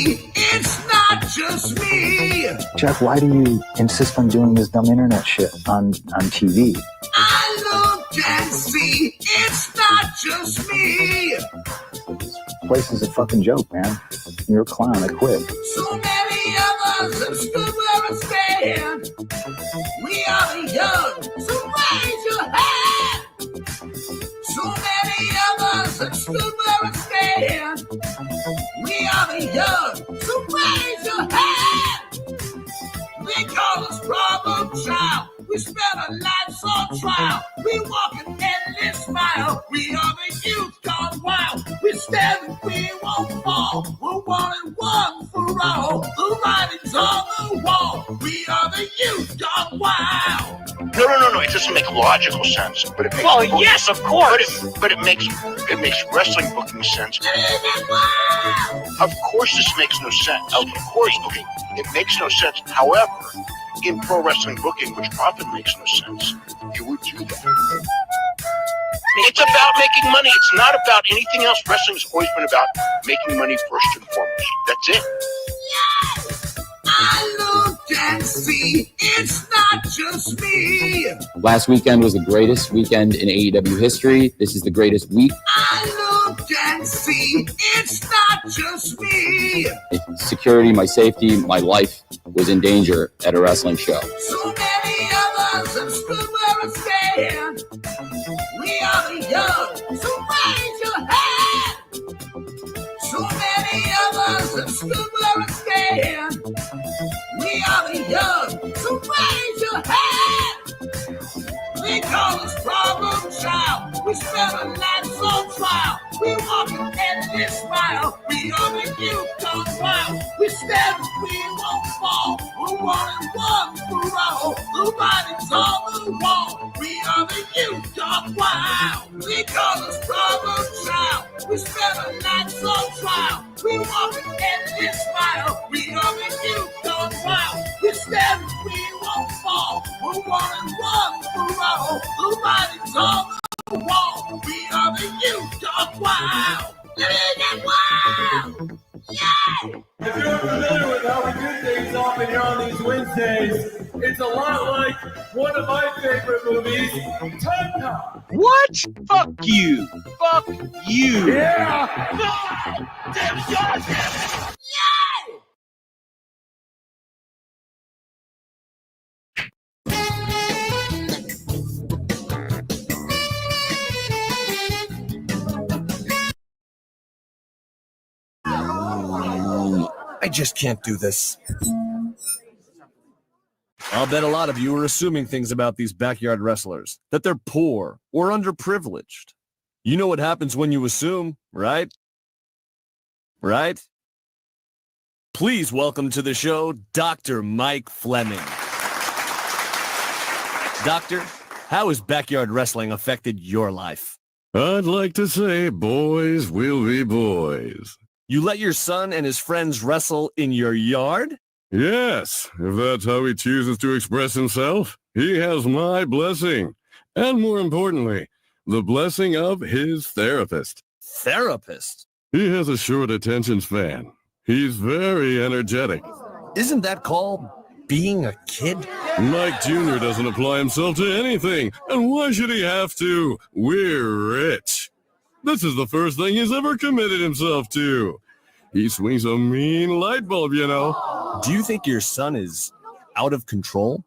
see, it's not just me. Jeff, why do you insist on doing this dumb internet shit on TV? I look and see, it's not just me. This place is a fucking joke, man. You're a clown. I quit. So many of us have stood where I stand. We are the young, so raise your hand. So many of us have stood where I stand. We are the young, so raise your hand. They call us problem child. We spend our lives on trial. We walk an endless mile. We are the youth gone wild. We stand and we won't fall. We're one and one for all. The writing's on the wall. We are the youth gone wild. No. It doesn't make logical sense. But it makes yes, of course. But it makes wrestling booking sense. Of course, this makes no sense. Of course, okay, it makes no sense. However, in pro wrestling booking, which often makes no sense, you would do that. It's about making money. It's not about anything else. Wrestling has always been about making money first and foremost. That's it. Yes! I look and see, it's not just me. Last weekend was the greatest weekend in AEW history. This is the greatest week. I look and see, it's not just me. Security, my safety, my life was in danger at a wrestling show. So many of us have stood where I stand. We are the young, so raise your hand. So many of us have stood where I stand. We are the young, so raise your hand. They call us problem child. We spend our lives on trial. We walk an endless mile. We are the youth gone wild. We stand and we won't fall. We're one and one for all. The writing's on the wall. We are the youth gone wild. They call us problem child. We spend our lives on trial. We walk an endless mile. We are the youth gone wild. We stand and we won't fall. We're one and one for all. The writing's on the wall. We are the youth gone wild. Wild. Yeah. If you're familiar with how we do things often here on these Wednesdays, it's a lot like one of my favorite movies, Time Cop. What? Fuck you. Fuck you. Yeah. Damn it. Yeah. I just can't do this. I'll bet a lot of you are assuming things about these backyard wrestlers, that they're poor or underprivileged. You know what happens when you assume, right? Right? Please welcome to the show, Dr. Mike Fleming. Doctor, how has backyard wrestling affected your life? I'd like to say boys will be boys. You let your son and his friends wrestle in your yard? Yes, if that's how he chooses to express himself, he has my blessing. And more importantly, the blessing of his therapist. Therapist? He has a short attention span. He's very energetic. Isn't that called being a kid? Mike Jr. doesn't apply himself to anything, and why should he have to? We're rich. This is the first thing he's ever committed himself to. He swings a mean light bulb, you know. Do you think your son is out of control?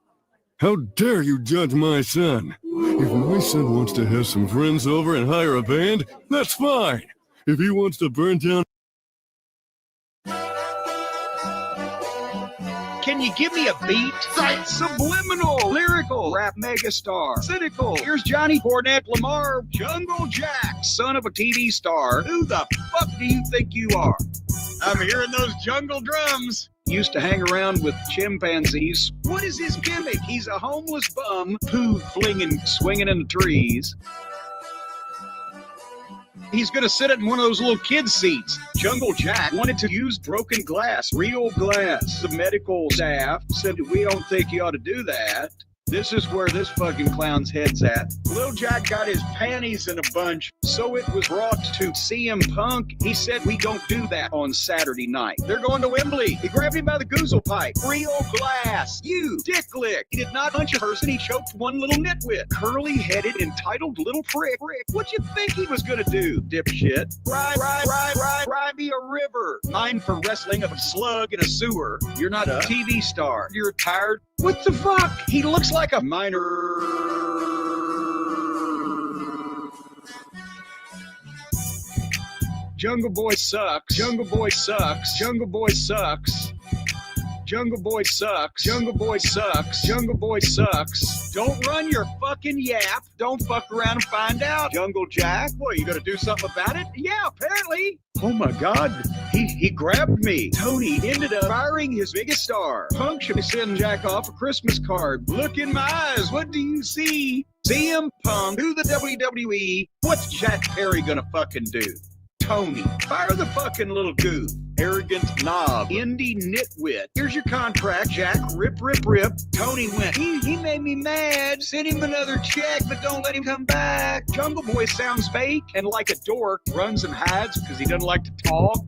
How dare you judge my son? If my son wants to have some friends over and hire a band, that's fine. If he wants to burn down... Can you give me a beat? Subliminal, lyrical, rap megastar, cynical. Here's Johnny Cornette Lamar, Jungle Jack, son of a TV star. Who the fuck do you think you are? I'm hearing those jungle drums. Used to hang around with chimpanzees. What is his gimmick? He's a homeless bum, poo flinging, swinging in the trees. He's going to sit in one of those little kid seats. Jungle Jack wanted to use broken glass, real glass. The medical staff said, we don't think you ought to do that. This is where this fucking clown's head's at. Lil Jack got his panties in a bunch, so it was brought to CM Punk. He said, we don't do that on Saturday night. They're going to Wembley. He grabbed him by the goozle pipe. Real glass. You dick lick. He did not punch a person. He choked one little nitwit. Curly-headed, entitled little prick. What you think he was gonna do, dipshit? Cry me a river. Mine for wrestling of a slug in a sewer. You're not a TV star. You're tired. What the fuck? He looks like a minor. Jungle Boy sucks. Jungle Boy sucks. Jungle Boy sucks. Jungle Boy sucks. Jungle Boy sucks. Jungle Boy sucks. Don't run your fucking yap. Don't fuck around and find out. Jungle Jack, what, you gonna do something about it? Yeah, apparently. Oh my God, he grabbed me. Tony ended up firing his biggest star. Punk should send Jack off a Christmas card. Look in my eyes, what do you see? CM Punk to the WWE. What's Jack Perry gonna fucking do? Tony, fire the fucking little goof. Arrogant knob, indie nitwit. Here's your contract, Jack. Rip. Tony went, he made me mad. Send him another check, but don't let him come back. Jungle Boy sounds fake and like a dork. Runs and hides because he doesn't like to talk.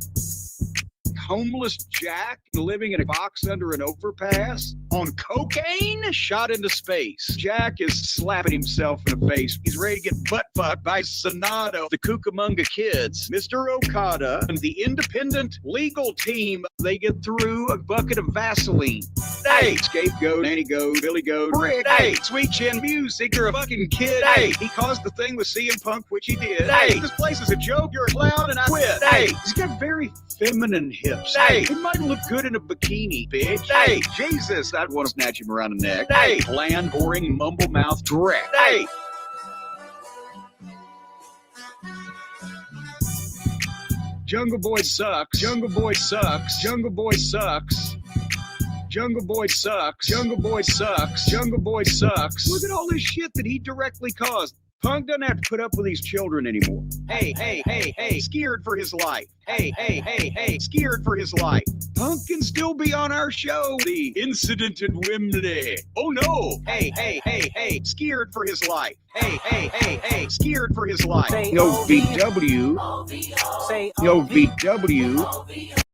Homeless Jack living in a box under an overpass on cocaine, shot into space. Jack is slapping himself in the face. He's ready to get butt fucked by Sonato, the Cucamonga Kids, Mr. Okada, and the independent legal team. They get through a bucket of Vaseline. Hey, scapegoat, anti-goat, Billy Goat, Rick. Hey, Sweet Chin Music, you're a fucking kid. Hey, he caused the thing with CM Punk, which he did. Hey, this place is a joke, you're a clown, and I quit. Hey, he's got very feminine hips. Hey, he might look good in a bikini, bitch. Hey, Jesus, I'd want to snatch him around the neck. Hey, bland, boring, mumble mouth dreck. Hey. Jungle Boy sucks. Jungle Boy sucks. Jungle Boy sucks. Jungle Boy sucks. Jungle Boy sucks. Jungle Boy sucks. Look at all this shit that he directly caused. Punk doesn't have to put up with these children anymore. Hey, scared for his life. Hey, scared for his life. Punk can still be on our show. The incident at Wembley. Oh no. Hey, scared for his life. Hey, scared for his life. Yo, VW. Yo, VW.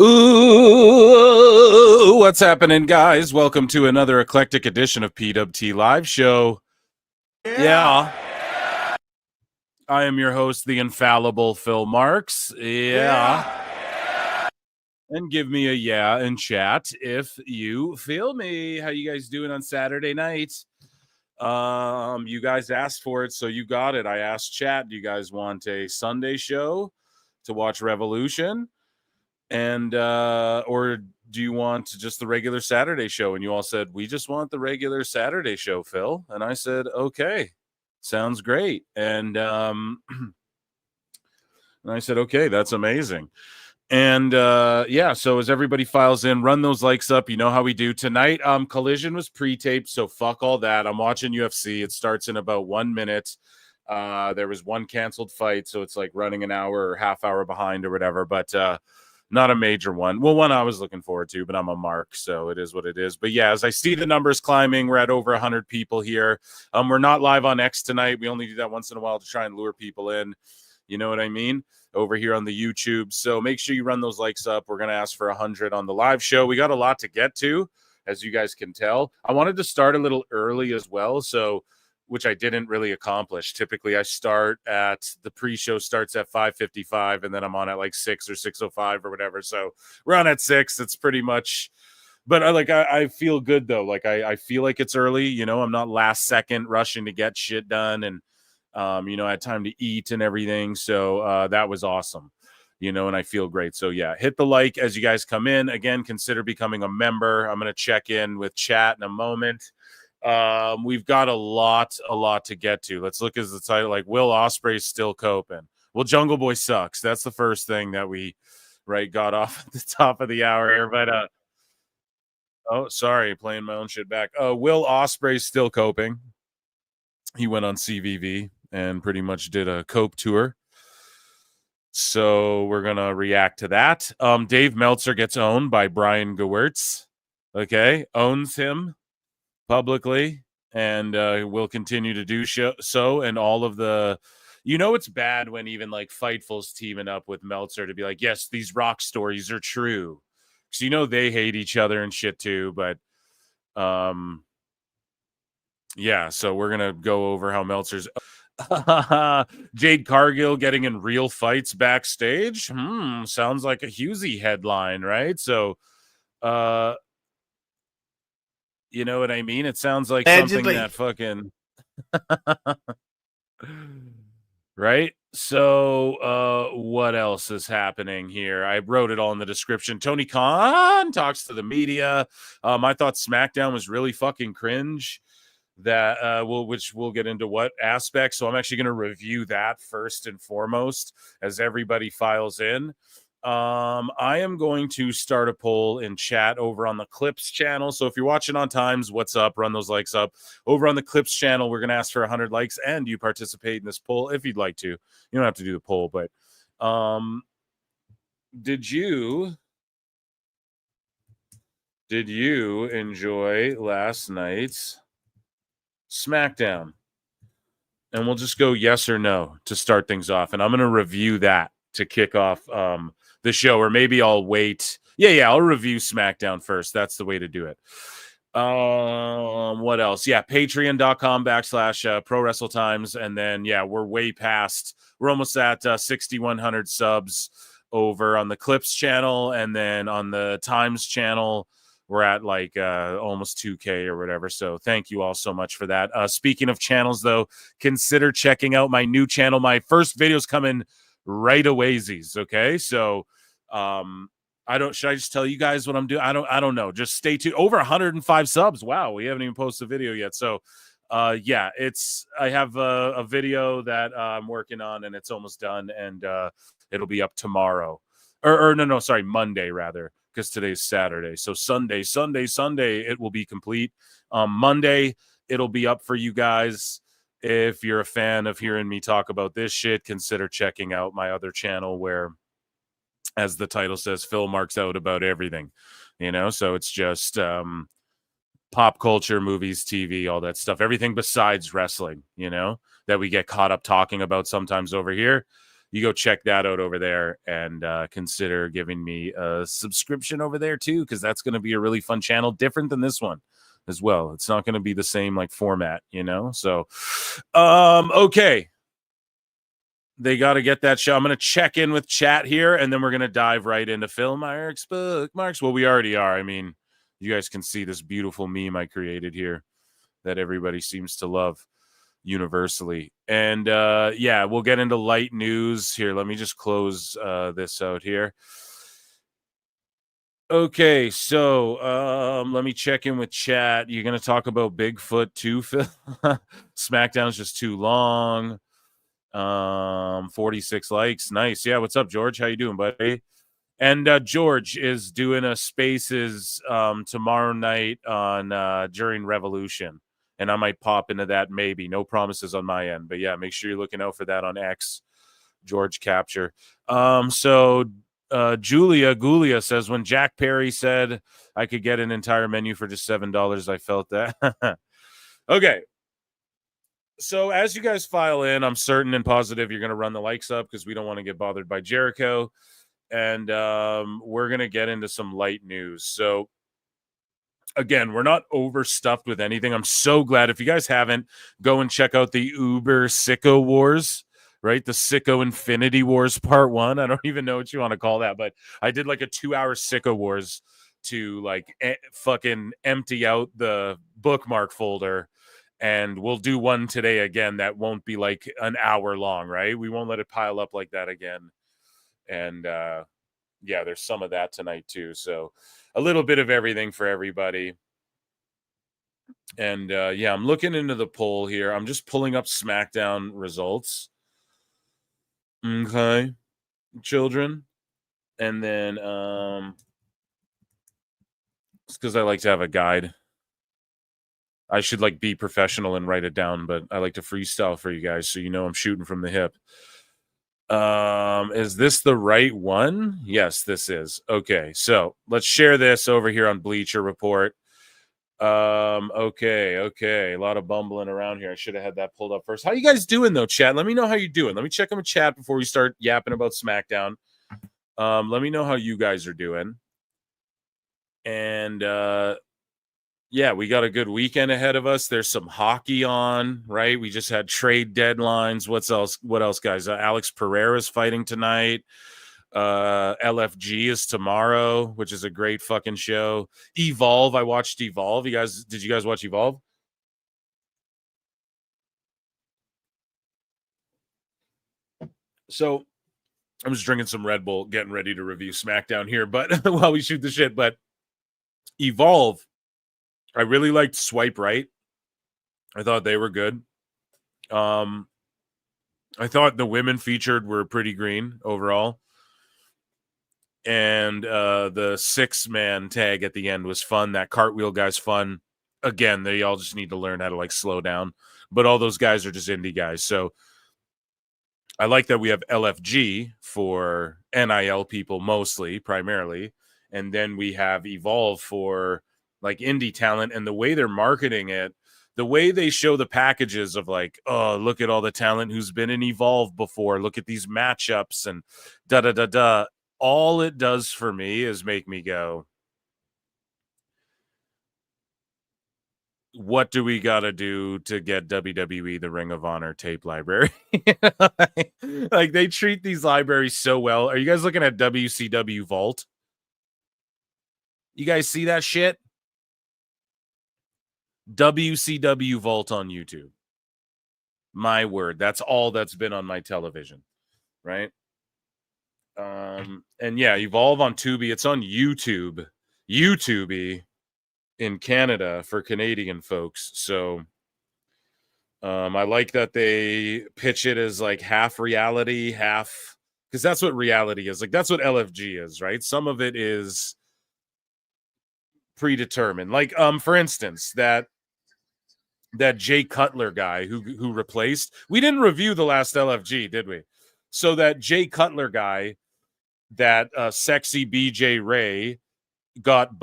Ooh, what's happening, guys? Welcome to another eclectic edition of PWT Live Show. Yeah. I am your host, the infallible Phil Marks. Yeah. And give me a yeah in chat if you feel me. How you guys doing on Saturday night? You guys asked for it, so you got it. I asked chat, do you guys want a Sunday show to watch Revolution? And or do you want just the regular Saturday show? And you all said, we just want the regular Saturday show, Phil. And I said, okay, sounds great. And I said, okay, that's amazing. And yeah, so as everybody files in, run those likes up. You know how we do tonight. Collision was pre-taped, so fuck all that. I'm watching UFC. It starts in about 1 minute. There was one canceled fight, so it's like running an hour or half hour behind or whatever. But not a major one. Well, one I was looking forward to, but I'm a mark, so it is what it is. But yeah, as I see the numbers climbing, we're at over 100 people here. We're not live on X tonight. We only do that once in a while to try and lure people in. You know what I mean? Over here on the YouTube. So make sure you run those likes up. We're going to ask for 100 on the live show. We got a lot to get to, as you guys can tell. I wanted to start a little early as well, so which I didn't really accomplish. Typically, I start at the pre-show starts at 5:55, and then I'm on at like 6 or 6:05 or whatever. So we're on at 6. It's pretty much, but I feel good though. Like I feel like it's early. You know, I'm not last second rushing to get shit done, and you know, I had time to eat and everything. So that was awesome. You know, and I feel great. So yeah, hit the like as you guys come in. Again, consider becoming a member. I'm gonna check in with chat in a moment. We've got a lot to get to. Let's look at the title. Like, Will Ospreay's still coping. Well, Jungle Boy sucks. That's the first thing that we got off at the top of the hour here. But oh, sorry, playing my own shit back. Will Ospreay's still coping. He went on CVV and pretty much did a cope tour. So we're going to react to that. Dave Meltzer gets owned by Brian Gewirtz. Okay. Owns him publicly and will continue to do so. And all of the, it's bad when even like Fightful's teaming up with Meltzer to be like, yes, these rock stories are true. So, they hate each other and shit too. But yeah, so we're going to go over how Meltzer's Jade Cargill getting in real fights backstage. Sounds like a Husey headline, right? So, you know what I mean? It sounds like something that fucking right? So, what else is happening here? I wrote it all in the description. Tony Khan talks to the media. I thought SmackDown was really fucking cringe. Which we'll get into what aspect. So I'm actually going to review that first and foremost as everybody files in. I am going to start a poll in chat over on the Clips channel. So if you're watching on Times, what's up? Run those likes up. Over on the Clips channel, we're going to ask for 100 likes, and you participate in this poll if you'd like to. You don't have to do the poll, but did you enjoy last night's Smackdown? And we'll just go yes or no to start things off. And I'm going to review that to kick off the show, or maybe I'll wait. Yeah, I'll review SmackDown first. That's the way to do it. What else? Yeah, patreon.com/ prowrestletimes. And then, we're almost at 6,100 subs over on the Clips channel. And then on the Times channel, we're at like almost 2K or whatever. So thank you all so much for that. Speaking of channels, though, consider checking out my new channel. My first video's coming right away. Okay, so should I just tell you guys what I'm doing? I don't know. Just stay tuned. Over 105 subs. Wow, we haven't even posted a video yet. So I have a video that I'm working on, and it's almost done, and it'll be up tomorrow. Sorry, Monday rather, because today's Saturday. So Sunday, it will be complete. Monday, it'll be up for you guys. If you're a fan of hearing me talk about this shit, consider checking out my other channel where, as the title says, Phil marks out about everything, so it's just pop culture, movies, TV, all that stuff, everything besides wrestling, that we get caught up talking about sometimes over here. You go check that out over there, and consider giving me a subscription over there too, because that's going to be a really fun channel, different than this one as well. It's not going to be the same like format, so okay. They got to get that show. I'm going to check in with chat here, and then we're going to dive right into Phil Myrick's bookmarks. Well, we already are. I mean, you guys can see this beautiful meme I created here that everybody seems to love universally. And we'll get into light news here. Let me just close this out here. Okay, so let me check in with chat. You're going to talk about Bigfoot too, Phil? SmackDown's just too long. 46 likes. Nice. Yeah, what's up, George? How you doing, buddy? And George is doing a Spaces tomorrow night on during Revolution. And I might pop into that maybe. No promises on my end. But yeah, make sure you're looking out for that on X. George Capture. So Julia says, when Jack Perry said I could get an entire menu for just $7, I felt that. Okay. So as you guys file in, I'm certain and positive you're going to run the likes up because we don't want to get bothered by Jericho. And we're going to get into some light news. So again, we're not overstuffed with anything. I'm so glad. If you guys haven't, go and check out the Uber Sicko Wars, right? The Sicko Infinity Wars Part 1. I don't even know what you want to call that, but I did like a 2-hour Sicko Wars to like fucking empty out the bookmark folder. And we'll do one today again that won't be like an hour long, right? We won't let it pile up like that again. And there's some of that tonight too. So a little bit of everything for everybody. And I'm looking into the poll here. I'm just pulling up SmackDown results. Okay, children. And then it's because I like to have a guide. I should like be professional and write it down, but I like to freestyle for you guys so I'm shooting from the hip. Is this the right one? Yes, this is. Okay, so let's share this over here on Bleacher Report. Okay. A lot of bumbling around here. I should have had that pulled up first. How you guys doing though, chat? Let me know how you doing. Let me check on the chat before we start yapping about SmackDown. Let me know how you guys are doing. And yeah, we got a good weekend ahead of us. There's some hockey on, right? We just had trade deadlines. What else, guys? Alex Pereira's fighting tonight. LFG is tomorrow, which is a great fucking show. Evolve, I watched Evolve. Did you guys watch Evolve? So I'm just drinking some Red Bull, getting ready to review SmackDown here, but while we shoot the shit. But Evolve, I really liked Swipe Right. I thought they were good. I thought the women featured were pretty green overall. And the 6-man tag at the end was fun. That cartwheel guy's fun. Again, they all just need to learn how to like slow down. But all those guys are just indie guys. So I like that we have LFG for NIL people mostly, primarily. And then we have Evolve for like indie talent. And the way they're marketing it, the way they show the packages of like, oh, look at all the talent who's been in Evolve before. Look at these matchups and da-da-da-da. All it does for me is make me go, what do we got to do to get WWE the Ring of Honor tape library? Like they treat these libraries so well. Are you guys looking at WCW Vault? You guys see that shit? WCW Vault on YouTube. My word, that's all that's been on my television, right? And yeah, Evolve on Tubi. It's on YouTube in Canada for Canadian folks. So I like that they pitch it as like half reality, half, because that's what reality is. Like that's what LFG is, right? Some of it is predetermined. Like for instance, that Jay Cutler guy who replaced. We didn't review the last LFG, did we? So that Jay Cutler guy, that sexy BJ Ray got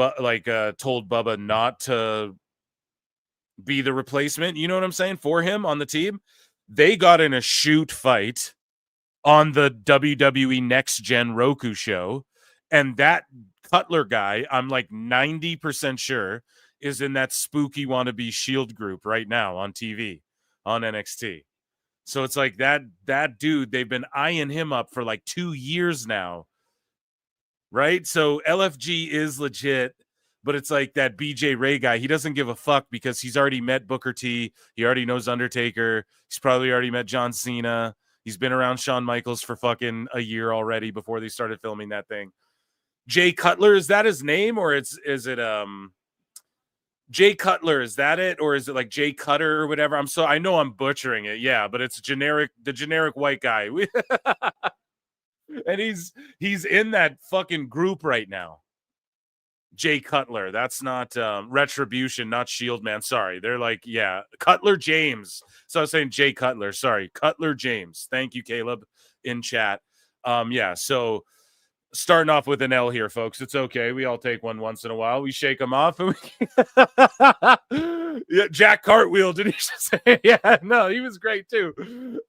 told Bubba not to be the replacement, you know what I'm saying, for him on the team. They got in a shoot fight on the WWE Next Gen Roku show, and that Cutler guy, I'm like 90% sure, is in that spooky wannabe Shield group right now on TV on NXT. So it's like that dude, they've been eyeing him up for like 2 years now. Right? So LFG is legit, but it's like that BJ Ray guy. He doesn't give a fuck because he's already met Booker T. He already knows Undertaker. He's probably already met John Cena. He's been around Shawn Michaels for fucking a year already before they started filming that thing. Jay Cutler, is that his name, or is it Jay Cutler? Is that it, or is it like Jay Cutter or whatever? I know I'm butchering it, yeah, but it's the generic white guy. And he's in that fucking group right now. Jay Cutler. That's not Retribution, not Shield, man. Sorry. They're like, yeah, Cutler James. So I was saying Jay Cutler. Sorry, Cutler James. Thank you, Caleb, in chat. Yeah, so starting off with an L here, folks. It's okay. We all take one once in a while. We shake them off. And yeah, Jack Cartwheel, did he just say? Yeah, no, he was great too.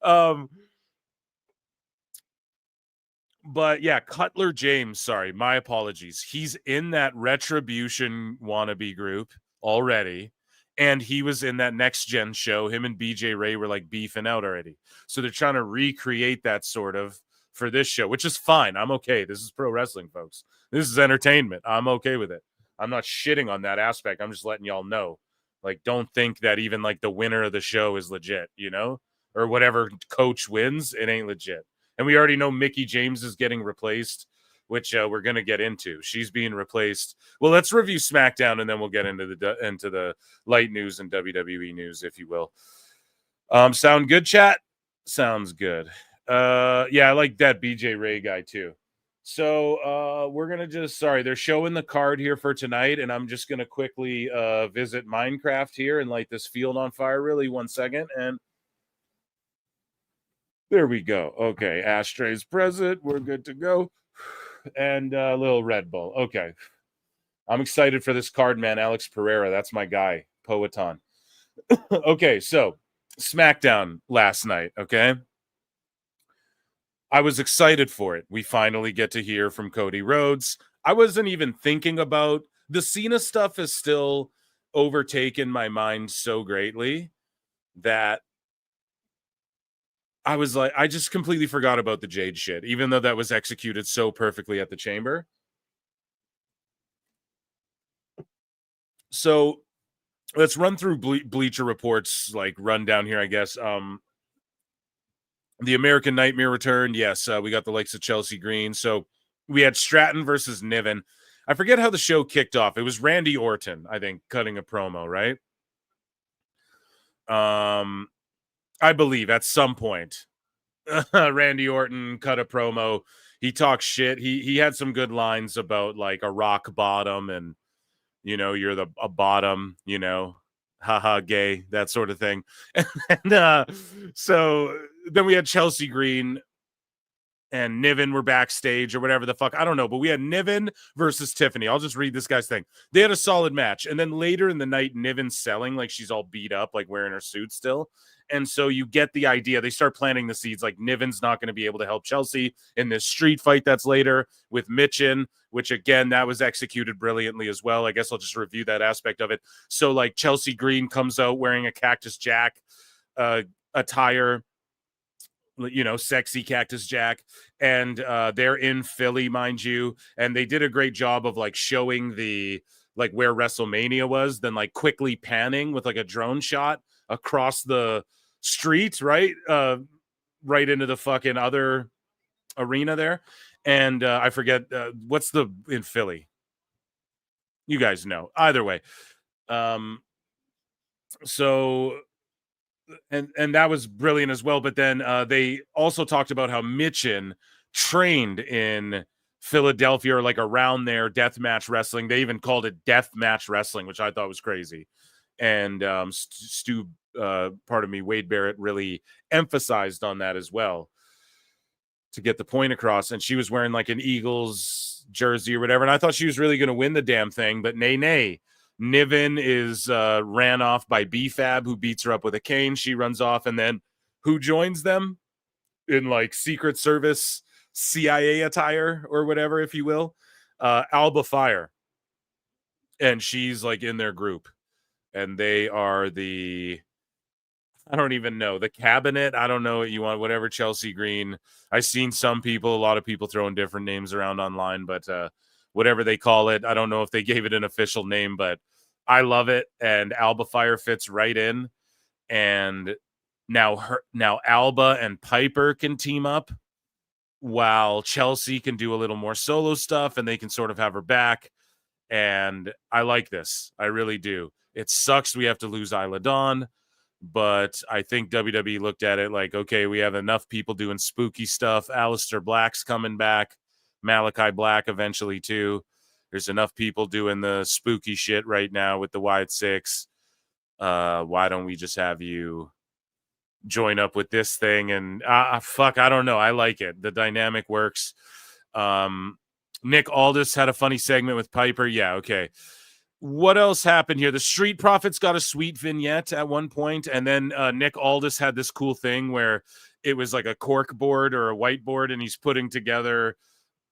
But yeah, Cutler James, sorry, my apologies. He's in that Retribution wannabe group already. And he was in that Next Gen show. Him and BJ Ray were like beefing out already. So they're trying to recreate that sort of for this show, which is fine. I'm okay. This is pro wrestling, folks. This is entertainment. I'm okay with it. I'm not shitting on that aspect. I'm just letting y'all know. Like, don't think that even like the winner of the show is legit, you know? Or whatever coach wins, it ain't legit. And we already know Mickie James is getting replaced, which we're going to get into. She's being replaced. Well, let's review SmackDown, and then we'll get into the light news and WWE news, if you will. Sound good, chat? Sounds good. Yeah, I like that BJ Ray guy, too. So we're going to they're showing the card here for tonight, and I'm just going to quickly visit Minecraft here and light this field on fire. Really, 1 second, and There we go. Okay, ashtrays present. We're good to go. And a little Red Bull. Okay. I'm excited for this card, man. Alex Pereira. That's my guy. Poeton. Okay, so Smackdown last night, okay? I was excited for it. We finally get to hear from Cody Rhodes. I wasn't even thinking about the Cena stuff has still overtaken my mind so greatly that I was like, I just completely forgot about the Jade shit, even though that was executed so perfectly at the Chamber. So let's run through Bleacher Report's like rundown here, I guess. The American Nightmare returned. Yes, we got the likes of Chelsea Green. So we had Stratton versus Niven. I forget how the show kicked off. It was Randy Orton, I think, cutting a promo, right? I believe at some point, Randy Orton cut a promo. He talked shit. He had some good lines about like a rock bottom and, you know, you're a bottom, you know, haha, gay, that sort of thing. And so then we had Chelsea Green and Niven were backstage or whatever the fuck. I don't know, but we had Niven versus Tiffany. I'll just read this guy's thing. They had a solid match. And then later in the night, Niven's selling like she's all beat up, like wearing her suit still. And so you get the idea. They start planting the seeds like Niven's not going to be able to help Chelsea in this street fight that's later with Mitchin, which again, that was executed brilliantly as well. I guess I'll just review that aspect of it. So like Chelsea Green comes out wearing a Cactus Jack attire, you know, sexy Cactus Jack, and they're in Philly, mind you, and they did a great job of like showing the like where WrestleMania was, then like quickly panning with like a drone shot across the street, right into the fucking other arena there. And I forget what's the in Philly, you guys know, either way. So and that was brilliant as well. But then they also talked about how Mitchin trained in Philadelphia or like around there, deathmatch wrestling. They even called it deathmatch wrestling, which I thought was crazy. And Wade Barrett really emphasized on that as well to get the point across. And she was wearing like an Eagles jersey or whatever. And I thought she was really going to win the damn thing, but nay. Niven is ran off by BFAB, who beats her up with a cane. She runs off, and then who joins them in like Secret Service CIA attire or whatever, if you will? Alba Fire. And she's like in their group. And they are the, I don't even know, the cabinet. I don't know what you want, whatever Chelsea Green. I've seen a lot of people throwing different names around online, but whatever they call it. I don't know if they gave it an official name, but I love it. And Alba Fire fits right in. And now Alba and Piper can team up while Chelsea can do a little more solo stuff and they can sort of have her back. And I like this. I really do. It sucks we have to lose Isla Dawn, but I think WWE looked at it like, okay, we have enough people doing spooky stuff. Aleister Black's coming back. Malachi Black eventually too. There's enough people doing the spooky shit right now with the Wyatt Six. Why don't we just have you join up with this thing? And fuck, I don't know. I like it. The dynamic works. Nick Aldis had a funny segment with Piper. Yeah, okay. What else happened here? The Street Profits got a sweet vignette at one point, and then Nick Aldis had this cool thing where it was like a cork board or a whiteboard, and he's putting together,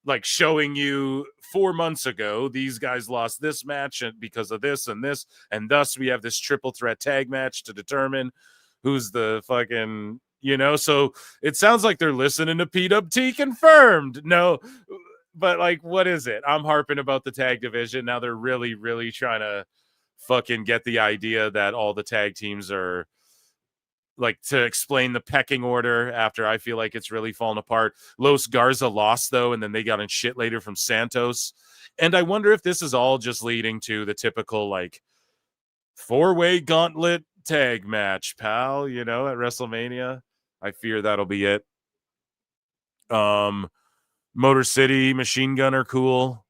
like showing you 4 months ago, these guys lost this match because of this, and thus we have this triple threat tag match to determine who's the fucking, you know, so it sounds like they're listening to PWT Confirmed. No, but like, what is it? I'm harping about the tag division. Now they're really, really trying to fucking get the idea that all the tag teams are like to explain the pecking order after I feel like it's really fallen apart. Los Garza lost though, and then they got in shit later from Santos. And I wonder if this is all just leading to the typical like 4-way gauntlet tag match, pal, you know, at WrestleMania. I fear that'll be it. Motor City, Machine Gun are cool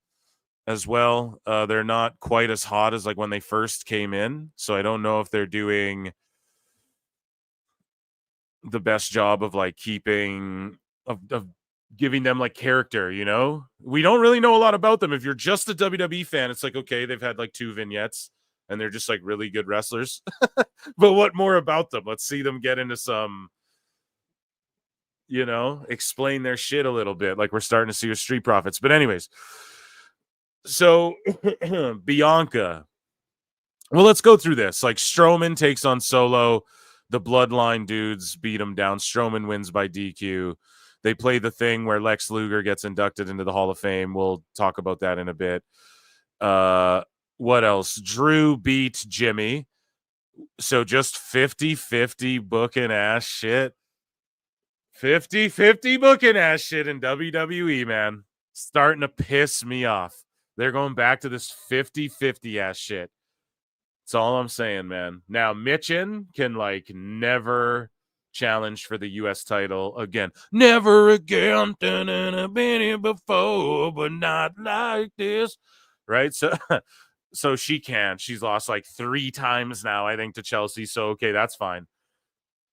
as well. They're not quite as hot as like when they first came in, so I don't know if they're doing the best job of like keeping of giving them like character, you know? We don't really know a lot about them. If you're just a WWE fan, it's like, okay, they've had like 2 vignettes and they're just like really good wrestlers. But what more about them? Let's see them get into some, you know, explain their shit a little bit, like we're starting to see with Street Profits. But anyways, so Bianca. Well, let's go through this. Like Strowman takes on Solo. The Bloodline dudes beat him down. Strowman wins by DQ. They play the thing where Lex Luger gets inducted into the Hall of Fame. We'll talk about that in a bit. What else? Drew beat Jimmy. So just 50-50 booking ass shit. 50-50 booking ass shit in WWE, man. Starting to piss me off. They're going back to this 50-50 ass shit. That's all I'm saying, man. Now, Mitchin can, like, never challenge for the U.S. title again. Never again. I've been here before, but not like this. Right? So she can. She's lost, like, 3 times now, I think, to Chelsea. So, okay, that's fine.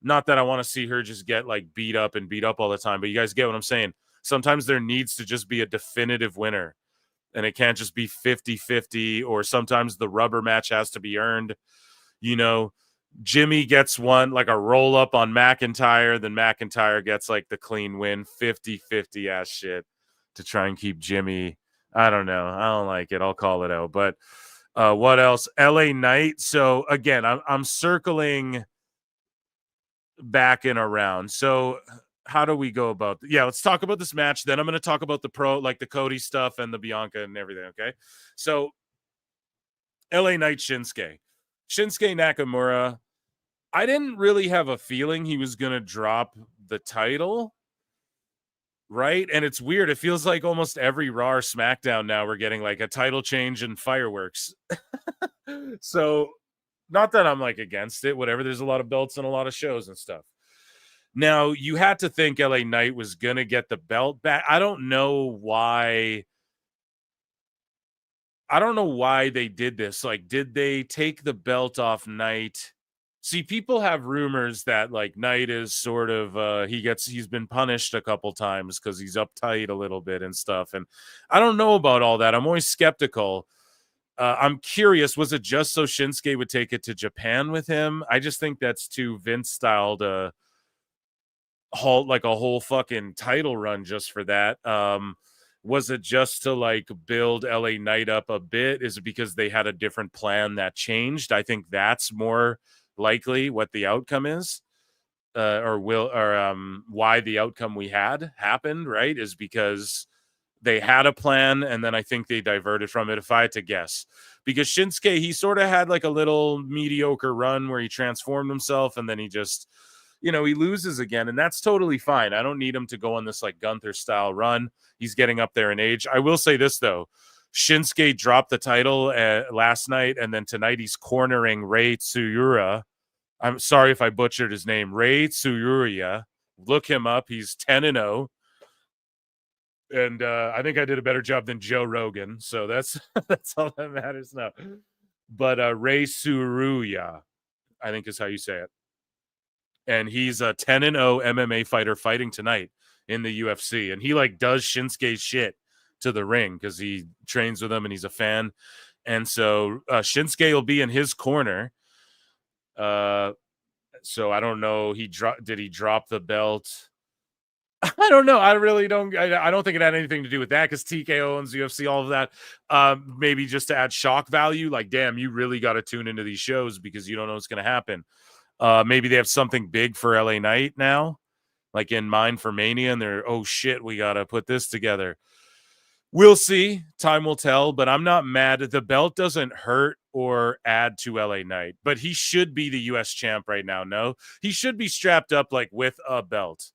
Not that I want to see her just get, like, beat up all the time, but you guys get what I'm saying. Sometimes there needs to just be a definitive winner. And it can't just be 50-50, or sometimes the rubber match has to be earned. You know, Jimmy gets one, like a roll up on McIntyre, then McIntyre gets like the clean win, 50-50 ass shit to try and keep Jimmy. I don't know. I don't like it. I'll call it out. But what else? LA Knight. So again, I'm circling back and around. So how do we go about let's talk about this match. Then I'm going to talk about the Cody stuff and the Bianca and everything. Okay. So LA Knight, Shinsuke Nakamura. I didn't really have a feeling he was going to drop the title. Right. And it's weird. It feels like almost every Raw or SmackDown now we're getting like a title change and fireworks. So not that I'm like against it, whatever. There's a lot of belts and a lot of shows and stuff. Now, you had to think LA Knight was going to get the belt back. I don't know why they did this. Like, did they take the belt off Knight? See, people have rumors that, like, Knight is sort of, he's been punished a couple times because he's uptight a little bit and stuff. And I don't know about all that. I'm always skeptical. I'm curious, was it just so Shinsuke would take it to Japan with him? I just think that's too Vince style to halt like a whole fucking title run just for that. Was it just to like build LA Knight up a bit? Is it because they had a different plan that changed? I think that's more likely what the outcome is, why the outcome we had happened, right? Is because they had a plan and then I think they diverted from it, if I had to guess. Because Shinsuke, he sort of had like a little mediocre run where he transformed himself and then he just, you know, he loses again, and that's totally fine. I don't need him to go on this like Gunther style run. He's getting up there in age. I will say this though, Shinsuke dropped the title last night, and then tonight he's cornering Rei Tsuruya. I'm sorry if I butchered his name. Rei Tsuruya. Look him up. He's 10-0. And I think I did a better job than Joe Rogan. So that's all that matters now. But Rei Tsuruya, I think is how you say it. And he's a 10-0 MMA fighter fighting tonight in the UFC. And he like does Shinsuke shit to the ring because he trains with him and he's a fan. And so Shinsuke will be in his corner. So I don't know. Did he drop the belt? I don't know. I really don't. I don't think it had anything to do with that because TKO owns UFC, all of that. Maybe just to add shock value. Like, damn, you really got to tune into these shows because you don't know what's going to happen. Maybe they have something big for LA Knight now, like in mind for Mania, and they're, oh shit, we got to put this together. We'll see. Time will tell, but I'm not mad. The belt doesn't hurt or add to LA Knight, but he should be the US champ right now. No, he should be strapped up like with a belt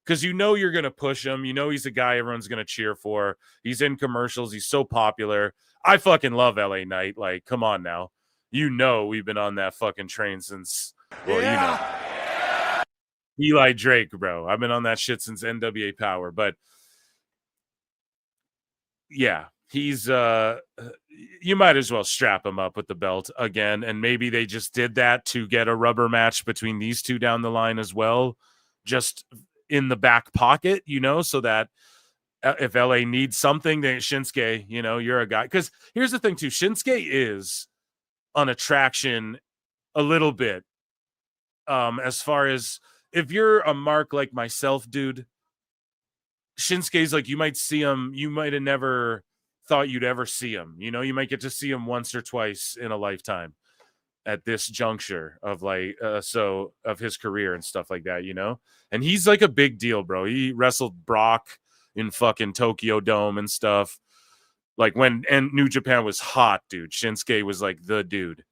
because you know you're going to push him. You know he's a guy everyone's going to cheer for. He's in commercials. He's so popular. I fucking love LA Knight. Like, come on now. You know we've been on that fucking train since... Well, you know, Eli Drake, bro. I've been on that shit since NWA Power, but yeah, he's you might as well strap him up with the belt again, and maybe they just did that to get a rubber match between these two down the line as well. just in the back pocket, so that if LA needs something, then Shinsuke, you're a guy. Because here's the thing too, Shinsuke is an attraction a little bit. As far as if you're a mark like myself, dude, Shinsuke's like, you might see him, you might have never thought you'd ever see him. You might get to see him once or twice in a lifetime at this juncture of of his career and stuff like that, and he's like a big deal, bro. He wrestled Brock in fucking Tokyo Dome and stuff. Like when New Japan was hot, dude, Shinsuke was like the dude.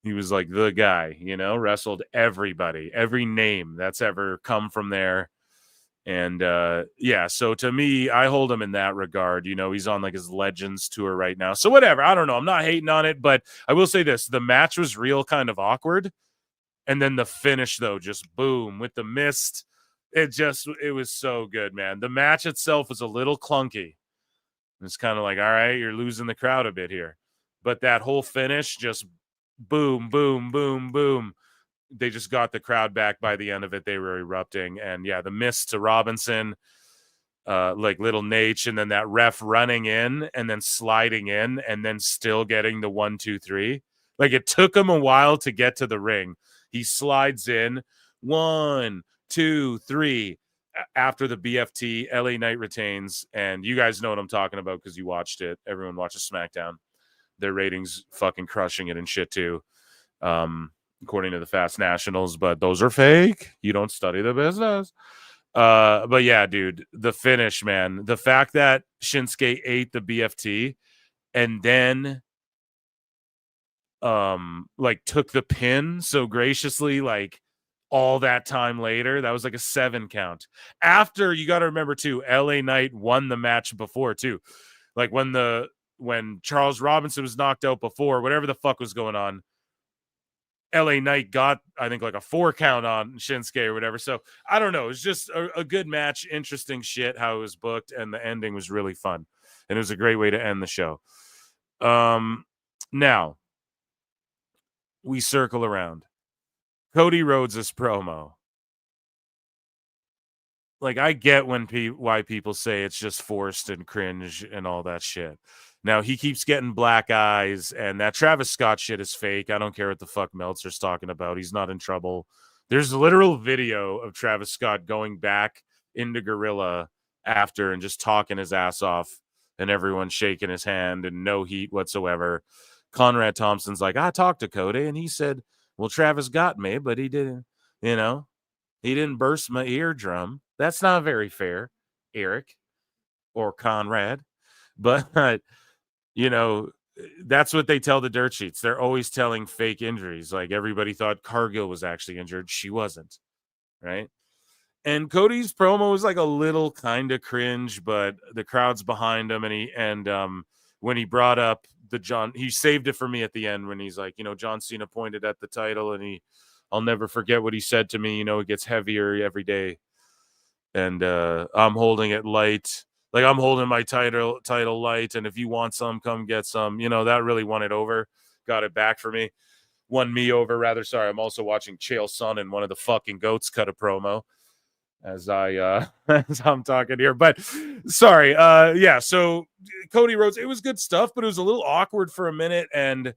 He was like the guy, wrestled everybody, every name that's ever come from there. And so to me, I hold him in that regard. He's on like his Legends tour right now. So whatever, I don't know. I'm not hating on it, but I will say this. The match was real kind of awkward. And then the finish, though, just boom with the mist. It was so good, man. The match itself was a little clunky. It's kind of like, all right, you're losing the crowd a bit here. But that whole finish, just boom, boom, boom, boom. They just got the crowd back by the end of it. They were erupting. And yeah, the miss to Robinson, like little Nate, and then that ref running in and then sliding in and then still getting the 1, 2, 3. Like it took him a while to get to the ring. He slides in 1, 2, 3 after the BFT. LA Knight retains. And you guys know what I'm talking about because you watched it. Everyone watches Smackdown. Their ratings fucking crushing it and shit too. According to the Fast Nationals, but those are fake. You don't study the business. But yeah, dude, the finish, man. The fact that Shinsuke ate the BFT and then took the pin so graciously, like all that time later, that was like a 7 count. After, you got to remember too, LA Knight won the match before too. Like when Charles Robinson was knocked out before, whatever the fuck was going on, LA Knight got, I think, like a 4 count on Shinsuke or whatever. So I don't know. It's just a good match. Interesting shit how it was booked. And the ending was really fun. And it was a great way to end the show. Now, we circle around. Cody Rhodes' promo. Like, I get why people say it's just forced and cringe and all that shit. Now, he keeps getting black eyes, and that Travis Scott shit is fake. I don't care what the fuck Meltzer's talking about. He's not in trouble. There's a literal video of Travis Scott going back into Gorilla after and just talking his ass off, and everyone shaking his hand and no heat whatsoever. Conrad Thompson's like, I talked to Cody, and he said, well, Travis got me, but he didn't, he didn't burst my eardrum. That's not very fair, Eric or Conrad. But that's what they tell the dirt sheets. They're always telling fake injuries. Like everybody thought Cargill was actually injured. She wasn't, right? And Cody's promo was like a little kind of cringe, but the crowd's behind him. And when he brought up he saved it for me at the end when he's like, John Cena pointed at the title, and I'll never forget what he said to me. It gets heavier every day, and I'm holding it light. Like, I'm holding my title light, and if you want some, come get some. That really won it over. Got it back for me. Won me over, rather. Sorry, I'm also watching Chael Sonnen, one of the fucking goats, cut a promo as I'm talking here. But sorry, yeah. So Cody Rhodes, it was good stuff, but it was a little awkward for a minute, and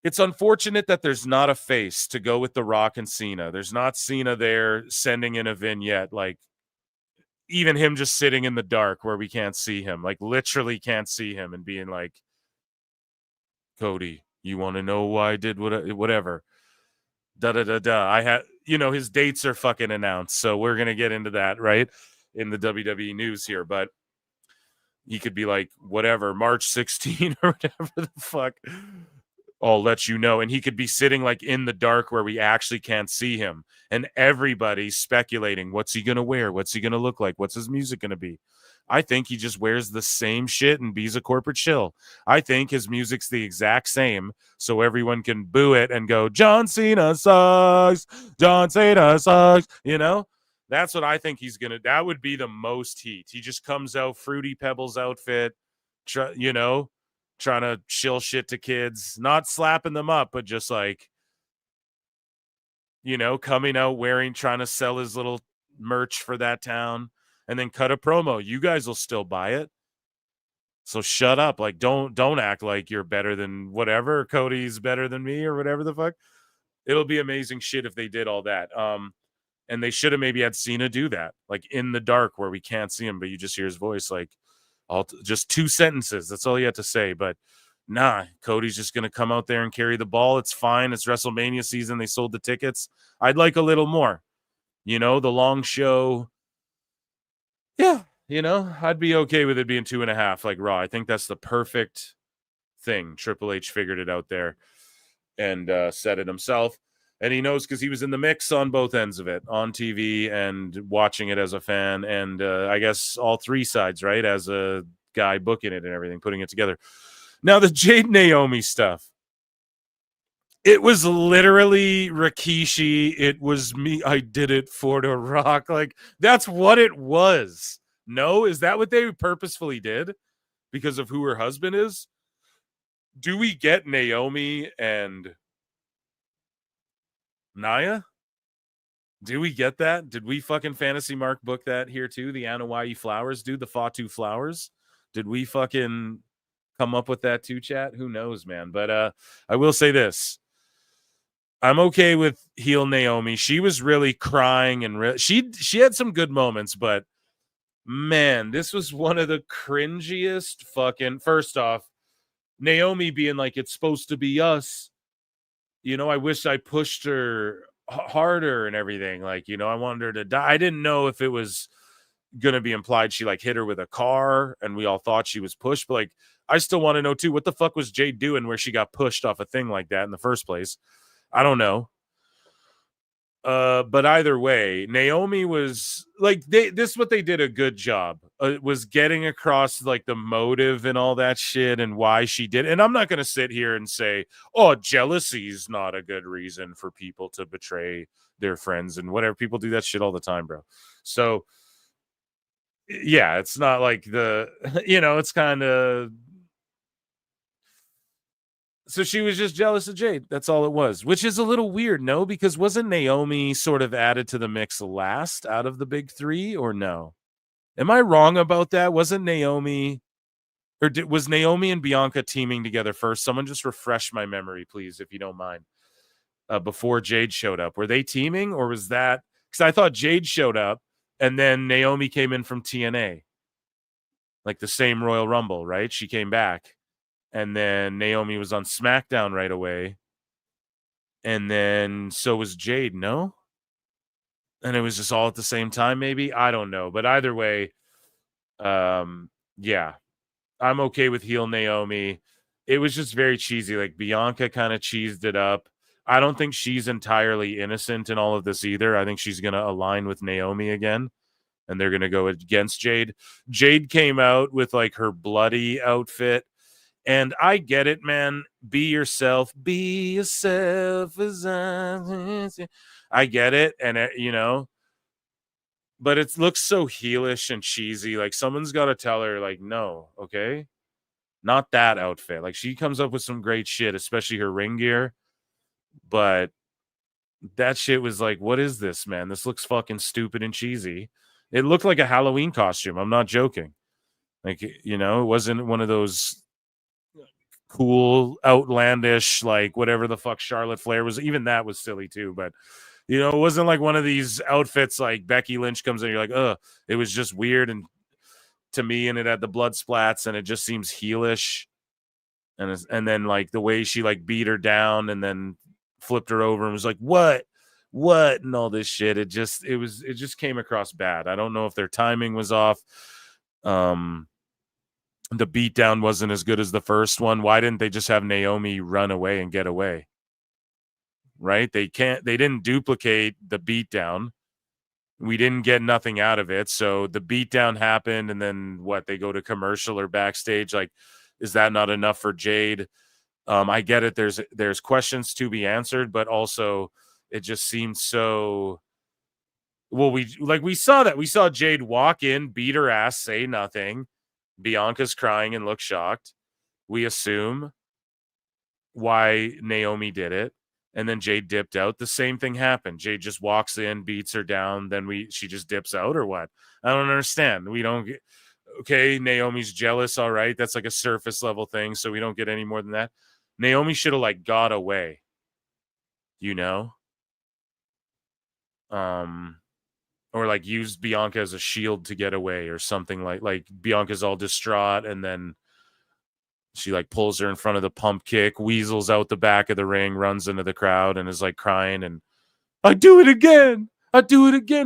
it's unfortunate that there's not a face to go with The Rock and Cena. There's not Cena there sending in a vignette, like, even him just sitting in the dark where we can't see him, like literally can't see him, and being like, Cody, you want to know why I did whatever. I had, his dates are fucking announced. So we're going to get into that, right? In the WWE news here, but he could be like, whatever, March 16 or whatever the fuck. I'll let you know. And he could be sitting like in the dark where we actually can't see him. And everybody's speculating, what's he going to wear? What's he going to look like? What's his music going to be? I think he just wears the same shit and be's a corporate shill. I think his music's the exact same, so everyone can boo it and go, John Cena sucks. John Cena sucks. That's what I think he's going to. That would be the most heat. He just comes out, Fruity Pebbles outfit, trying to shill shit to kids, not slapping them up, but just like, coming out trying to sell his little merch for that town, and then cut a promo. You guys will still buy it. So shut up. Like, don't act like you're better than whatever. Cody's better than me or whatever the fuck. It'll be amazing shit if they did all that. And they should have maybe had Cena do that, like in the dark where we can't see him, but you just hear his voice, like just 2 sentences. That's all you have to say. But nah, Cody's just going to come out there and carry the ball. It's fine. It's WrestleMania season. They sold the tickets. I'd like a little more, the long show. Yeah. I'd be okay with it being 2.5 like Raw. I think that's the perfect thing. Triple H figured it out there and said it himself. And he knows because he was in the mix on both ends of it, on TV and watching it as a fan. And I guess all 3 sides, right? As a guy booking it and everything, putting it together. Now, the Jade Naomi stuff. It was literally Rikishi. It was me. I did it for The Rock. Like, that's what it was. No? Is that what they purposefully did? Because of who her husband is? Do we get Naomi and Nia? Do we get that? Did we fucking Fantasy Mark book that here too? The Anawai Flowers, dude, the Fatu Flowers. Did we fucking come up with that too, chat? Who knows, man? But I will say this. I'm okay with heel Naomi. She was really crying and she had some good moments, but man, this was one of the cringiest fucking. First off, Naomi being like, it's supposed to be us. I wish I pushed her harder and everything. Like, I wanted her to die. I didn't know if it was going to be implied she like hit her with a car and we all thought she was pushed. But like, I still want to know too, what the fuck was Jade doing where she got pushed off a thing like that in the first place? I don't know. But either way, Naomi was like, this is what they did a good job. Was getting across like the motive and all that shit and why she did. And I'm not going to sit here and say, oh, jealousy is not a good reason for people to betray their friends and whatever. People do that shit all the time, bro. So yeah, it's not like it's kind of. So she was just jealous of Jade. That's all it was, which is a little weird, no? Because wasn't Naomi sort of added to the mix last out of the big 3, or no? Am I wrong about that? Wasn't Naomi, or was Naomi and Bianca teaming together first? Someone just refresh my memory, please, if you don't mind. Before Jade showed up, were they teaming, or was that? Because I thought Jade showed up, and then Naomi came in from TNA, like the same Royal Rumble, right? She came back. And then Naomi was on SmackDown right away. And then so was Jade, no? And it was just all at the same time, maybe? I don't know. But either way, yeah. I'm okay with heel Naomi. It was just very cheesy. Like, Bianca kind of cheesed it up. I don't think she's entirely innocent in all of this either. I think she's going to align with Naomi again. And they're going to go against Jade. Jade came out with, like, her bloody outfit. And I get it, man. Be yourself. Be yourself. I get it. And, but it looks so heelish and cheesy. Like, someone's got to tell her, like, no, okay? Not that outfit. Like, she comes up with some great shit, especially her ring gear. But that shit was like, what is this, man? This looks fucking stupid and cheesy. It looked like a Halloween costume. I'm not joking. Like, it wasn't one of those cool, outlandish, like whatever the fuck Charlotte Flair was. Even that was silly too, but it wasn't like one of these outfits like Becky Lynch comes in, you're like, ugh. It was just weird and to me, and it had the blood splats, and it just seems heelish. And then like the way she like beat her down and then flipped her over and was like, what, and all this shit. It just came across bad. I don't know if their timing was off. The beatdown wasn't as good as the first one. Why didn't they just have Naomi run away and get away? Right? They didn't duplicate the beatdown. We didn't get nothing out of it. So the beatdown happened, and then what? They go to commercial or backstage. Like, is that not enough for Jade? I get it. There's questions to be answered, but also it just seems so. Well, we saw Jade walk in, beat her ass, say nothing. Bianca's crying and looks shocked. We assume why Naomi did it. and then Jade dipped out. The same thing happened. Jade just walks in, beats her down, then she just dips out, or what? I don't understand. We don't get, okay, Naomi's jealous, all right. That's like a surface level thing, so we don't get any more than that. Naomi should have like got away, you know? Or like used Bianca as a shield to get away or something, like Bianca's all distraught and then she like pulls her in front of the pump kick, weasels out the back of the ring, runs into the crowd and is like crying and I do it again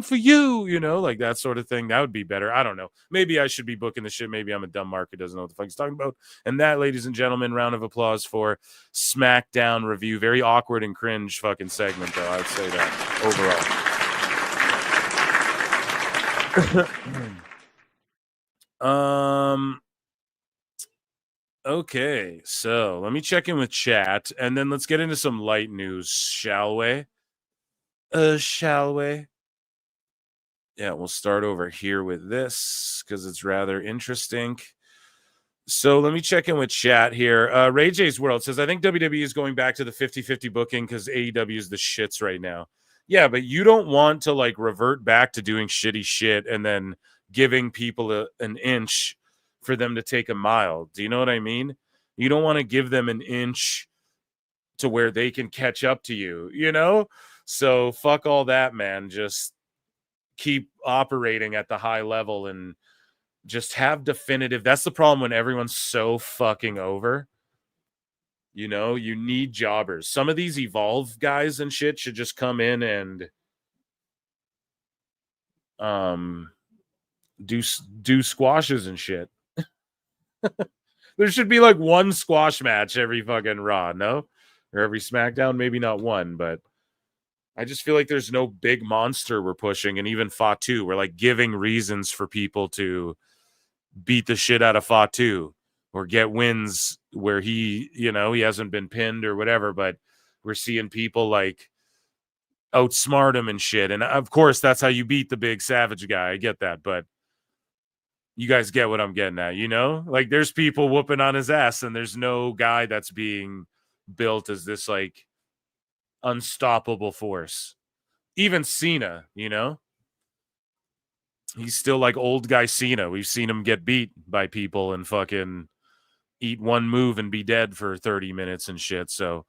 for you, you know, like that sort of thing. That would be better. I don't know. Maybe I should be booking the shit. Maybe I'm a dumb mark who doesn't know what the fuck he's talking about. And that, ladies and gentlemen, round of applause for Smackdown review. Very awkward and cringe fucking segment, though. I'd say that overall. Okay, so let me check in with chat and then let's get into some light news, shall we? Shall we? Yeah, we'll start over here with this because it's rather interesting. So let me check in with chat here. Ray J's World says, I think WWE is going back to the 50-50 booking because AEW is the shits right now. Yeah, but you don't want to like revert back to doing shitty shit and then giving people an inch for them to take a mile. Do you know what I mean? You don't want to give them an inch to where they can catch up to you, you know? So fuck all that, man. Just keep operating at the high level and just have definitive. That's the problem when everyone's so fucking over. You know, you need jobbers. Some of these Evolve guys and shit should just come in and do squashes and shit. There should be like one squash match every fucking Raw, no? Or every SmackDown, maybe not one, but I just feel like there's no big monster we're pushing, and even Fatu, we're like giving reasons for people to beat the shit out of Fatu or get wins where he, you know, he hasn't been pinned or whatever, but we're seeing people like outsmart him and shit. And of course, that's how you beat the big savage guy. I get that, but you guys get what I'm getting at, you know? Like there's people whooping on his ass and there's no guy that's being built as this like unstoppable force. Even Cena, you know? He's still like old guy Cena. We've seen him get beat by people and fucking eat one move and be dead for 30 minutes and shit. So,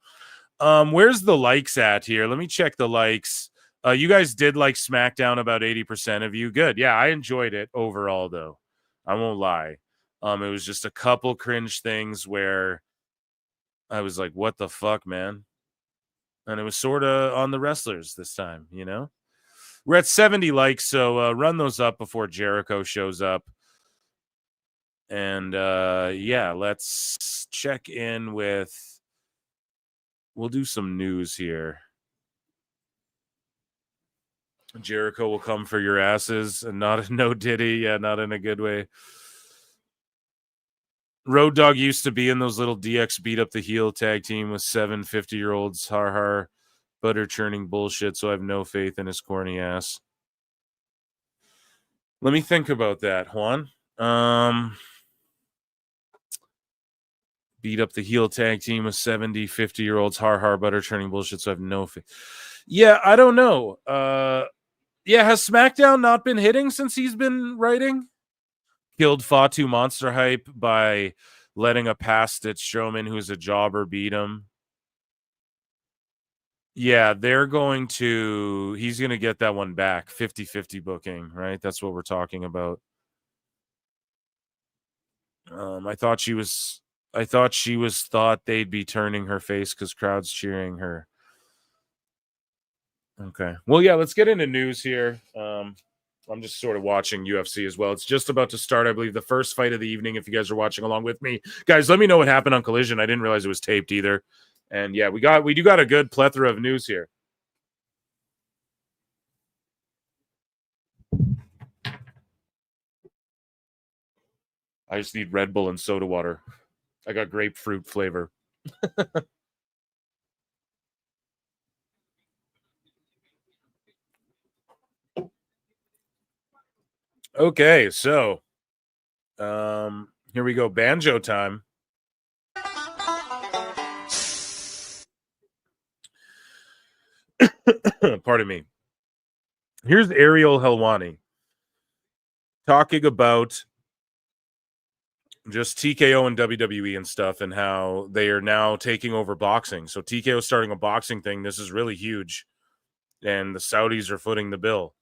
where's the likes at here? Let me check the likes. You guys did like SmackDown, about 80% of you. Good. Yeah, I enjoyed it overall, though. I won't lie. It was just a couple cringe things where I was like, what the fuck, man? And it was sort of on the wrestlers this time, you know? We're at 70 likes, so run those up before Jericho shows up. And yeah, let's check in with, we'll do some news here. Jericho will come for your asses and not no Diddy. Yeah, not in a good way. Road Dogg used to be in those little DX beat up the heel tag team with 7 50-year-olds. Har har. Butter churning bullshit, so I have no faith in his corny ass. Let me think about that, Juan. Beat up the heel tag team with 70 50-year-olds. Har har. Butter churning bullshit, so I have no faith. Yeah, I don't know. Yeah, has SmackDown not been hitting since he's been writing? Killed Fatu Monster hype by letting a past-it Strowman who's a jobber beat him. Yeah, he's going to get that one back. 50-50 booking, right? That's what we're talking about. I thought she was thought they'd be turning her face because crowds cheering her. Okay. Well, yeah, let's get into news here. I'm just sort of watching UFC as well. It's just about to start, I believe, the first fight of the evening. If you guys are watching along with me, guys, let me know what happened on Collision. I didn't realize it was taped either. And yeah, we do got a good plethora of news here. I just need Red Bull and soda water. I got grapefruit flavor. Okay, so here we go. Banjo time. Pardon me. Here's Ariel Helwani talking about just TKO and WWE and stuff and how they are now taking over boxing. So TKO starting a boxing thing. This is really huge. And the Saudis are footing the bill.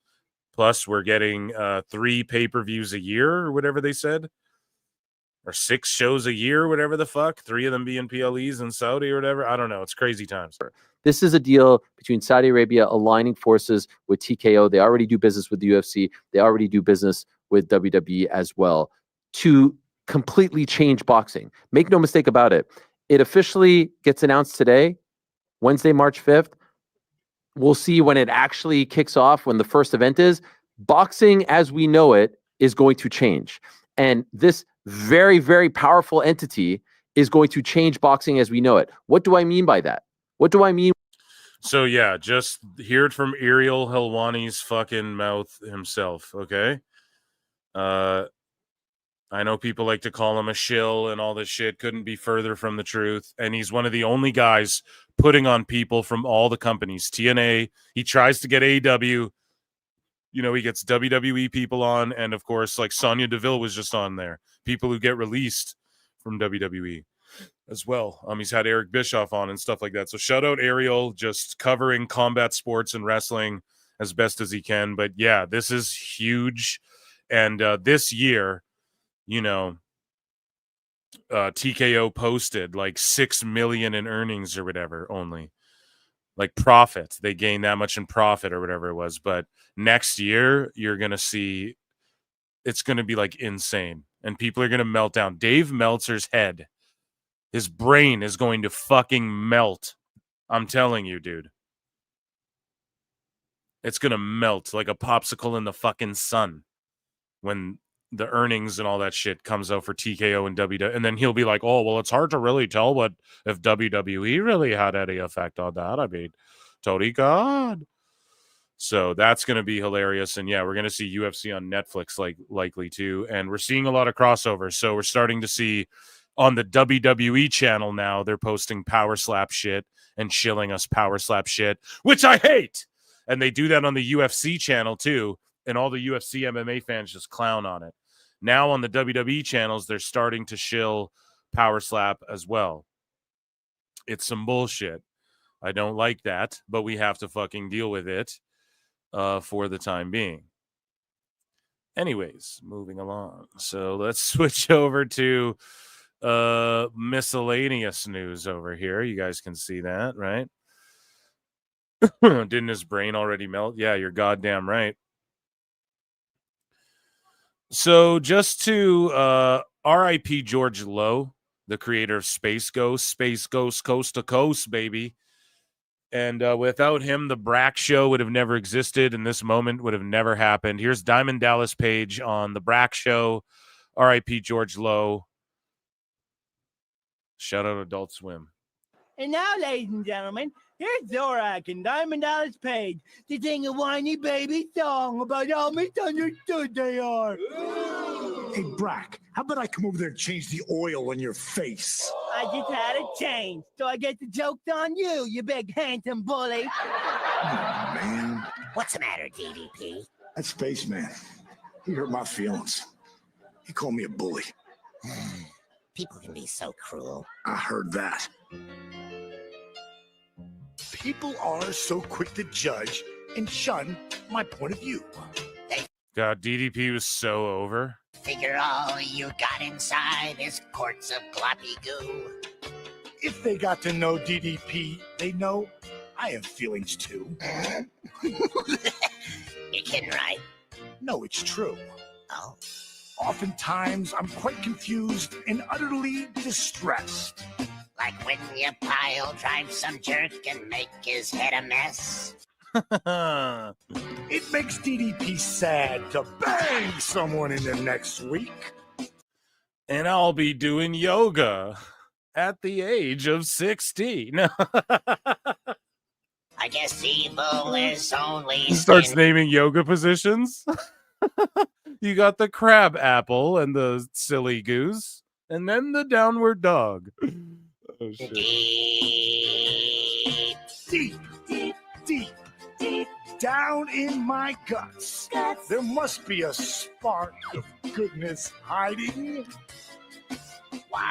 Plus, we're getting 3 pay-per-views a year or whatever they said. Or 6 shows a year, whatever the fuck. 3 of them being PLEs in Saudi or whatever. I don't know. It's crazy times. This is a deal between Saudi Arabia aligning forces with TKO. They already do business with the UFC. They already do business with WWE as well to completely change boxing. Make no mistake about it. It officially gets announced today, Wednesday, March 5th. We'll see when it actually kicks off, when the first event is. Boxing as we know it is going to change. And this very, very powerful entity is going to change boxing as we know it. What do I mean by that? What do I mean? So, yeah, just hear it from Ariel Helwani's fucking mouth himself, okay? I know people like to call him a shill and all this shit. Couldn't be further from the truth. And he's one of the only guys putting on people from all the companies. TNA, he tries to get AEW. You know, he gets WWE people on. And, of course, like Sonya Deville was just on there. People who get released from WWE as well. He's had Eric Bischoff on and stuff like that. So shout out Ariel, just covering combat sports and wrestling as best as he can. But, yeah, this is huge. And this year, you know, TKO posted like 6 million in earnings or whatever, only like profit. They gained that much in profit or whatever it was. But next year, you're going to see it's going to be like insane and people are going to melt down. Dave Meltzer's head, his brain is going to fucking melt. I'm telling you, dude. It's going to melt like a popsicle in the fucking sun when the earnings and all that shit comes out for TKO and WWE, and then he'll be like, "Oh, well, it's hard to really tell what if WWE really had any effect on that." I mean, Tony God. So that's going to be hilarious, and yeah, we're going to see UFC on Netflix likely too, and we're seeing a lot of crossovers. So we're starting to see on the WWE channel now they're posting power slap shit and shilling us power slap shit, which I hate, and they do that on the UFC channel too. And all the UFC MMA fans just clown on it. Now on the WWE channels, they're starting to shill power slap as well. It's some bullshit. I don't like that, but we have to fucking deal with it for the time being. Anyways, moving along. So let's switch over to miscellaneous news over here. You guys can see that, right? Didn't his brain already melt? Yeah, you're goddamn right. So just to R.I.P. George Lowe, the creator of Space Ghost, Coast to Coast, baby. And without him, the Brack Show would have never existed, and this moment would have never happened. Here's Diamond Dallas Page on the Brack Show. R.I.P. George Lowe. Shout out Adult Swim. And now, ladies and gentlemen, here's Zorak and Diamond Dallas Page to sing a whiny baby song about how misunderstood they are. Hey, Brack, how about I come over there and change the oil on your face? I just had it changed, so I guess the joke's on you, you big handsome bully. Oh, man. What's the matter, DDP? That spaceman, he hurt my feelings. He called me a bully. People can be so cruel. I heard that. People are so quick to judge and shun my point of view. God, DDP was so over. Figure all you got inside is quarts of gloppy goo. If they got to know DDP, they know I have feelings too. You're kidding, right? No, it's true. Oh. Oftentimes, I'm quite confused and utterly distressed. Like when your pile drives some jerk and make his head a mess. It makes DDP sad to bang someone in the next week. And I'll be doing yoga at the age of 16. I guess evil is only... He starts naming yoga positions. You got the crab apple and the silly goose, and then the downward dog. Oh, shit. Deep, deep, deep. down in my guts, there must be a spark of goodness hiding. What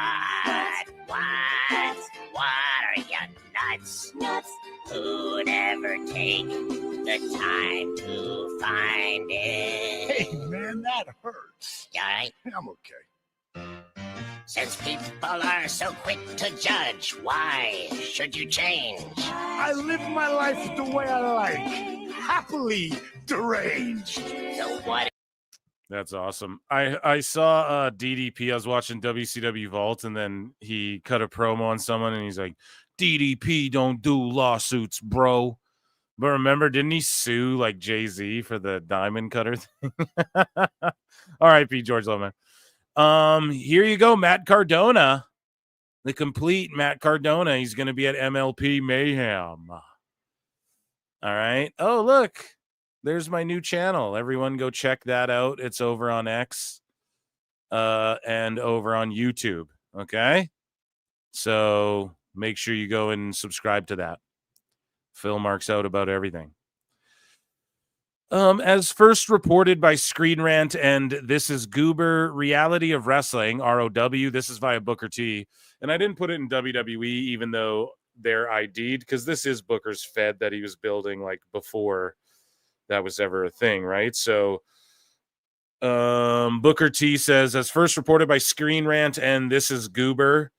are you nuts? Who'd ever take the time to find it? Hey, man, that hurts. You all right? I'm okay. Since people are so quick to judge, why should you change? I live my life the way I like, happily deranged. So what? That's awesome. I saw DDP. I was watching WCW Vault, and then he cut a promo on someone, and he's like, DDP don't do lawsuits, bro. But remember, didn't he sue like Jay-Z for the diamond cutter thing? R.I.P. George Loman. Here you go, Matt Cardona. The complete Matt Cardona. He's going to be at MLP Mayhem. All right. Oh, look. There's my new channel. Everyone go check that out. It's over on X and over on YouTube. Okay? So make sure you go and subscribe to that. Phil marks out about everything. As first reported by Screen Rant and This Is Goober, Reality of Wrestling, ROW, this is via Booker T. And I didn't put it in WWE, even though they're ID'd, because this is Booker's Fed that he was building like before that was ever a thing, right? So Booker T says, as first reported by Screen Rant and This Is Goober,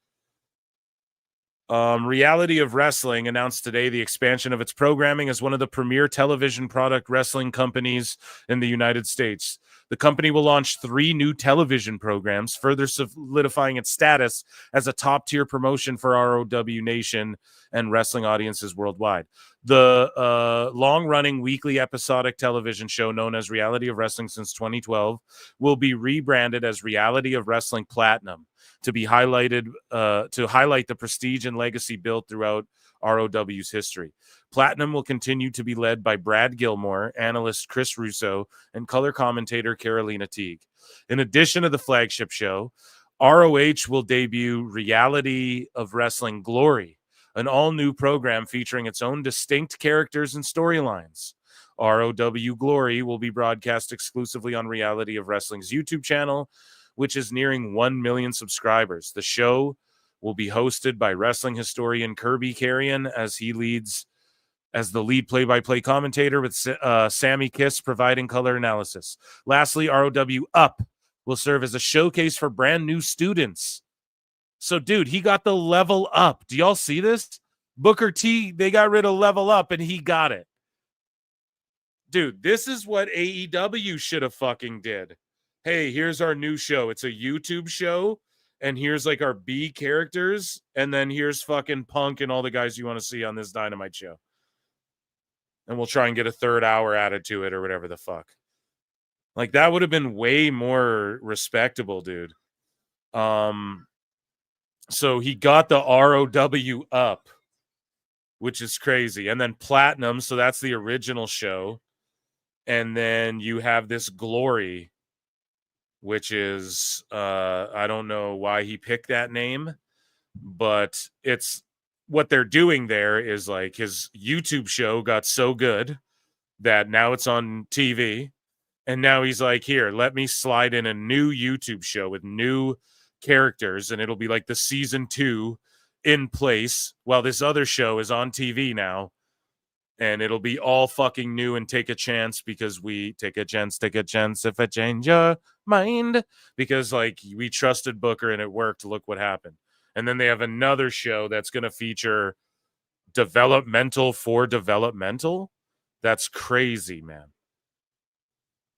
Reality of Wrestling announced today the expansion of its programming as one of the premier television product wrestling companies in the United States. The company will launch 3 new television programs, further solidifying its status as a top-tier promotion for ROW Nation and wrestling audiences worldwide. The long-running weekly episodic television show known as Reality of Wrestling since 2012 will be rebranded as Reality of Wrestling Platinum to be highlighted to highlight the prestige and legacy built throughout ROW's history. Platinum will continue to be led by Brad Gilmore, analyst Chris Russo, and color commentator Carolina Teague. In addition to the flagship show, ROH will debut Reality of Wrestling Glory, an all-new program featuring its own distinct characters and storylines. ROW Glory will be broadcast exclusively on Reality of Wrestling's YouTube channel, which is nearing 1 million subscribers. The show will be hosted by wrestling historian Kirby Carrion as he leads as the lead play-by-play commentator, with Sammy Kiss providing color analysis. Lastly, ROW Up will serve as a showcase for brand new students. So, dude, he got the level up. Do y'all see this? Booker T, they got rid of level up, and he got it. Dude, this is what AEW should have fucking did. Hey, here's our new show. It's a YouTube show, and here's like our B characters, and then here's fucking Punk and all the guys you want to see on this Dynamite show. And we'll try and get a 3rd hour added to it or whatever the fuck. Like, that would have been way more respectable, dude. So he got the ROW Up, which is crazy. And then Platinum, so that's the original show. And then you have this Glory, which is, I don't know why he picked that name, but it's what they're doing there is like his YouTube show got so good that now it's on TV. And now he's like, here, let me slide in a new YouTube show with new characters, and it'll be like the season 2 in place while this other show is on TV now. And it'll be all fucking new and take a chance because we take a chance if I change your mind. Because, like, we trusted Booker and it worked. Look what happened. And then they have another show that's going to feature developmental for developmental. That's crazy, man.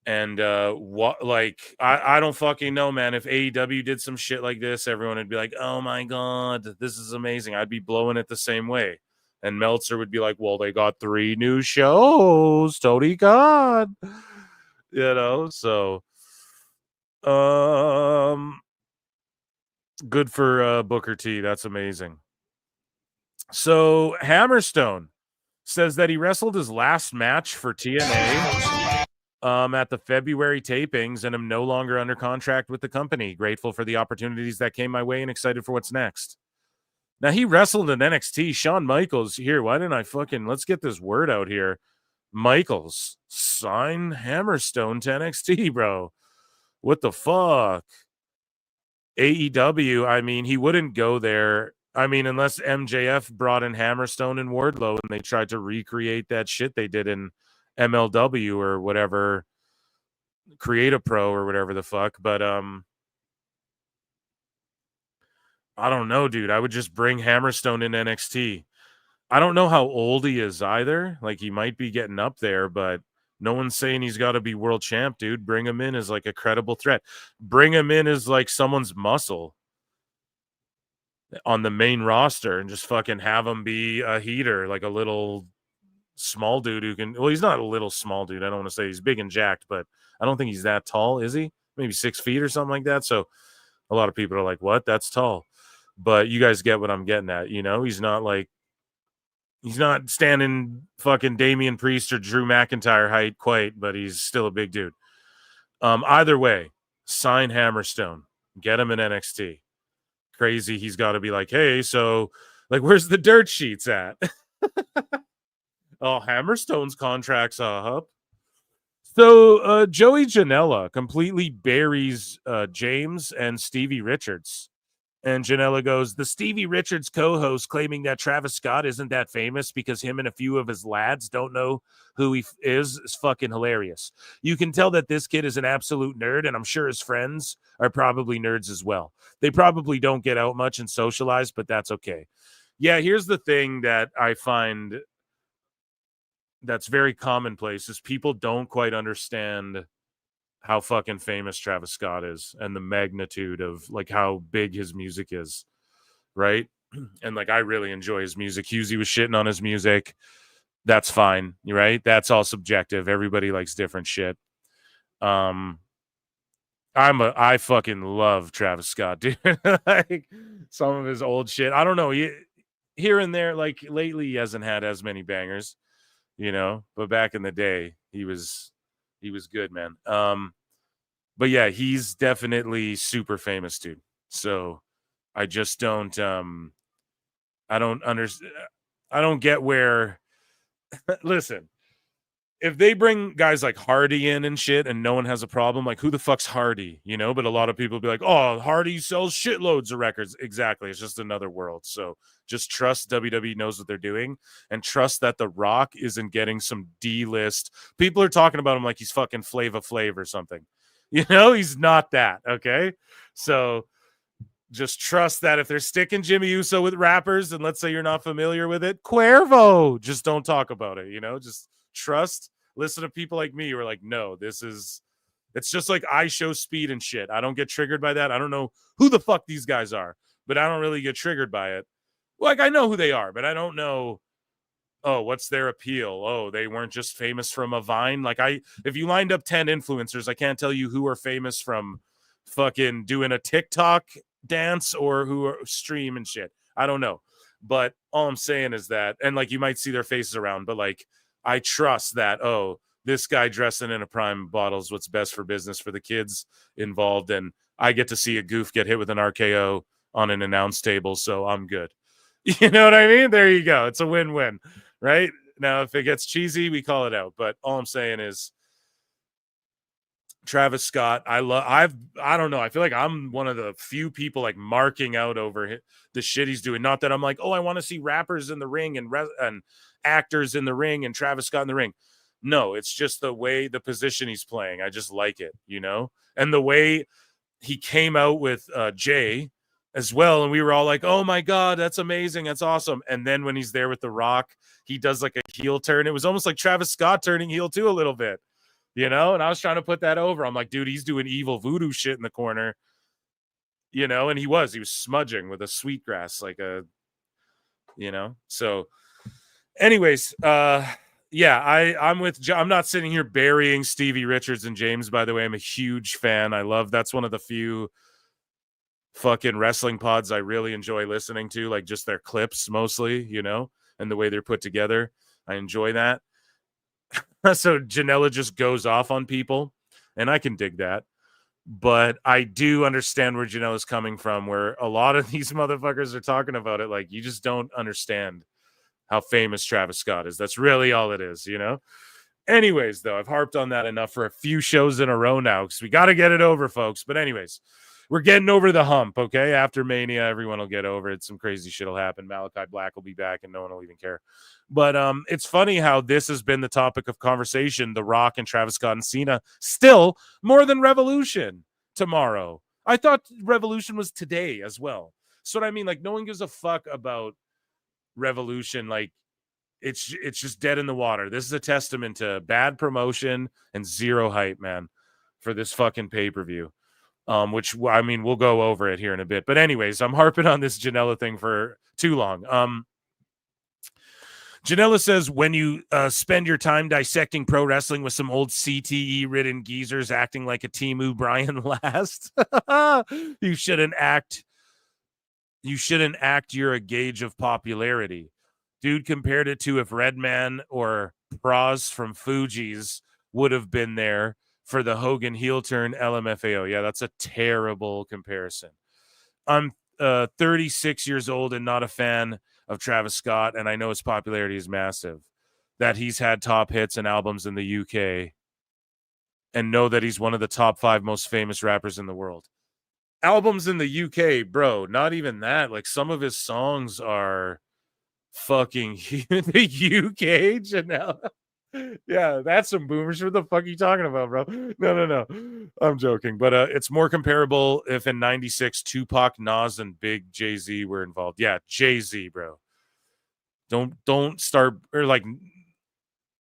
And what, like, I don't fucking know, man. If AEW did some shit like this, everyone would be like, oh my God, this is amazing. I'd be blowing it the same way. And Meltzer would be like, well, they got 3 new shows. Tony God. You know, so good for Booker T. That's amazing. So Hammerstone says that he wrestled his last match for TNA at the February tapings, and I'm no longer under contract with the company. Grateful for the opportunities that came my way and excited for what's next. Now, he wrestled in NXT. Shawn Michaels, here, why didn't I fucking, let's get this word out here. Michaels, sign Hammerstone to NXT, bro. What the fuck? AEW, I mean, he wouldn't go there. I mean, unless MJF brought in Hammerstone and Wardlow and they tried to recreate that shit they did in MLW or whatever, Create a Pro or whatever the fuck. But I don't know, dude. I would just bring Hammerstone in NXT. I don't know how old he is either. Like, he might be getting up there, but no one's saying he's got to be world champ, dude. Bring him in as like a credible threat. Bring him in as like someone's muscle on the main roster and just fucking have him be a heater, like a little small dude who can. Well, he's not a little small dude. I don't want to say he's big and jacked, but I don't think he's that tall, is he? Maybe 6 feet or something like that. So a lot of people are like, what? That's tall. But you guys get what I'm getting at. You know, he's not standing fucking Damian Priest or Drew McIntyre height quite, but he's still a big dude. Either way, sign Hammerstone. Get him in NXT. Crazy. He's got to be like, hey, so like, where's the dirt sheets at? Oh, Hammerstone's contract's up. So Joey Janela completely buries James and Stevie Richards. And Janela goes, the Stevie Richards co-host claiming that Travis Scott isn't that famous because him and a few of his lads don't know who he is fucking hilarious. You can tell that this kid is an absolute nerd, and I'm sure his friends are probably nerds as well. They probably don't get out much and socialize, but that's okay. Yeah, here's the thing that I find that's very commonplace is people don't quite understand how fucking famous Travis Scott is and the magnitude of like how big his music is, right? And like I really enjoy his music. Husey was shitting on his music. That's fine, right? That's all subjective. Everybody likes different shit. I fucking love Travis Scott, dude. Like some of his old shit. I don't know. Here and there, like lately he hasn't had as many bangers, you know, but back in the day he was good, man. But yeah, he's definitely super famous, dude. So I just don't I don't get where listen, if they bring guys like Hardy in and shit and no one has a problem, like who the fuck's Hardy, you know? But a lot of people be like, oh, Hardy sells shitloads of records. Exactly. It's just another world. So just trust WWE knows what they're doing and trust that The Rock isn't getting some D-list. People are talking about him like he's fucking Flava Flav or something. You know, he's not that, okay? So just trust that if they're sticking Jimmy Uso with rappers and let's say you're not familiar with it, Cuervo, just don't talk about it, you know? Just trust, listen to people like me who are like, no, it's just like I show speed and shit. I don't get triggered by that. I don't know who the fuck these guys are, but I don't really get triggered by it. Like I know who they are, but I don't know, oh, what's their appeal? Oh, they weren't just famous from a Vine. Like if you lined up 10 influencers, I can't tell you who are famous from fucking doing a TikTok dance or who are stream and shit. I don't know. But all I'm saying is that, and like you might see their faces around, but like I trust that, oh, this guy dressing in a Prime bottle is what's best for business for the kids involved. And I get to see a goof get hit with an RKO on an announce table. So I'm good. You know what I mean? There you go. It's a win-win, right? Now, if it gets cheesy, we call it out. But all I'm saying is Travis Scott, I don't know. I feel like I'm one of the few people like marking out over the shit he's doing. Not that I'm like, oh, I want to see rappers in the ring and actors in the ring and Travis Scott in the ring. No, it's just the position he's playing. I just like it, you know? And the way he came out with Jay as well. And we were all like, oh my God, that's amazing. That's awesome. And then when he's there with The Rock, he does like a heel turn. It was almost like Travis Scott turning heel too a little bit, you know? And I was trying to put that over. I'm like, dude, he's doing evil voodoo shit in the corner, you know? And he was smudging with a sweetgrass, like you know? So anyways, yeah, I'm not sitting here burying Stevie Richards and James, by the way. I'm a huge fan. That's one of the few fucking wrestling pods I really enjoy listening to, like just their clips mostly, you know, and the way they're put together. I enjoy that. So Janela just goes off on people, and I can dig that. But I do understand where Janela's coming from, where a lot of these motherfuckers are talking about it like you just don't understand how famous Travis Scott is. That's really all it is, you know? Anyways, though, I've harped on that enough for a few shows in a row now because we got to get it over, folks. But anyways, we're getting over the hump, okay? After Mania, everyone will get over it. Some crazy shit will happen. Malachi Black will be back, and no one will even care. But it's funny how this has been the topic of conversation, The Rock and Travis Scott and Cena, still more than Revolution tomorrow. I thought Revolution was today as well. So what I mean, like, no one gives a fuck about Revolution. Like, it's just dead in the water. This is a testament to bad promotion and zero hype, man, for this fucking pay-per-view. Which, I mean, we'll go over it here in a bit. But anyways, I'm harping on this Janela thing for too long. Janela says, when you spend your time dissecting pro wrestling with some old CTE-ridden geezers acting like a Timu Brian last, you shouldn't act you're a gauge of popularity. Dude compared it to if Redman or Praz from Fuji's would have been there for the Hogan heel turn LMFAO. Yeah, that's a terrible comparison. I'm 36 years old and not a fan of Travis Scott, and I know his popularity is massive, that he's had top hits and albums in the UK, and know that he's one of the top 5 most famous rappers in the world. Albums in the UK, bro, not even that. Like, some of his songs are fucking in the UK, Janelle. Yeah, that's some boomers. What the fuck are you talking about, bro? No. I'm joking. But it's more comparable if in 96 Tupac, Nas, and Big Jay-Z were involved. Yeah, Jay-Z, bro. Don't start, or like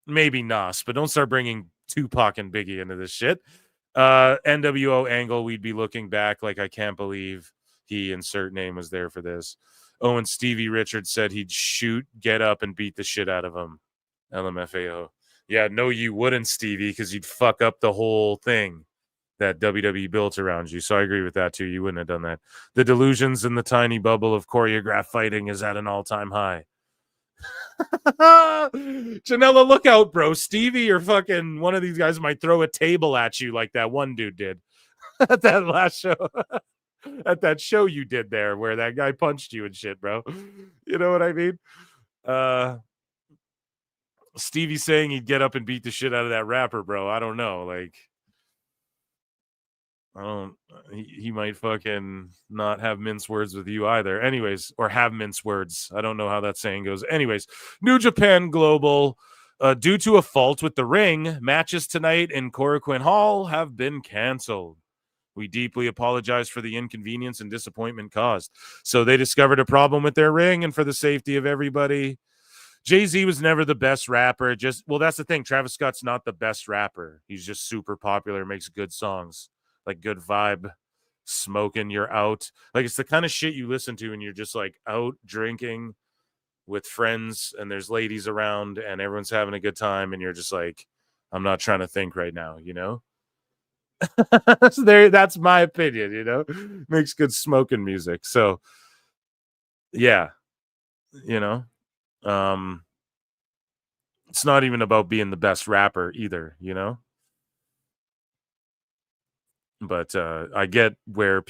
maybe Nas, but don't start bringing Tupac and Biggie into this shit. NWO Angle, we'd be looking back like I can't believe he insert name was there for this. Oh, and Stevie Richards said he'd shoot, get up, and beat the shit out of him. LMFAO. Yeah, no, you wouldn't, Stevie, because you'd fuck up the whole thing that WWE built around you. So I agree with that, too. You wouldn't have done that. The delusions in the tiny bubble of choreographed fighting is at an all-time high. Janela, look out, bro. Stevie or fucking one of these guys might throw a table at you like that one dude did at that last show. At that show you did there where that guy punched you and shit, bro. You know what I mean? Stevie saying he'd get up and beat the shit out of that rapper, bro. I don't know. Like, he might fucking not have mince words with you either. Anyways, or have mince words. I don't know how that saying goes. Anyways, New Japan Global, due to a fault with the ring, matches tonight in Korakuen Hall have been canceled. We deeply apologize for the inconvenience and disappointment caused. So they discovered a problem with their ring, and for the safety of everybody, Jay-Z was never the best rapper. Well, that's the thing. Travis Scott's not the best rapper. He's just super popular, makes good songs, like good vibe, smoking, you're out. Like, it's the kind of shit you listen to and you're just like out drinking with friends and there's ladies around and everyone's having a good time and you're just like, I'm not trying to think right now, you know? So that's my opinion, you know? Makes good smoking music. So, yeah, you know? It's not even about being the best rapper either, you know? But I get why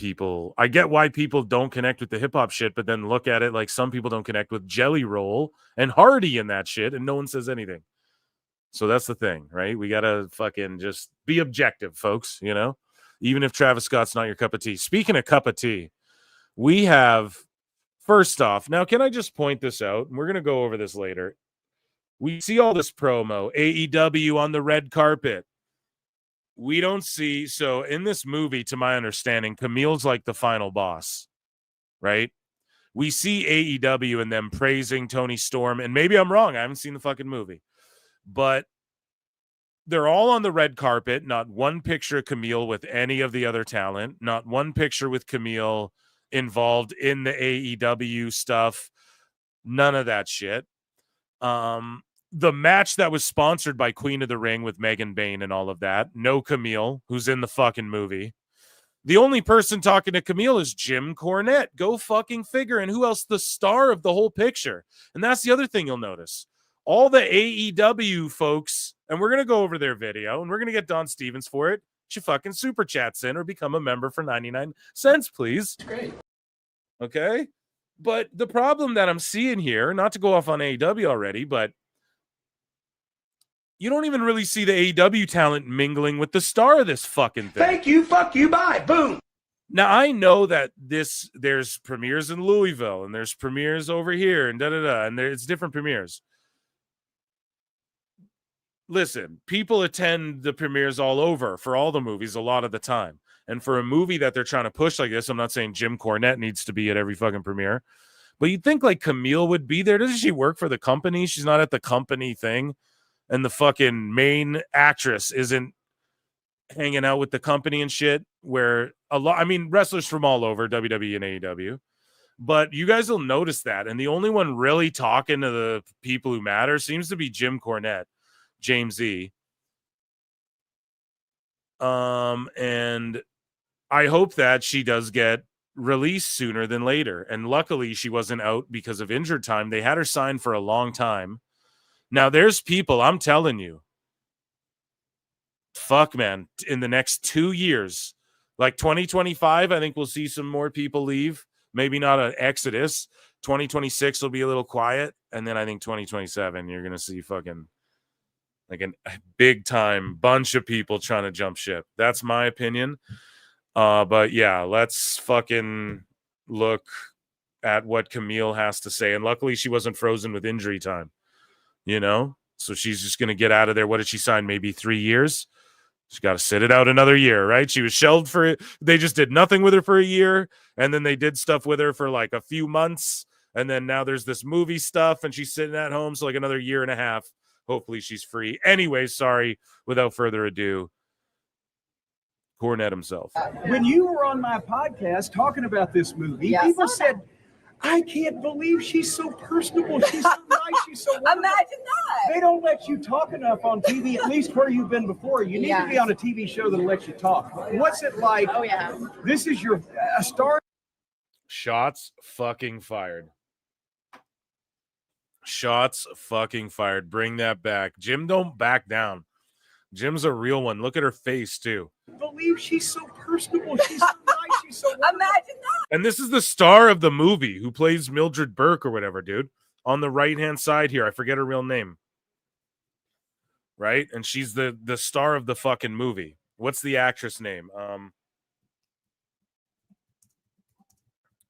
people don't connect with the hip hop shit, but then look at it like some people don't connect with Jelly Roll and Hardy and that shit, and no one says anything. So that's the thing, right? We gotta fucking just be objective, folks, you know? Even if Travis Scott's not your cup of tea. Speaking of cup of tea, we have, first off, now can I just point this out? And we're gonna go over this later. We see all this promo, AEW on the red carpet. We don't see, so in this movie, to my understanding, Camille's like the final boss, right? We see AEW and them praising Tony Storm, and maybe I'm wrong, I haven't seen the fucking movie, but they're all on the red carpet, not one picture of Camille with any of the other talent, not one picture with Camille involved in the AEW stuff, none of that shit. The match that was sponsored by Queen of the Ring with Megan Bain and all of that. No Camille, who's in the fucking movie. The only person talking to Camille is Jim Cornette. Go fucking figure. And who else? The star of the whole picture. And that's the other thing you'll notice. All the AEW folks, and we're going to go over their video, and we're going to get Don Stevens for it. You fucking super chats in or become a member for 99 cents, please. Great. Okay? But the problem that I'm seeing here, not to go off on AEW already, but you don't even really see the AEW talent mingling with the star of this fucking thing. Thank you, fuck you, bye, boom. Now, I know that there's premieres in Louisville and there's premieres over here and da-da-da, and it's different premieres. Listen, people attend the premieres all over for all the movies a lot of the time. And for a movie that they're trying to push like this, I'm not saying Jim Cornette needs to be at every fucking premiere, but you'd think like Camille would be there. Doesn't she work for the company? She's not at the company thing. And the fucking main actress isn't hanging out with the company and shit, where wrestlers from all over, WWE and AEW. But you guys will notice that. And the only one really talking to the people who matter seems to be Jim Cornette, James E. And I hope that she does get released sooner than later. And luckily she wasn't out because of injured time. They had her signed for a long time. Now there's people, I'm telling you, fuck, man, in the next 2 years, like 2025, I think we'll see some more people leave. Maybe not an exodus. 2026 will be a little quiet. And then I think 2027, you're going to see fucking like a big time bunch of people trying to jump ship. That's my opinion. But yeah, let's fucking look at what Camille has to say. And luckily she wasn't frozen with injury time, you know? So she's just going to get out of there. What did she sign? Maybe 3 years? She's got to sit it out another year, right? She was shelved for it. They just did nothing with her for a year. And then they did stuff with her for like a few months. And then now there's this movie stuff and she's sitting at home. So like another year and a half. Hopefully she's free. Anyway, sorry. Without further ado, Cornette himself. When you were on my podcast talking about this movie, people said, I can't believe she's so personable. She's so nice. She's so wonderful. Imagine that. They don't let you talk enough on TV, at least where you've been before. You need to be on a TV show that'll let you talk. What's it like? Oh, yeah. This is your a star. Shots fucking fired. Shots fucking fired. Bring that back. Jim, don't back down. Jim's a real one. Look at her face, too. I believe she's so personable. She's so nice. She's so wonderful. Imagine that. And this is the star of the movie who plays Mildred Burke or whatever, dude. On the right-hand side here. I forget her real name. Right? And she's the star of the fucking movie. What's the actress name?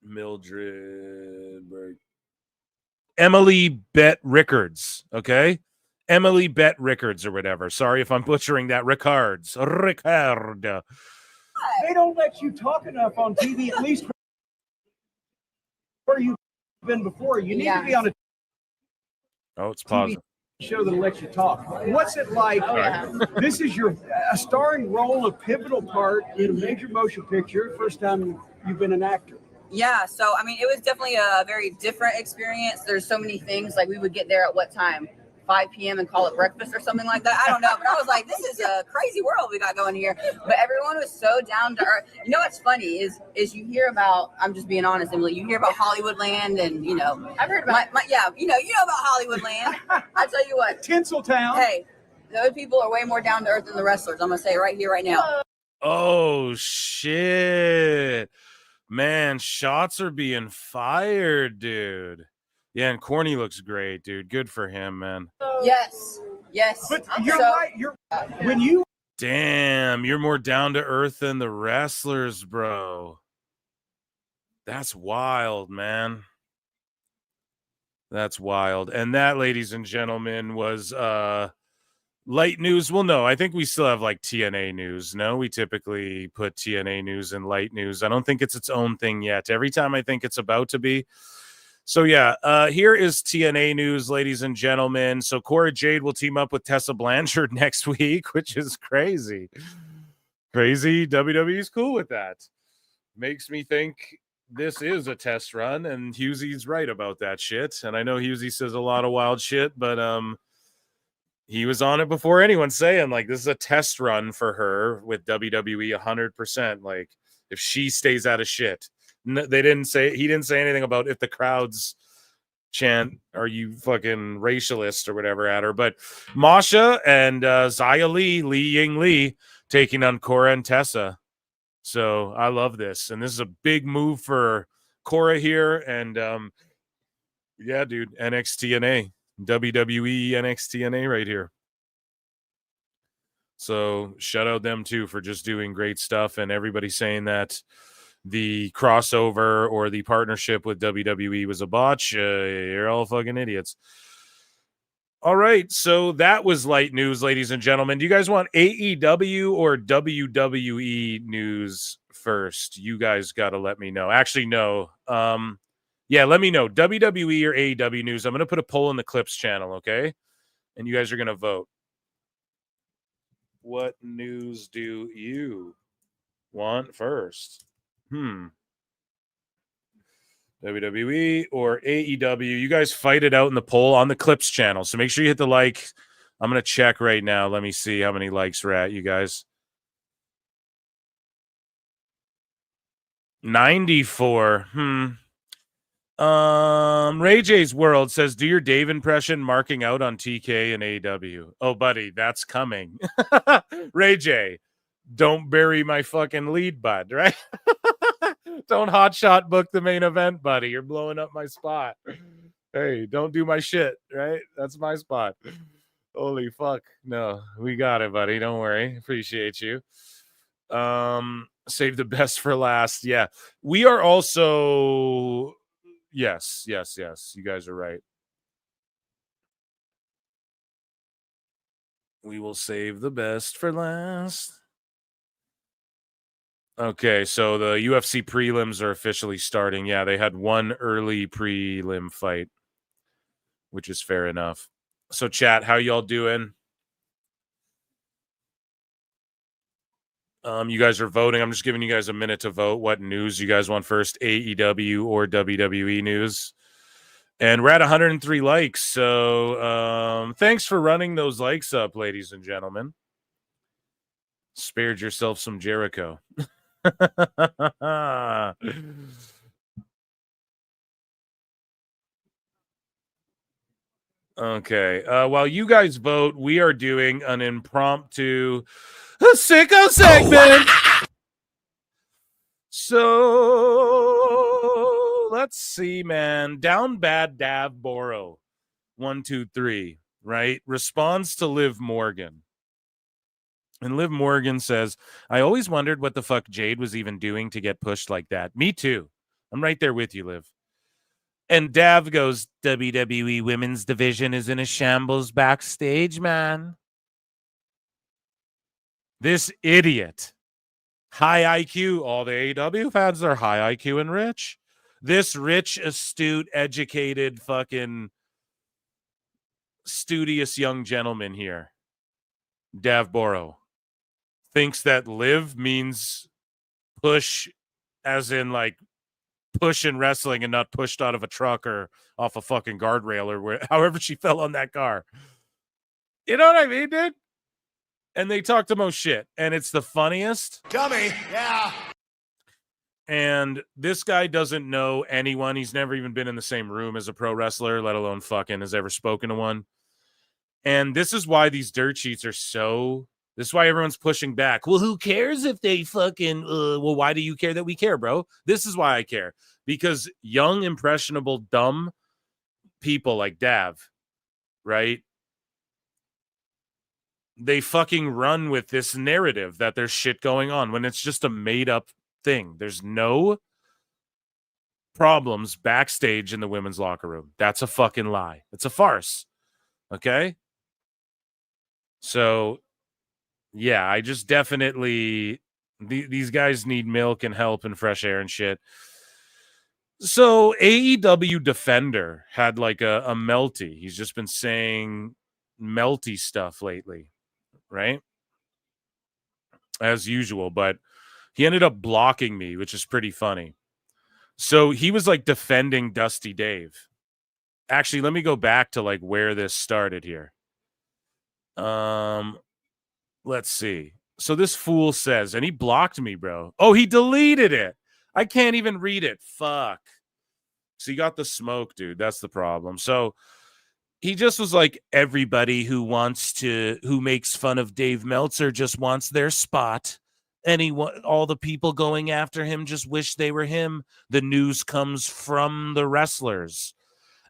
Mildred Burke. Emily Bett Rickards, okay? Emily Bett Rickards or whatever. Sorry if I'm butchering that. Ricard. They don't let you talk enough on TV, at least where you've been before. You need to be on a it's pausing. Show that'll let you talk. What's it like? Oh, yeah. This is your a starring role, a pivotal part in a major motion picture. First time you've been an actor. Yeah, so I mean, it was definitely a very different experience. There's so many things. Like we would get there at what time? 5 p.m. and call it breakfast or something like that. I don't know, but I was like, this is a crazy world we got going here. But everyone was so down to earth. You know what's funny is you hear about, I'm just being honest, Emily, you hear about Hollywoodland and, you know. I've heard about you know about Hollywoodland. I tell you what. Tinseltown. Hey, those people are way more down to earth than the wrestlers. I'm going to say right here, right now. Oh, shit. Man, shots are being fired, dude. Yeah, and Corny looks great, dude. Good for him, man. Yes. But you're right. When you. Damn, you're more down to earth than the wrestlers, bro. That's wild, man. That's wild. And that, ladies and gentlemen, was light news. Well, no, I think we still have like TNA news. No, we typically put TNA news and light news. I don't think it's its own thing yet. Every time I think it's about to be. So, yeah, here is TNA news, ladies and gentlemen. So, Cora Jade will team up with Tessa Blanchard next week, which is crazy. Crazy. WWE's cool with that. Makes me think this is a test run, and Hughesy's right about that shit. And I know Hughes says a lot of wild shit, but he was on it before anyone saying, like, this is a test run for her with WWE 100%. Like, if she stays out of shit. He didn't say anything about if the crowds chant, are you fucking racialist or whatever at her. But Masha and Xia Li Ying Li, taking on Cora and Tessa. So I love this. And this is a big move for Cora here. And yeah, dude, NXT NA, WWE NXT NA right here. So shout out them too for just doing great stuff, and everybody saying that the crossover or the partnership with WWE was a botch. You're all fucking idiots. All right, so that was light news, ladies and gentlemen. Do you guys want AEW or WWE news first? You guys got to let me know. Actually, no. Yeah, let me know. WWE or AEW news. I'm going to put a poll in the Clips channel, okay? And you guys are going to vote. What news do you want first? WWE or AEW? You guys fight it out in the poll on the Clips channel. So make sure you hit the like. I'm going to check right now. Let me see how many likes we're at, you guys. 94. Ray J's World says, do your Dave impression marking out on TK and AEW. Oh, buddy, that's coming. Ray J, don't bury my fucking lead, bud, right? Don't hotshot book the main event, buddy. You're blowing up my spot. Hey, don't do my shit, right? That's my spot. Holy fuck. No, we got it, buddy. Don't worry. Appreciate you. Save the best for last. Yeah. We are also... Yes. You guys are right. We will save the best for last. Okay, so the UFC prelims are officially starting. Yeah, they had one early prelim fight, which is fair enough. So, chat, how y'all doing? You guys are voting. I'm just giving you guys a minute to vote. What news you guys want first, AEW or WWE news? And we're at 103 likes. So thanks for running those likes up, ladies and gentlemen. Spared yourself some Jericho. Okay. While you guys vote, we are doing an impromptu sicko segment. So let's see, man. Down bad Dav Boro. 1, 2, 3. Right? Responds to Liv Morgan. And Liv Morgan says, I always wondered what the fuck Jade was even doing to get pushed like that. Me too. I'm right there with you, Liv. And Dav goes, WWE Women's Division is in a shambles backstage, man. This idiot. High IQ. All the AEW fans are high IQ and rich. This rich, astute, educated, fucking studious young gentleman here, Dav Boro, thinks that live means push as in like push in wrestling and not pushed out of a truck or off a fucking guardrail or however she fell on that car. You know what I mean, dude? And they talk the most shit. And it's the funniest. Dummy. Yeah. And this guy doesn't know anyone. He's never even been in the same room as a pro wrestler, let alone fucking has ever spoken to one. And this is why these dirt sheets are so... This is why everyone's pushing back. Well, who cares if they fucking... well, why do you care that we care, bro? This is why I care. Because young, impressionable, dumb people like Dav, right? They fucking run with this narrative that there's shit going on when it's just a made-up thing. There's no problems backstage in the women's locker room. That's a fucking lie. It's a farce. Okay? So... yeah, I just definitely... these guys need milk and help and fresh air and shit. So, AEW Defender had like a melty. He's just been saying melty stuff lately, right? As usual, but he ended up blocking me, which is pretty funny. So, he was like defending Dusty Dave. Actually, let me go back to like where this started here. Let's see. So this fool says, and he blocked me, bro. Oh, he deleted it. I can't even read it. Fuck. So he got the smoke, dude. That's the problem. So he just was like, everybody who makes fun of Dave Meltzer just wants their spot. All the people going after him just wish they were him. The news comes from the wrestlers.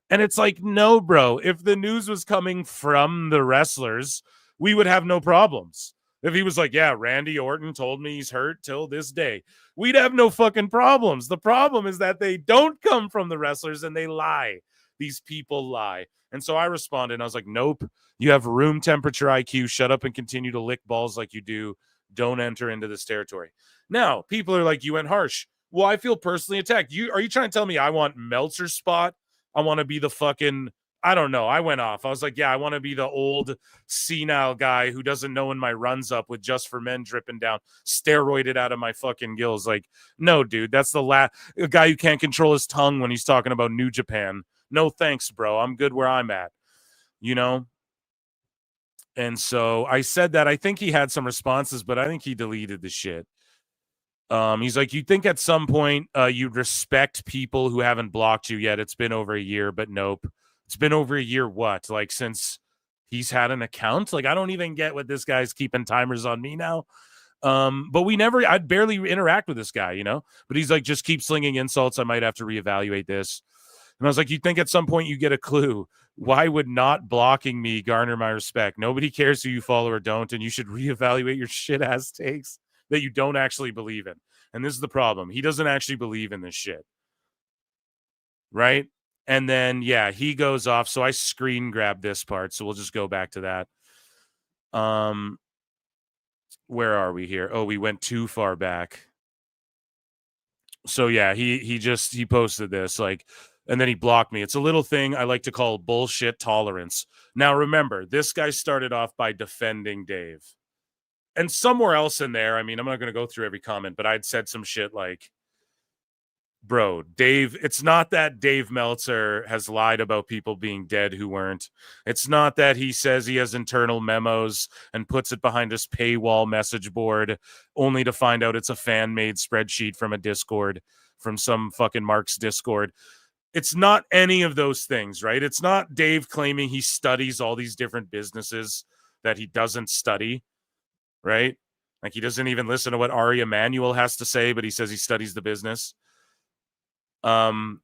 And it's like, no, bro. If the news was coming from the wrestlers, we would have no problems. If he was like, yeah, Randy Orton told me he's hurt till this day, we'd have no fucking problems. The problem is that they don't come from the wrestlers and they lie. These people lie. And so I responded and I was like, nope, you have room temperature IQ. Shut up and continue to lick balls like you do. Don't enter into this territory. Now, people are like, you went harsh. Well, I feel personally attacked. Are you trying to tell me I want Meltzer's spot? I want to be the fucking, I don't know. I went off. I was like, yeah, I want to be the old senile guy who doesn't know when my run's up with Just for Men dripping down, steroided out of my fucking gills. Like, no, dude, that's the guy who can't control his tongue when he's talking about New Japan. No thanks, bro. I'm good where I'm at, you know? And so I said that. I think he had some responses, but I think he deleted the shit. He's like, you'd think at some point you'd respect people who haven't blocked you yet. It's been over a year, but nope. It's been over a year, what? Like, since he's had an account? Like, I don't even get what this guy's keeping timers on me now. But I'd barely interact with this guy, you know? But he's like, just keep slinging insults. I might have to reevaluate this. And I was like, you'd think at some point you get a clue. Why would not blocking me garner my respect? Nobody cares who you follow or don't, and you should reevaluate your shit-ass takes that you don't actually believe in. And this is the problem. He doesn't actually believe in this shit. Right? And then, yeah, he goes off. So I screen grabbed this part. So we'll just go back to that. Where are we here? Oh, we went too far back. So yeah, he posted this, like, and then he blocked me. It's a little thing I like to call bullshit tolerance. Now, remember, this guy started off by defending Dave. And somewhere else in there, I mean, I'm not going to go through every comment, but I'd said some shit like, bro, Dave, it's not that Dave Meltzer has lied about people being dead who weren't. It's not that he says he has internal memos and puts it behind his paywall message board only to find out it's a fan-made spreadsheet from a Discord, from some fucking Mark's Discord. It's not any of those things, right? It's not Dave claiming he studies all these different businesses that he doesn't study, right? Like, he doesn't even listen to what Ari Emanuel has to say, but he says he studies the business. He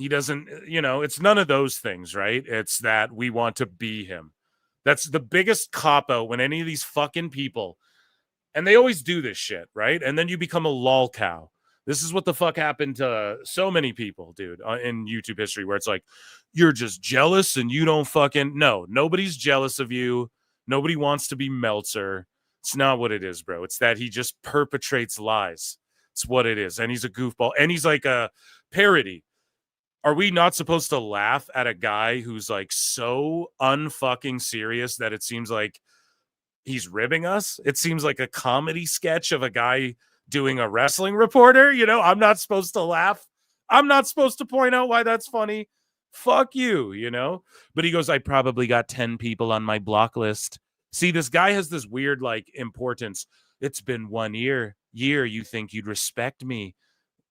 doesn't, you know, it's none of those things, right? It's that we want to be him. That's the biggest cop-out when any of these fucking people, and they always do this shit, right? And then you become a lol cow. This is what the fuck happened to so many people, dude, in YouTube history, where it's like, you're just jealous and you don't fucking, no, nobody's jealous of you. Nobody wants to be Meltzer. It's not what it is, bro. It's that he just perpetrates lies. It's what it is. And he's a goofball. And he's like a parody. Are we not supposed to laugh at a guy who's like so unfucking serious that it seems like he's ribbing us? It seems like a comedy sketch of a guy doing a wrestling reporter. You know, I'm not supposed to laugh. I'm not supposed to point out why that's funny. Fuck you, you know? But he goes, I probably got 10 people on my block list. See, this guy has this weird, like, importance. It's been 1 year. You think you'd respect me.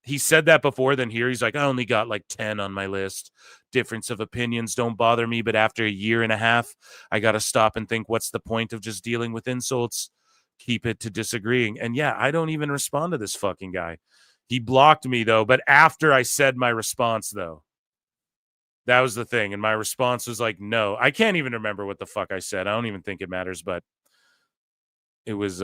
He said that before, then here he's like, I only got like 10 on my list. Difference of opinions don't bother me, but after a year and a half, I got to stop and think, what's the point of just dealing with insults? Keep it to disagreeing. And yeah, I don't even respond to this fucking guy. He blocked me, though, but after I said my response, though. That was the thing. And my response was like, no. I can't even remember what the fuck I said. I don't even think it matters, but it was,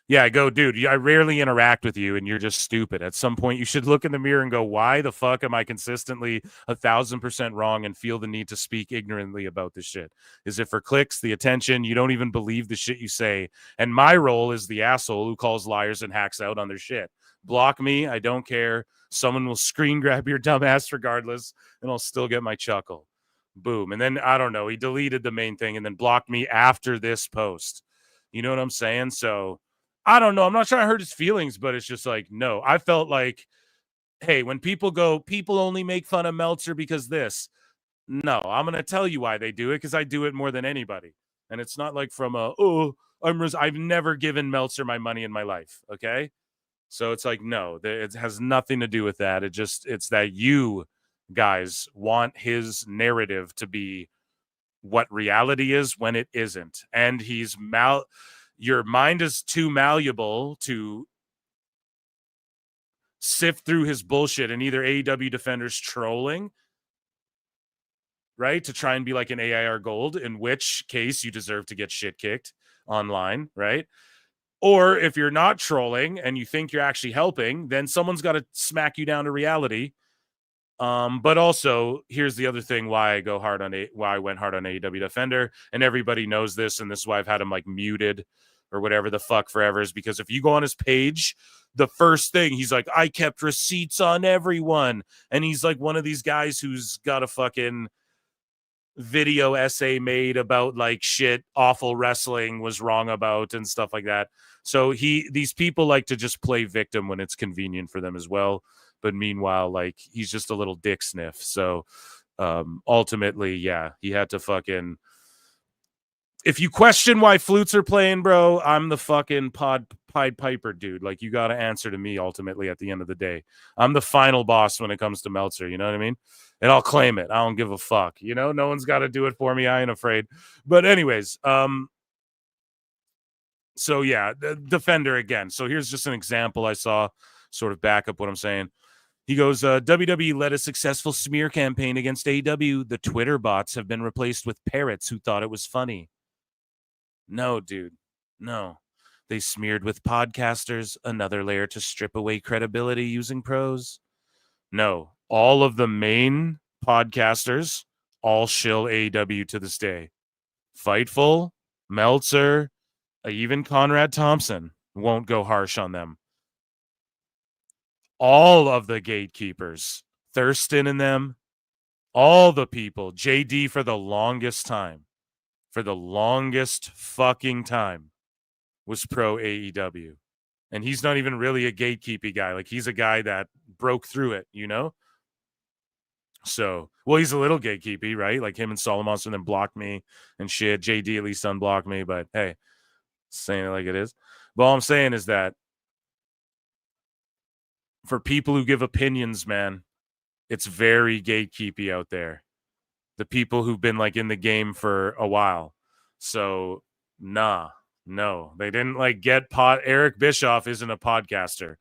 yeah, I go, dude, I rarely interact with you and you're just stupid. At some point, you should look in the mirror and go, why the fuck am I consistently 1,000% wrong and feel the need to speak ignorantly about this shit? Is it for clicks, the attention? You don't even believe the shit you say. And my role is the asshole who calls liars and hacks out on their shit. Block me. I don't care. Someone will screen grab your dumb ass regardless, and I'll still get my chuckle. Boom. And then, I don't know, he deleted the main thing and then blocked me after this post. You know what I'm saying? So, I don't know. I'm not trying to hurt his feelings, but it's just like, no. I felt like, hey, when people go, people only make fun of Meltzer because this. No, I'm going to tell you why they do it, because I do it more than anybody. And it's not like from I've never given Meltzer my money in my life, okay? So it's like, no, it has nothing to do with that. It's that you guys want his narrative to be what reality is when it isn't. And your mind is too malleable to sift through his bullshit, and either AEW defenders trolling right? To try and be like an AIR Gold, in which case you deserve to get shit kicked online, right? Or if you're not trolling and you think you're actually helping, then someone's got to smack you down to reality. But also, here's the other thing why I went hard on AEW Defender, and everybody knows this, and this is why I've had him like muted or whatever the fuck forever, is because if you go on his page, the first thing he's like, I kept receipts on everyone, and he's like one of these guys who's got a fucking video essay made about like shit awful wrestling was wrong about and stuff like that. So these people like to just play victim when it's convenient for them as well. But meanwhile, like, he's just a little dick sniff. So ultimately, yeah, he had to fucking... If you question why flutes are playing, bro, I'm the fucking Pied Piper dude. Like, you got to answer to me ultimately at the end of the day. I'm the final boss when it comes to Meltzer, you know what I mean? And I'll claim it. I don't give a fuck. You know, no one's got to do it for me. I ain't afraid. But anyways, so yeah, the Defender again. So here's just an example I saw, sort of back up what I'm saying. He goes, WWE led a successful smear campaign against AEW. The Twitter bots have been replaced with parrots who thought it was funny. No, dude. No. They smeared with podcasters, another layer to strip away credibility using pros. No. All of the main podcasters all shill AEW to this day. Fightful, Meltzer, even Conrad Thompson won't go harsh on them. All of the gatekeepers, Thurston and them, all the people, JD for the longest fucking time, was pro AEW. And he's not even really a gatekeepy guy. Like, he's a guy that broke through it, you know? So, well, he's a little gatekeepy, right? Like him and Solomon then blocked me and shit. JD at least unblocked me, but hey, saying it like it is. But all I'm saying is that for people who give opinions, man, it's very gatekeepy out there. The people who've been like in the game for a while. So, no, they didn't like get Eric Bischoff isn't a podcaster.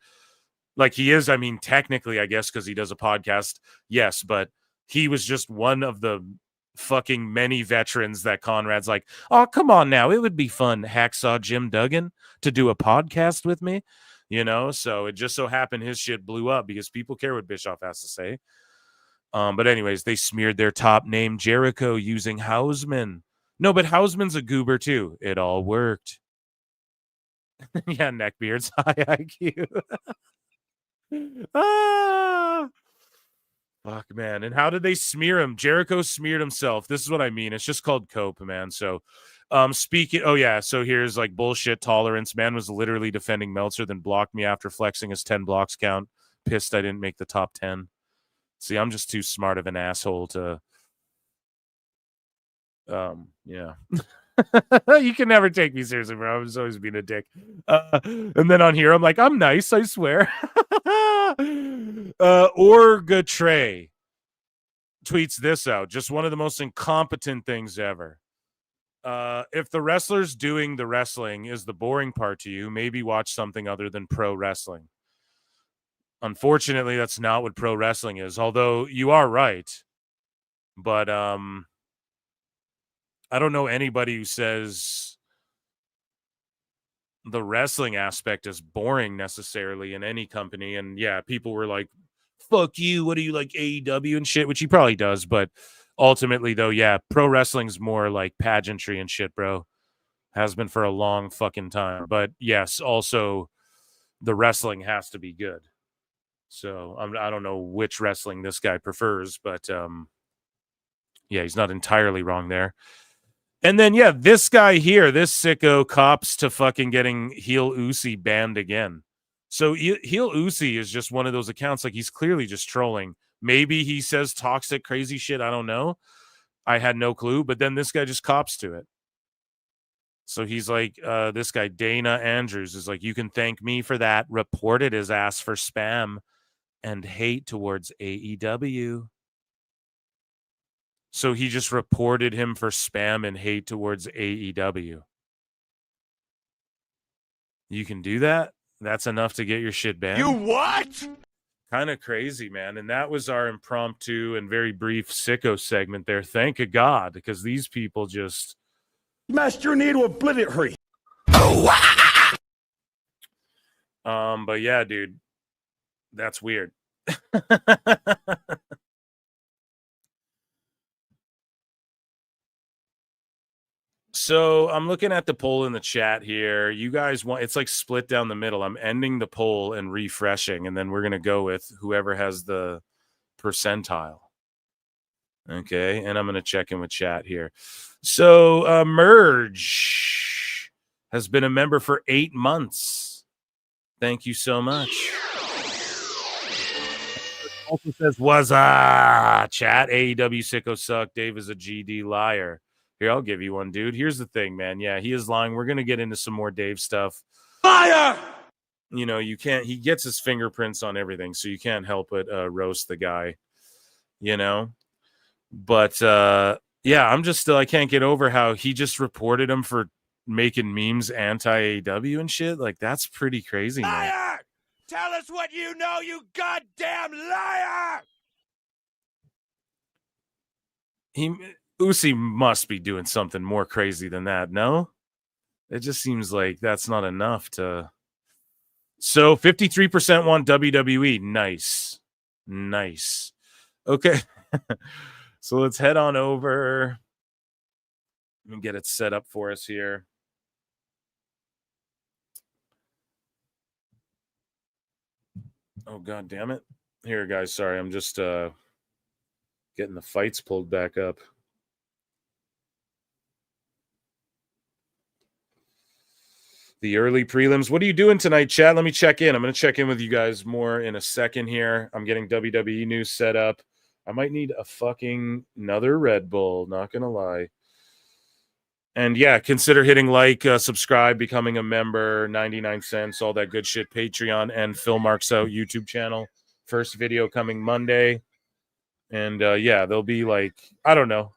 Like, he is, I mean, technically, I guess, because he does a podcast. Yes, but he was just one of the fucking many veterans that Conrad's like, oh, come on now. It would be fun, Hacksaw Jim Duggan, to do a podcast with me. You know, so it just so happened his shit blew up because people care what Bischoff has to say. But anyways, they smeared their top name, Jericho, using Hausman. No, but Hausman's a goober too. It all worked. Yeah, neckbeards, high IQ. Fuck, man. And how did they smear him? Jericho smeared himself. This is what I mean. It's just called cope, man. So so here's like bullshit tolerance. Man was literally defending Meltzer, then blocked me after flexing his 10 blocks count. Pissed I didn't make the top 10. See, I'm just too smart of an asshole to yeah. You can never take me seriously, bro. I was always being a dick. And then on here, I'm like, I'm nice, I swear. Orga Trey tweets this out. Just one of the most incompetent things ever. If the wrestlers doing the wrestling is the boring part to you, maybe watch something other than pro wrestling. Unfortunately, that's not what pro wrestling is, although you are right. But I don't know anybody who says the wrestling aspect is boring necessarily in any company. And yeah, people were like, fuck you, what do you like, AEW and shit, which he probably does, but ultimately, though, yeah, pro wrestling's more like pageantry and shit, bro. Has been for a long fucking time. But yes, also the wrestling has to be good. So I don't know which wrestling this guy prefers, but yeah, he's not entirely wrong there. And then, yeah, this guy here, this sicko cops to fucking getting Heel Uzi banned again. So Heel Uzi is just one of those accounts, like he's clearly just trolling. Maybe he says toxic, crazy shit. I don't know. I had no clue. But then this guy just cops to it. So he's like, this guy, Dana Andrews, is like, you can thank me for that. Reported his ass for spam and hate towards AEW. So he just reported him for spam and hate towards AEW. You can do that? That's enough to get your shit banned? You what? Kind of crazy, man. And that was our impromptu and very brief sicko segment there. Thank God, because these people just Smashed your knee to obliterate. But yeah, dude, that's weird. So I'm looking at the poll in the chat here. You guys want, it's like split down the middle. I'm ending the poll and refreshing, and then we're going to go with whoever has the percentile. Okay. And I'm going to check in with chat here. So Merge has been a member for 8 months. Thank you so much. Also says, was chat AEW sicko suck. Dave is a GD liar. Here, I'll give you one, dude. Here's the thing, man. Yeah, he is lying. We're going to get into some more Dave stuff. Liar! You know, you can't, he gets his fingerprints on everything, so you can't help but roast the guy, you know? But, yeah, I'm just still, I can't get over how he just reported him for making memes anti-AEW and shit. Like, that's pretty crazy, man. Liar! Tell us what you know, you goddamn liar! Uzi must be doing something more crazy than that, no? It just seems like that's not enough to... So 53% want WWE. Nice. Nice. Okay. So let's head on over. Let me get it set up for us here. Oh, God damn it. Here, guys. Sorry, I'm just getting the fights pulled back up. The early prelims. What are you doing tonight, chat? Let me check in. I'm going to check in with you guys more in a second here. I'm getting WWE news set up. I might need a fucking another Red Bull. Not going to lie. And yeah, consider hitting like, subscribe, becoming a member, 99 cents, all that good shit. Patreon and Phil Marks Out YouTube channel. First video coming Monday. And yeah, there'll be like, I don't know,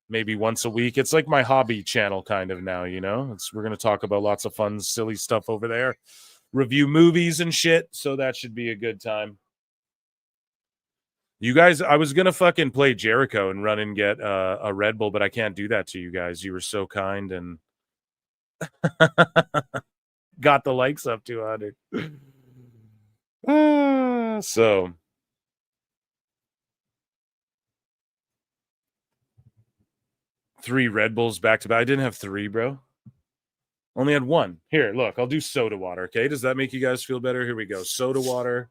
maybe once a week. It's like my hobby channel kind of now, you know? We're going to talk about lots of fun, silly stuff over there. Review movies and shit, so that should be a good time. You guys, I was going to fucking play Jericho and run and get a Red Bull, but I can't do that to you guys. You were so kind and got the likes up 200. So... 3 Red Bulls back to back. I didn't have 3, bro. Only had 1. Here, look, I'll do soda water, okay? Does that make you guys feel better? Here we go. Soda water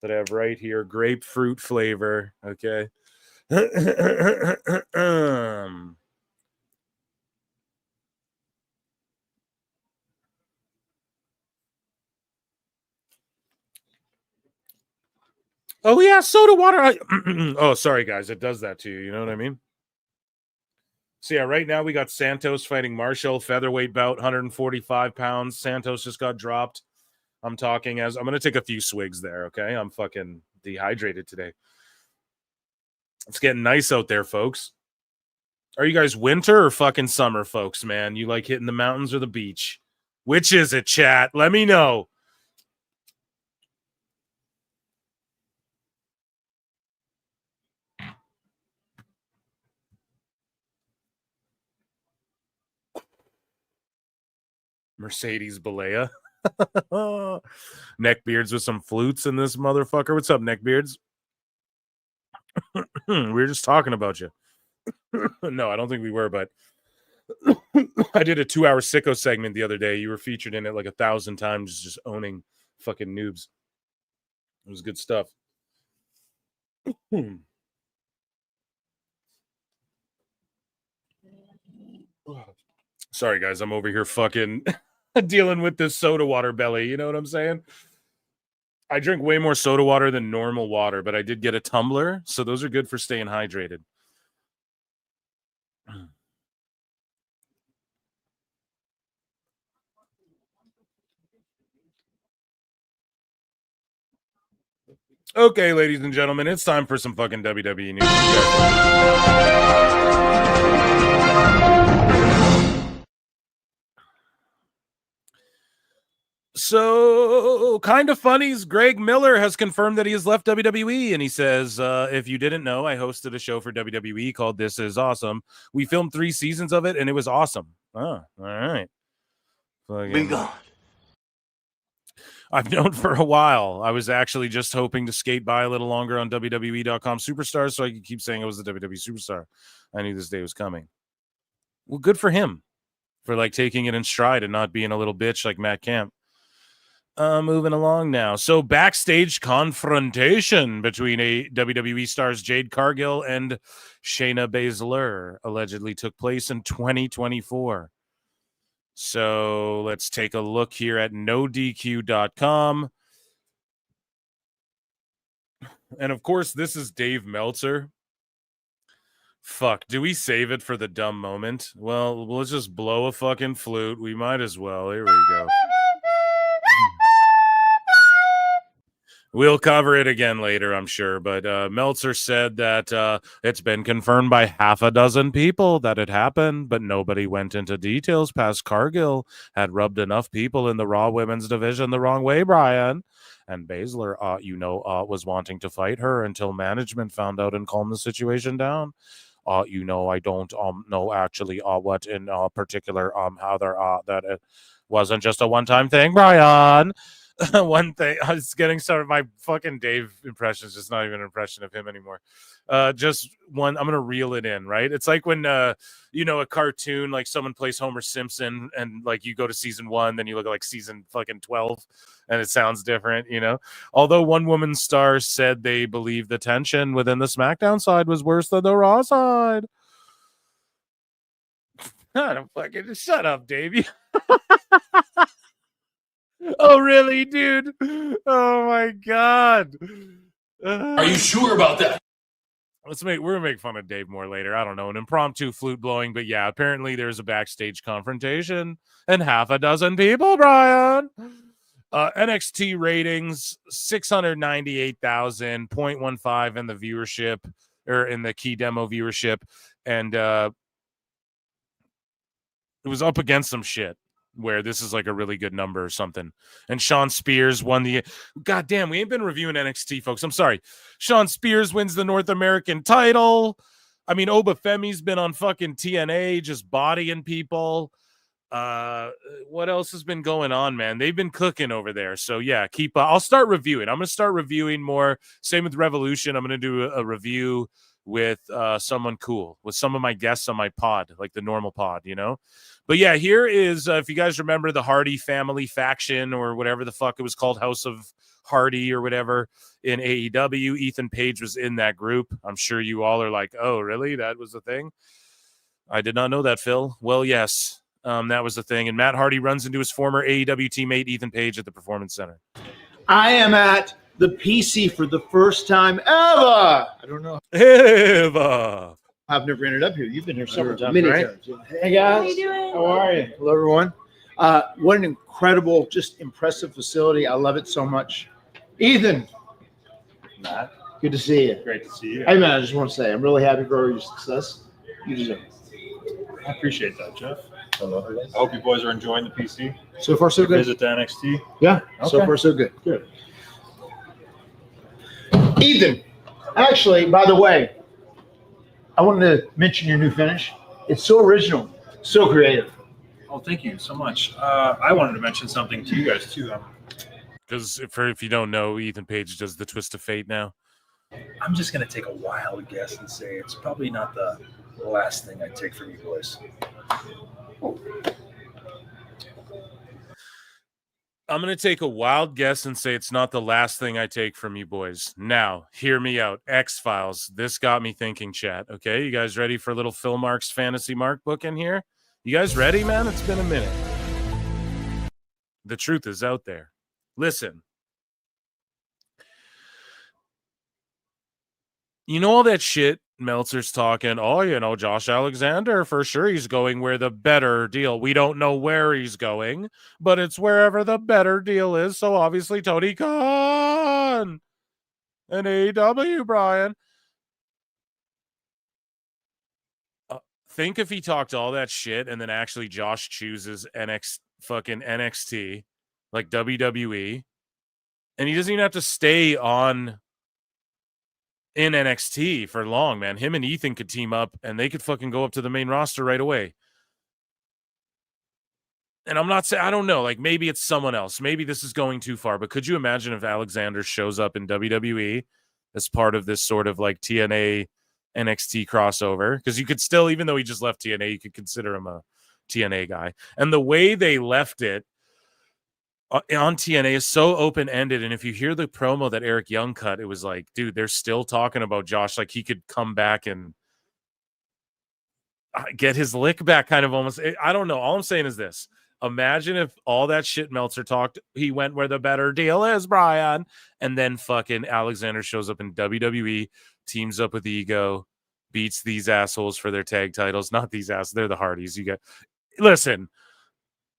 that I have right here. Grapefruit flavor, okay? Oh, yeah, soda water. Oh, sorry, guys. It does that to you. You know what I mean? So, yeah, right now we got Santos fighting Marshall, featherweight bout, 145 pounds. Santos just got dropped. I'm talking as... I'm going to take a few swigs there, okay? I'm fucking dehydrated today. It's getting nice out there, folks. Are you guys winter or fucking summer, folks, man? You like hitting the mountains or the beach? Which is it, chat? Let me know. Mercedes Balea. Neckbeards with some flutes in this motherfucker. What's up, Neckbeards? We were just talking about you. No, I don't think we were, but I did a 2-hour sicko segment the other day. You were featured in it like 1,000 times, just owning fucking noobs. It was good stuff. Sorry, guys. I'm over here fucking dealing with this soda water belly. You know what I'm saying? I drink way more soda water than normal water, but I did get a tumbler, so those are good for staying hydrated. Okay, ladies and gentlemen, it's time for some fucking WWE news. So, Kind of Funny's Greg Miller has confirmed that he has left WWE, and he says, if you didn't know, I hosted a show for WWE called This Is Awesome. We filmed 3 seasons of it, and it was awesome. Oh, all right. Be gone. I've known for a while. I was actually just hoping to skate by a little longer on WWE.com Superstars so I could keep saying I was the WWE Superstar. I knew this day was coming. Well, good for him for like taking it in stride and not being a little bitch like Matt Camp. Moving along now. So backstage confrontation between WWE stars Jade Cargill and Shayna Baszler allegedly took place in 2024. So let's take a look here at NoDQ.com. And of course, this is Dave Meltzer. Fuck, do we save it for the dumb moment? Well, let's just blow a fucking flute. We might as well. Here we go. We'll cover it again later, I'm sure. But Meltzer said that it's been confirmed by half a dozen people that it happened, but nobody went into details past Cargill had rubbed enough people in the Raw Women's division the wrong way, Brian. And Baszler, was wanting to fight her until management found out and calmed the situation down. I don't know actually what in particular how there that it wasn't just a one-time thing, Brian. One thing, I was getting started. My fucking Dave impression is just not even an impression of him anymore. Just one, I'm gonna reel it in, right? It's like when a cartoon, like someone plays Homer Simpson, and like you go to season 1, then you look at like season fucking 12, and it sounds different, Although one woman star said they believe the tension within the SmackDown side was worse than the Raw side. I don't fucking shut up, Dave. Oh, really, dude? Oh, my God. Are you sure about that? We're going to make fun of Dave more later. I don't know, an impromptu flute blowing. But yeah, apparently there's a backstage confrontation and half a dozen people, Brian. NXT ratings, 698,000, 0.15 in the viewership, or in the key demo viewership. And it was up against some shit where this is like a really good number or something. And Sean Spears won the... God damn, we ain't been reviewing NXT, folks. I'm sorry. Sean Spears wins the North American title. I mean, Oba Femi's been on fucking TNA just bodying people. What else has been going on, man? They've been cooking over there. So yeah, I'll start reviewing. I'm going to start reviewing more. Same with Revolution. I'm going to do a review with someone cool, with some of my guests on my pod, like the normal pod, But yeah, here is, if you guys remember the Hardy family faction or whatever the fuck it was called, House of Hardy or whatever in AEW, Ethan Page was in that group. I'm sure you all are like, oh, really? That was the thing? I did not know that, Phil. Well, yes, that was the thing. And Matt Hardy runs into his former AEW teammate, Ethan Page, at the Performance Center. I am at the PC for the first time ever. I don't know. Ever. I've never ended up here. You've been here several times, Many right? times. Hey, guys. How you doing? How are you? Hello, everyone. What an incredible, just impressive facility. I love it so much. Ethan. Matt. Good to see you. Great to see you. Hey, man, I just want to say I'm really happy for your success. You deserve it. I appreciate that, Jeff. I hope you boys are enjoying the PC. So far, so good. Visit the NXT. Yeah, Okay. so far, so good. Good. Ethan, actually, by the way, I wanted to mention your new finish. It's so original, so creative. Oh, thank you so much. I wanted to mention something to you guys, too. Because if you don't know, Ethan Page does the Twist of Fate now. I'm just going to take a wild guess and say it's probably not the last thing I take from you boys. I'm going to take a wild guess and say it's not the last thing I take from you boys. Now, hear me out. X-Files. This got me thinking, chat. Okay, you guys ready for a little Phil Mark's Fantasy Mark book in here? You guys ready, man? It's been a minute. The truth is out there. Listen. You know all that shit Meltzer's talking? Oh, Josh Alexander, for sure he's going where the better deal. We don't know where he's going, but it's wherever the better deal is. So obviously Tony Khan and AEW, Brian. Think if he talked all that shit and then actually Josh chooses fucking NXT like WWE, and he doesn't even have to stay in NXT for long, man. Him and Ethan could team up and they could fucking go up to the main roster right away. And I'm not saying, I don't know, like maybe it's someone else. Maybe this is going too far, but could you imagine if Alexander shows up in WWE as part of this sort of like TNA NXT crossover? Because you could still, even though he just left TNA, you could consider him a TNA guy. And the way they left it on TNA is so open-ended. And if you hear the promo that Eric Young cut, it was like, dude, they're still talking about Josh. Like he could come back and get his lick back, kind of almost. I don't know. All I'm saying is this. Imagine if all that shit Meltzer talked, he went where the better deal is, Brian. And then fucking Alexander shows up in WWE, teams up with Ego, beats these assholes for their tag titles. Not these assholes. They're the Hardys. Listen,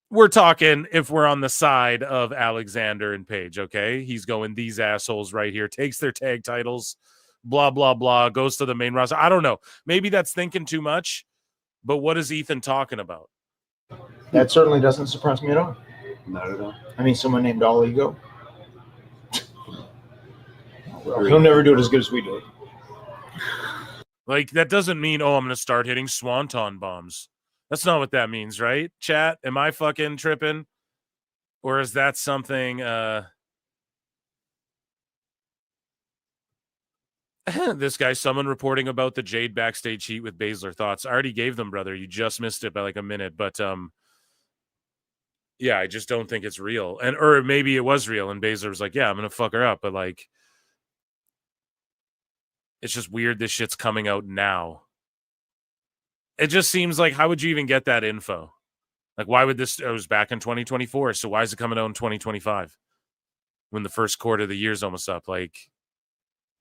we're talking if we're on the side of Alexander and Paige, okay? He's going, these assholes right here, takes their tag titles, blah, blah, blah, goes to the main roster. I don't know. Maybe that's thinking too much, but what is Ethan talking about? That certainly doesn't surprise me at all. Not at all. I mean, someone named All Ego. Well, he'll never do it as good as we do it. Like, that doesn't mean, oh, I'm going to start hitting swanton bombs. That's not what that means, right? Chat, am I fucking tripping? Or is that something... This guy, someone reporting about the Jade backstage heat with Baszler. Thoughts? I already gave them, brother. You just missed it by like a minute. But yeah, I just don't think it's real. Or maybe it was real and Baszler was like, yeah, I'm going to fuck her up. But like, it's just weird this shit's coming out now. It just seems like, how would you even get that info? Like, why would this... It was back in 2024, so why is it coming out in 2025? When the first quarter of the year's almost up. Like,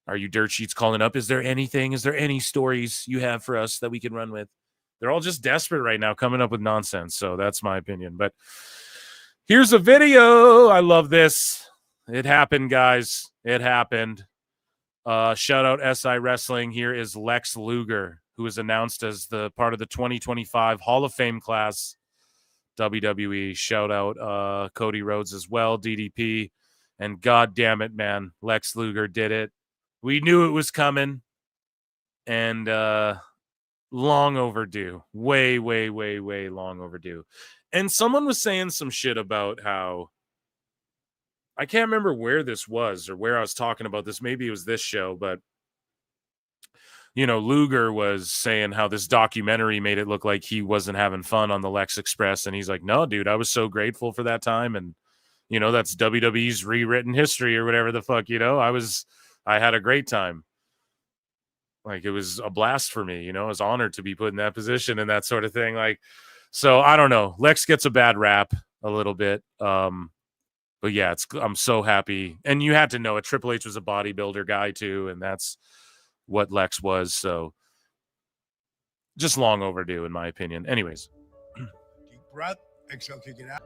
are you dirt sheets calling up? Is there anything? Is there any stories you have for us that we can run with? They're all just desperate right now, coming up with nonsense. So that's my opinion. But here's a video. I love this. It happened, guys. It happened. Shout out SI Wrestling. Here is Lex Luger, who was announced as the part of the 2025 Hall of Fame class. WWE. Shout out Cody Rhodes as well, DDP. And God damn it, man, Lex Luger did it. We knew it was coming. And long overdue. Way, way, way, way long overdue. And someone was saying some shit about how... I can't remember where this was or where I was talking about this. Maybe it was this show, but you know, Luger was saying how this documentary made it look like he wasn't having fun on the Lex Express. And he's like, no, dude, I was so grateful for that time. And, you know, that's WWE's rewritten history or whatever the fuck, you know, I had a great time. Like, it was a blast for me, you know, I was honored to be put in that position and that sort of thing. Like, so I don't know. Lex gets a bad rap a little bit. But yeah, I'm so happy. And you had to know it. Triple H was a bodybuilder guy too. And that's what Lex was. So just long overdue, in my opinion. Anyways. Deep breath. Exhale, kick it out.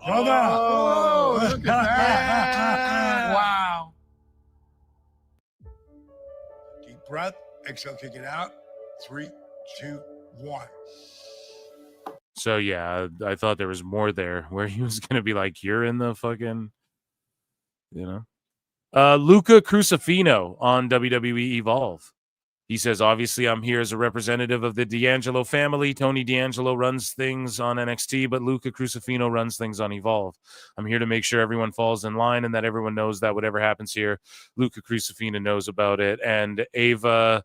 Oh, look at that. Wow. Deep breath. Exhale, kick it out. 3, 2, 1. So, yeah, I thought there was more there where he was going to be like, you're in the fucking, you know. Luca Crucifino on WWE Evolve. He says, obviously, I'm here as a representative of the D'Angelo family. Tony D'Angelo runs things on NXT, but Luca Crucifino runs things on Evolve. I'm here to make sure everyone falls in line and that everyone knows that whatever happens here, Luca Crucifino knows about it. And Ava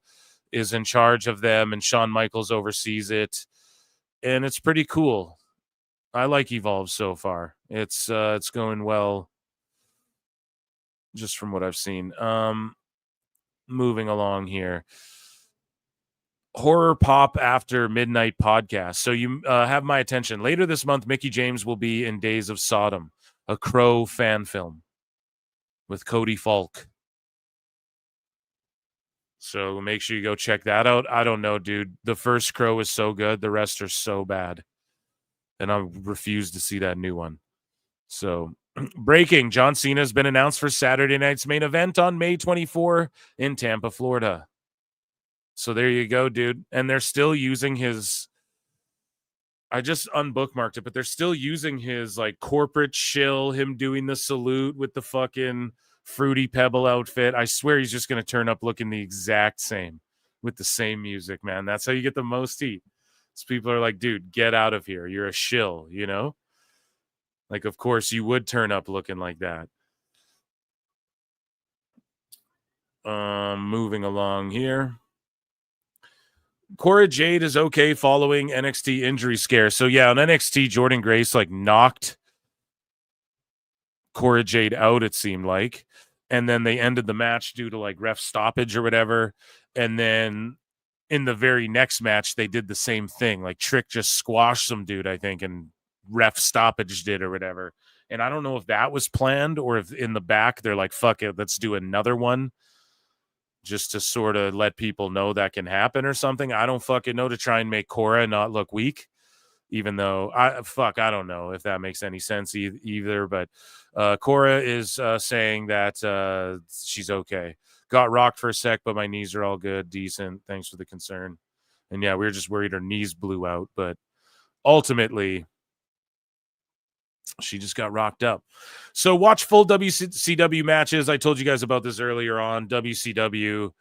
is in charge of them, and Shawn Michaels oversees it. And it's pretty cool. I like Evolve so far. It's going well, just from what I've seen. Moving along here. Horror Pop After Midnight podcast. So you have my attention. Later this month, Mickie James will be in Days of Sodom, a Crow fan film with Cody Falk. So make sure you go check that out. I don't know, dude. The first Crow is so good. The rest are so bad. And I refuse to see that new one. So, breaking. John Cena has been announced for Saturday night's main event on May 24 in Tampa, Florida. So there you go, dude. And they're still using his I just unbookmarked it, but they're still using his like corporate shill, him doing the salute with the fucking Fruity Pebble outfit. I swear he's just going to turn up looking the exact same with the same music, man. That's how you get the most heat. So people are like, dude, get out of here. You're a shill, you know? Like, of course, you would turn up looking like that. Moving along here. Cora Jade is okay following NXT injury scare. So, yeah, on NXT, Jordan Grace, like, knocked Cora Jade out, it seemed like. And then they ended the match due to, like, ref stoppage or whatever. And then in the very next match, they did the same thing. Like, Trick just squashed some dude, I think, and ref stoppage did or whatever. And I don't know if that was planned or if in the back they're like, fuck it, let's do another one just to sort of let people know that can happen or something. I don't fucking know, to try and make Cora not look weak, even though I don't know if that makes any sense either. But Cora is saying that she's okay. Got rocked for a sec, but my knees are all good, decent. Thanks for the concern. And yeah, we were just worried her knees blew out, but ultimately she just got rocked up. So watch full WCW matches. I told you guys about this earlier on. WCW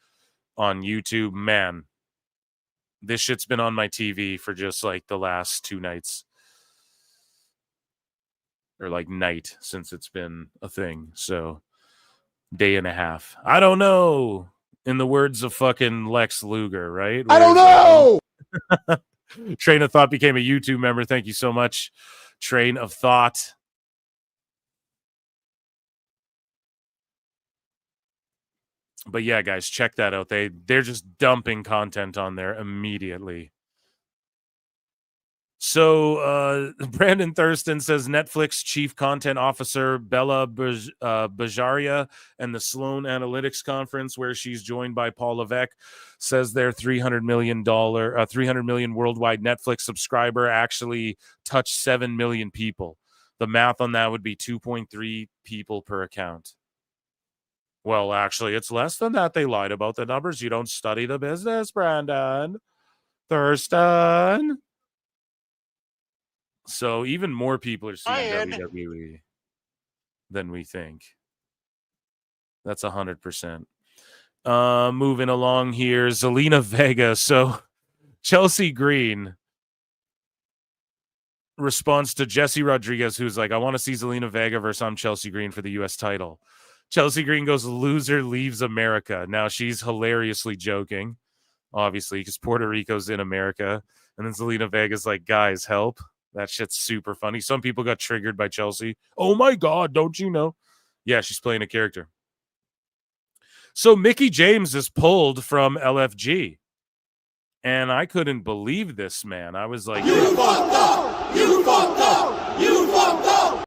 on YouTube. Man, this shit's been on my TV for just like the last 2 nights. Or like night since it's been a thing. So day and a half. I don't know. In the words of fucking Lex Luger, right? I don't know. Train of Thought became a YouTube member. Thank you so much. Train of Thought. But yeah, guys, check that out. They're just dumping content on there immediately. So Brandon Thurston says Netflix chief content officer Bella Bajaria and the Sloan Analytics Conference, where she's joined by Paul Levesque, says their $300 million worldwide Netflix subscriber actually touched 7 million people. The math on that would be 2.3 people per account. Well, actually, it's less than that. They lied about the numbers. You don't study the business, Brandon Thurston. So even more people are seeing WWE than we think. That's 100%. Moving along here, Zelina Vega. So Chelsea Green responds to Jesse Rodriguez, who's like, I want to see Zelina Vega versus Chelsea Green for the U.S. title. Chelsea Green goes, loser leaves America. Now she's hilariously joking, obviously, because Puerto Rico's in America. And then Zelina Vega's like, guys, help. That shit's super funny. Some people got triggered by Chelsea. Oh my God, don't you know? Yeah, she's playing a character. So Mickie James is pulled from LFG. And I couldn't believe this, man. I was like, you fucked up! You fucked up! You fucked up!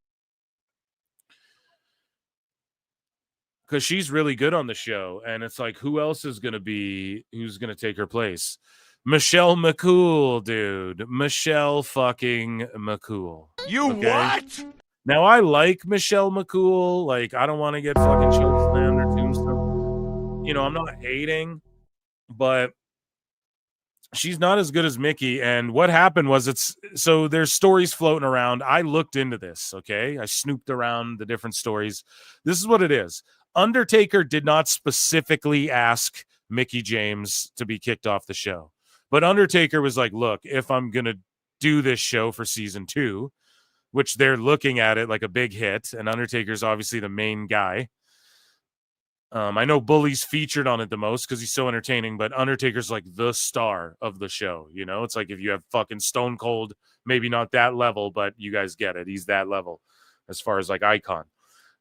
Because she's really good on the show. And it's like, who else is going to take her place? Michelle McCool, dude. Michelle fucking McCool. You what? Now, I like Michelle McCool. Like, I don't want to get fucking chokeslammed or tombstone. You know, I'm not hating, but she's not as good as Mickie. And what happened was so there's stories floating around. I looked into this, okay? I snooped around the different stories. This is what it is. Undertaker did not specifically ask Mickie James to be kicked off the show. But Undertaker was like, look, if I'm going to do this show for season 2, which they're looking at it like a big hit, and Undertaker's obviously the main guy. I know Bully's featured on it the most because he's so entertaining, but Undertaker's like the star of the show. You know, it's like if you have fucking Stone Cold, maybe not that level, but you guys get it. He's that level as far as like icon.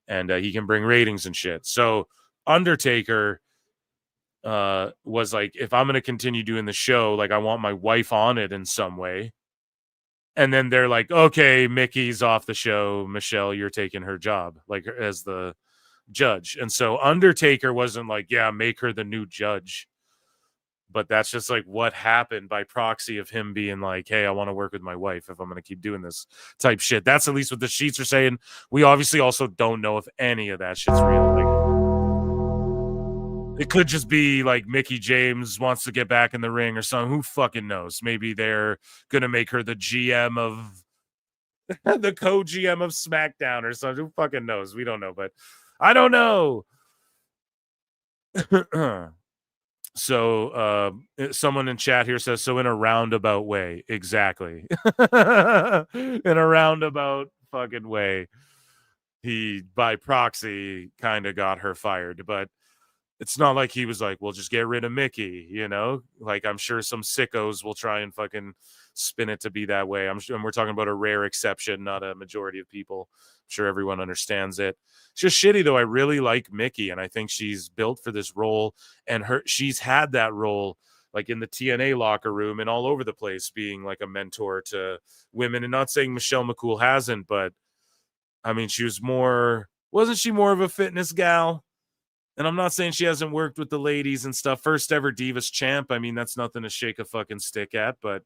And he can bring ratings and shit. So Undertaker was like, if I'm going to continue doing the show, like I want my wife on it in some way. And then they're like, okay, Mickey's off the show. Michelle, you're taking her job, like as the judge. And so Undertaker wasn't like, yeah, make her the new judge. But that's just like what happened by proxy of him being like, hey, I want to work with my wife if I'm going to keep doing this type shit. That's at least what the sheets are saying. We obviously also don't know if any of that shit's real. Like, It could just be like Mickie James wants to get back in the ring or something. Who fucking knows? Maybe they're going to make her the GM of the co-GM of SmackDown or something. Who fucking knows? We don't know, but I don't know. So someone in chat here says, so in a roundabout way. Exactly. In a roundabout fucking way. He, by proxy, kind of got her fired, but it's not like he was like, well, just get rid of Mickie, you know? Like, I'm sure some sickos will try and fucking spin it to be that way. I'm sure, and we're talking about a rare exception, not a majority of people. I'm sure everyone understands it. It's just shitty, though. I really like Mickie, and I think she's built for this role, and she's had that role, like in the TNA locker room and all over the place, being like a mentor to women. And not saying Michelle McCool hasn't, but I mean, wasn't she more of a fitness gal? And I'm not saying she hasn't worked with the ladies and stuff. First ever Divas champ. I mean, that's nothing to shake a fucking stick at, but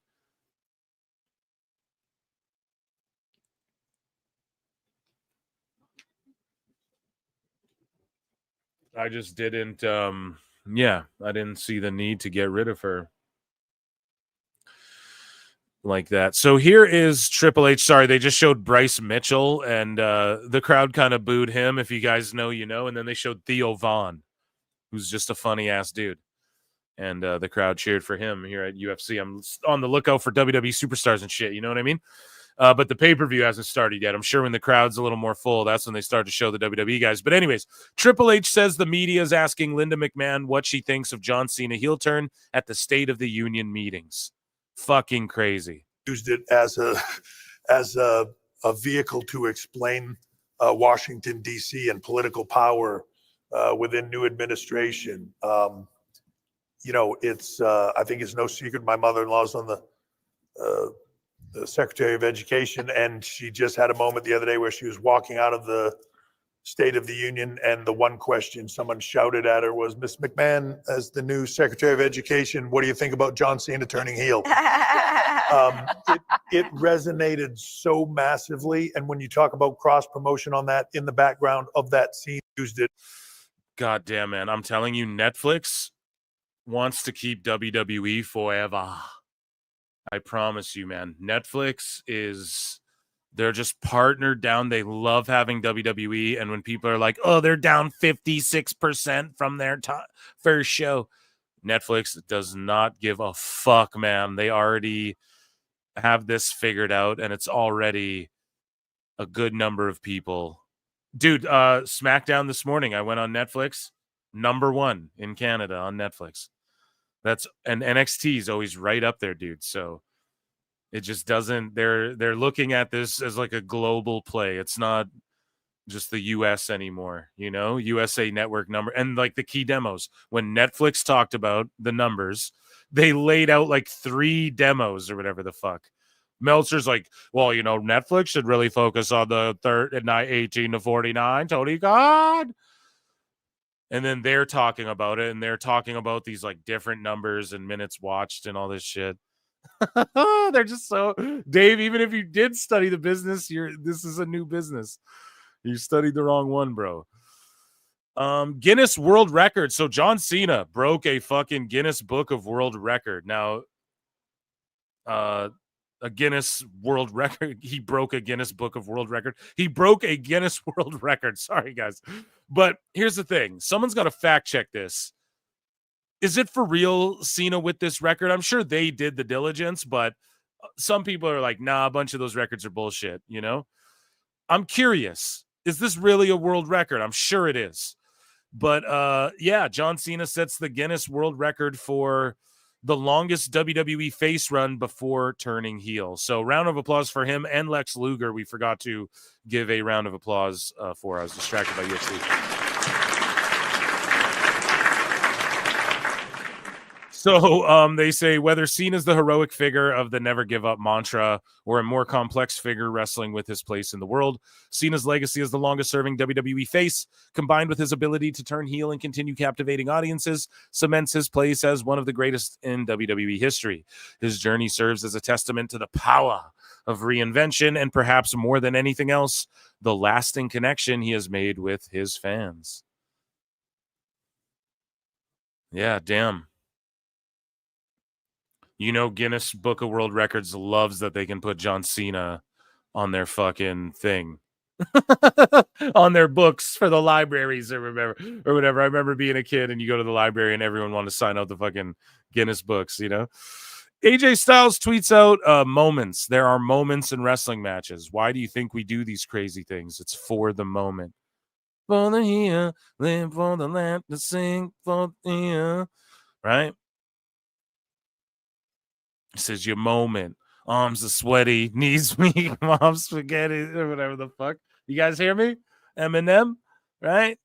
I just didn't, I didn't see the need to get rid of her like that. So here is Triple H. Sorry, they just showed Bryce Mitchell, and the crowd kind of booed him. If you guys know, you know. And then they showed Theo Vaughn, who's just a funny ass dude. And the crowd cheered for him here at UFC. I'm on the lookout for WWE superstars and shit. You know what I mean? But the pay-per-view hasn't started yet. I'm sure when the crowd's a little more full, that's when they start to show the WWE guys. But anyways, Triple H says the media is asking Linda McMahon what she thinks of John Cena heel turn at the State of the Union meetings. Fucking crazy. Used it as a vehicle to explain Washington, D.C. and political power within new administration. It's I think it's no secret my mother-in-law's on the Secretary of Education, and she just had a moment the other day where she was walking out of the State of the Union, and the one question someone shouted at her was, Miss McMahon, as the new Secretary of Education, what do you think about John Cena turning heel? It resonated so massively, and when you talk about cross-promotion on that, in the background of that scene, used it. God damn, man. I'm telling you, Netflix wants to keep WWE forever. I promise you, man. Netflix they're just partnered down. They love having WWE. And when people are like, oh, they're down 56% from their first show, Netflix does not give a fuck, man. They already have this figured out, and it's already a good number of people. Dude, Smackdown this morning, I went on Netflix, #1 in Canada on Netflix. And NXT is always right up there, dude. So it just doesn't, they're looking at this as like a global play. It's not just the US anymore, you know, USA Network number. And like the key demos, when Netflix talked about the numbers, they laid out like 3 demos or whatever the fuck. Meltzer's like, well, you know, Netflix should really focus on the 18 to 49. Tony God. And then they're talking about it, and they're talking about these like different numbers and minutes watched and all this shit. They're just so, Dave, even if you did study the business, this is a new business. You studied the wrong one, bro. Guinness World Record. So John Cena broke a fucking Guinness Book of World Record. Now, a Guinness World Record. He broke a Guinness Book of World Record. He broke a Guinness World Record. Sorry, guys. But here's the thing. Someone's got to fact check this. Is it for real, Cena, with this record? I'm sure they did the diligence, but some people are like, nah, a bunch of those records are bullshit, you know? I'm curious. Is this really a world record? I'm sure it is. But, yeah, John Cena sets the Guinness World Record for the longest WWE face run before turning heel. So round of applause for him and Lex Luger. We forgot to give a round of applause for. I was distracted by UFC. So they say whether seen as the heroic figure of the never give up mantra or a more complex figure wrestling with his place in the world, Cena's legacy as the longest serving WWE face, combined with his ability to turn heel and continue captivating audiences, cements his place as one of the greatest in WWE history. His journey serves as a testament to the power of reinvention and perhaps more than anything else, the lasting connection he has made with his fans. Yeah, damn. You know, Guinness Book of World Records loves that they can put John Cena on their fucking thing. On their books for the libraries or whatever. I remember being a kid and you go to the library and everyone wanted to sign out the fucking Guinness books, you know? AJ Styles tweets out moments. There are moments in wrestling matches. Why do you think we do these crazy things? It's for the moment. For the here, live for the land, to sing for the here. Right? This is your moment. Arms are sweaty, knees weak, mom's spaghetti, or whatever the fuck. You guys hear me? Eminem, right?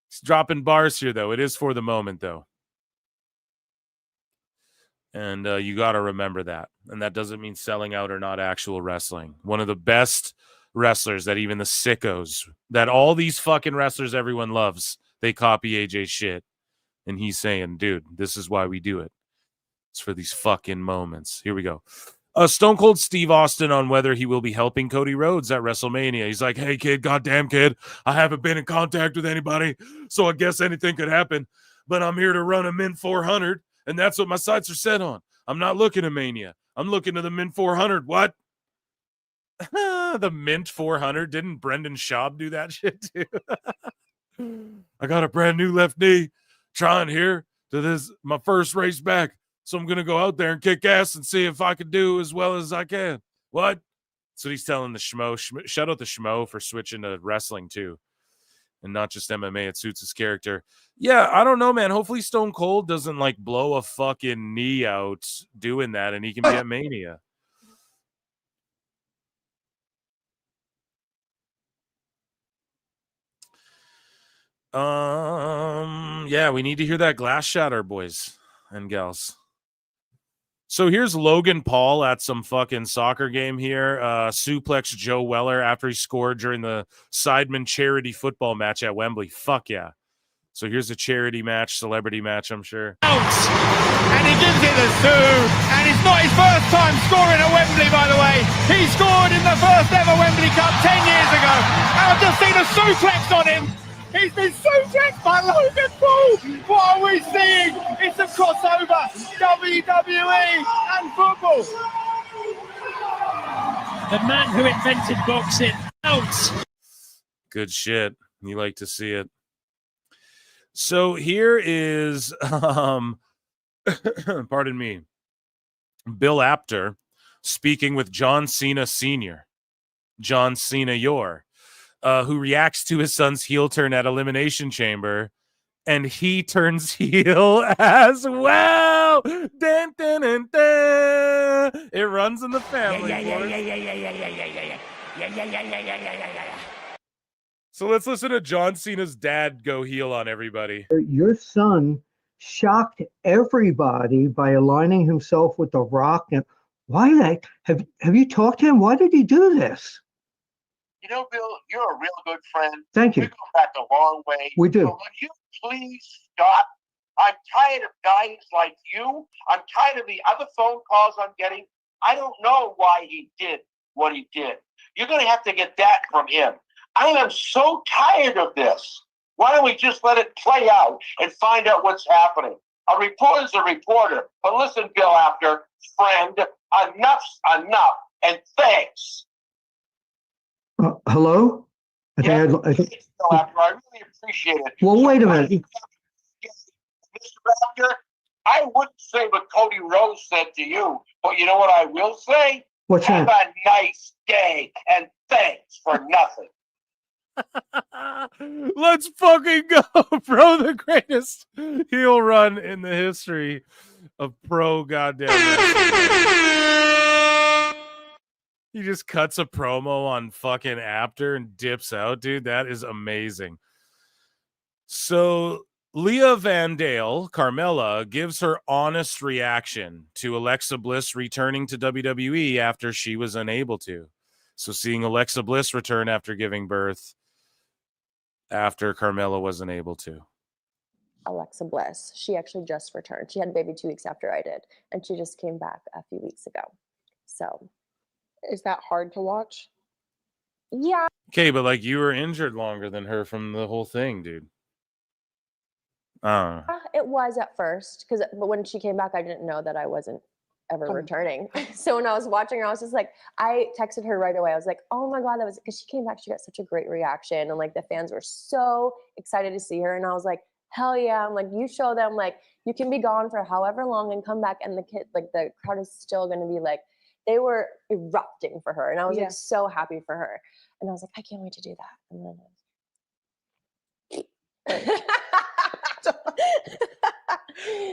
It's dropping bars here, though. It is for the moment, though. And you got to remember that. And that doesn't mean selling out or not actual wrestling. One of the best wrestlers that even the sickos, that all these fucking wrestlers everyone loves, they copy AJ's shit. And he's saying, dude, this is why we do it. It's for these fucking moments. Here we go. Stone Cold Steve Austin on whether he will be helping Cody Rhodes at WrestleMania. He's like, hey, kid, goddamn kid, I haven't been in contact with anybody, so I guess anything could happen. But I'm here to run a Min 400, and that's what my sights are set on. I'm not looking at Mania. I'm looking to the Min 400. What? The Mint 400? Didn't Brendan Schaub do that shit too? I got a brand new left knee trying here to this, my first race back. So I'm going to go out there and kick ass and see if I can do as well as I can. What? So he's telling the Schmo. Shout out the Schmo for switching to wrestling too. And not just MMA. It suits his character. Yeah, I don't know, man. Hopefully Stone Cold doesn't like blow a fucking knee out doing that and he can be at Mania. Yeah, we need to hear that glass shatter, boys and gals. So here's Logan Paul at some fucking soccer game here. Suplex Joe Weller after he scored during the Sidemen charity football match at Wembley. Fuck yeah. So here's a charity match, celebrity match, I'm sure. And he gives it a Sue. And it's not his first time scoring at Wembley, by the way. He scored in the first ever Wembley Cup 10 years ago. And I've just seen a suplex on him. He's been suplexed by Logan Paul. What are we seeing? It's a crossover. WWE and football. The man who invented boxing. Out. Good shit. You like to see it. So here is, pardon me, Bill Apter speaking with John Cena Sr., John Cena who reacts to his son's heel turn at Elimination Chamber, and he turns heel as well. Dun, dun, dun, dun. It runs in the family. So let's listen to John Cena's dad go heel on everybody. Your son shocked everybody by aligning himself with The Rock. And why have you talked to him? Why did he do this? You know, Bill, you're a real good friend. Thank you. We go back a long way. We do. So would you please stop? I'm tired of guys like you. I'm tired of the other phone calls I'm getting. I don't know why he did what he did. You're going to have to get that from him. I am so tired of this. Why don't we just let it play out and find out what's happening? A reporter's a reporter. But listen, Bill Apter, friend, enough's enough. And thanks. Hello? I Yeah, think Bill Apter, I really appreciate it. well, wait a minute. Mr. Apter, I wouldn't say what Cody Rhodes said to you, but you know what I will say? What's Have that? a nice day, and thanks for nothing. Let's fucking go, bro. The greatest heel run in the history of pro goddamn wrestling. He just cuts a promo on fucking Apter and dips out, dude. That is amazing. So Leah Vandale, Carmella, gives her honest reaction to Alexa Bliss returning to WWE after she was unable to. So seeing Alexa Bliss return after giving birth after Carmella wasn't able to. Alexa Bliss. She actually just returned. She had a baby 2 weeks after I did, and she just came back a few weeks ago. So, is that hard to watch? Yeah. Okay, but like you were injured longer than her from the whole thing, dude. It was at first, but when she came back, I didn't know that I wasn't ever returning. So when I was watching her, I was just like, I texted her right away. I was like, oh my God, that was, because she came back, she got such a great reaction. And like the fans were so excited to see her. And I was like, hell yeah. I'm like, you show them, like, you can be gone for however long and come back. And the crowd is still going to be like, they were erupting for her. And I was like so happy for her. And I was like, I can't wait to do that. And then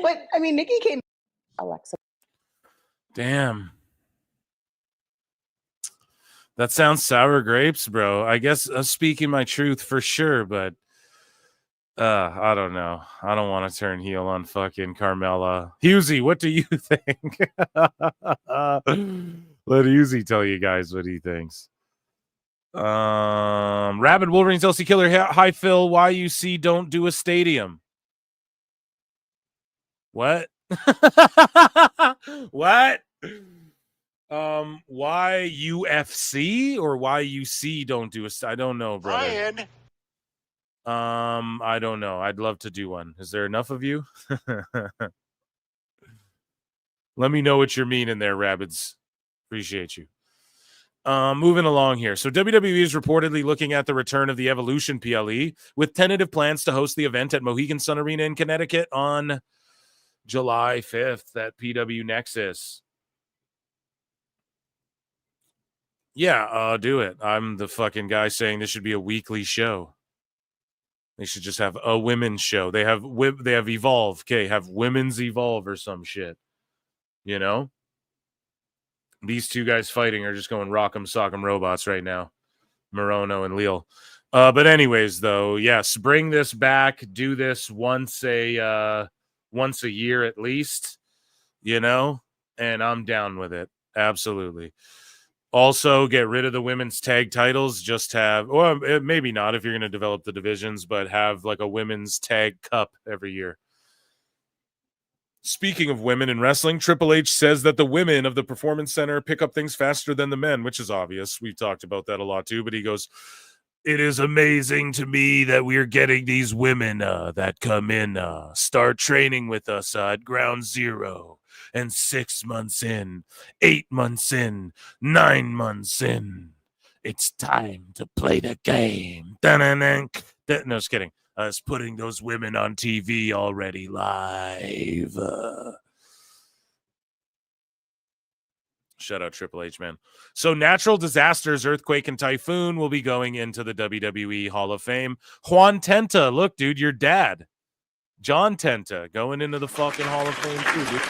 But I mean, Nikki came. Alexa. Damn. That sounds sour grapes, bro. I guess I'm speaking my truth for sure, but I don't know. I don't want to turn heel on fucking Carmella. Husey, what do you think? Let Husey tell you guys what he thinks. Rabid Wolverines, LC Killer, hi Phil. YUC don't do a stadium. What? What? Why UFC or YUC don't do a? I don't know, brother. Brian. I don't know. I'd love to do one. Is there enough of you? Let me know what you're meaning there, Rabbids. Appreciate you. Moving along here. So WWE is reportedly looking at the return of the Evolution PLE with tentative plans to host the event at Mohegan Sun Arena in Connecticut on July 5th at PW Nexus. Yeah, do it. I'm the fucking guy saying this should be a weekly show. They should just have a women's show. They have Evolve. Okay, have women's Evolve or some shit. You know? These two guys fighting are just going rock'em sock'em robots right now. Morono and Leal. But anyways, though, yes, bring this back. Do this once a year at least, you know? And I'm down with it. Absolutely. Also, get rid of the women's tag titles. Just have, or maybe not if you're going to develop the divisions, but have like a women's tag cup every year. Speaking of women in wrestling, Triple H says that the women of the Performance Center pick up things faster than the men, which is obvious. We've talked about that a lot too, but he goes, it is amazing to me that we're getting these women that come in, start training with us at Ground Zero. And 6 months in, 8 months in, 9 months in, it's time to play the game. No, just kidding. Us putting those women on TV already live. Shout out Triple H, man. So natural disasters, earthquake, and typhoon will be going into the WWE Hall of Fame. Juan Tenta, look, dude, your dad. John Tenta going into the fucking Hall of Fame too, dude.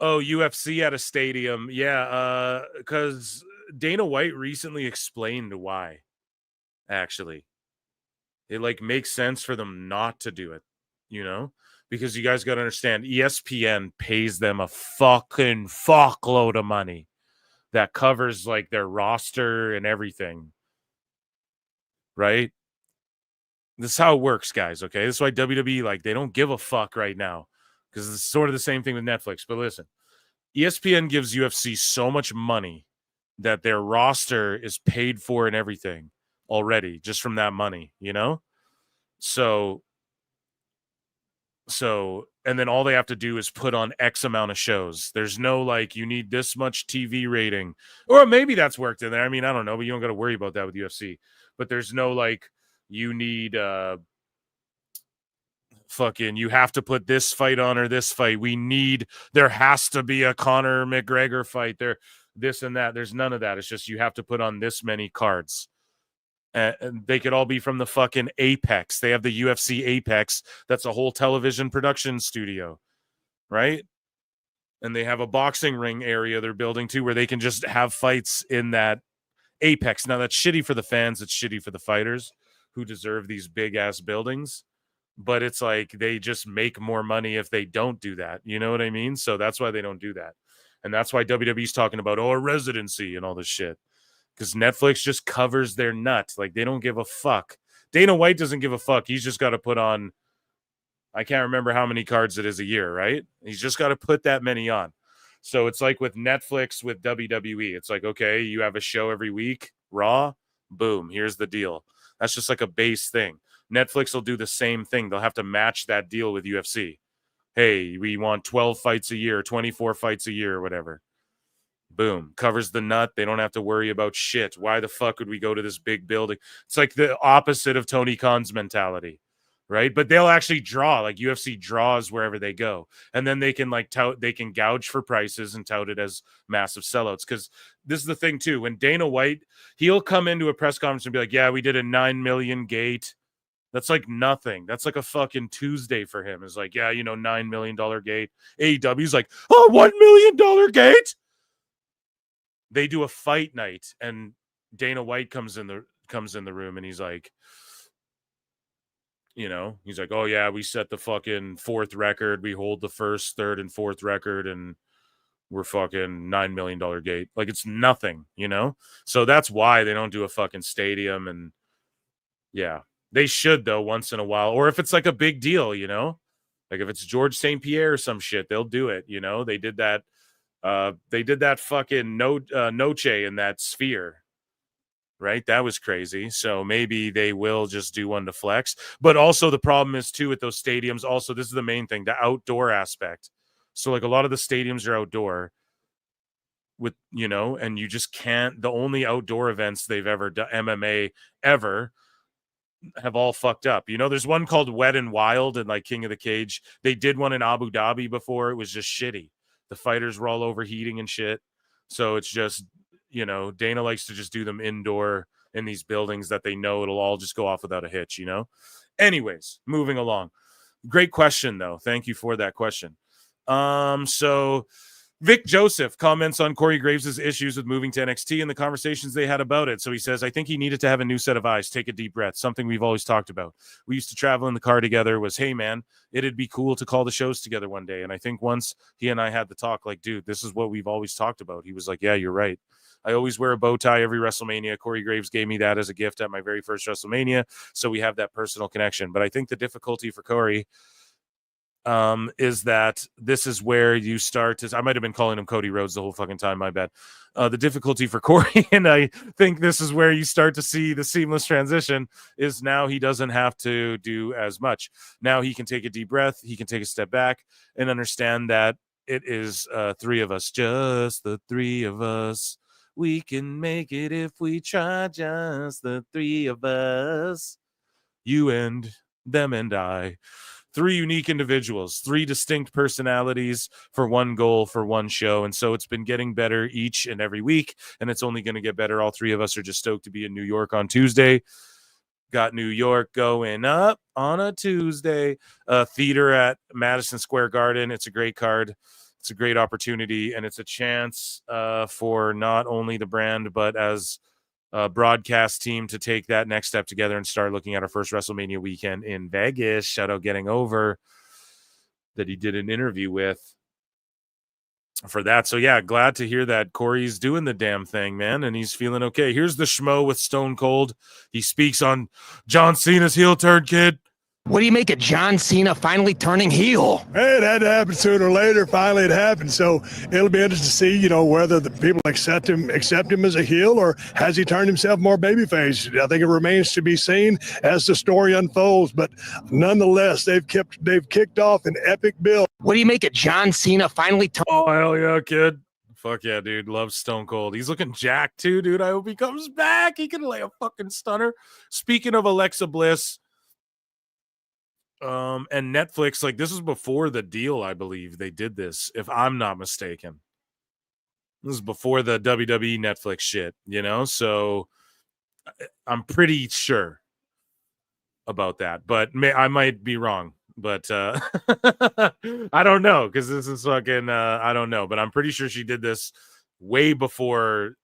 Oh, UFC at a stadium. Yeah, because Dana White recently explained why, actually. It, like, makes sense for them not to do it, you know? Because you guys got to understand, ESPN pays them a fucking fuckload of money that covers, like, their roster and everything. Right? This is how it works, guys, okay? This is why WWE, like, they don't give a fuck right now. Because it's sort of the same thing with Netflix. But listen, ESPN gives UFC so much money that their roster is paid for and everything already just from that money, you know? So, and then all they have to do is put on X amount of shows. There's no, like, you need this much TV rating. Or maybe that's worked in there. I mean, I don't know, but you don't got to worry about that with UFC. But there's no, like, you need... fucking you have to put this fight on or this fight. There has to be a Conor McGregor fight there, this and that. There's none of that. It's just you have to put on this many cards. And they could all be from the fucking Apex. They have the UFC Apex. That's a whole television production studio, right? And they have a boxing ring area they're building too, where they can just have fights in that Apex. Now that's shitty for the fans. It's shitty for the fighters who deserve these big ass buildings. But it's like they just make more money if they don't do that. You know what I mean? So that's why they don't do that. And that's why WWE's talking about, a residency and all this shit. Because Netflix just covers their nut. Like, they don't give a fuck. Dana White doesn't give a fuck. He's just got to put on, I can't remember how many cards it is a year, right? He's just got to put that many on. So it's like with Netflix, with WWE. It's like, okay, you have a show every week, Raw, boom, here's the deal. That's just like a base thing. Netflix will do the same thing. They'll have to match that deal with UFC. Hey, we want 12 fights a year, 24 fights a year, or whatever. Boom, covers the nut. They don't have to worry about shit. Why the fuck would we go to this big building? It's like the opposite of Tony Khan's mentality, right? But they'll actually draw, like UFC draws wherever they go. And then they can like tout, they can gouge for prices and tout it as massive sellouts. Because this is the thing too, when Dana White, he'll come into a press conference and be like, yeah, we did a 9 million gate. That's like nothing. That's like a fucking Tuesday for him. It's like, yeah, you know, $9 million gate. AEW's like, oh, $1 million gate. They do a fight night, and Dana White comes in the room, and he's like, you know, he's like, oh yeah, we set the fucking 4th record. We hold the 1st, 3rd, and 4th record, and we're fucking $9 million gate. Like, it's nothing, you know? So that's why they don't do a fucking stadium. And yeah, they should though once in a while. Or if it's like a big deal, you know, like if it's George St. Pierre or some shit, they'll do it. You know, they did that fucking Noche in that Sphere, right? That was crazy. So maybe they will just do one to flex. But also the problem is too with those stadiums. Also, this is the main thing, the outdoor aspect. So like a lot of the stadiums are outdoor with, you know, and you just can't, the only outdoor events they've ever done, MMA ever, have all fucked up. You know, there's one called Wet and Wild and like King of the Cage. They did one in Abu Dhabi before. It was just shitty. The fighters were all overheating and shit. So it's just, you know, Dana likes to just do them indoor in these buildings that they know it'll all just go off without a hitch, you know? Anyways, moving along. Great question, though. Thank you for that question. So Vic Joseph comments on Corey Graves' issues with moving to NXT and the conversations they had about it. So he says, I think he needed to have a new set of eyes, take a deep breath, something we've always talked about. We used to travel in the car together, was, hey, man, it'd be cool to call the shows together one day. And I think once he and I had the talk, like, dude, this is what we've always talked about. He was like, yeah, you're right. I always wear a bow tie every WrestleMania. Corey Graves gave me that as a gift at my very first WrestleMania. So we have that personal connection. But I think the difficulty for Corey is that this is where you start to, I might have been calling him Cody Rhodes the whole fucking time, my bad. The difficulty for Corey, and I think this is where you start to see the seamless transition, is now he doesn't have to do as much. Now he can take a deep breath, he can take a step back and understand that it is 3 of us, just the 3 of us. We can make it if we try, just the 3 of us. You and them and I. 3 unique individuals, 3 distinct personalities for one goal, for one show. And so it's been getting better each and every week, and it's only going to get better. All 3 of us are just stoked to be in New York on Tuesday. Got New York going up on a Tuesday. Theater at Madison Square Garden. It's a great card. It's a great opportunity, and it's a chance for not only the brand, but as broadcast team to take that next step together and start looking at our first WrestleMania weekend in Vegas. Shout out Getting Over, that he did an interview with for that. So yeah, glad to hear that Corey's doing the damn thing, man, and he's feeling okay. Here's the schmo with Stone Cold. He speaks on John Cena's heel turn, kid. What do you make of John Cena finally turning heel? Hey, it had to happen sooner or later. Finally, it happened. So it'll be interesting to see, you know, whether the people accept him as a heel, or has he turned himself more babyface. I think it remains to be seen as the story unfolds. But nonetheless, they've kicked off an epic build. What do you make of John Cena finally turning? Oh hell yeah, kid! Fuck yeah, dude. Love Stone Cold. He's looking jacked too, dude. I hope he comes back. He can lay a fucking stunner. Speaking of Alexa Bliss. And Netflix, like, this is before the deal, I believe they did this, if I'm not mistaken. This is before the WWE Netflix shit, you know, so I'm pretty sure about that, but I might be wrong, but I don't know, because this is fucking I don't know, but I'm pretty sure she did this way before,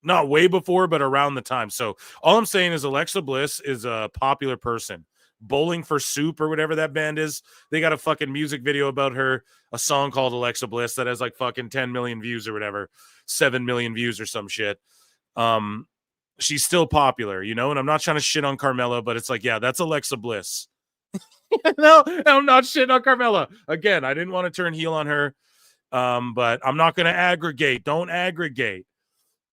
not way before, but around the time. So all I'm saying is Alexa Bliss is a popular person. Bowling for Soup or whatever that band is, they got a fucking music video about her, a song called Alexa Bliss that has like fucking 10 million views or whatever, 7 million views or some shit. She's still popular, you know, and I'm not trying to shit on Carmella, but it's like, yeah, that's Alexa Bliss. No, I'm not shitting on Carmella. Again, I didn't want to turn heel on her. But I'm not going to aggregate. Don't aggregate.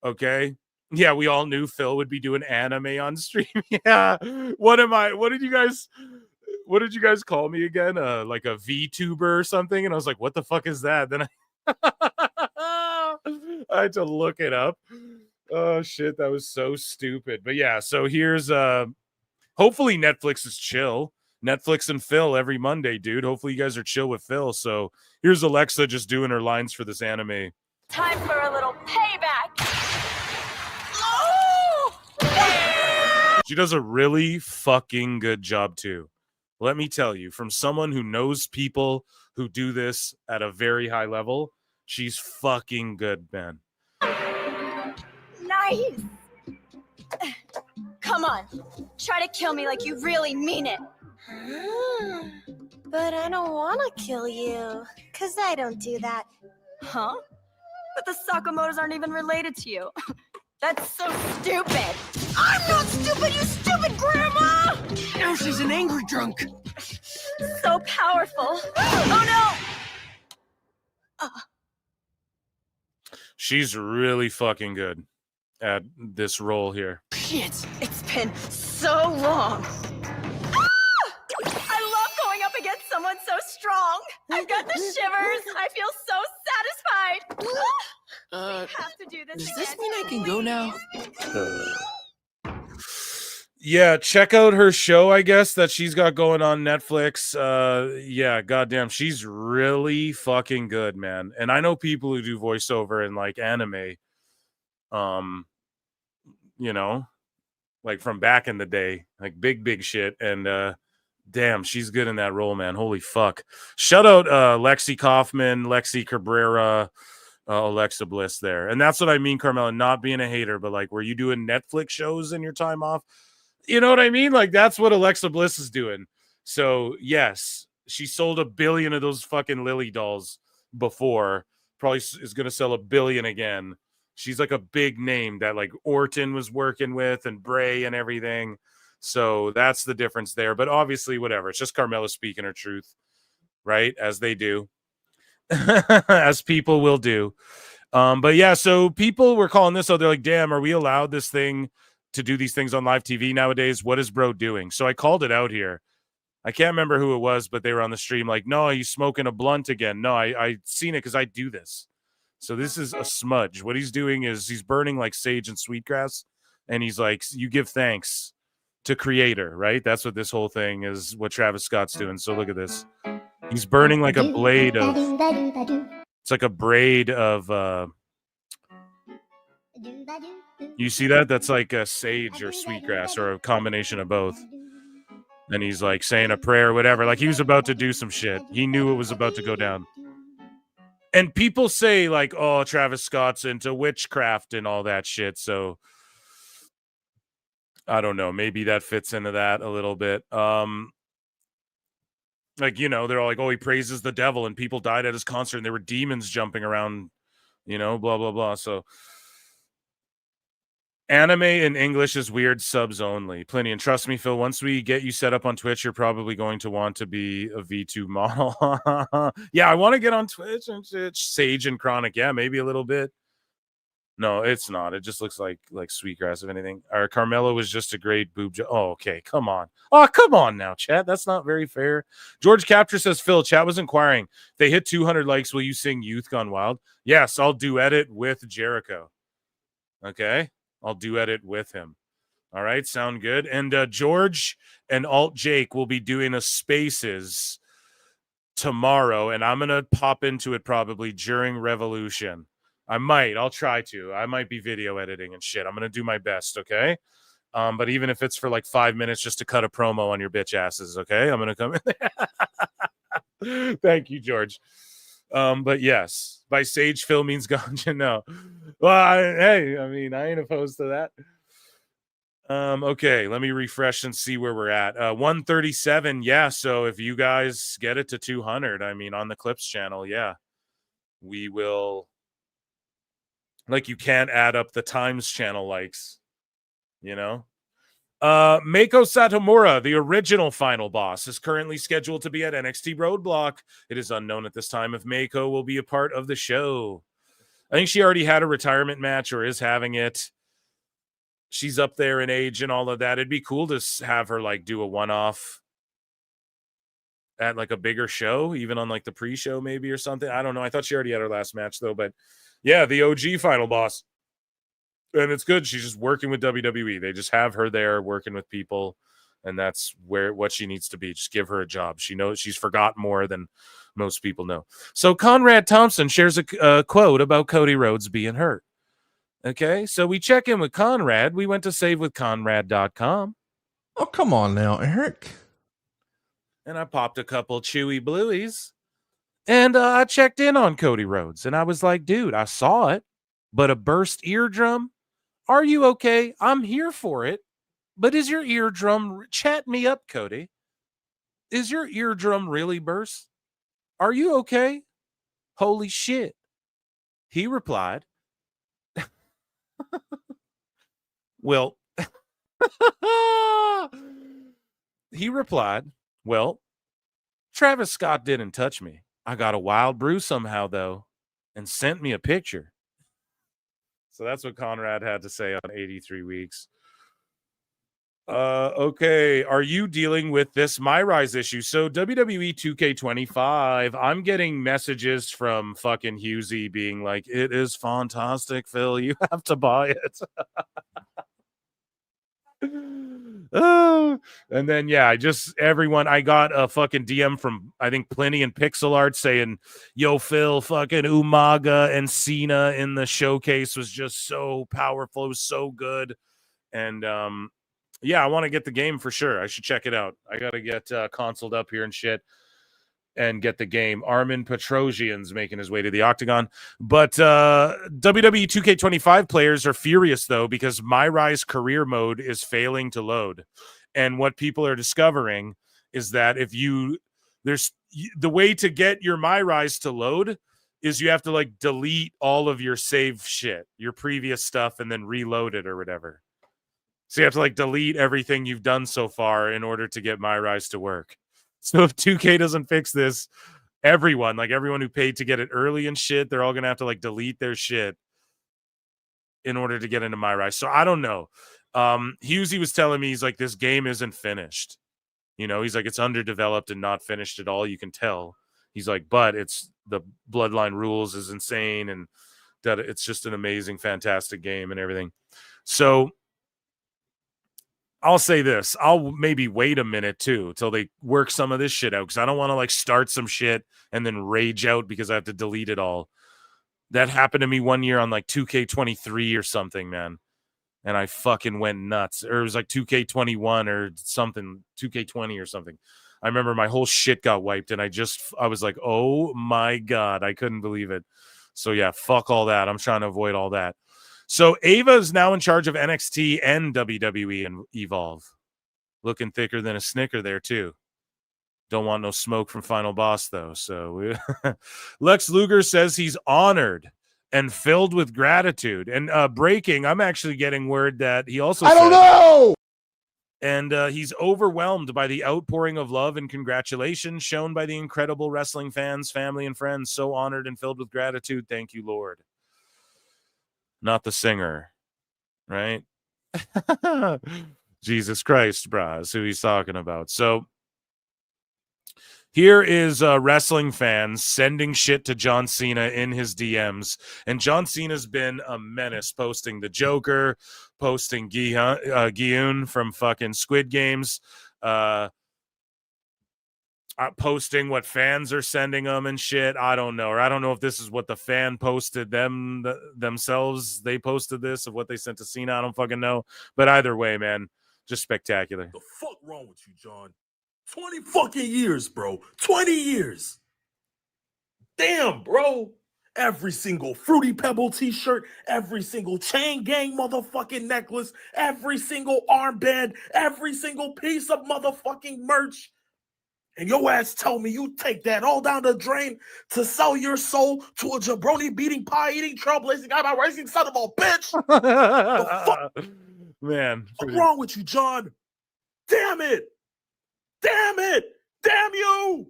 Okay. Yeah, we all knew Phil would be doing anime on stream. Yeah. What did you guys call me again? Like a VTuber or something? And I was like, what the fuck is that? Then I had to look it up. Oh shit, that was so stupid. But yeah, so here's hopefully Netflix is chill. Netflix and Phil every Monday, dude. Hopefully you guys are chill with Phil. So here's Alexa just doing her lines for this anime. Time for a little payback. She does a really fucking good job too. Let me tell you, from someone who knows people who do this at a very high level, she's fucking good, man. Nice. Come on, try to kill me like you really mean it. But I don't want to kill you, because I don't do that. Huh? But the Sakamotos aren't even related to you. That's so stupid. I'm not stupid, you stupid grandma! Now she's an angry drunk. So powerful. Oh no! She's really fucking good at this role here. Shit, it's been so long. I love going up against someone so strong. I've got the shivers. I feel so satisfied. We have to do this. Does this mean I can go now? Yeah, check out her show, I guess, that she's got going on Netflix. Yeah, goddamn, she's really fucking good, man. And I know people who do voiceover in like anime, you know, like from back in the day, like big shit. And damn, she's good in that role, man. Holy fuck. Shout out Lexi Kaufman, Lexi Cabrera, Alexa Bliss there. And that's what I mean, Carmela, not being a hater, but like, were you doing Netflix shows in your time off? You know what I mean? Like, that's what Alexa Bliss is doing. So, yes, she sold 1 billion of those fucking Lily dolls before. Probably is going to sell 1 billion again. She's like a big name that like Orton was working with and Bray and everything. So that's the difference there. But obviously, whatever. It's just Carmella speaking her truth, right? As they do. As people will do. But yeah, so people were calling this out. They're like, damn, are we allowed this thing to do these things on live TV nowadays? What is bro doing? So I called it out here. I can't remember who it was, but they were on the stream like, no, he's smoking a blunt again. No, I seen it because I do this. So this is a smudge. What he's doing is he's burning like sage and sweetgrass. And he's like, you give thanks to creator, right? That's what this whole thing is, what Travis Scott's doing. So look at this. He's burning like a blade of, it's like a braid of, you see that? That's like a sage or sweetgrass or a combination of both. And he's like saying a prayer or whatever. Like he was about to do some shit. He knew it was about to go down. And people say like, oh, Travis Scott's into witchcraft and all that shit. So I don't know. Maybe that fits into that a little bit. Like, you know, they're all like, oh, he praises the devil and people died at his concert and there were demons jumping around, you know, blah, blah, blah. So anime in English is weird, subs only. Plenty. And trust me, Phil, once we get you set up on Twitch, you're probably going to want to be a V2 model. Yeah, I want to get on Twitch and Sage and Chronic. Yeah, maybe a little bit. No, it's not. It just looks like sweetgrass, if anything. Our Carmelo was just a great boob job. Oh, okay. Come on. Oh, come on now, chat. That's not very fair. George Capture says, Phil, chat was inquiring. If they hit 200 likes, will you sing Youth Gone Wild? Yes, I'll duet it with Jericho. Okay? I'll duet it with him. All right, sound good. And George and Alt Jake will be doing a Spaces tomorrow, and I'm going to pop into it probably during Revolution. I'll try to. I might be video editing and shit. I'm going to do my best, okay? But even if it's for like 5 minutes just to cut a promo on your bitch asses, okay? I'm going to come in there. Thank you, George. But yes, by Sage Phil means ganja. No. Well, I mean, I ain't opposed to that. Okay, let me refresh and see where we're at. 137. Yeah, so if you guys get it to 200, I mean, on the Clips channel, yeah, we will. Like, you can't add up the Times channel likes, you know? Meiko Satomura, the original final boss, is currently scheduled to be at NXT Roadblock. It is unknown at this time if Meiko will be a part of the show. I think she already had a retirement match or is having it. She's up there in age and all of that. It'd be cool to have her like do a one-off at like a bigger show, even on like the pre-show maybe or something. I don't know. I thought she already had her last match though, but yeah, the OG final boss. And it's good. She's just working with WWE. They just have her there working with people, and that's what she needs to be. Just give her a job. She knows she's forgot more than most people know. So Conrad Thompson shares a quote about Cody Rhodes being hurt. Okay, so we check in with Conrad. We went to savewithconrad.com. Oh, come on now, Eric. And I popped a couple chewy blueies. And I checked in on Cody Rhodes. And I was like, dude, I saw it. But a burst eardrum? Are you okay? I'm here for it. But is your eardrum... Chat me up, Cody. Is your eardrum really burst? Are you okay? Holy shit. He replied... Well, he replied, well, Travis Scott didn't touch me. I got a wild brew somehow, though, and sent me a picture. So that's what Conrad had to say on 83 Weeks. Okay, are you dealing with this MyRise issue? So WWE 2K25, I'm getting messages from fucking Husey being like, it is fantastic, Phil. You have to buy it. Oh, and then yeah, I got a fucking DM from I think Plenty and Pixel Art saying, yo, Phil, fucking Umaga and Cena in the showcase was just so powerful. It was so good. And yeah, I want to get the game for sure. I should check it out. I gotta get consoled up here and shit and get the game. Armin Petrosian's making his way to the Octagon. But WWE 2K25 players are furious, though, because MyRise career mode is failing to load. And what people are discovering is that the way to get your MyRise to load is you have to, like, delete all of your save shit, your previous stuff, and then reload it or whatever. So you have to, like, delete everything you've done so far in order to get MyRise to work. So if 2K doesn't fix this, everyone who paid to get it early and shit, they're all going to have to like delete their shit in order to get into MyRise. So I don't know. Husey was telling me, he's like, this game isn't finished. You know, he's like, it's underdeveloped and not finished at all. You can tell. He's like, but it's the Bloodline rules is insane. And that it's just an amazing, fantastic game and everything. So I'll say this. I'll maybe wait a minute, too, till they work some of this shit out, because I don't want to, like, start some shit and then rage out because I have to delete it all. That happened to me one year on, like, 2K23 or something, man. And I fucking went nuts. Or it was, like, 2K21 or something, 2K20 or something. I remember my whole shit got wiped, and I was like, oh, my God. I couldn't believe it. So, yeah, fuck all that. I'm trying to avoid all that. So Ava is now in charge of NXT and WWE and Evolve. Looking thicker than a Snicker there, too. Don't want no smoke from Final Boss, though. So Lex Luger says he's honored and filled with gratitude. And breaking, I'm actually getting word that he also I don't know! And he's overwhelmed by the outpouring of love and congratulations shown by the incredible wrestling fans, family, and friends. So honored and filled with gratitude. Thank you, Lord. Not the singer, right? Jesus Christ, brah, is who he's talking about. So here is wrestling fans sending shit to John Cena in his DMs. And John Cena's been a menace, posting the Joker, posting Gi-hun from fucking Squid Games, posting what fans are sending them and shit. I don't know. Or I don't know if this is what the fan posted themselves. They posted this of what they sent to Cena. I don't fucking know. But either way, man, just spectacular. The fuck wrong with you, John? 20 fucking years, bro. 20 years. Damn, bro. Every single Fruity Pebble t-shirt, every single Chain Gang motherfucking necklace, every single armband, every single piece of motherfucking merch. And your ass tell me you take that all down the drain to sell your soul to a jabroni beating, pie eating, trailblazing, guy by racing son of a bitch. The fuck? Man. What's wrong with you, John? Damn it! Damn it! Damn you!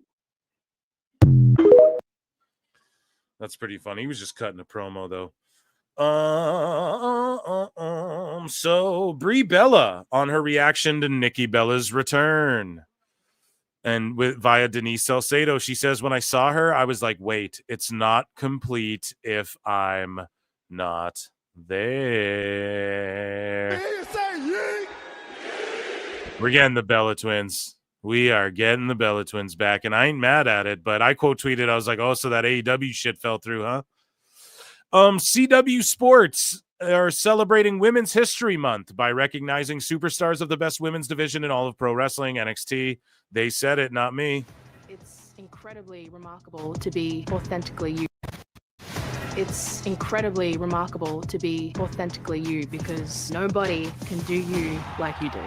That's pretty funny. He was just cutting a promo, though. So Brie Bella on her reaction to Nikki Bella's return. And via Denise Salcedo, she says, when I saw her, I was like, wait, it's not complete if I'm not there. We're getting the Bella twins. We are getting the Bella twins back, and I ain't mad at it, but I quote tweeted, I was like, oh, so that AEW shit fell through, huh? CW Sports are celebrating Women's History Month by recognizing superstars of the best women's division in all of pro wrestling, NXT. They said it, not me. It's incredibly remarkable to be authentically you. It's incredibly remarkable to be authentically you because nobody can do you like you do.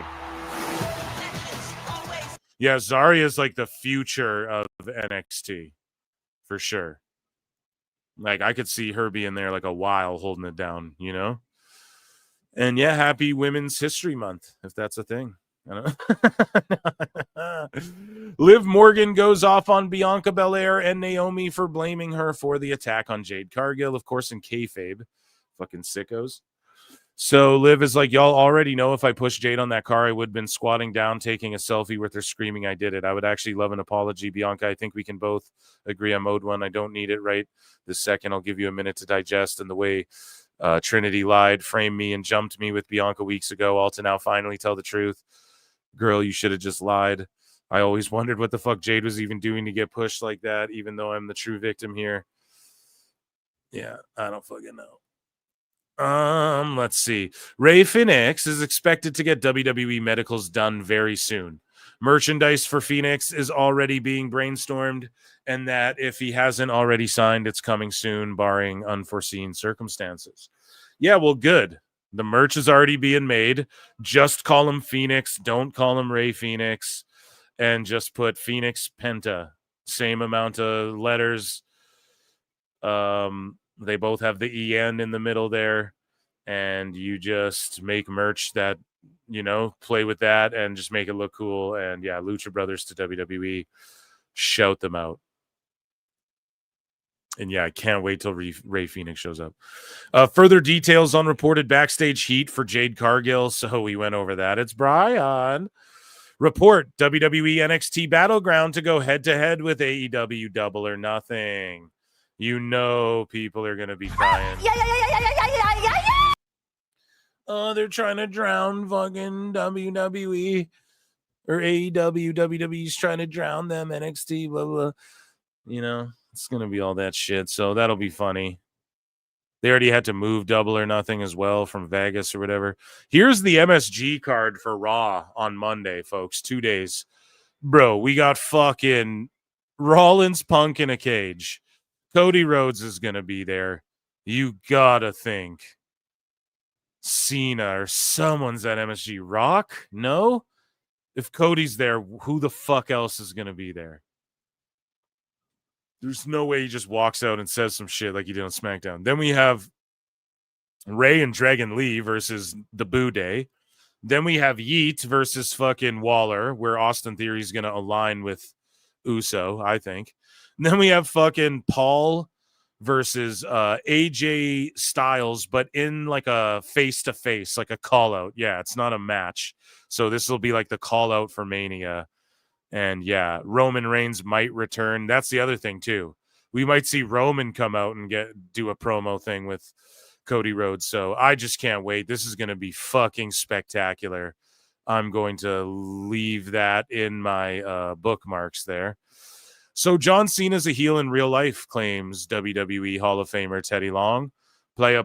Yeah, Zarya's like the future of NXT for sure. Like, I could see her being there like a while holding it down, you know? And yeah, happy Women's History Month, if that's a thing. I don't know. Liv Morgan goes off on Bianca Belair and Naomi for blaming her for the attack on Jade Cargill, of course, in kayfabe. Fucking sickos. So Liv is like, y'all already know if I pushed Jade on that car, I would have been squatting down, taking a selfie with her, screaming I did it. I would actually love an apology, Bianca. I think we can both agree I'm owed one. I don't need it right this second. I'll give you a minute to digest. And the way Trinity lied, framed me, and jumped me with Bianca weeks ago, all to now finally tell the truth. Girl, you should have just lied. I always wondered what the fuck Jade was even doing to get pushed like that, even though I'm the true victim here. Yeah, I don't fucking know. Let's see. Ray Phoenix is expected to get WWE medicals done very soon. Merchandise for Phoenix is already being brainstormed, and that if he hasn't already signed, it's coming soon, barring unforeseen circumstances. Yeah, well, good. The merch is already being made. Just call him Phoenix. Don't call him Ray Phoenix. And just put Phoenix Penta. Same amount of letters. They both have the EN in the middle there. And you just make merch that, you know, play with that and just make it look cool. And yeah, Lucha Brothers to WWE. Shout them out. And yeah, I can't wait till Ray Phoenix shows up. Further details on reported backstage heat for Jade Cargill. So we went over that. It's Brian. Report WWE NXT Battleground to go head-to-head with AEW Double or Nothing. You know people are going to be crying. Oh, they're trying to drown fucking WWE or AEW. WWE's trying to drown them. NXT, blah, blah. You know, it's going to be all that shit. So that'll be funny. They already had to move Double or Nothing as well from Vegas or whatever. Here's the MSG card for Raw on Monday, folks. 2 days. Bro, we got fucking Rollins Punk in a cage. Cody Rhodes is going to be there. You got to think Cena or someone's at MSG. Rock? No? If Cody's there, who the fuck else is going to be there? There's no way he just walks out and says some shit like he did on SmackDown. Then we have Ray and Dragon Lee versus the Boo Day. Then we have Yeet versus fucking Waller, where Austin Theory is going to align with Uso, I think. And then we have fucking Paul versus AJ Styles, but in like a face-to-face, like a call-out. Yeah, it's not a match. So this will be like the call-out for Mania. And yeah, Roman Reigns might return. That's the other thing too. We might see Roman come out and do a promo thing with Cody Rhodes. So I just can't wait. This is going to be fucking spectacular. I'm going to leave that in my bookmarks there. So John Cena's a heel in real life, claims WWE Hall of Famer Teddy Long. Player,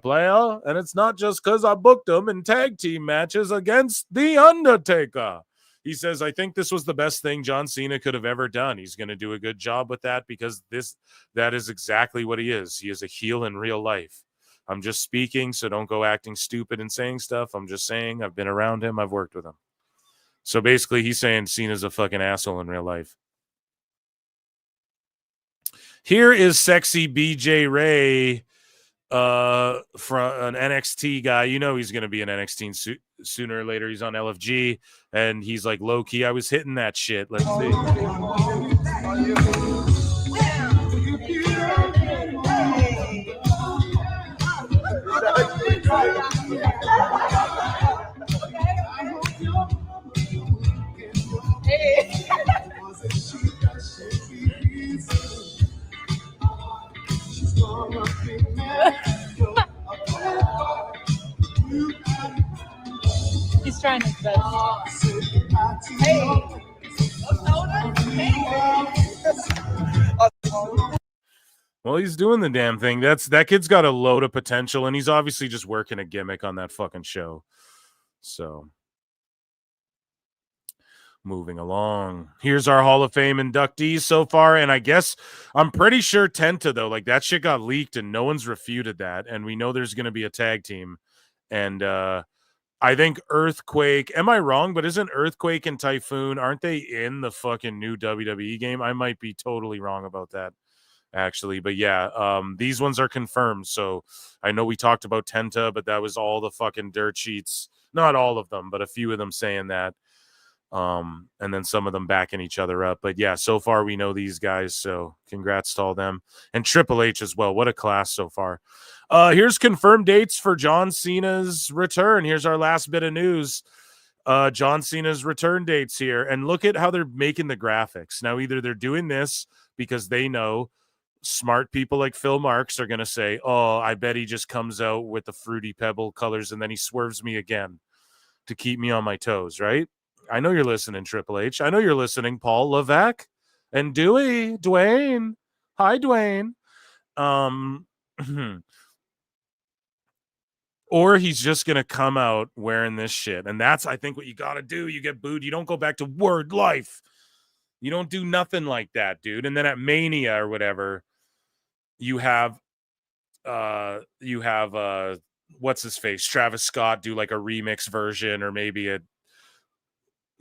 and it's not just because I booked him in tag team matches against The Undertaker. He says, I think this was the best thing John Cena could have ever done. He's going to do a good job with that because that is exactly what he is. He is a heel in real life. I'm just speaking, so don't go acting stupid and saying stuff. I'm just saying I've been around him. I've worked with him. So basically, he's saying Cena's a fucking asshole in real life. Here is sexy BJ Ray from an NXT guy. You know he's going to be an NXT sooner or later. He's on LFG, and he's like, low key, I was hitting that shit. Let's see. He's trying his best. Hey. Well, he's doing the damn thing. That kid's got a load of potential, and he's obviously just working a gimmick on that fucking show. So, moving along. Here's our Hall of Fame inductees so far, and I guess I'm pretty sure Tenta, though, like that shit got leaked, and no one's refuted that, and we know there's going to be a tag team, and I think Earthquake, am I wrong, but isn't Earthquake and Typhoon, aren't they in the fucking new WWE game? I might be totally wrong about that, actually. But yeah, these ones are confirmed. So I know we talked about Tenta, but that was all the fucking dirt sheets. Not all of them, but a few of them saying that. And then some of them backing each other up. But yeah, so far we know these guys. So congrats to all them. And Triple H as well. What a class so far. Here's confirmed dates for John Cena's return. Here's our last bit of news. John Cena's return dates here. And look at how they're making the graphics. Now, either they're doing this because they know smart people like Phil Marks are going to say, oh, I bet he just comes out with the Fruity Pebble colors and then he swerves me again to keep me on my toes, right? I know you're listening, Triple H. I know you're listening, Paul Levesque and Dwayne. Hi, Dwayne. Or he's just going to come out wearing this shit. And that's, I think, what you got to do. You get booed. You don't go back to Word Life. You don't do nothing like that, dude. And then at Mania or whatever, you have what's his face? Travis Scott do like a remix version, or maybe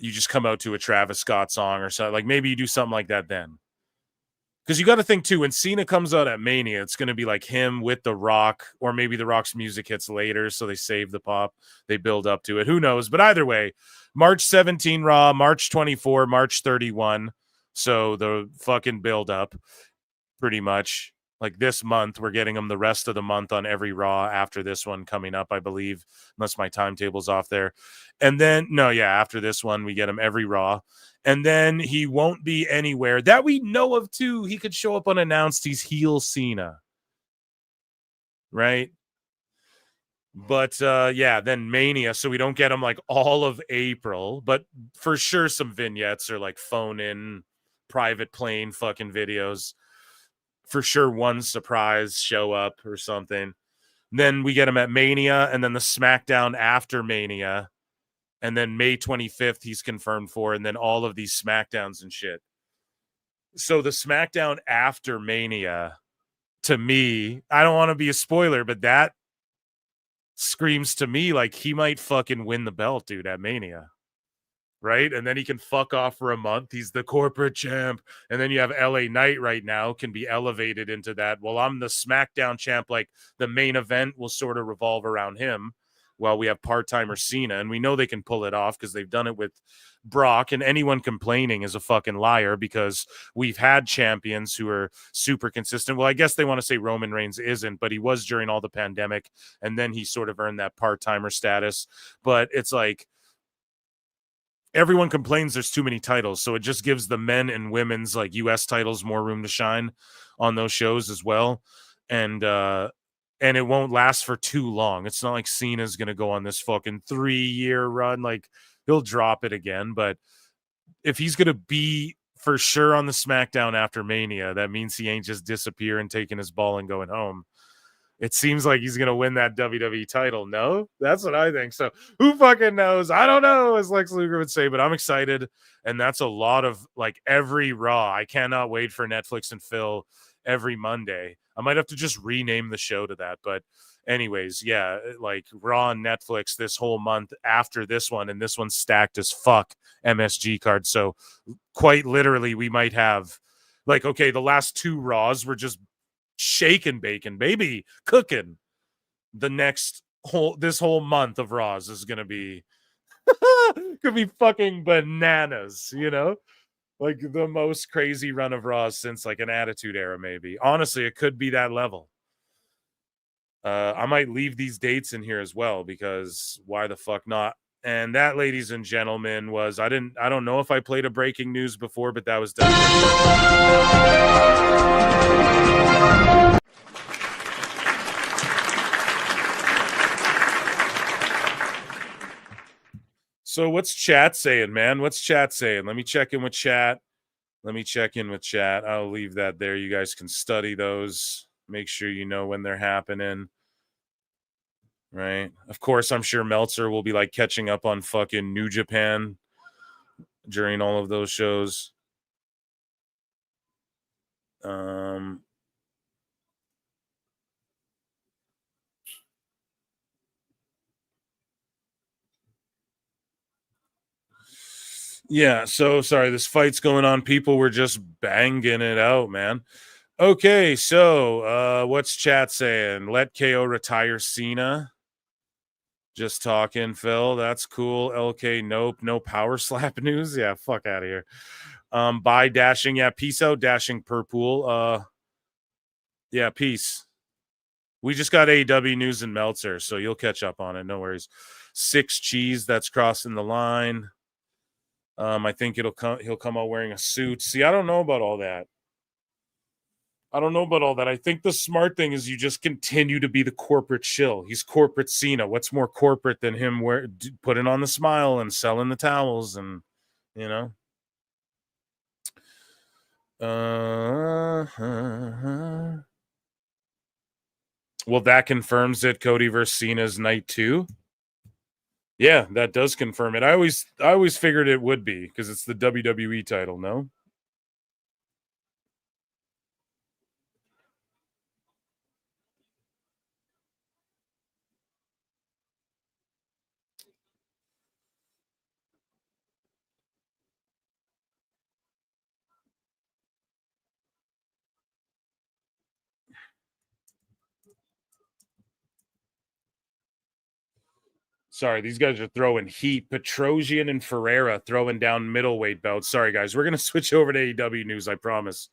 you just come out to a Travis Scott song or something. Like maybe you do something like that then. Because you got to think, too, when Cena comes out at Mania, it's going to be like him with The Rock, or maybe The Rock's music hits later, so they save the pop. They build up to it. Who knows? But either way, March 17 Raw, March 24, March 31. So the fucking build up, pretty much. Like this month, we're getting them the rest of the month on every Raw after this one coming up, I believe, unless my timetable's off there. And then, after this one, we get him every Raw. And then he won't be anywhere that we know of, too. He could show up unannounced. He's heel Cena. Right? But, then Mania. So we don't get him like all of April. But for sure, some vignettes or like phone-in, private plane fucking videos. For sure, one surprise show up or something. Then we get him at Mania, and then the SmackDown after Mania. And then May 25th, he's confirmed for, and then all of these SmackDowns and shit. So the SmackDown after Mania, to me, I don't want to be a spoiler, but that screams to me like he might fucking win the belt, dude, at Mania. Right? And then he can fuck off for a month. He's the corporate champ. And then you have LA Knight right now, can be elevated into that. Well, I'm the SmackDown champ. Like the main event will sort of revolve around him. While we have part-timer Cena, and we know they can pull it off because they've done it with Brock, and anyone complaining is a fucking liar because we've had champions who are super consistent. Well, I guess they want to say Roman Reigns isn't, but he was during all the pandemic, and then he sort of earned that part-timer status. But it's like everyone complains there's too many titles, so it just gives the men and women's like US titles more room to shine on those shows as well. And it won't last for too long. It's not like Cena's going to go on this fucking 3-year run. Like, he'll drop it again. But if he's going to be for sure on the SmackDown after Mania, that means he ain't just disappearing, taking his ball and going home. It seems like he's going to win that WWE title. No? That's what I think. So who fucking knows? I don't know, as Lex Luger would say, but I'm excited. And that's a lot of, like, every Raw. I cannot wait for Netflix and Phil every Monday. I might have to just rename the show to that. But anyways, yeah, like Raw and Netflix this whole month after this one, and this one's stacked as fuck MSG cards. So quite literally, we might have like, okay, the last 2 Raws were just shaking bacon, baby, cooking. This whole month of Raws is gonna be could be fucking bananas, you know? Like the most crazy run of Raws since like an Attitude Era, maybe. Honestly, it could be that level. I might leave these dates in here as well because why the fuck not? And that, ladies and gentlemen, was I don't know if I played a breaking news before, but that was done. So what's chat saying, man? What's chat saying? Let me check in with chat. I'll leave that there. You guys can study those. Make sure you know when they're happening. Right? Of course, I'm sure Meltzer will be like catching up on fucking New Japan during all of those shows. Yeah, so sorry, this fight's going on. People were just banging it out, man. Okay, so what's chat saying? Let KO retire Cena. Just talking, Phil. That's cool. LK, nope. No power slap news. Yeah, fuck out of here. Bye, Dashing. Yeah, peace out, Dashing Purpool. Yeah, peace. We just got AEW news and Meltzer, so you'll catch up on it. No worries. 6 Cheese, that's crossing the line. I think he'll come out wearing a suit. See, I don't know about all that. I think the smart thing is you just continue to be the corporate shill. He's corporate Cena. What's more corporate than him putting on the smile and selling the towels and, you know? Well, that confirms it. Cody versus Cena's night 2. Yeah, that does confirm it. I always figured it would be because it's the WWE title, no? Sorry, these guys are throwing heat. Petrosian and Ferreira throwing down middleweight belts. Sorry, guys. We're going to switch over to AEW news, I promise.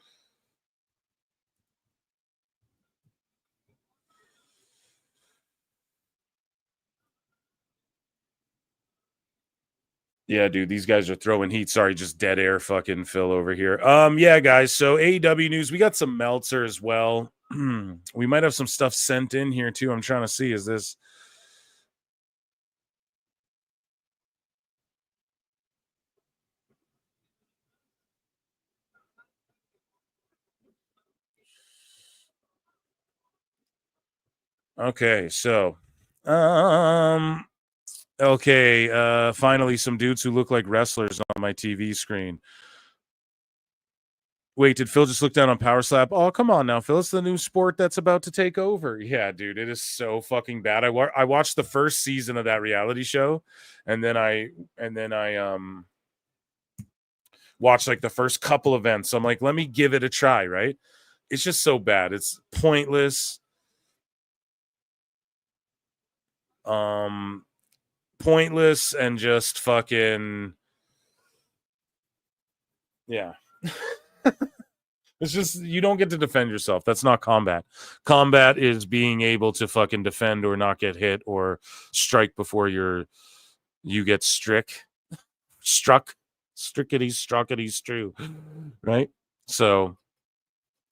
Yeah, dude, these guys are throwing heat. Sorry, just dead air fucking Phil over here. Yeah, guys, so AEW news. We got some Meltzer as well. We might have some stuff sent in here, too. I'm trying to see. Is this... Okay, so okay, finally some dudes who look like wrestlers on my TV screen. Wait, did Phil just look down on Power Slap? Oh, come on now, Phil. It's the new sport that's about to take over. Yeah, dude, it is so fucking bad. I watched the first season of that reality show, and then I watched like the first couple events. So I'm like, let me give it a try, right? It's just so bad. It's pointless. Pointless and just fucking, yeah. It's just, you don't get to defend yourself. That's not combat. Combat is being able to fucking defend or not get hit or strike before you get struck. Strickety, struckety, strew. Right? So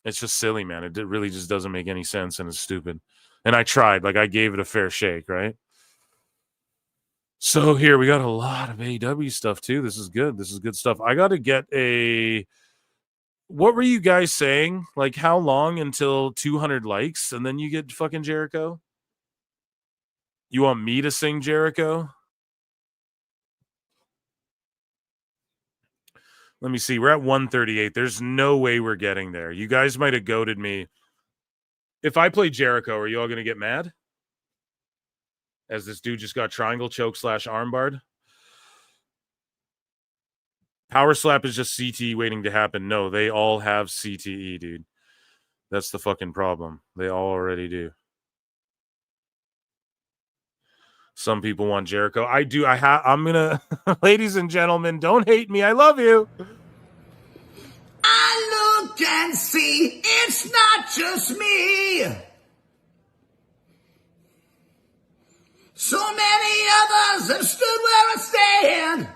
it's just silly, man. It really just doesn't make any sense and it's stupid. And I tried, like I gave it a fair shake, right? So here we got a lot of AEW stuff too. This is good. This is good stuff. I got to get a... What were you guys saying? Like how long until 200 likes and then you get fucking Jericho? You want me to sing Jericho? Let me see. We're at 138. There's no way we're getting there. You guys might have goaded me. If I play Jericho, are you all going to get mad? As this dude just got triangle choke / armbarred. Power slap is just CTE waiting to happen. No, they all have CTE, dude. That's the fucking problem. They all already do. Some people want Jericho. I do. I'm gonna, ladies and gentlemen, don't hate me. I love you. I look and see it's not just me. So many others have stood where I stand.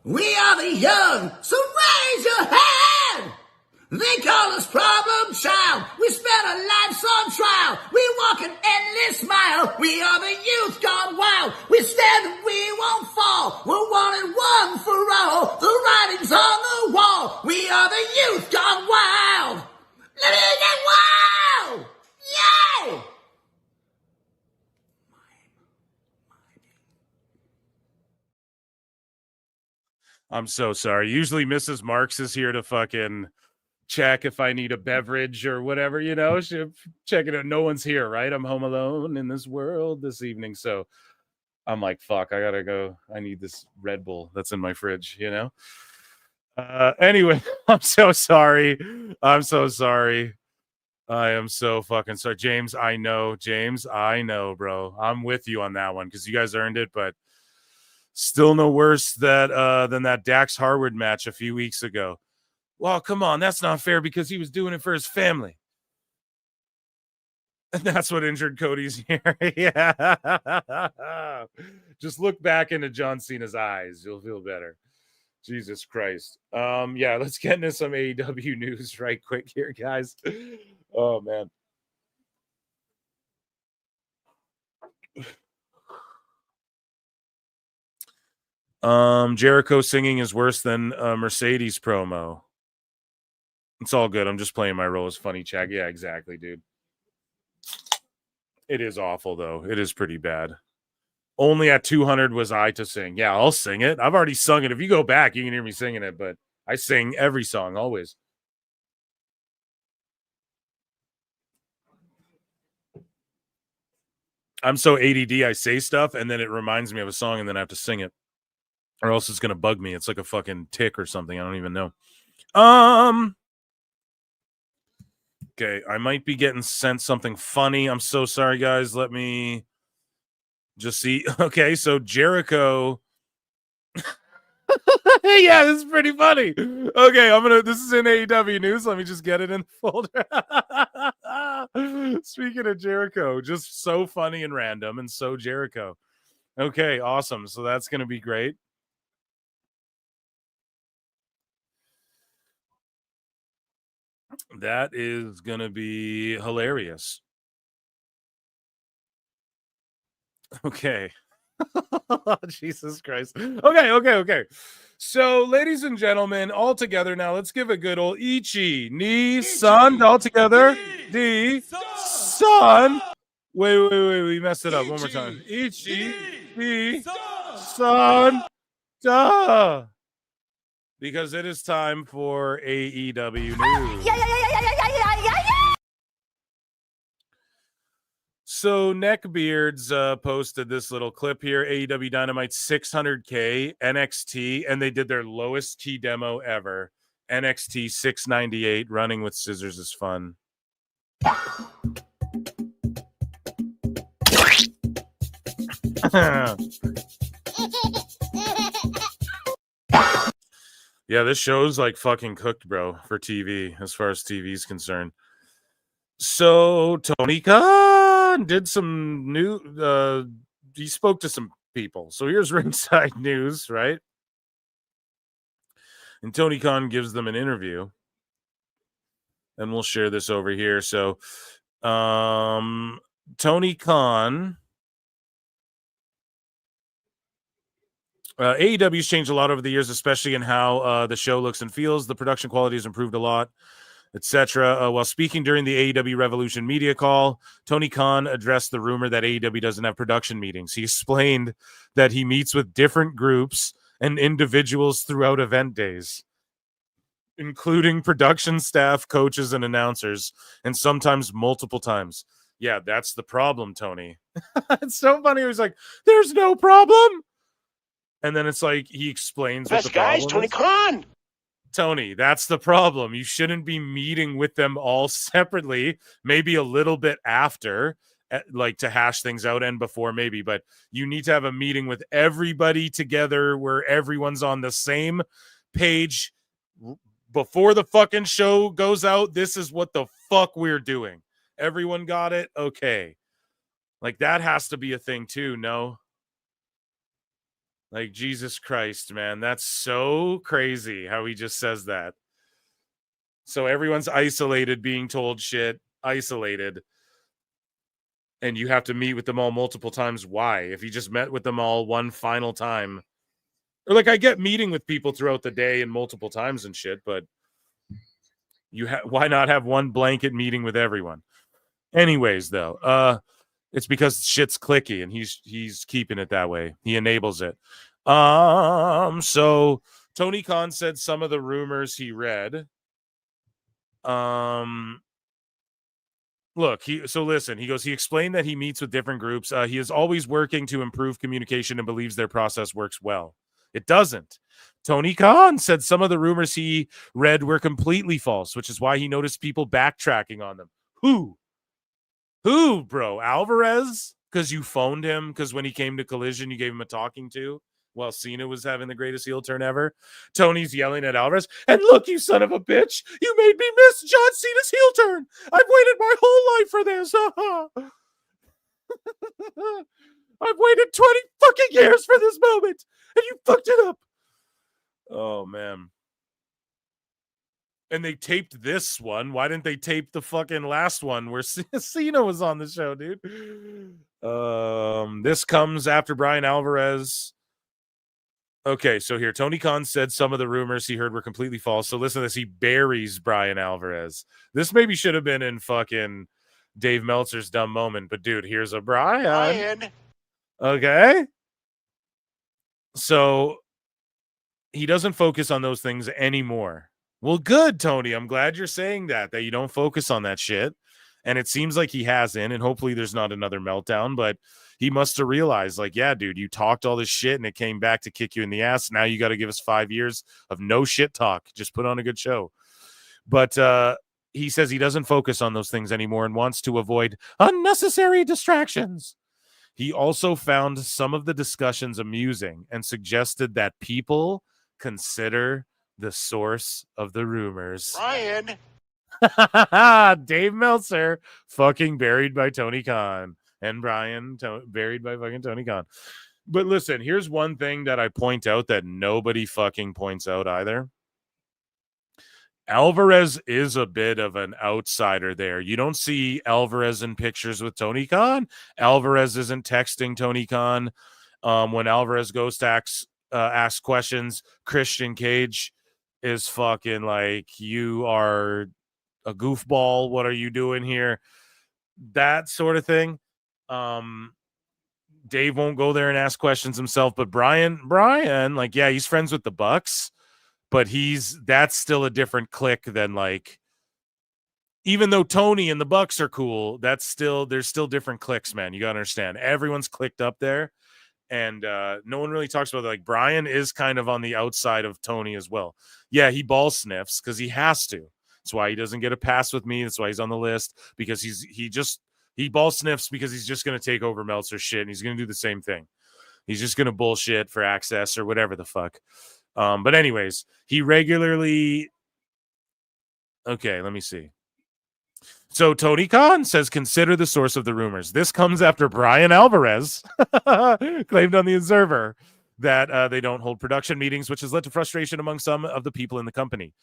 We are the young, so raise your hand. They call us problem child. We spent our lives on trial. We walk an endless mile. We are the youth gone wild. We stand and we won't fall. We're one and one for all. The writing's on the wall. We are the youth gone wild. Let it get wild! Yay! I'm so sorry. Usually Mrs. Marks is here to fucking check if I need a beverage or whatever, you know. She's checking it. No one's here, right? I'm home alone in this world this evening. So I'm like, fuck, I gotta go. I need this Red Bull that's in my fridge, you know? Anyway, I'm so sorry. I'm so sorry. I am so fucking sorry. James, I know. James, I know, bro. I'm with you on that one because you guys earned it, but still no worse than that Dax Harwood match a few weeks ago. Well, come on. That's not fair because he was doing it for his family. And that's what injured Cody's here. Yeah. Just look back into John Cena's eyes. You'll feel better. Jesus Christ. Yeah, let's get into some AEW news right quick here, guys. Oh, man. Jericho singing is worse than Mercedes promo. It's all good. I'm just playing my role as funny Chag. Yeah, exactly, dude. It is awful, though. It is pretty bad. Only at 200 was I to sing. Yeah, I'll sing it. I've already sung it. If you go back, you can hear me singing it, but I sing every song, always. I'm so ADD, I say stuff, and then it reminds me of a song, and then I have to sing it. Or else it's going to bug me. It's like a fucking tick or something. I don't even know. Okay, I might be getting sent something funny. I'm so sorry, guys. Let me just see. Okay, so Jericho. Yeah, this is pretty funny. Okay, this is in AEW news. Let me just get it in the folder. Speaking of Jericho, just so funny and random and so Jericho. Okay, awesome. So that's going to be great. That is going to be hilarious. Okay. Jesus Christ. Okay. So, ladies and gentlemen, all together now, let's give a good old Ichi, Ni, Sun, all together. Di, Sun. Wait, we messed it up. One more time. Ichi, Ni, Sun, Da. Because it is time for AEW news. So Neckbeards posted this little clip here. AEW Dynamite 600K NXT, and they did their lowest key demo ever. NXT 698. Running with scissors is fun. Yeah, this show's like fucking cooked, bro, for TV, as far as TV is concerned. So Tony Khan did some new, he spoke to some people. So here's ringside news, right? And Tony Khan gives them an interview. And we'll share this over here. So Tony Khan. AEW's changed a lot over the years, especially in how the show looks and feels. The production quality has improved a lot, etc. While speaking during the AEW Revolution media call, Tony Khan addressed the rumor that AEW doesn't have production meetings. He explained that he meets with different groups and individuals throughout event days, including production staff, coaches, and announcers, and sometimes multiple times. Yeah, that's the problem, Tony. It's so funny. He was like, there's no problem. And then it's like he explains Best guys, Tony Khan. Tony, that's the problem. You shouldn't be meeting with them all separately, maybe a little bit after, like to hash things out and before maybe, but you need to have a meeting with everybody together where everyone's on the same page before the fucking show goes out. This is what the fuck we're doing. Everyone got it? Okay. Like that has to be a thing too, no? Like, Jesus Christ, man. That's so crazy how he just says that. So everyone's isolated, being told shit, isolated. And you have to meet with them all multiple times. Why? If you just met with them all one final time. Or like, I get meeting with people throughout the day and multiple times and shit, but why not have one blanket meeting with everyone? Anyways, though, it's because shit's clicky and he's keeping it that way. He enables it. So Tony Khan said some of the rumors he read. Look, listen, he goes, he explained that he meets with different groups. He is always working to improve communication and believes their process works well. It doesn't. Tony Khan said some of the rumors he read were completely false, which is why he noticed people backtracking on them. Who, bro? Alvarez? Because you phoned him? Because when he came to Collision, you gave him a talking to? While Cena was having the greatest heel turn ever? Tony's yelling at Alvarez, and look, you son of a bitch, you made me miss John Cena's heel turn. I've waited my whole life for this. I've waited 20 fucking years for this moment, and you fucked it up. Oh, man. And they taped this one. Why didn't they tape the fucking last one where Cena was on the show, dude? This comes after Brian Alvarez. Okay, so here, Tony Khan said some of the rumors he heard were completely false. So listen to this. He buries Brian Alvarez. This maybe should have been in fucking Dave Meltzer's dumb moment. But, dude, here's a Brian. Okay. So he doesn't focus on those things anymore. Well, good, Tony. I'm glad you're saying that you don't focus on that shit. And it seems like he hasn't, and hopefully there's not another meltdown, but he must have realized, like, yeah, dude, you talked all this shit and it came back to kick you in the ass. Now you got to give us 5 years of no shit talk. Just put on a good show. But he says he doesn't focus on those things anymore and wants to avoid unnecessary distractions. He also found some of the discussions amusing and suggested that people consider the source of the rumors. Brian. Dave Meltzer fucking buried by Tony Khan, and Brian buried by fucking Tony Khan. But listen, here's one thing that I point out that nobody fucking points out either. Alvarez is a bit of an outsider there. You don't see Alvarez in pictures with Tony Khan. Alvarez isn't texting Tony Khan. When Alvarez goes to ask questions, Christian Cage is fucking like, you are a goofball. What are you doing here? That sort of thing. Dave won't go there and ask questions himself, but Brian, like, yeah, he's friends with the Bucks, but that's still a different clique than, like, even though Tony and the Bucks are cool, there's still different cliques, man. You gotta understand. Everyone's clicked up there. And no one really talks about it. Like, Brian is kind of on the outside of Tony as well. Yeah, he ball sniffs because he has to. That's why he doesn't get a pass with me. That's why he's on the list, because he ball sniffs because he's just going to take over Meltzer's shit, and he's going to do the same thing. He's just going to bullshit for access or whatever the fuck. But anyways, he regularly... Okay, let me see. So Tony Khan says, consider the source of the rumors. This comes after Brian Alvarez claimed on the Observer that they don't hold production meetings, which has led to frustration among some of the people in the company.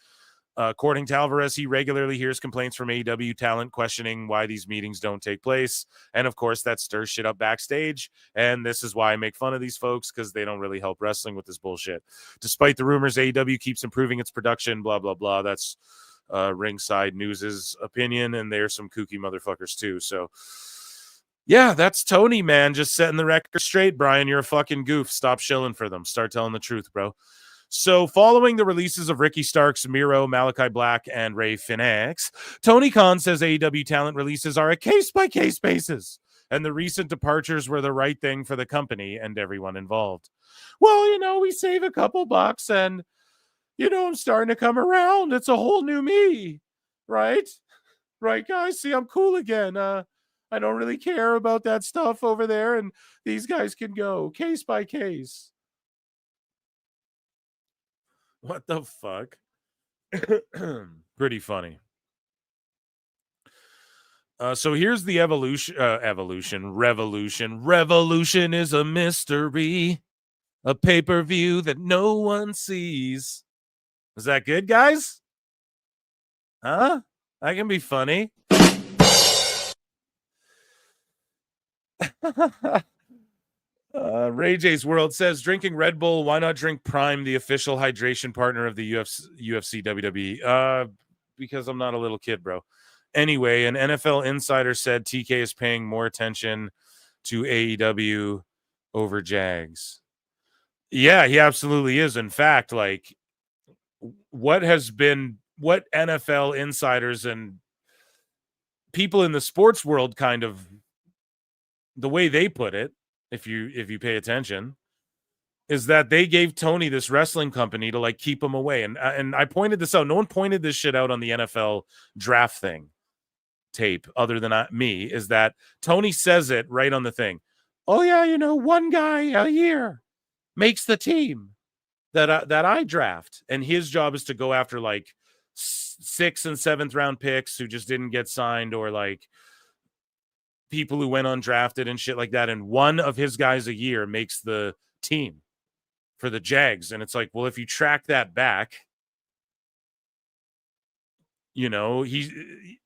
According to Alvarez, he regularly hears complaints from AEW talent questioning why these meetings don't take place. And of course, that stirs shit up backstage. And this is why I make fun of these folks, because they don't really help wrestling with this bullshit. Despite the rumors, AEW keeps improving its production, blah, blah, blah. That's Ringside News' opinion. And there's some kooky motherfuckers too. So yeah, that's Tony, man. Just setting the record straight. Brian, you're a fucking goof. Stop shilling for them. Start telling the truth, bro. So following the releases of Ricky Starks, Miro, Malachi Black, and Ray Phoenix, Tony Khan says AEW talent releases are a case-by-case basis, and the recent departures were the right thing for the company and everyone involved. Well, we save a couple bucks and, I'm starting to come around. It's a whole new me, right? Right, guys? See, I'm cool again. I don't really care about that stuff over there, and these guys can go case by case. What the fuck? Pretty funny. So here's the revolution. Revolution is a mystery, a pay-per-view that no one sees. Is that good, guys? Huh? That can be funny. Ray J's World says, drinking Red Bull, why not drink Prime, the official hydration partner of the UFC WWE? Because I'm not a little kid, bro. Anyway, an NFL insider said TK is paying more attention to AEW over Jags. Yeah, he absolutely is. In fact, like, what NFL insiders and people in the sports world kind of, the way they put it, if you pay attention, is that they gave Tony this wrestling company to like keep him away. And I pointed this out. No one pointed this shit out on the NFL draft thing tape other than me, is that Tony says it right on the thing. Oh yeah, one guy a year makes the team that I draft, and his job is to go after like 6th and 7th round picks who just didn't get signed, or like people who went undrafted and shit like that. And one of his guys a year makes the team for the Jags. And it's like, well, if you track that back,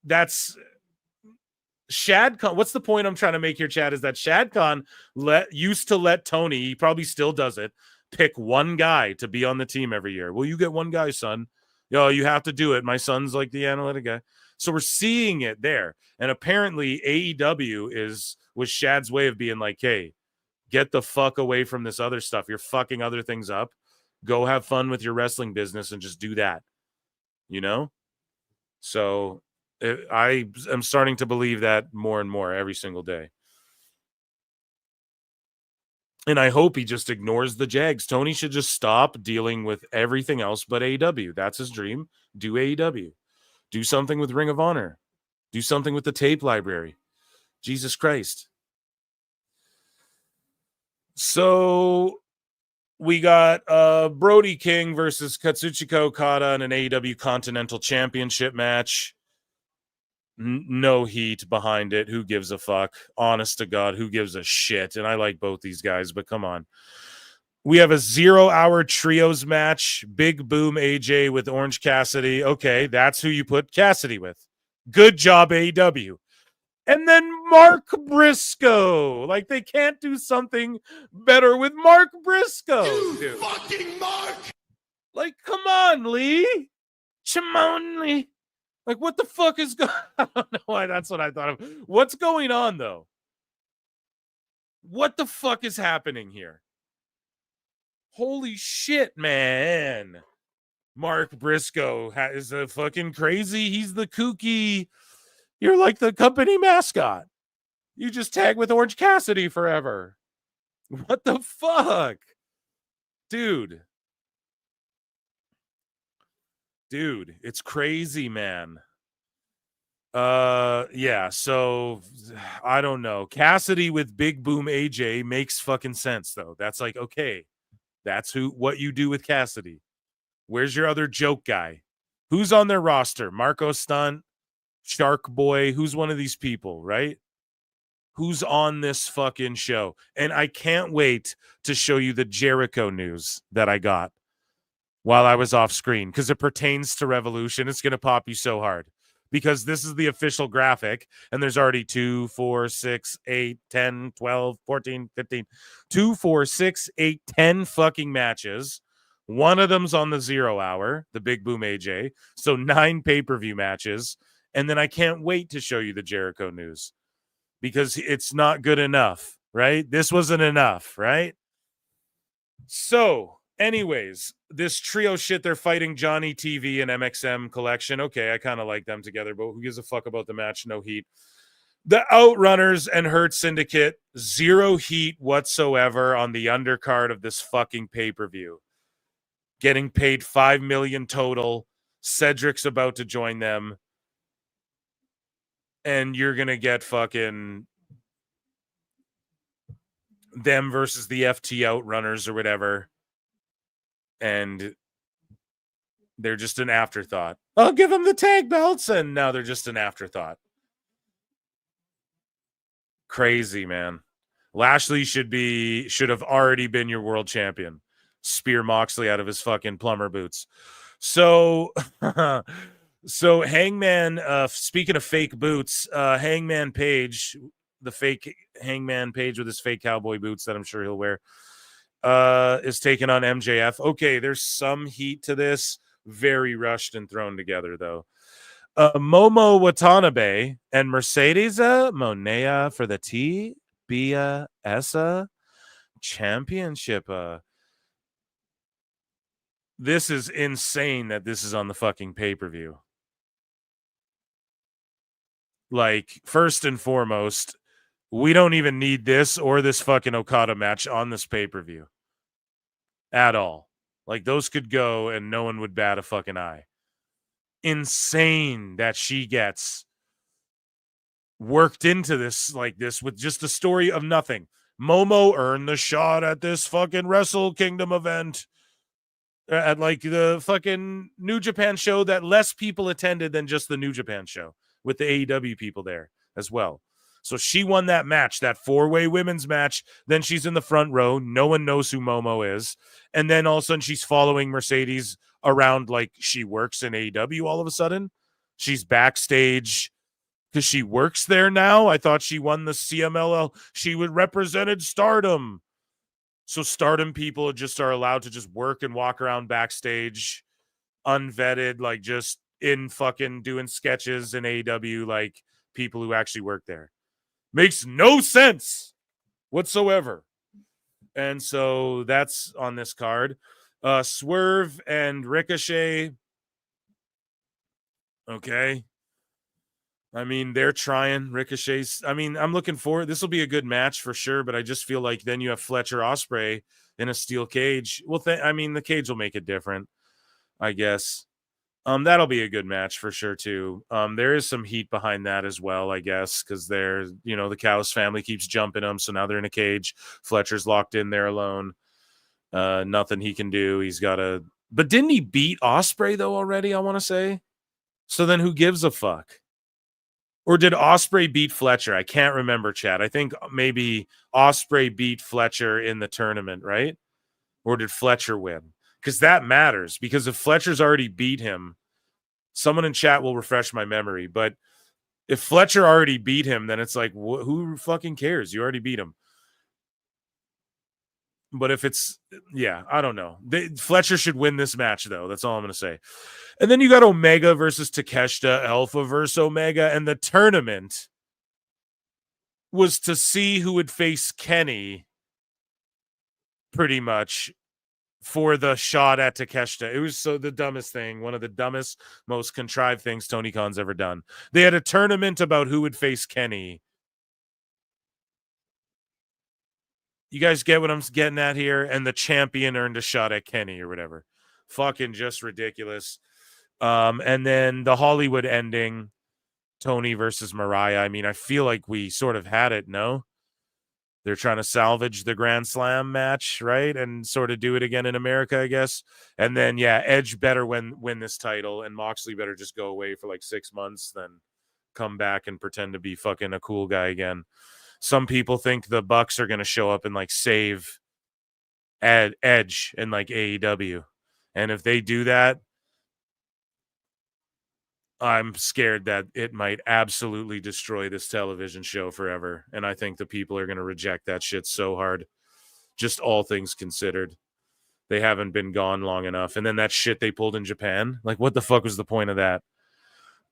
that's Shad Khan. What's the point I'm trying to make here, Chad, is that Shad Khan used to let Tony, he probably still does it, pick one guy to be on the team every year. Well, you get one guy, son. You have to do it. My son's like the analytic guy. So we're seeing it there. And apparently AEW was Shad's way of being like, hey, get the fuck away from this other stuff. You're fucking other things up. Go have fun with your wrestling business and just do that. So I am starting to believe that more and more every single day. And I hope he just ignores the Jags. Tony should just stop dealing with everything else but AEW. That's his dream. Do AEW. Do something with Ring of Honor. Do something with the tape library. Jesus Christ. So we got Brody King versus Katsuchika Okada in an AEW Continental Championship match. No heat behind it. Who gives a fuck? Honest to God, who gives a shit? And I like both these guys, but come on. We have a 0-hour trios match. Big Boom AJ with Orange Cassidy. Okay, that's who you put Cassidy with. Good job, AEW. And then Mark Briscoe. Like, they can't do something better with Mark Briscoe. Dude. Fucking Mark! Like, come on, Lee. Come on, Lee. Like, what the fuck is going on? I don't know why that's what I thought of. What's going on, though? What the fuck is happening here? Holy shit, man. Mark Briscoe is a fucking crazy. He's the kooky. You're like the company mascot. You just tag with Orange Cassidy forever. What the fuck? Dude, it's crazy, man. Yeah, so I don't know. Cassidy with Big Boom AJ makes fucking sense, though. That's like, okay, that's what you do with Cassidy. Where's your other joke guy? Who's on their roster? Marco Stunt, Shark Boy, who's one of these people, right? Who's on this fucking show? And I can't wait to show you the Jericho news that I got while I was off screen, because it pertains to Revolution. It's going to pop you so hard, because this is the official graphic, and there's already 2, 4, 6, 8, 10, 12, 14, 15, 2, 4, 6, 8, 10 fucking matches. One of them's on the 0 hour, the Big Boom AJ. So 9 pay-per-view matches. And then I can't wait to show you the Jericho news, because it's not good enough, right? This wasn't enough, right? So, anyways, this trio shit, they're fighting Johnny TV and MXM Collection. Okay, I kind of like them together, but who gives a fuck about the match? No heat. The Outrunners and Hurt Syndicate, 0 heat whatsoever on the undercard of this fucking pay-per-view. getting paid $5 million total. Cedric's about to join them. And you're going to get fucking them versus the FT Outrunners or whatever. And they're just an afterthought. I'll give them the tag belts. And now they're just an afterthought. Crazy, man. Lashley should have already been your world champion. Spear Moxley out of his fucking plumber boots. So, so Hangman, speaking of fake boots, Hangman Page, the fake Hangman Page with his fake cowboy boots that I'm sure he'll wear, is taking on MJF. Okay, there's some heat to this. Very rushed and thrown together, though. Momo Watanabe and Mercedes Monea for the TBS Championship. This is insane that this is on the fucking pay-per-view. Like, first and foremost, we don't even need this or this fucking Okada match on this pay-per-view at all. Like, those could go and no one would bat a fucking eye. Insane that she gets worked into this like this with just a story of nothing. Momo earned the shot at this fucking Wrestle Kingdom event at like the fucking New Japan show that less people attended than just the New Japan show with the AEW people there as well. So she won that match, that 4-way women's match. Then she's in the front row. No one knows who Momo is. And then all of a sudden she's following Mercedes around like she works in AEW all of a sudden. She's backstage because she works there now. I thought she won the CMLL. She represented Stardom. So Stardom people just are allowed to just work and walk around backstage unvetted, like just in fucking doing sketches in AEW, like people who actually work there. Makes no sense whatsoever. And so that's on this card. Swerve and Ricochet. Okay. I mean, they're trying. Ricochet's. I mean, I'm looking forward. This will be a good match for sure, but I just feel like then you have Fletcher Ospreay in a steel cage. Well, I mean, the cage will make it different, I guess. That'll be a good match for sure too. There is some heat behind that as well, I guess, because they're, the Cow's family keeps jumping them, so now they're in a cage. Fletcher's locked in there alone. Nothing he can do. He's got to. But didn't he beat Ospreay though already? I want to say. So then, who gives a fuck? Or did Ospreay beat Fletcher? I can't remember, Chad. I think maybe Ospreay beat Fletcher in the tournament, right? Or did Fletcher win? Because that matters. Because if Fletcher's already beat him, someone in chat will refresh my memory. But if Fletcher already beat him, then it's like, who fucking cares? You already beat him. But if it's, I don't know. Fletcher should win this match, though. That's all I'm going to say. And then you got Omega versus Takeshita, Alpha versus Omega. And the tournament was to see who would face Kenny, pretty much, for the shot at Takeshita. It was the dumbest thing. One of the dumbest, most contrived things Tony Khan's ever done. They had a tournament about who would face Kenny. You guys get what I'm getting at here? And the champion earned a shot at Kenny or whatever. Fucking just ridiculous. And then the Hollywood ending, Tony versus Mariah. I mean, I feel like we sort of had it, no? They're trying to salvage the Grand Slam match, right? And sort of do it again in America, I guess. And then, Edge better win this title, and Moxley better just go away for like 6 months, then come back and pretend to be fucking a cool guy again. Some people think the Bucks are going to show up and like save Edge and like AEW. And if they do that, I'm scared that it might absolutely destroy this television show forever. And I think the people are going to reject that shit so hard. Just all things considered. They haven't been gone long enough. And then that shit they pulled in Japan. Like, what the fuck was the point of that?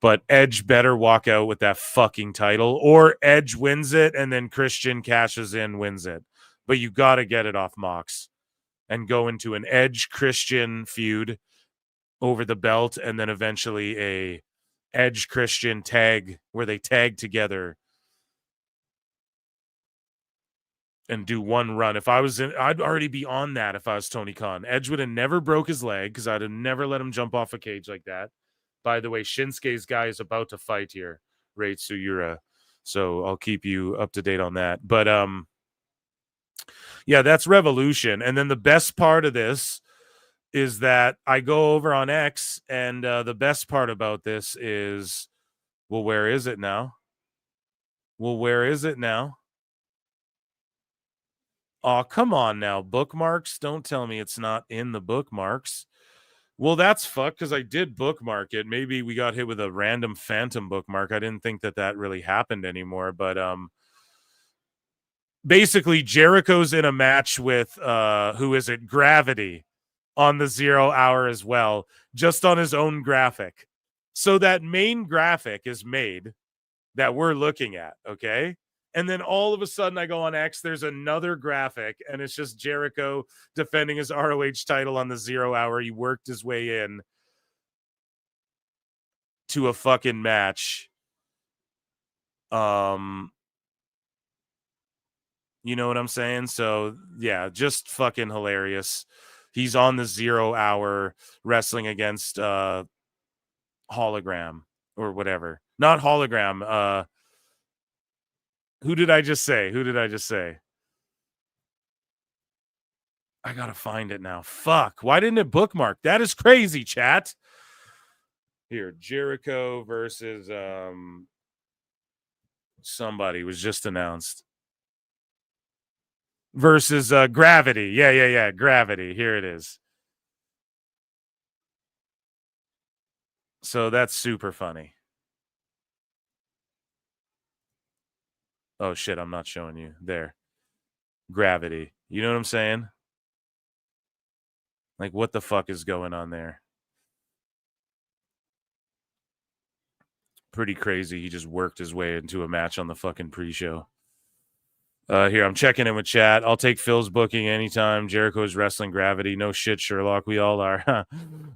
But Edge better walk out with that fucking title. Or Edge wins it and then Christian cashes in, wins it. But you got to get it off Mox. And go into an Edge-Christian feud over the belt. And then eventually a Edge Christian tag where they tag together and do one run. If I was in, I'd already be on that if I was Tony Khan. Edge would have never broke his leg because I'd have never let him jump off a cage like that. By the way, Shinsuke's guy is about to fight here, Rei Tsuyura. So I'll keep you up to date on that. But yeah, that's Revolution. And then the best part of this is that I go over on X, and the best part about this is, well, where is it now? Well, where is it now? Oh, come on now. Bookmarks? Don't tell me it's not in the bookmarks. Well, that's fucked because I did bookmark it. Maybe we got hit with a random phantom bookmark. I didn't think that really happened anymore. But basically, Jericho's in a match with, who is it? Gravity on the 0 hour as well, just on his own graphic. So that main graphic is made that we're looking at, okay? And then all of a sudden I go on X, there's another graphic, and it's just Jericho defending his ROH title on the 0 hour. He worked his way in to a fucking match. You know what I'm saying? So, yeah, just fucking hilarious. He's on the 0 hour wrestling against Hologram or whatever. Not Hologram. Who did I just say? I gotta find it now. Fuck. Why didn't it bookmark? That is crazy, chat. Here, Jericho versus somebody was just announced. Versus Gravity. Yeah. Gravity. Here it is. So that's super funny. Oh, shit, I'm not showing you. There. Gravity. You know what I'm saying? Like, what the fuck is going on there? Pretty crazy. He just worked his way into a match on the fucking pre-show. Here, I'm checking in with chat. I'll take Phil's booking anytime. Jericho's wrestling Gravity. No shit, Sherlock. We all are.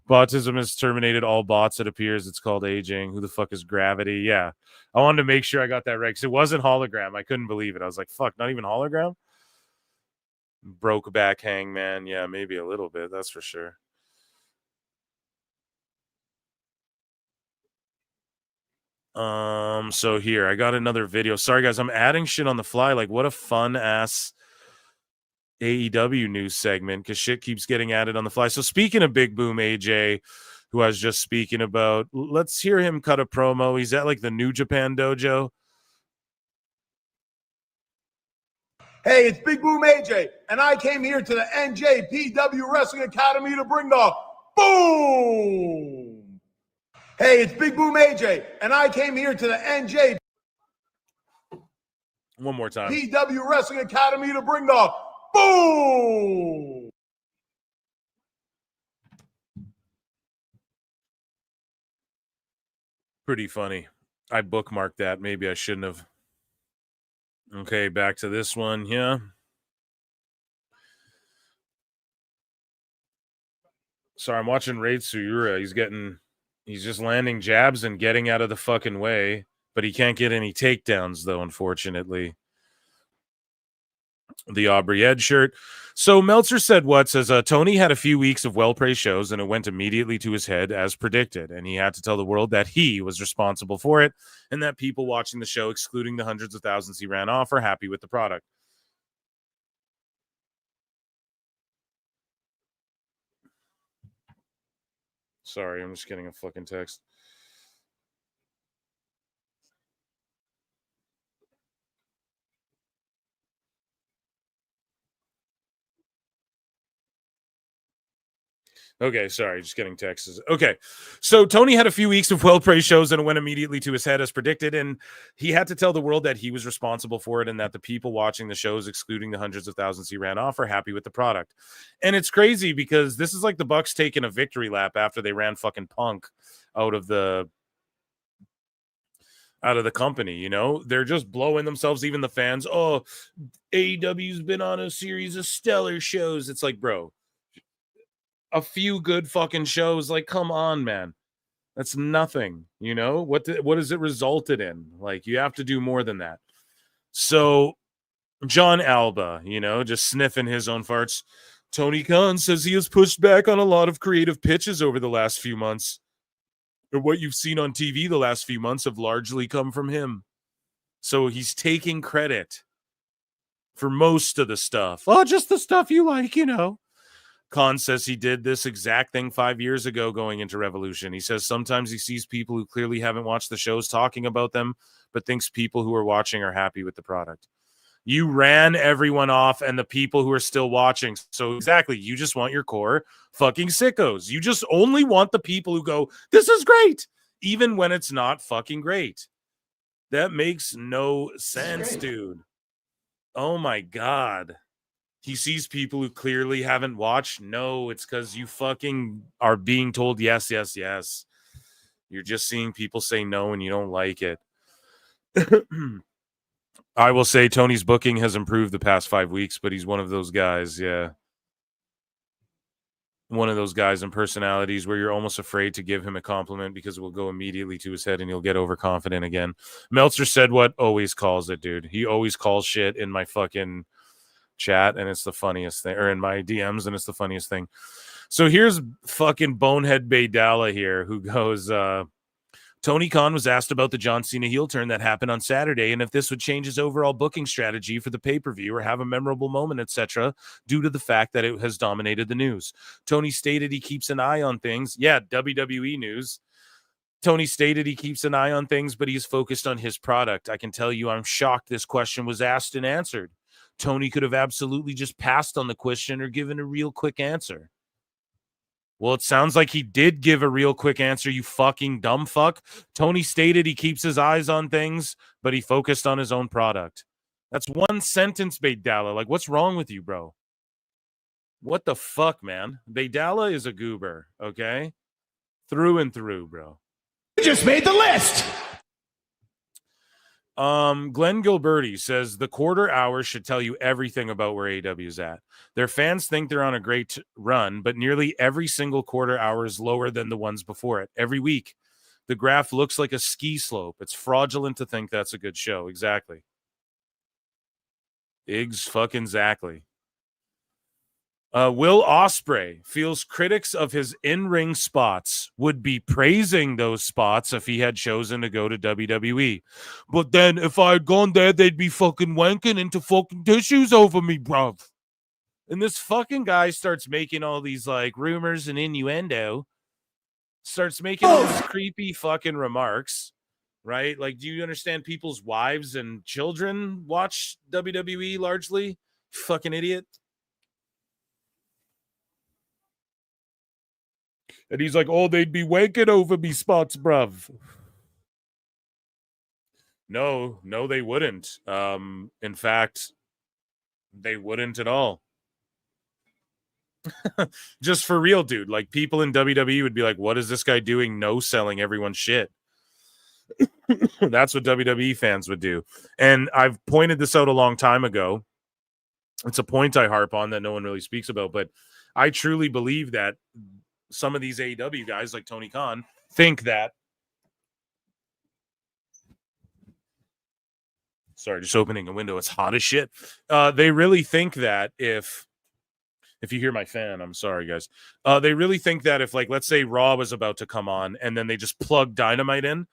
Botism has terminated all bots, it appears. It's called aging. Who the fuck is Gravity? Yeah. I wanted to make sure I got that right because it wasn't Hologram. I couldn't believe it. I was like, fuck, not even Hologram? Broke back Hangman. Yeah, maybe a little bit. That's for sure. So here, I got another video. Sorry, guys, I'm adding shit on the fly. Like, what a fun-ass AEW news segment because shit keeps getting added on the fly. So speaking of Big Boom AJ, who I was just speaking about, let's hear him cut a promo. He's at, like, the New Japan dojo. Hey, it's Big Boom AJ, and I came here to the NJPW Wrestling Academy to bring the boom. Hey, it's Big Boom AJ, and I came here to the NJ. One more time. PW Wrestling Academy to bring the boom. Pretty funny. I bookmarked that. Maybe I shouldn't have. Okay, back to this one. Yeah. Sorry, I'm watching Rei Tsuyura. He's just landing jabs and getting out of the fucking way, but he can't get any takedowns, though, unfortunately. The Aubrey Ed shirt. So Meltzer said says Tony had a few weeks of well-praised shows, and it went immediately to his head as predicted, and he had to tell the world that he was responsible for it, and that people watching the show, excluding the hundreds of thousands he ran off, are happy with the product. Sorry, I'm just getting a fucking text. Okay, sorry, just getting texts. Okay, so Tony had a few weeks of well-praised shows and it went immediately to his head as predicted, and he had to tell the world that he was responsible for it and that the people watching the shows, excluding the hundreds of thousands he ran off, are happy with the product. And it's crazy because this is like the Bucks taking a victory lap after they ran fucking Punk out of the company, you know? They're just blowing themselves, even the fans. Oh, AEW's been on a series of stellar shows. It's like, bro, a few good fucking shows, like, come on, man. That's nothing, you know? What has it resulted in? Like, you have to do more than that. So John Alba, just sniffing his own farts. Tony Khan says he has pushed back on a lot of creative pitches over the last few months. Or what you've seen on TV the last few months have largely come from him. So he's taking credit for most of the stuff. Oh, just the stuff you like, Khan says he did this exact thing 5 years ago going into Revolution. He says sometimes he sees people who clearly haven't watched the shows talking about them, but thinks people who are watching are happy with the product. You ran everyone off and the people who are still watching. So exactly, you just want your core fucking sickos. You just only want the people who go, this is great, even when it's not fucking great. That makes no sense, dude. Oh my God. He sees people who clearly haven't watched. No, it's because you fucking are being told yes, yes, yes. You're just seeing people say no and you don't like it. I will say Tony's booking has improved the past 5 weeks, but he's one of those guys, yeah. One of those guys and personalities where you're almost afraid to give him a compliment because it will go immediately to his head and he'll get overconfident again. Meltzer said what always calls it, dude. He always calls shit in my fucking chat, and it's the funniest thing, or in my DMs, and it's the funniest thing. So here's fucking Bonehead Baydala here, who goes, Tony Khan was asked about the John Cena heel turn that happened on Saturday and if this would change his overall booking strategy for the pay-per-view or have a memorable moment, etc., due to the fact that it has dominated the news. Tony stated he keeps an eye on things. Yeah, WWE news. Tony stated he keeps an eye on things, but he's focused on his product. I can tell you I'm shocked this question was asked and answered. Tony could have absolutely just passed on the question or given a real quick answer. Well, it sounds like he did give a real quick answer, you fucking dumb fuck. Tony stated he keeps his eyes on things, but he focused on his own product. That's one sentence, Baydala. Like, what's wrong with you, bro? What the fuck, man? Baydala is a goober, okay? Through and through, bro. You just made the list. Glenn Gilberti says the quarter hour should tell you everything about where AEW is at. Their fans think they're on a great run, but nearly every single quarter hour is lower than the ones before it. Every week, the graph looks like a ski slope. It's fraudulent to think that's a good show. Exactly. Fucking-exactly. Will Ospreay feels critics of his in-ring spots would be praising those spots if he had chosen to go to WWE. But then if I had gone there, they'd be fucking wanking into fucking tissues over me, bruv. And this fucking guy starts making all these like rumors and innuendo, starts making all these creepy fucking remarks, right? Like, do you understand people's wives and children watch WWE largely? Fucking idiot. And he's like, oh, they'd be wanking over me spots, bruv. No, they wouldn't. In fact, they wouldn't at all. Just for real, dude. Like, people in WWE would be like, what is this guy doing? No selling everyone's shit. That's what WWE fans would do. And I've pointed this out a long time ago. It's a point I harp on that no one really speaks about, but I truly believe that some of these AEW guys like Tony Khan think that. Sorry, just opening a window. It's hot as shit. They really think that if you hear my fan, I'm sorry, guys. They really think that if, like, let's say Raw was about to come on and then they just plug Dynamite in,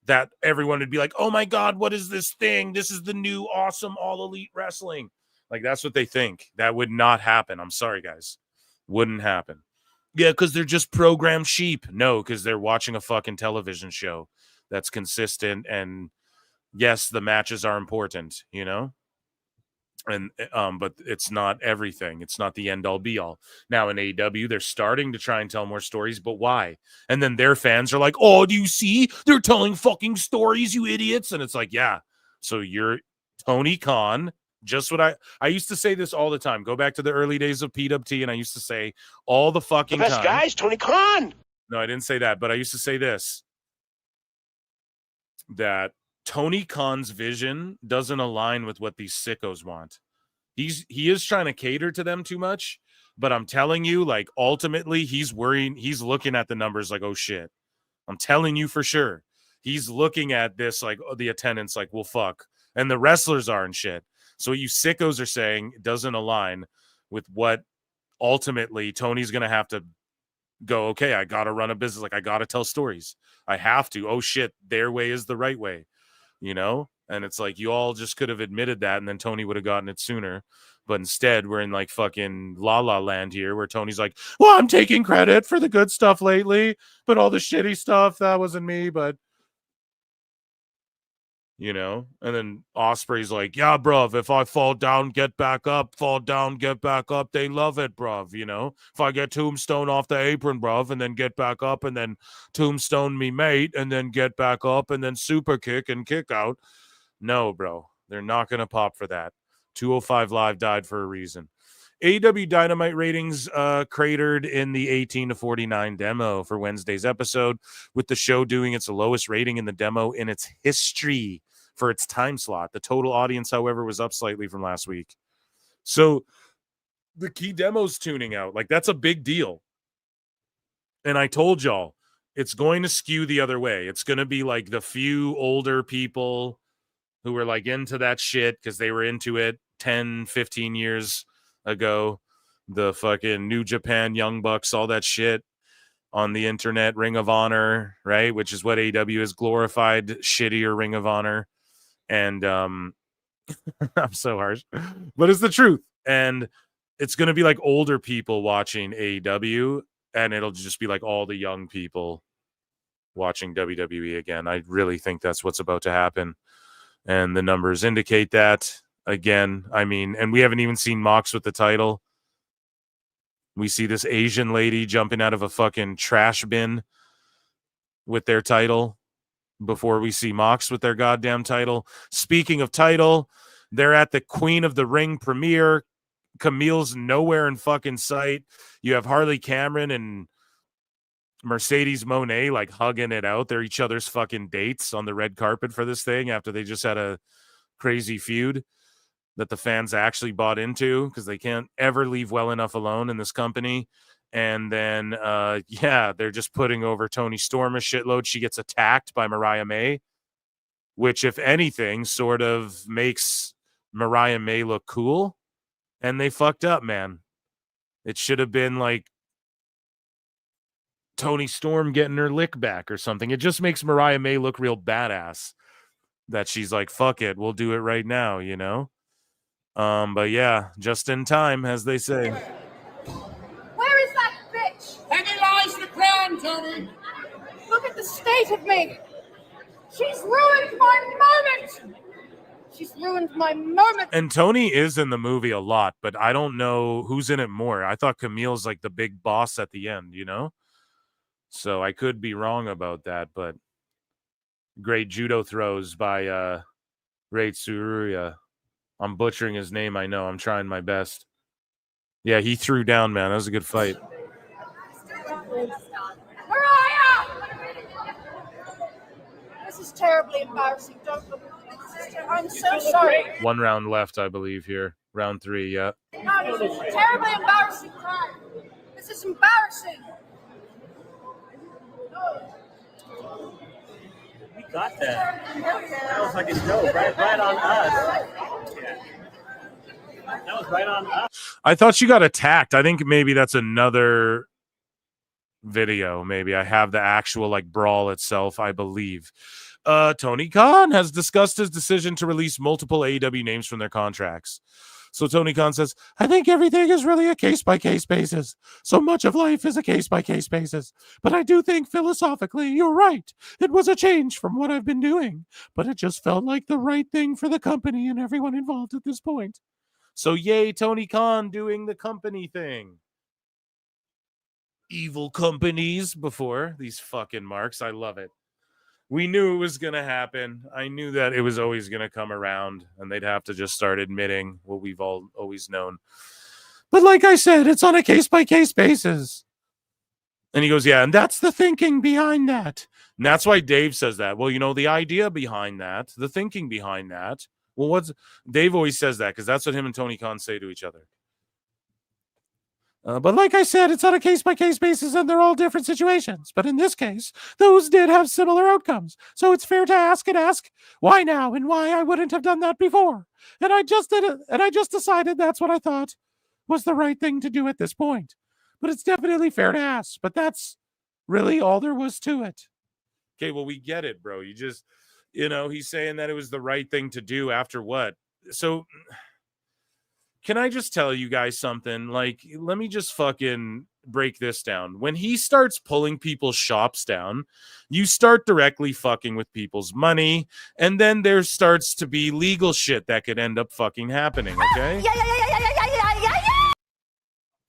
that everyone would be like, oh my God, what is this thing? This is the new awesome all elite wrestling. Like, that's what they think. That would not happen. I'm sorry, guys. Wouldn't happen. Yeah, because they're just programmed sheep. No, because they're watching a fucking television show that's consistent. And yes, the matches are important, you know? And but it's not everything. It's not the end all be all. Now in AEW, they're starting to try and tell more stories, but why? And then their fans are like, oh, do you see? They're telling fucking stories, you idiots. And it's like, yeah. So you're Tony Khan. Just what I used to say this all the time. Go back to the early days of PWT, and I used to say all the fucking The best time. guys, Tony Khan. No, I didn't say that, but I used to say this. That Tony Khan's vision doesn't align with what these sickos want. He is trying to cater to them too much, but I'm telling you, like, ultimately he's worrying, he's looking at the numbers like, oh shit. I'm telling you for sure. He's looking at this like the attendance like, well, fuck. And the wrestlers are and shit. So what you sickos are saying doesn't align with what ultimately Tony's going to have to go, okay, I got to run a business. Like, I got to tell stories. I have to. Oh, shit, their way is the right way, you know? And it's like, you all just could have admitted that, and then Tony would have gotten it sooner. But instead, we're in like fucking La La Land here, where Tony's like, well, I'm taking credit for the good stuff lately, but all the shitty stuff, that wasn't me, but, you know? And then Osprey's like, yeah, bruv, if I fall down, get back up, fall down, get back up, they love it, bruv, you know? If I get tombstone off the apron, bruv, and then get back up, and then tombstone me mate, and then get back up, and then super kick and kick out. No, bro, they're not going to pop for that. 205 Live died for a reason. AEW Dynamite ratings cratered in the 18 to 49 demo for Wednesday's episode, with the show doing its lowest rating in the demo in its history for its time slot. The total audience, however, was up slightly from last week. So the key demo's tuning out. Like, that's a big deal. And I told y'all, it's going to skew the other way. It's going to be like the few older people who were like into that shit because they were into it 10, 15 years ago. The fucking New Japan, Young Bucks, all that shit on the internet, Ring of Honor, right? Which is what AEW is, glorified, shittier Ring of Honor. And I'm so harsh, but it's the truth. And it's going to be like older people watching AEW, and it'll just be like all the young people watching WWE again. I really think that's what's about to happen. And the numbers indicate that. Again, I mean, and we haven't even seen Mox with the title. We see this Asian lady jumping out of a fucking trash bin with their title before we see Mox with their goddamn title. Speaking of title, they're at the Queen of the Ring premiere. Camille's nowhere in fucking sight. You have Harley Cameron and Mercedes Moné like hugging it out. They're each other's fucking dates on the red carpet for this thing after they just had a crazy feud that the fans actually bought into, because they can't ever leave well enough alone in this company. And then, they're just putting over Toni Storm a shitload. She gets attacked by Mariah May, which, if anything, sort of makes Mariah May look cool. And they fucked up, man. It should have been like Toni Storm getting her lick back or something. It just makes Mariah May look real badass, that she's like, fuck it, we'll do it right now, you know? But yeah, just in time, as they say. Where is that bitch? Penny lies the ground, Tony. Look at the state of me. She's ruined my moment. She's ruined my moment. And Tony is in the movie a lot, but I don't know who's in it more. I thought Camille's like the big boss at the end, you know? So I could be wrong about that, but great judo throws by Rei Tsuruya. I'm butchering his name, I know. I'm trying my best. Yeah, he threw down, man. That was a good fight. Mariah! This is terribly embarrassing. I'm so sorry. 1 round left, I believe, here. Round 3, yeah. No, this is a terribly embarrassing crime. This is embarrassing. We got that. That was like a joke, right on us. That was right on us. I thought she got attacked. I think maybe that's another video. Maybe I have the actual like brawl itself, I believe. Tony Khan has discussed his decision to release multiple AEW names from their contracts. So Tony Khan says, I think everything is really a case-by-case basis. So much of life is a case-by-case basis. But I do think philosophically, you're right. It was a change from what I've been doing. But it just felt like the right thing for the company and everyone involved at this point. So yay, Tony Khan doing the company thing. Evil companies before these fucking marks. I love it. We knew it was going to happen. I knew that it was always going to come around, and they'd have to just start admitting what we've all always known. But like I said, it's on a case-by-case basis. And he goes, yeah, and that's the thinking behind that. And that's why Dave says that. Well, you know, the idea behind that, the thinking behind that. Well, Dave always says that because that's what him and Tony Khan say to each other. But like I said, it's on a case-by-case basis, and they're all different situations. But in this case, those did have similar outcomes. So it's fair to ask why now and why I wouldn't have done that before. And I just did it, and I just decided that's what I thought was the right thing to do at this point. But it's definitely fair to ask. But that's really all there was to it. Okay, well, we get it, bro. You just, he's saying that it was the right thing to do after what? So can I just tell you guys something? Like, let me just fucking break this down. When he starts pulling people's shops down, you start directly fucking with people's money, and then there starts to be legal shit that could end up fucking happening, okay? Yeah.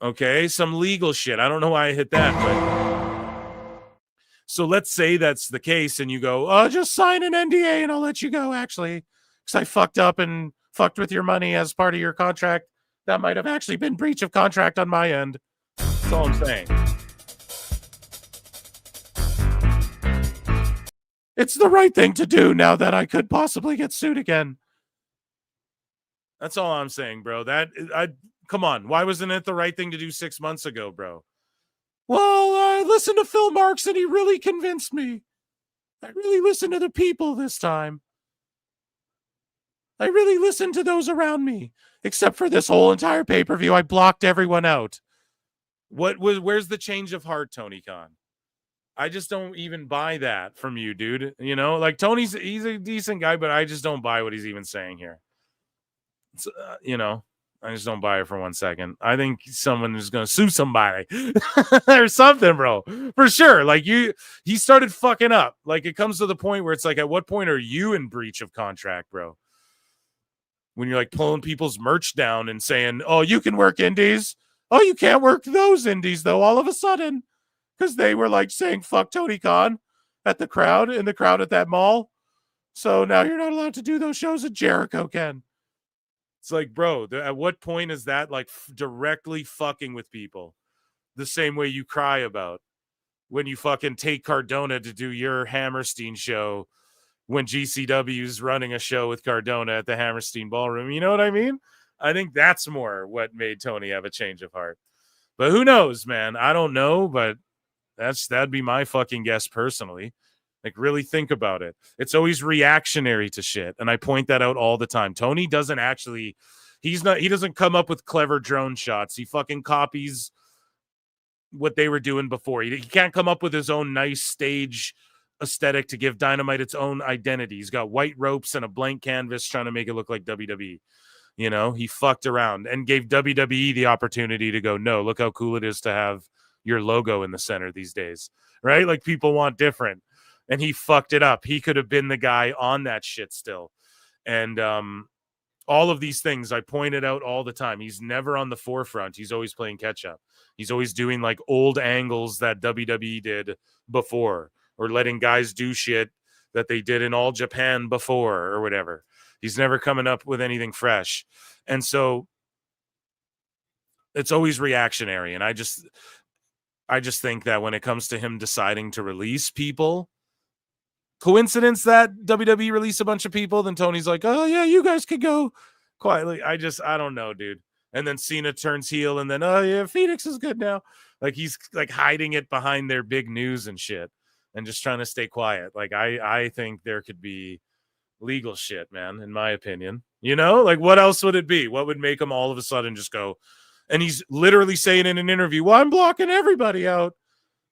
Okay, some legal shit. I don't know why I hit that, but so let's say that's the case, and you go, oh, just sign an NDA and I'll let you go, actually, because I fucked up and fucked with your money as part of your contract. That might have actually been breach of contract on my end. That's all I'm saying. It's the right thing to do now that I could possibly get sued again. That's all I'm saying, bro. Come on. Why wasn't it the right thing to do 6 months ago, bro? Well, I listened to Phil Marks and he really convinced me. I really listened to the people this time. I really listened to those around me. Except for this whole entire pay-per-view, I blocked everyone out. Where's the change of heart, Tony Khan? I just don't even buy that from you, dude. Like he's a decent guy, but I just don't buy what he's even saying here. It's, I just don't buy it for 1 second. I think someone is going to sue somebody or something, bro. For sure. Like he started fucking up. Like it comes to the point where it's like, at what point are you in breach of contract, bro? When you're like pulling people's merch down and saying, oh, you can work indies. Oh, you can't work those indies, though, all of a sudden. Because they were like saying, fuck Tony Khan in the crowd at that mall. So now you're not allowed to do those shows at Jericho, Ken. It's like, bro, at what point is that like directly fucking with people? The same way you cry about when you fucking take Cardona to do your Hammerstein show when GCW's running a show with Cardona at the Hammerstein Ballroom. You know what I mean? I think that's more what made Tony have a change of heart. But who knows, man? I don't know, but that'd be my fucking guess personally. Like, really think about it. It's always reactionary to shit, and I point that out all the time. Tony doesn't actually, he doesn't come up with clever drone shots. He fucking copies what they were doing before. He can't come up with his own nice stage aesthetic to give Dynamite its own identity. He's got white ropes and a blank canvas trying to make it look like WWE. He fucked around and gave WWE the opportunity to go, no, look how cool it is to have your logo in the center these days, right? Like, people want different. And he fucked it up. He could have been the guy on that shit still. And all of these things I pointed out all the time. He's never on the forefront. He's always playing catch up. He's always doing like old angles that WWE did before, or letting guys do shit that they did in All Japan before or whatever. He's never coming up with anything fresh. And so it's always reactionary. And I just think that when it comes to him deciding to release people, coincidence that WWE released a bunch of people, then Tony's like, oh yeah, you guys could go quietly. I don't know, dude. And then Cena turns heel, and then, oh yeah, Phoenix is good now. Like, he's like hiding it behind their big news and shit and just trying to stay quiet. Like, I think there could be legal shit, man, in my opinion. Like, what else would it be? What would make him all of a sudden just go? And he's literally saying in an interview, well, I'm blocking everybody out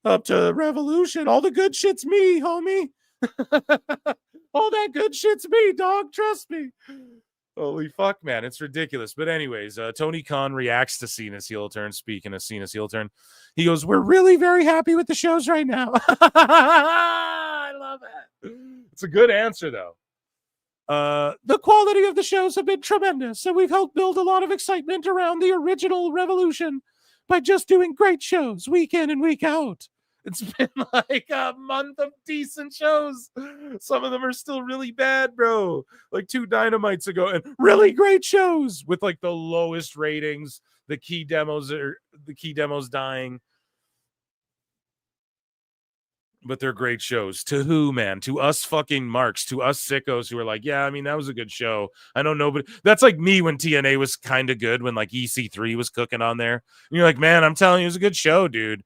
up to Revolution. All the good shit's me, homie. All that good shit's me, dog. Trust me. Holy fuck, man. It's ridiculous. But anyways, Tony Khan reacts to Cena's heel turn. Speaking of Cena's heel turn, he goes, we're really very happy with the shows right now. I love it. It's a good answer, though. The quality of the shows have been tremendous, and we've helped build a lot of excitement around the original Revolution by just doing great shows week in and week out. It's been like a month of decent shows. Some of them are still really bad, bro. Like 2 Dynamites ago, and really great shows with like the lowest ratings. The key demos dying. But they're great shows. To who, man? To us fucking marks, to us sickos who are like, yeah, I mean, that was a good show. I don't know, but that's like me when TNA was kind of good, when like EC3 was cooking on there. And you're like, man, I'm telling you, it was a good show, dude.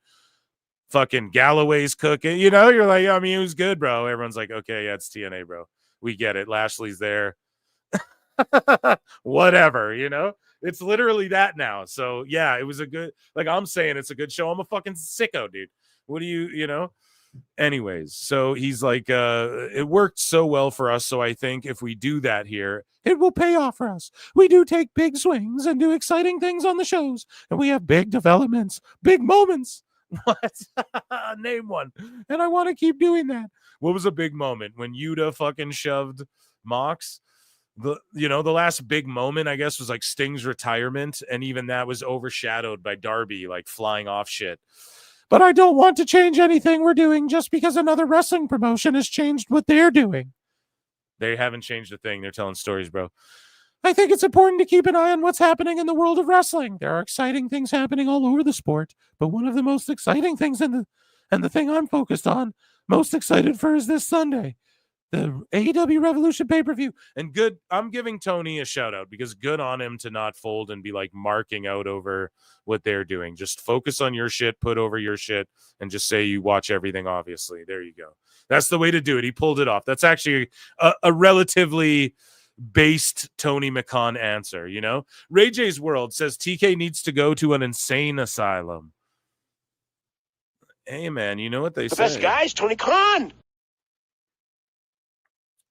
Fucking Galloway's cooking. You know, you're like, I mean, it was good, bro. Everyone's like, okay, yeah, it's TNA, bro. We get it. Lashley's there. Whatever, you know? It's literally that now. So, yeah, it was a good, like I'm saying, it's a good show. I'm a fucking sicko, dude. What do you know? Anyways, so he's like, it worked so well for us. So I think if we do that here, it will pay off for us. We do take big swings and do exciting things on the shows. And we have big developments, big moments. What? Name one. And I want to keep doing that. What was a big moment? When Yuta fucking shoved Mox? The last big moment, I guess, was like Sting's retirement. And even that was overshadowed by Darby, like flying off shit. But I don't want to change anything we're doing just because another wrestling promotion has changed what they're doing. They haven't changed a thing. They're telling stories, bro. I think it's important to keep an eye on what's happening in the world of wrestling. There are exciting things happening all over the sport, but one of the most exciting things and the thing I'm focused on, most excited for, is this Sunday. The AEW Revolution pay-per-view. And good, I'm giving Tony a shout out, because good on him to not fold and be like marking out over what they're doing. Just focus on your shit, put over your shit, and just say you watch everything, obviously. There you go. That's the way to do it. He pulled it off. That's actually a relatively based Tony McCon answer, you know? Ray J's World says TK needs to go to an insane asylum. Hey, man, you know what they say. The best guy is Tony Khan.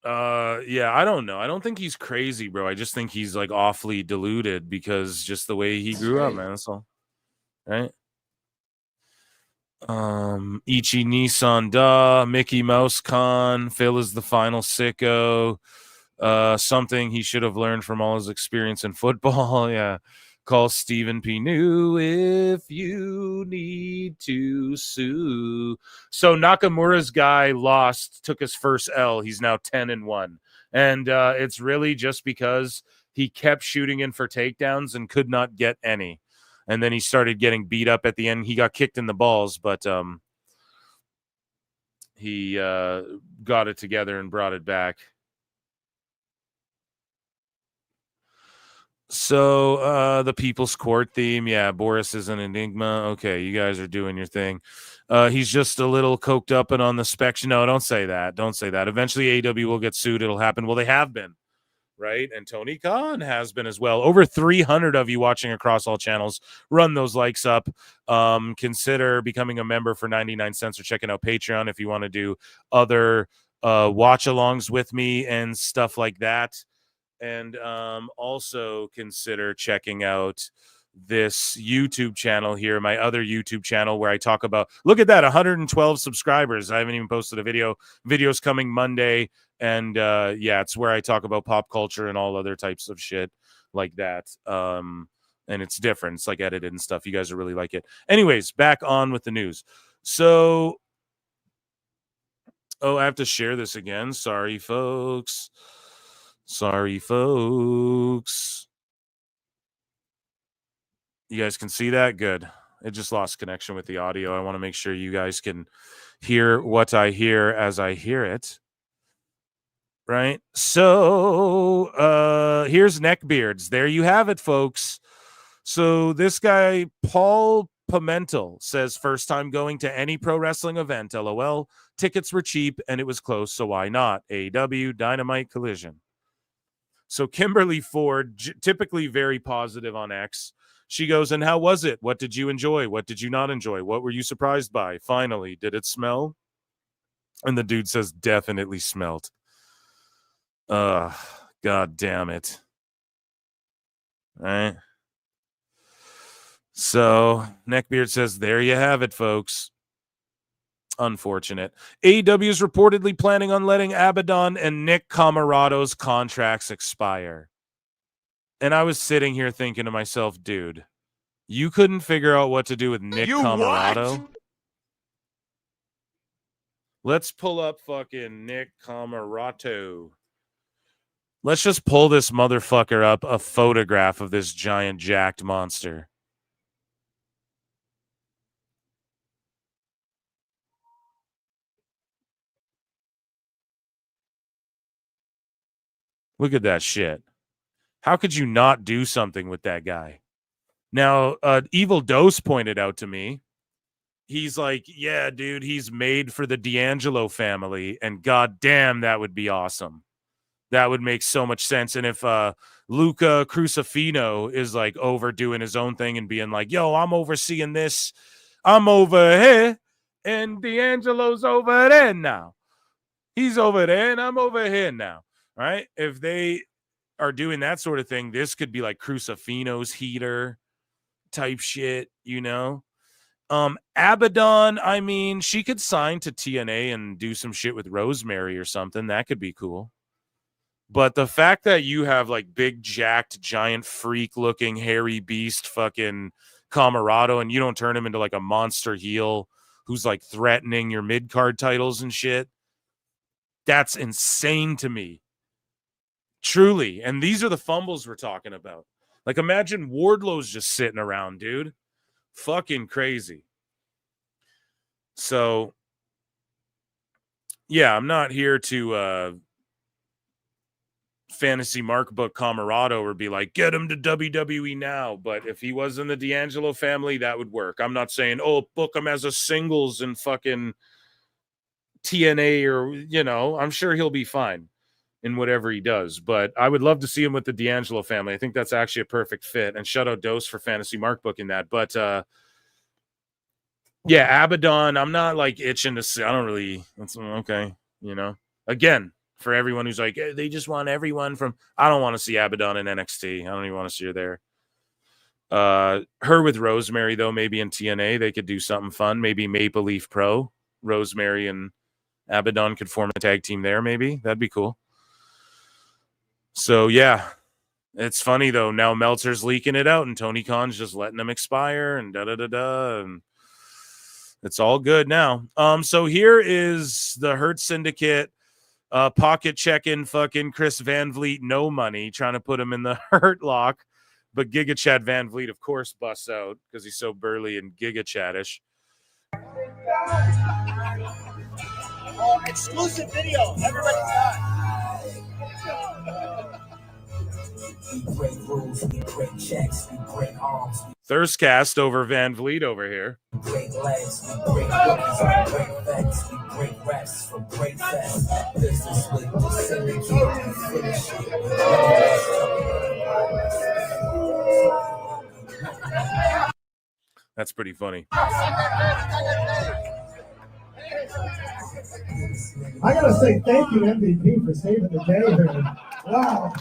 Yeah, I don't know. I don't think he's crazy, bro. I just think he's like awfully deluded, because just the way he grew up, man. That's all. Right? Ichi Nissan Da, Mickey Mouse Con, Phil is the final sicko. Something he should have learned from all his experience in football. Yeah. Call Stephen P. New if you need to sue. So Nakamura's guy took his first L. He's now 10-1. And it's really just because he kept shooting in for takedowns and could not get any. And then he started getting beat up at the end. He got kicked in the balls, but he got it together and brought it back. So the People's Court theme, yeah, Boris is an enigma. Okay, you guys are doing your thing. He's just a little coked up and on the spec. No, don't say that. Don't say that. Eventually AEW will get sued. It'll happen. Well, they have been, right? And Tony Khan has been as well. Over 300 of you watching across all channels. Run those likes up. Consider becoming a member for 99 cents or checking out Patreon if you want to do other watch-alongs with me and stuff like that. And also consider checking out this YouTube channel here, my other YouTube channel, where I talk about, look at that, 112 subscribers. I haven't even posted a video. Video's coming Monday. And yeah, it's where I talk about pop culture and all other types of shit like that. And it's different. It's like edited and stuff. You guys will really like it. Anyways, back on with the news. So, I have to share this again. Sorry, folks. Sorry, folks. You guys can see that? Good. It just lost connection with the audio. I want to make sure you guys can hear what I hear as I hear it. Right? So, here's Neckbeards. There you have it, folks. So this guy, Paul Pimentel, says first time going to any pro wrestling event. LOL. Tickets were cheap and it was close, so why not? AEW, Dynamite, Collision. So Kimberly Ford, typically very positive on X. She goes, and how was it? What did you enjoy? What did you not enjoy? What were you surprised by? Finally, did it smell? And the dude says, definitely smelt. God damn it. All right. So Neckbeard says, there you have it, folks. Unfortunate. AEW is reportedly planning on letting Abaddon and Nick Comoroto's contracts expire. And I was sitting here thinking to myself, dude, you couldn't figure out what to do with Nick Comoroto? What? Let's pull up fucking Nick Comoroto. Let's just pull this motherfucker up, a photograph of this giant jacked monster. Look at that shit. How could you not do something with that guy? Now, Evil Dose pointed out to me, he's like, yeah, dude, he's made for the D'Angelo family, and goddamn, that would be awesome. That would make so much sense. And if Luca Crucifino is like overdoing his own thing and being like, yo, I'm overseeing this, I'm over here, and D'Angelo's over there now. He's over there, and I'm over here now. Right? If they are doing that sort of thing, this could be like Crucifino's heater type shit, you know? Abaddon, I mean, she could sign to TNA and do some shit with Rosemary or something. That could be cool. But the fact that you have like big, jacked, giant, freak-looking, hairy beast fucking Camarado, and you don't turn him into like a monster heel who's like threatening your mid-card titles and shit, that's insane to me. Truly. And these are the fumbles we're talking about. Like, imagine Wardlow's just sitting around, dude. Fucking crazy. So, yeah, I'm not here to fantasy mark book Camarado or be like, get him to WWE now. But if he was in the D'Angelo family, that would work. I'm not saying, oh, book him as a singles in fucking TNA or, you know, I'm sure he'll be fine in whatever he does. But I would love to see him with the D'Angelo family. I think that's actually a perfect fit. And shout out Dose for fantasy mark booking that. But yeah, Abaddon, I'm not like itching to see. I don't really, that's okay, you know. Again, for everyone who's like, they just want everyone from, I don't want to see Abaddon in NXT. I don't even want to see her there. Her with Rosemary, though, maybe in TNA, they could do something fun. Maybe Maple Leaf Pro, Rosemary and Abaddon could form a tag team there, maybe. That'd be cool. So, yeah, it's funny, though. Now Meltzer's leaking it out, and Tony Khan's just letting them expire, and da-da-da-da, and it's all good now. So here is the Hurt Syndicate pocket checking fucking Chris Van Vliet no money, trying to put him in the Hurt Lock. But Giga Chad Van Vliet, of course, busts out because he's so burly and Giga Chadish. Exclusive video. Everybody's got. Thirstcast over Van Vliet over here. Great legs, great booties, great facts, great raps for great facts. Business with the syndicate, finish it. That's pretty funny. I gotta say thank you, MVP, for saving the day here. Wow.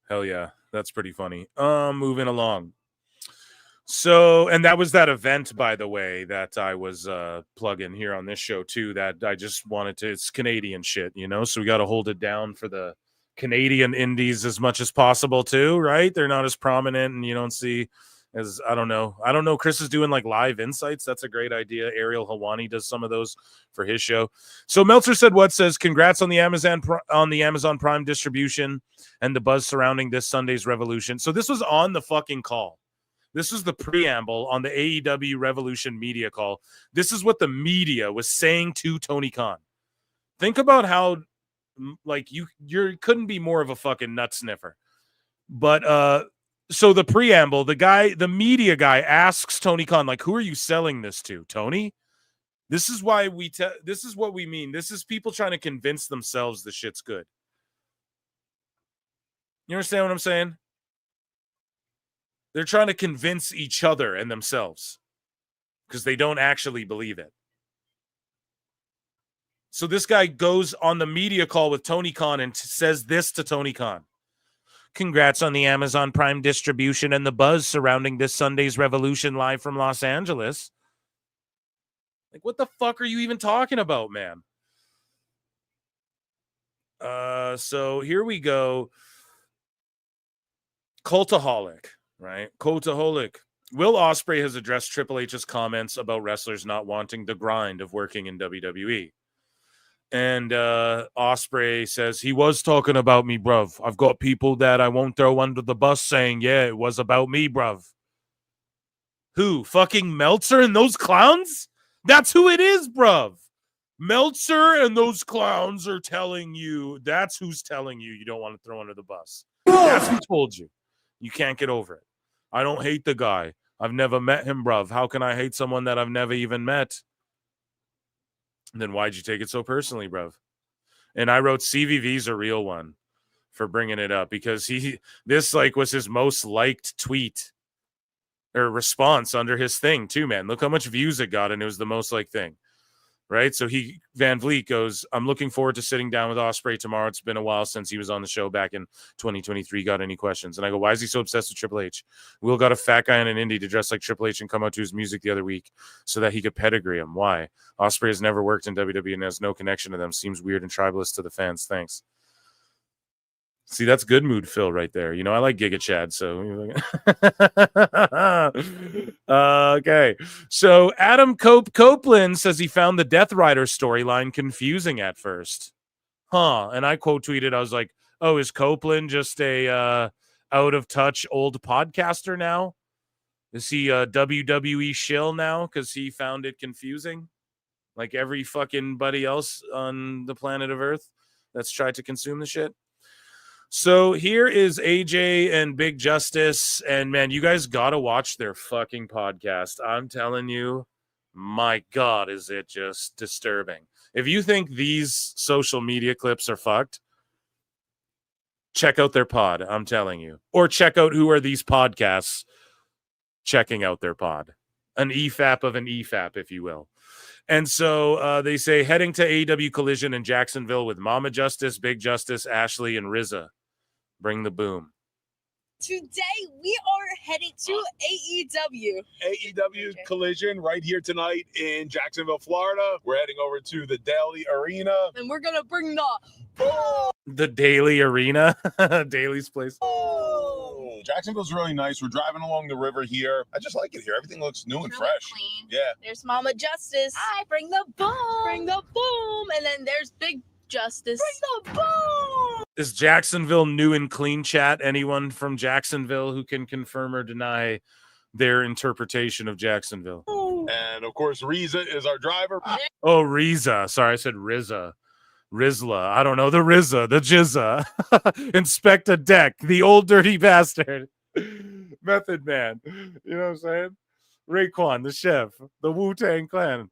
Hell yeah, that's pretty funny. Moving along. So, and that was that event, by the way, that I was plugging here on this show too, that I just wanted to, it's Canadian shit, you know, so we got to hold it down for the Canadian indies as much as possible too, right? They're not as prominent, and you don't see as, I don't know. Chris is doing like live insights. That's a great idea. Ariel Hawani does some of those for his show. So Meltzer said, what says, congrats on the Amazon Prime distribution and the buzz surrounding this Sunday's Revolution. So this was on the fucking call. This is the preamble on the AEW Revolution media call. This is what the media was saying to Tony Khan. Think about how, like, you couldn't be more of a fucking nut sniffer. But so the preamble, the media guy asks Tony Khan, like, who are you selling this to, Tony? This is why this is what we mean. This is people trying to convince themselves the shit's good. You understand what I'm saying? They're trying to convince each other and themselves because they don't actually believe it. So this guy goes on the media call with Tony Khan and says this to Tony Khan. Congrats on the Amazon Prime distribution and the buzz surrounding this Sunday's Revolution live from Los Angeles. Like, what the fuck are you even talking about, man? So here we go. Cultaholic, right? Cultaholic. Will Ospreay has addressed Triple H's comments about wrestlers not wanting the grind of working in WWE. And Ospreay says, he was talking about me, bruv. I've got people that I won't throw under the bus saying, yeah, it was about me, bruv. Who? Fucking Meltzer and those clowns? That's who it is, bruv. Meltzer and those clowns are telling you, that's who's telling you don't want to throw under the bus. That's who told you. You can't get over it. I don't hate the guy. I've never met him, bruv. How can I hate someone that I've never even met? Then why'd you take it so personally, bruv? And I wrote CVV's a real one for bringing it up because this was his most liked tweet or response under his thing too, man. Look how much views it got, and it was the most liked thing. Right? So Van Vliet goes, I'm looking forward to sitting down with Osprey tomorrow. It's been a while since he was on the show back in 2023. Got any questions? And I go, why is he so obsessed with Triple H? Will got a fat guy in an indie to dress like Triple H and come out to his music the other week so that he could pedigree him. Why? Osprey has never worked in WWE and has no connection to them. Seems weird and tribalist to the fans. Thanks. See, that's good mood Phil right there. I like Giga Chad, so okay. So Adam Copeland says he found the Death Rider storyline confusing at first. And I quote tweeted, I was like, oh, is Copeland just a out of touch old podcaster now? Is he a WWE shill now because he found it confusing? Like every fucking buddy else on the planet of Earth that's tried to consume the shit? So here is AJ and Big Justice, and man, you guys gotta watch their fucking podcast. I'm telling you, my God, is it just disturbing. If you think these social media clips are fucked, check out their pod, I'm telling you. Or check out who are these podcasts checking out their pod. An EFAP of an EFAP, if you will. And so they say, heading to AEW Collision in Jacksonville with Mama Justice, Big Justice, Ashley, and RZA. Bring the boom. Today we are heading to AEW. AEW Collision right here tonight in Jacksonville, Florida. We're heading over to the Daily Arena. And we're going to bring The Daily Arena. Daly's place. Jacksonville's really nice. We're driving along the river here. I just like it here. Everything looks new and really fresh. Clean. Yeah. There's Mama Justice. Hi, bring the boom. Bring the boom. And then there's Big Justice. Bring the boom. Is Jacksonville new and clean, chat? Anyone from Jacksonville who can confirm or deny their interpretation of Jacksonville? And of course, Riza is our driver. Oh, Riza. Sorry, I said Rizza. Rizla. I don't know. The Rizza. The Jizza. Inspector Deck. The old dirty bastard. Method Man. You know what I'm saying? Raekwon, the chef. The Wu-Tang Clan.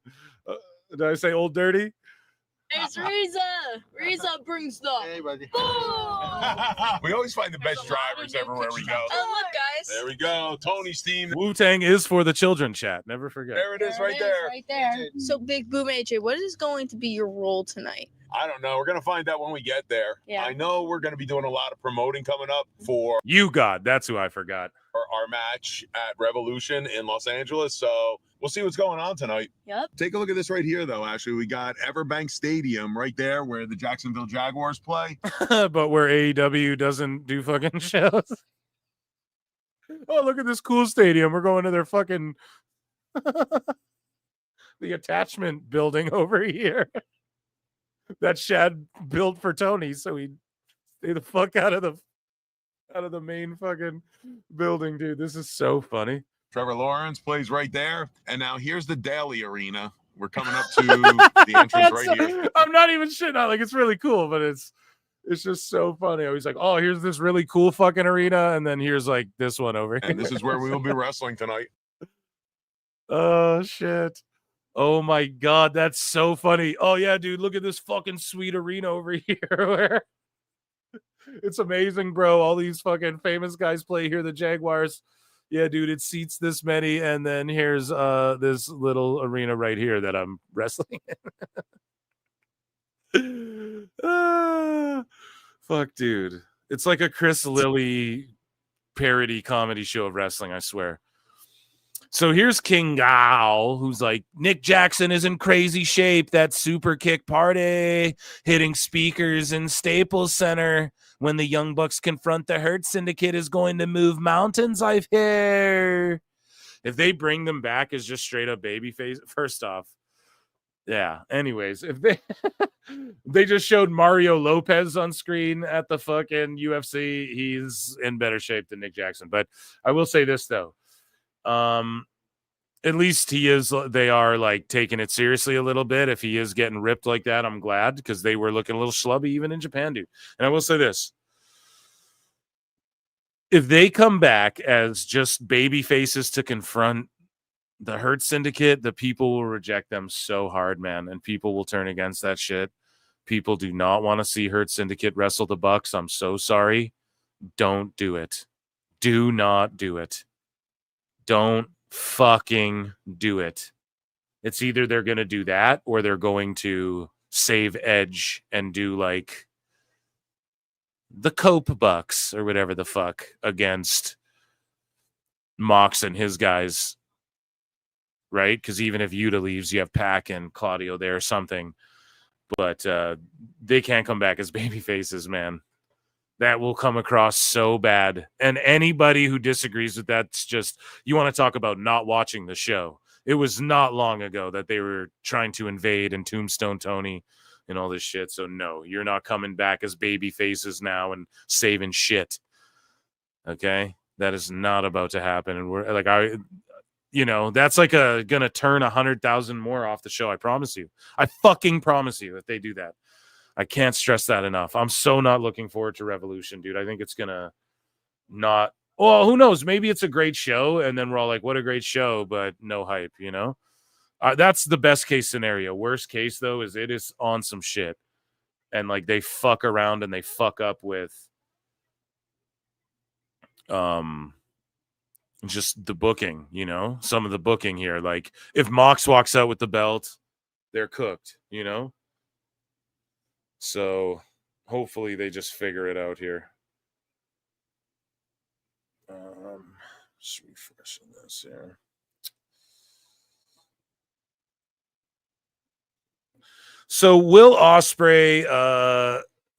Did I say old dirty? There's Riza. Riza brings the boom. We always find the best drivers everywhere we go. Oh, look, guys. There we go. Tony's team. Wu-Tang is for the children, chat. Never forget. There it is right there. Right there. So, Big Boom AJ, what is going to be your role tonight? I don't know. We're going to find out when we get there. Yeah. I know we're going to be doing a lot of promoting coming up for You God. That's who I forgot. our match at Revolution in Los Angeles. So we'll see what's going on tonight. Yep. Take a look at this right here, though. Actually, we got Everbank Stadium right there where the Jacksonville Jaguars play. But where AEW doesn't do fucking shows. Oh, look at this cool stadium. We're going to their fucking the attachment building over here. That Shad built for Tony, so he stay the fuck out of the main fucking building, dude. This is so funny. Trevor Lawrence plays right there. And now here's the Daily Arena. We're coming up to the entrance right here. I'm not even shitting on, like, it's really cool, but it's just so funny. I was like, oh, here's this really cool fucking arena, and then here's like this one over here. And this is where we will be wrestling tonight. Oh shit. Oh my God, that's so funny. Oh yeah, dude, look at this fucking sweet arena over here. Where it's amazing, bro. All these fucking famous guys play here, the Jaguars. Yeah, dude, it seats this many, and then here's this little arena right here that I'm wrestling in. Fuck, dude. It's like a Chris Lilly parody comedy show of wrestling, I swear. So here's King Gao, who's like, Nick Jackson is in crazy shape. That super kick party, hitting speakers in Staples Center. When the Young Bucks confront the Hurt Syndicate is going to move mountains, I've heard. If they bring them back as just straight up babyface, first off, yeah. Anyways, if they just showed Mario Lopez on screen at the fucking UFC, he's in better shape than Nick Jackson. But I will say this though. at least they are like taking it seriously a little bit. If he is getting ripped like that, I'm glad, because they were looking a little schlubby even in Japan, dude. And I will say this. If they come back as just baby faces to confront the Hurt Syndicate, the people will reject them so hard, man. And people will turn against that shit. People do not want to see Hurt Syndicate wrestle the Bucks. I'm so sorry. Don't do it. Do not do it. Don't fucking do it. It's either they're going to do that or they're going to save Edge and do like the Cope Bucks or whatever the fuck against Mox and his guys, right? Because even if Yuta leaves, you have Pac and Claudio there or something. But they can't come back as baby faces, man. That will come across so bad. And anybody who disagrees with that's just, you want to talk about not watching the show. It was not long ago that they were trying to invade and Tombstone Tony and all this shit. So no, you're not coming back as baby faces now and saving shit. Okay? That is not about to happen. And we're like, that's like gonna turn 100,000 more off the show. I promise you. I fucking promise you that they do that. I can't stress that enough. I'm so not looking forward to Revolution, dude. I think it's gonna not. Well, who knows? Maybe it's a great show, and then we're all like, "What a great show!" But no hype, you know. That's the best case scenario. Worst case, though, is it is on some shit, and like they fuck around and they fuck up with, just the booking. You know, some of the booking here. Like if Mox walks out with the belt, they're cooked. You know. So hopefully they just figure it out here. Just refreshing this here. So Will Ospreay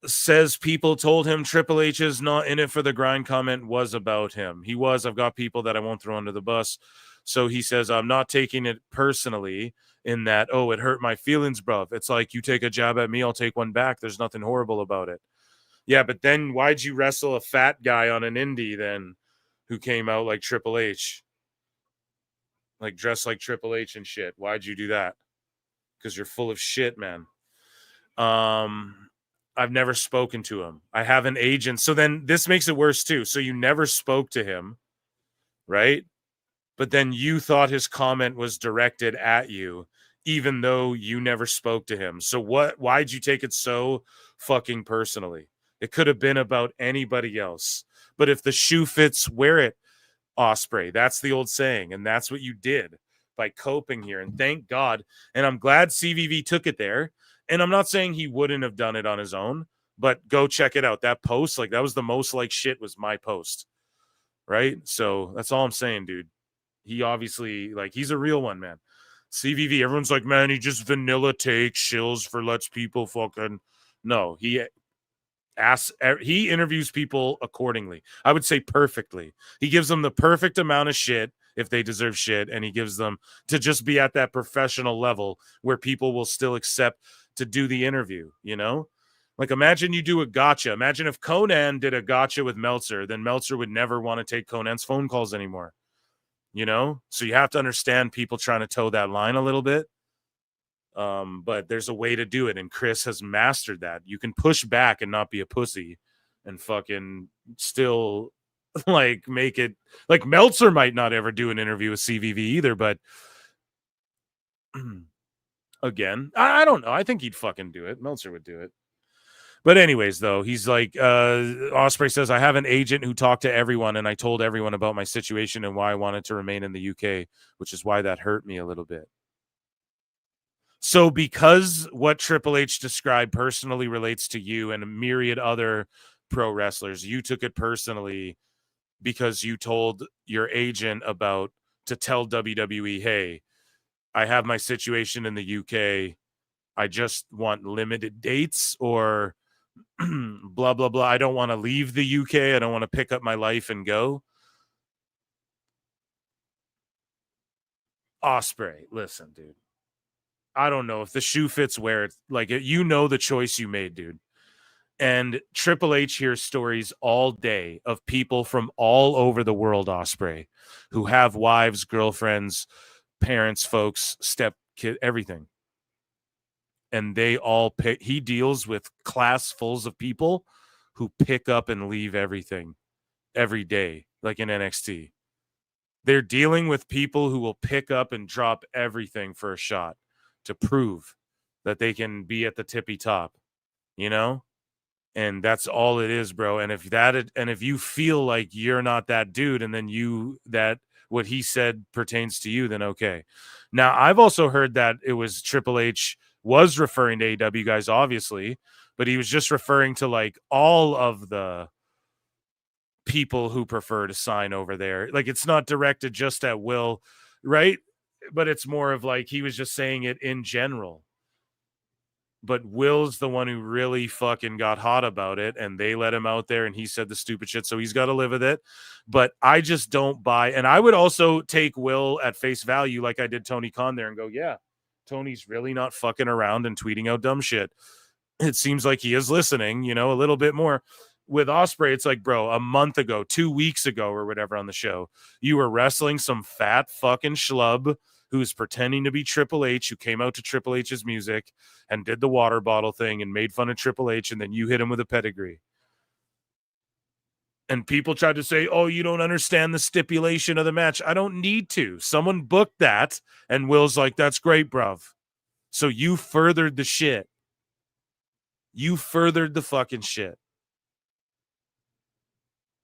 says people told him Triple H is not in it for the grind. Comment was about him. He was. I've got people that I won't throw under the bus. So he says, I'm not taking it personally in that, oh, it hurt my feelings, bruv. It's like you take a jab at me, I'll take one back. There's nothing horrible about it. Yeah, but then why'd you wrestle a fat guy on an indie then who came out like Triple H? Like dressed like Triple H and shit. Why'd you do that? Because you're full of shit, man. I've never spoken to him. I have an agent. So then this makes it worse too. So you never spoke to him, right? But then you thought his comment was directed at you, even though you never spoke to him. So why'd you take it so fucking personally? It could have been about anybody else. But if the shoe fits, wear it, Osprey. That's the old saying. And that's what you did by coping here. And thank God. And I'm glad CVV took it there. And I'm not saying he wouldn't have done it on his own, but go check it out. That post, like that was the most like shit was my post. Right? So that's all I'm saying, dude. He obviously, like, he's a real one, man. CVV, everyone's like, man, he just vanilla takes shills for lets people fucking. No, he interviews people accordingly. I would say perfectly. He gives them the perfect amount of shit if they deserve shit, and he gives them to just be at that professional level where people will still accept to do the interview, you know? Like, imagine you do a gotcha. Imagine if Conan did a gotcha with Meltzer, then Meltzer would never want to take Conan's phone calls anymore. You know, so you have to understand people trying to toe that line a little bit. But there's a way to do it. And Chris has mastered that. You can push back and not be a pussy and fucking still like make it like Meltzer might not ever do an interview with CVV either. But again, I don't know. I think he'd fucking do it. Meltzer would do it. But anyways, though, he's like, Ospreay says, I have an agent who talked to everyone, and I told everyone about my situation and why I wanted to remain in the UK, which is why that hurt me a little bit. So because what Triple H described personally relates to you and a myriad other pro wrestlers, you took it personally because you told your agent to tell WWE, hey, I have my situation in the UK. I just want limited dates or blah, blah, blah. I don't want to leave the UK. I don't want to pick up my life and go. Osprey, listen, dude. I don't know if the shoe fits where it's like, you know, the choice you made, dude. And Triple H hears stories all day of people from all over the world, Osprey, who have wives, girlfriends, parents, folks, step kid, everything. And they all pick. He deals with class fulls of people who pick up and leave everything every day, like in NXT. They're dealing with people who will pick up and drop everything for a shot to prove that they can be at the tippy top, you know? And that's all it is, bro. And if you feel like you're not that dude, and then that what he said pertains to you, then okay. Now, I've also heard that it was Triple H was referring to AEW guys, obviously, but he was just referring to like all of the people who prefer to sign over there. Like, it's not directed just at Will, right? But it's more of like he was just saying it in general. But Will's the one who really fucking got hot about it, and they let him out there and he said the stupid shit, so he's got to live with it. But I just don't buy, and I would also take Will at face value like I did Tony Khan there and go, yeah, Tony's really not fucking around and tweeting out dumb shit. It seems like he is listening, you know, a little bit more. With Ospreay, it's like, bro, a month ago, 2 weeks ago or whatever on the show, you were wrestling some fat fucking schlub who's pretending to be Triple H, who came out to Triple H's music and did the water bottle thing and made fun of Triple H, and then you hit him with a pedigree. And people tried to say, oh, you don't understand the stipulation of the match. I don't need to. Someone booked that, and Will's like, that's great, bruv. So you furthered the shit. You furthered the fucking shit.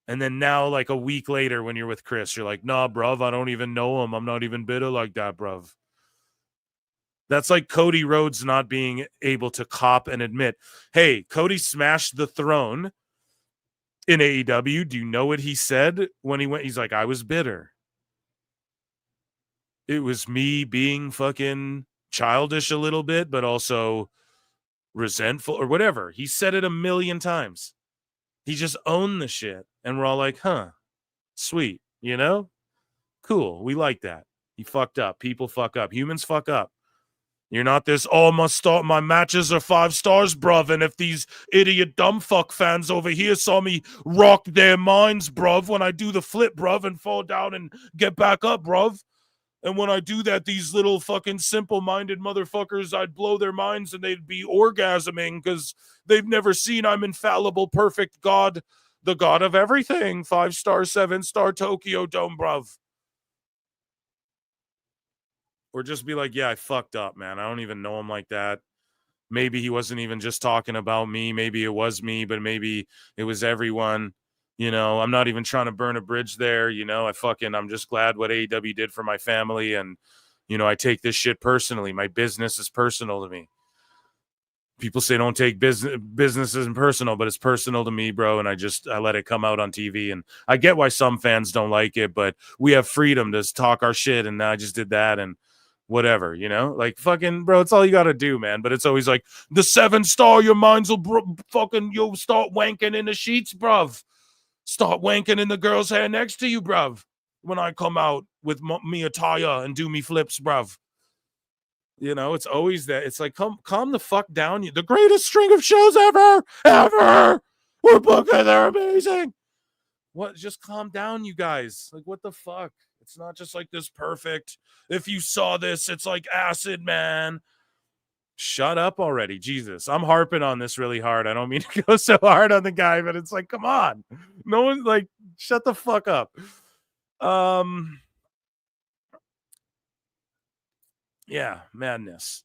And then now, like a week later, when you're with Chris, you're like, nah, bruv, I don't even know him. I'm not even bitter like that, bruv. That's like Cody Rhodes not being able to cop and admit, hey, Cody smashed the throne in AEW. Do you know what he said when he went? He's like, I was bitter. It was me being fucking childish a little bit, but also resentful or whatever. He said it a million times. He just owned the shit. And we're all like, huh, sweet, you know? Cool. We like that. He fucked up. People fuck up. Humans fuck up. You're not this, oh, my matches are 5 stars, bruv. And if these idiot dumb fuck fans over here saw me rock their minds, bruv, when I do the flip, bruv, and fall down and get back up, bruv. And when I do that, these little fucking simple-minded motherfuckers, I'd blow their minds and they'd be orgasming because they've never seen I'm infallible, perfect God, the God of everything. 5-star, 7-star Tokyo Dome, bruv. Or just be like, yeah, I fucked up, man. I don't even know him like that. Maybe he wasn't even just talking about me. Maybe it was me, but maybe it was everyone. You know, I'm not even trying to burn a bridge there. You know, I'm just glad what AEW did for my family. And, you know, I take this shit personally. My business is personal to me. People say don't take business isn't personal, but it's personal to me, bro. And I let it come out on TV. And I get why some fans don't like it, but we have freedom to talk our shit. And I just did that and whatever, you know, like fucking, bro, it's all you got to do, man. But it's always like the 7-star, your minds will you'll start wanking in the sheets, bruv. Start wanking in the girl's hair next to you, bruv. When I come out with me attire and do me flips, bruv. You know, it's always that. It's like, calm the fuck down. The greatest string of shows ever. We're booking. They're amazing. What? Just calm down, you guys. Like, what the fuck? It's not just like this perfect. If you saw this, it's like acid, man. Shut up already. Jesus. I'm harping on this really hard. I don't mean to go so hard on the guy, but it's like, come on. No one's like, shut the fuck up. Yeah, madness.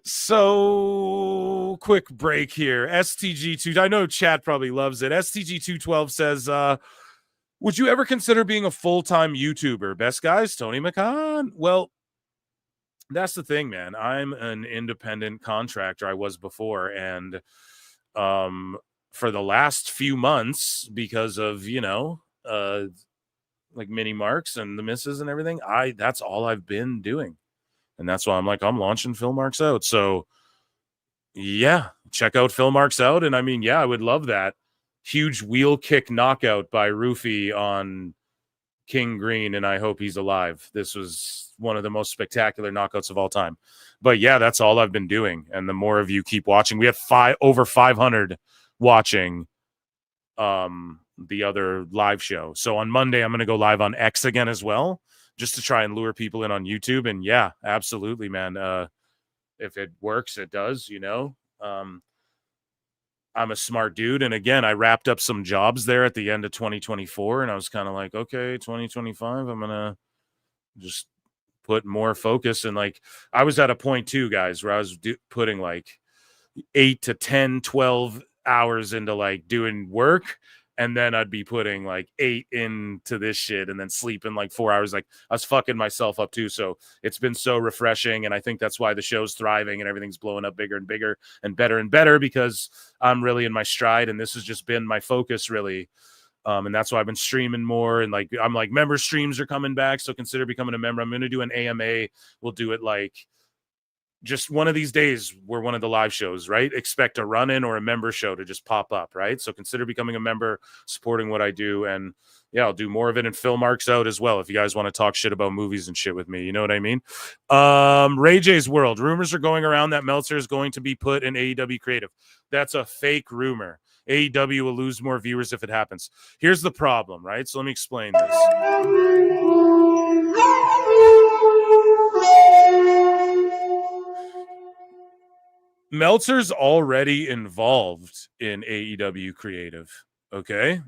So quick break here. STG2, I know chat probably loves it. STG212 says, would you ever consider being a full-time YouTuber? Best guys, Tony McCann. Well, that's the thing, man. I'm an independent contractor. I was before. And for the last few months, because of, you know, like mini marks and the misses and everything, that's all I've been doing. And that's why I'm like, I'm launching Phil Marks Out. So yeah, check out Phil Marks Out. And I mean, yeah, I would love that. Huge wheel kick knockout by Roofy on King Green, and I hope he's alive. This was one of the most spectacular knockouts of all time. But yeah, that's all I've been doing. And the more of you keep watching, we have over 500 watching the other live show. So on Monday, I'm going to go live on X again as well. just to try and lure people in on YouTube. And yeah, absolutely, man. If it works, it does, you know. I'm a smart dude. And again, I wrapped up some jobs there at the end of 2024. And I was kind of like, okay, 2025, I'm going to just put more focus. And like, I was at a point too, guys, where I was putting like 8 to 10, 12 hours into like doing work. And then I'd be putting like 8 into this shit and then sleeping like 4 hours. Like I was fucking myself up too. So it's been so refreshing. And I think that's why the show's thriving and everything's blowing up bigger and bigger and better, because I'm really in my stride. And this has just been my focus really. And that's why I've been streaming more. And like, I'm like, member streams are coming back. So consider becoming a member. I'm going to do an AMA. We'll do it like just one of these days. We're one of the live shows, right? Expect a run-in or a member show to just pop up, right? So consider becoming a member, supporting what I do. And yeah, I'll do more of it and fill marks out as well if you guys want to talk shit about movies and shit with me. You know what I mean? Ray J's World. Rumors are going around that Meltzer is going to be put in AEW Creative. That's a fake rumor. AEW will lose more viewers if it happens. Here's the problem, right? So let me explain this. Meltzer's already involved in AEW Creative, okay?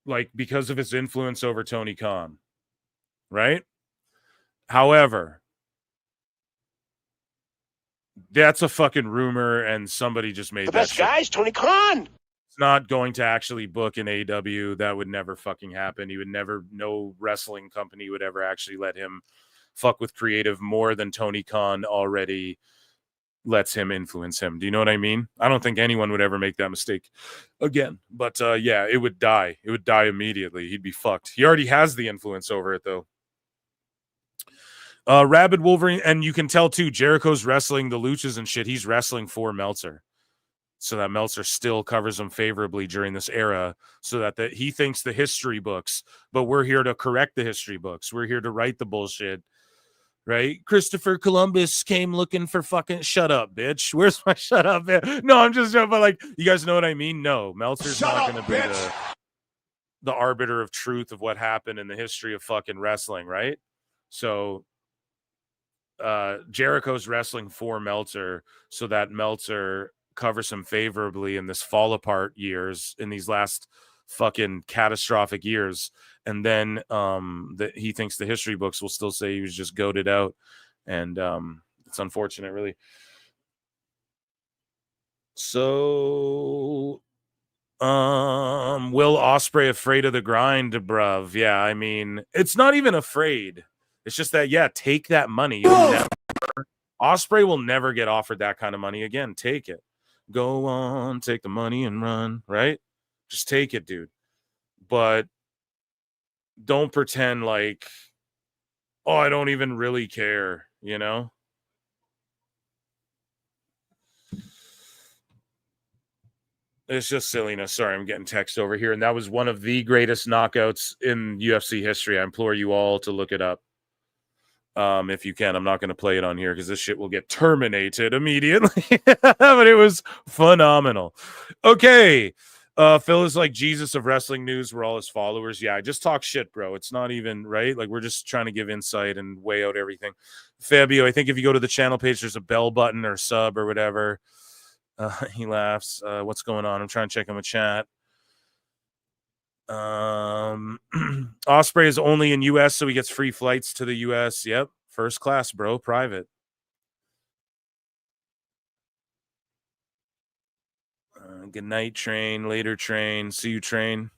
Like, because of his influence over Tony Khan, right? However, that's a fucking rumor, and somebody just made The that best shit. guys, Tony Khan. It's not going to actually book in AEW. That would never fucking happen. He would never, no wrestling company would ever actually let him fuck with creative more than Tony Khan already lets him influence him. Do you know what I mean? I don't think anyone would ever make that mistake again. But yeah, it would die. It would die immediately. He'd be fucked. He already has the influence over it, though. Rabid Wolverine, and you can tell too, Jericho's wrestling the luchas and shit. He's wrestling for Meltzer, so that Meltzer still covers him favorably during this era, so that he thinks the history books, but we're here to correct the history books. We're here to write the bullshit, right? Christopher Columbus came looking for fucking, shut up, bitch. Where's my shut up, man? No, I'm just joking, but like, you guys know what I mean? No, Meltzer's not going to be the arbiter of truth of what happened in the history of fucking wrestling, right? So Jericho's wrestling for Meltzer so that Meltzer covers him favorably in this fall apart years, in these last fucking catastrophic years. And then that he thinks the history books will still say he was just goated out. And it's unfortunate, really. So Will Ospreay afraid of the grind, bruv? Yeah, I mean, it's not even afraid. It's just that, yeah, take that money. Ospreay will never get offered that kind of money again. Take it. Go on, take the money and run, right? Just take it, dude. But don't pretend like, oh, I don't even really care, you know? It's just silliness. Sorry, I'm getting text over here. And that was one of the greatest knockouts in UFC history. I implore you all to look it up. If you can. I'm not going to play it on here because this shit will get terminated immediately. But it was phenomenal. Okay. Phil is like Jesus of wrestling news. We're all his followers. Yeah, I just talk shit, bro. It's not even right. Like, we're just trying to give insight and weigh out everything. Fabio, I think if you go to the channel page, there's a bell button or sub or whatever. He laughs. What's going on? I'm trying to check him a chat. Osprey is only in US, so he gets free flights to the US. Yep, first class, bro, private. Good night, train. Later, train. See you, train.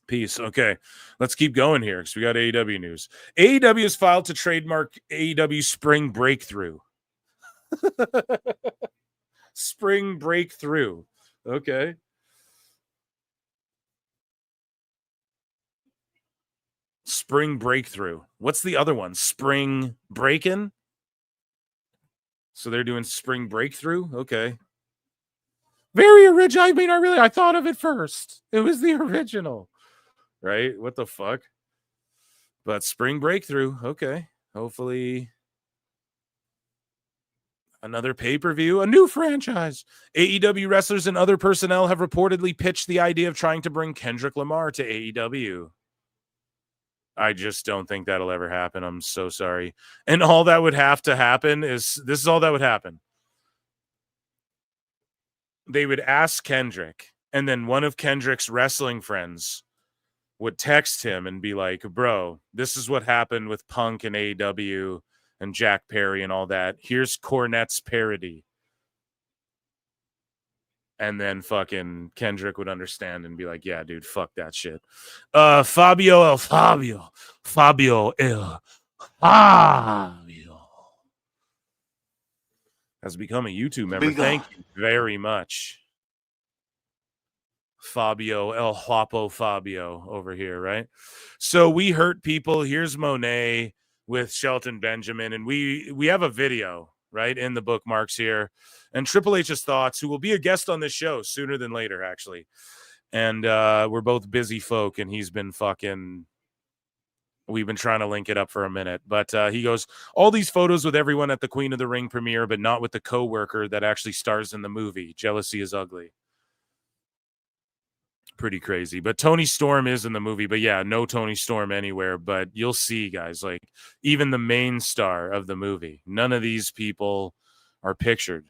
Peace. Okay, let's keep going here because we got AEW news. AEW has filed to trademark AEW Spring Breakthrough. Spring Breakthrough. Okay. Spring Breakthrough. What's the other one? Spring Breakin'? So they're doing Spring Breakthrough? Okay. Very original. I mean, I thought of it first. It was the original. Right? What the fuck? But Spring Breakthrough. Okay. Hopefully Another pay-per-view, a new franchise. AEW wrestlers and other personnel have reportedly pitched the idea of trying to bring Kendrick Lamar to AEW. I just don't think that'll ever happen. I'm so sorry. And all that would have to happen is, this is all that would happen. They would ask Kendrick, and then one of Kendrick's wrestling friends would text him and be like, bro, this is what happened with Punk and AEW and Jack Perry and all that. Here's Cornette's parody. And then fucking Kendrick would understand and be like, yeah, dude, fuck that shit. Fabio has become a YouTube member. Thank you very much. Fabio El Huapo Fabio over here, right? So we hurt people. Here's Monet with Shelton Benjamin, and we have a video right in the bookmarks here, and Triple H's thoughts, who will be a guest on this show sooner than later, actually. And we're both busy folk, and he's been fucking, we've been trying to link it up for a minute, but he goes, all these photos with everyone at the Queen of the Ring premiere, but not with the co-worker that actually stars in the movie. Jealousy is ugly. Pretty crazy. But Tony Storm is in the movie, but yeah, no Tony Storm anywhere. But you'll see, guys, like even the main star of the movie, none of these people are pictured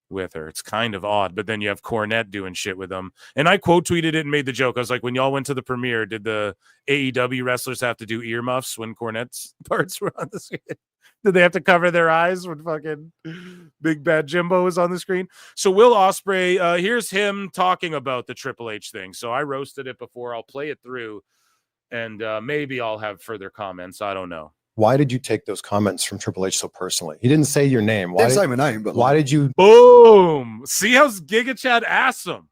with her. It's kind of odd. But then you have Cornette doing shit with them. And I quote tweeted it and made the joke. I was like, when y'all went to the premiere, did the AEW wrestlers have to do earmuffs when Cornette's parts were on the screen? Did they have to cover their eyes when fucking Big Bad Jimbo was on the screen? So Will Ospreay, here's him talking about the Triple H thing. So I roasted it before. I'll play it through, and maybe I'll have further comments. I don't know. Why did you take those comments from Triple H so personally? He didn't say your name. Didn't say my name, but why did you? Boom! See how Giga Chad asks him.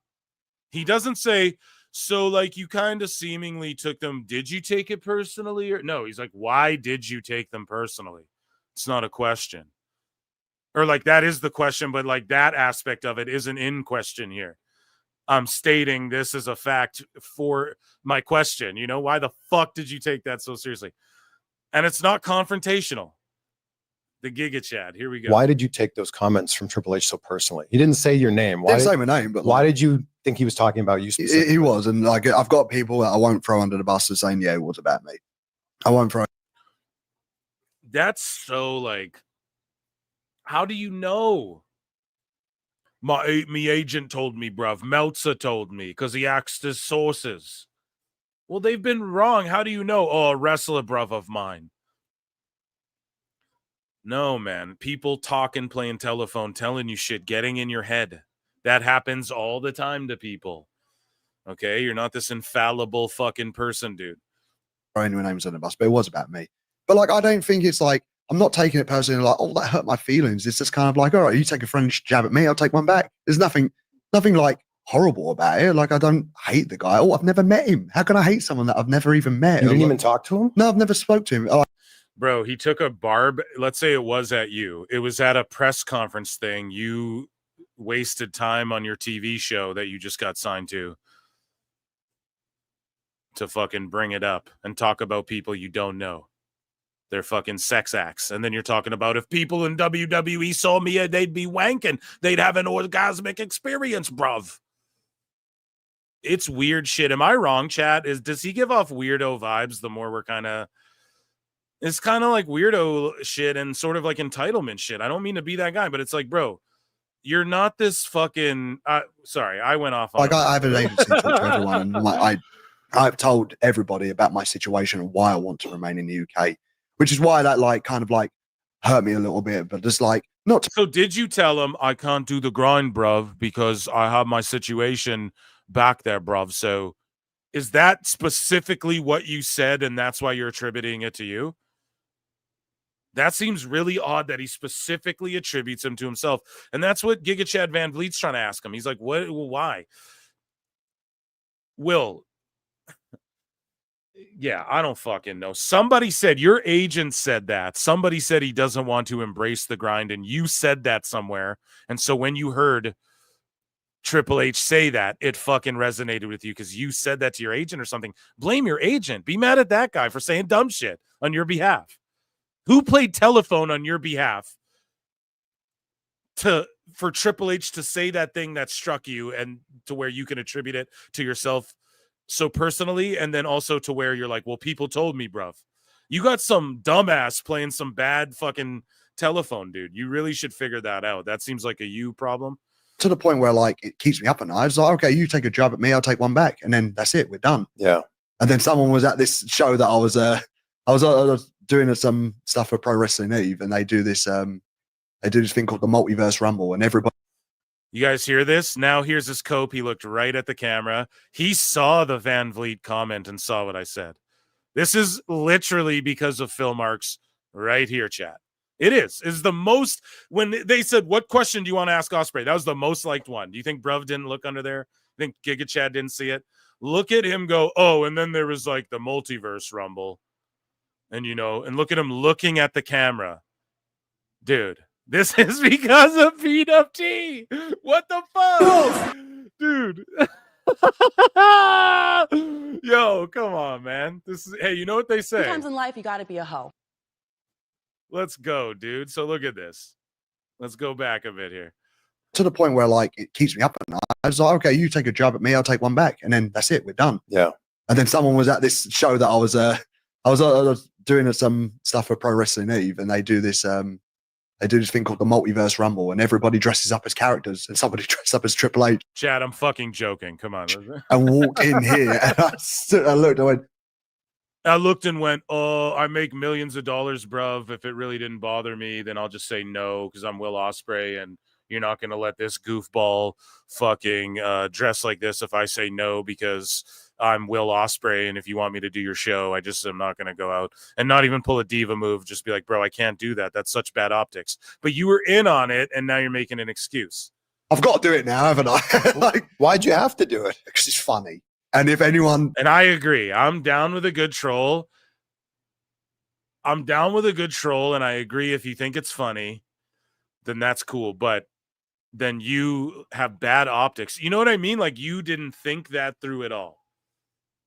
He doesn't say, so like you kind of seemingly took them. Did you take it personally? Or no, he's like, why did you take them personally? It's not a question. Or like that is the question, but like that aspect of it isn't in question here. I'm stating this as a fact for my question. You know, why the fuck did you take that so seriously? And it's not confrontational. The Giga Chad. Here we go. Why did you take those comments from Triple H so personally? He didn't say your name. Didn't say my name, but why did you think he was talking about you specifically? He was, and like I've got people that I won't throw under the bus and saying, yeah, it was about me. I won't throw. That's so like, how do you know? Me agent told me, bruv. Meltzer told me because he asked his sources. Well, they've been wrong. How do you know? Oh, a wrestler, bruv, of mine. No, man. People talking, playing telephone, telling you shit, getting in your head. That happens all the time to people. Okay? You're not this infallible fucking person, dude. Throwing names on the bus, but it was about me. But like, I don't think it's like, I'm not taking it personally like, oh, that hurt my feelings. It's just kind of like, all right, you take a French jab at me, I'll take one back. There's nothing like horrible about it. Like, I don't hate the guy. Oh, I've never met him. How can I hate someone that I've never even met? You didn't even talk to him? No, I've never spoke to him. Oh, bro, he took a barb. Let's say it was at you. It was at a press conference thing. You wasted time on your TV show that you just got signed to fucking bring it up and talk about people you don't know. They're fucking sex acts. And then you're talking about if people in WWE saw me, they'd be wanking. They'd have an orgasmic experience, bruv. It's weird shit. Am I wrong, chat? Does he give off weirdo vibes the more we're kind of... It's kind of like weirdo shit and sort of like entitlement shit. I don't mean to be that guy, but it's like, bro, you're not this fucking... sorry, I went off on... Like, I have an agency to talk to everyone, and like, I've told everybody about my situation and why I want to remain in the UK. Which is why that like kind of like hurt me a little bit, but just like not. So did you tell him I can't do the grind, bruv, because I have my situation back there, bruv? So is that specifically what you said, and that's why you're attributing it to you? That seems really odd that he specifically attributes him to himself, and that's what Giga Chad Van Vliet's trying to ask him. He's like, "What? Well, why?" Will. Yeah, I don't fucking know. Somebody said, your agent said that. Somebody said he doesn't want to embrace the grind, and you said that somewhere. And so when you heard Triple H say that, it fucking resonated with you because you said that to your agent or something. Blame your agent. Be mad at that guy for saying dumb shit on your behalf. Who played telephone on your behalf for Triple H to say that thing that struck you, and to where you can attribute it to yourself so personally, and then also to where you're like, well, people told me, bruv. You got some dumbass playing some bad fucking telephone, dude. You really should figure that out. That seems like a you problem. To the point where, like, it keeps me up at night. It's like, okay, you take a jab at me, I'll take one back, and then that's it. We're done. Yeah. And then someone was at this show that I was doing some stuff for Pro Wrestling Eve, and they do this thing called the Multiverse Rumble, and everybody. You guys hear this? Now here's his cope. He looked right at the camera. He saw the Van Vliet comment and saw what I said. This is literally because of Phil Marks right here, chat. It is. It's the most, when they said, what question do you want to ask Ospreay? That was the most liked one. Do you think Bruv didn't look under there? I think Giga Chad didn't see it? Look at him go, oh, and then there was like the Multiverse Rumble. And, and look at him looking at the camera. Dude, this is because of PWT. What the fuck? Dude. Yo, come on, man. This is, hey, you know what they say? Sometimes in life, you got to be a hoe. Let's go, dude. So look at this. Let's go back a bit here. To the point where, like, it keeps me up at night. I was like, okay, you take a jab at me, I'll take one back, and then that's it. We're done. Yeah. And then someone was at this show that I was doing some stuff for Pro Wrestling Eve, and they do this thing called the Multiverse Rumble, and everybody dresses up as characters, and somebody dressed up as Triple H. Chad, I'm fucking joking. Come on. And walked in here, and I looked and went, oh, I make millions of dollars, bruv. If it really didn't bother me, then I'll just say no, because I'm Will Ospreay, and you're not going to let this goofball fucking dress like this if I say no, because I'm Will Ospreay, and if you want me to do your show, I just am not going to go out and not even pull a diva move. Just be like, bro, I can't do that. That's such bad optics. But you were in on it, and now you're making an excuse. I've got to do it now, haven't I? Like, why'd you have to do it? Because it's funny. And if anyone... And I agree. I'm down with a good troll. And I agree if you think it's funny, then that's cool. But then you have bad optics. You know what I mean? Like, you didn't think that through at all.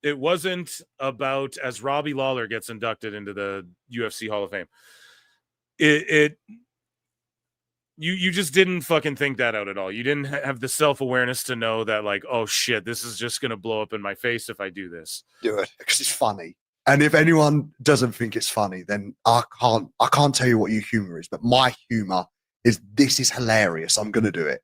It wasn't about, as Robbie Lawler gets inducted into the UFC Hall of Fame, you just didn't fucking think that out at all. You didn't have the self-awareness to know that, like, oh shit, this is just going to blow up in my face if I do this. Do it because it's funny. And if anyone doesn't think it's funny, then I can't tell you what your humor is, but my humor is, this is hilarious. I'm going to do it.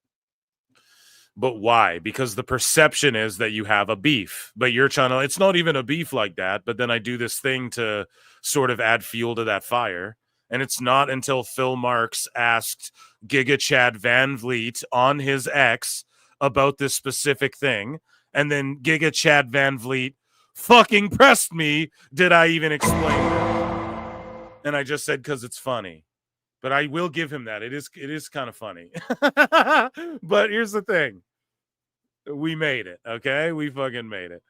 But why? Because the perception is that you have a beef, but you're trying to, it's not even a beef like that. But then I do this thing to sort of add fuel to that fire. And it's not until Phil Marks asked Giga Chad Van Vliet on his X about this specific thing, and then Giga Chad Van Vliet fucking pressed me, did I even explain it? And I just said, because it's funny. But I will give him that. It is kind of funny. But here's the thing. We made it, okay? We fucking made it.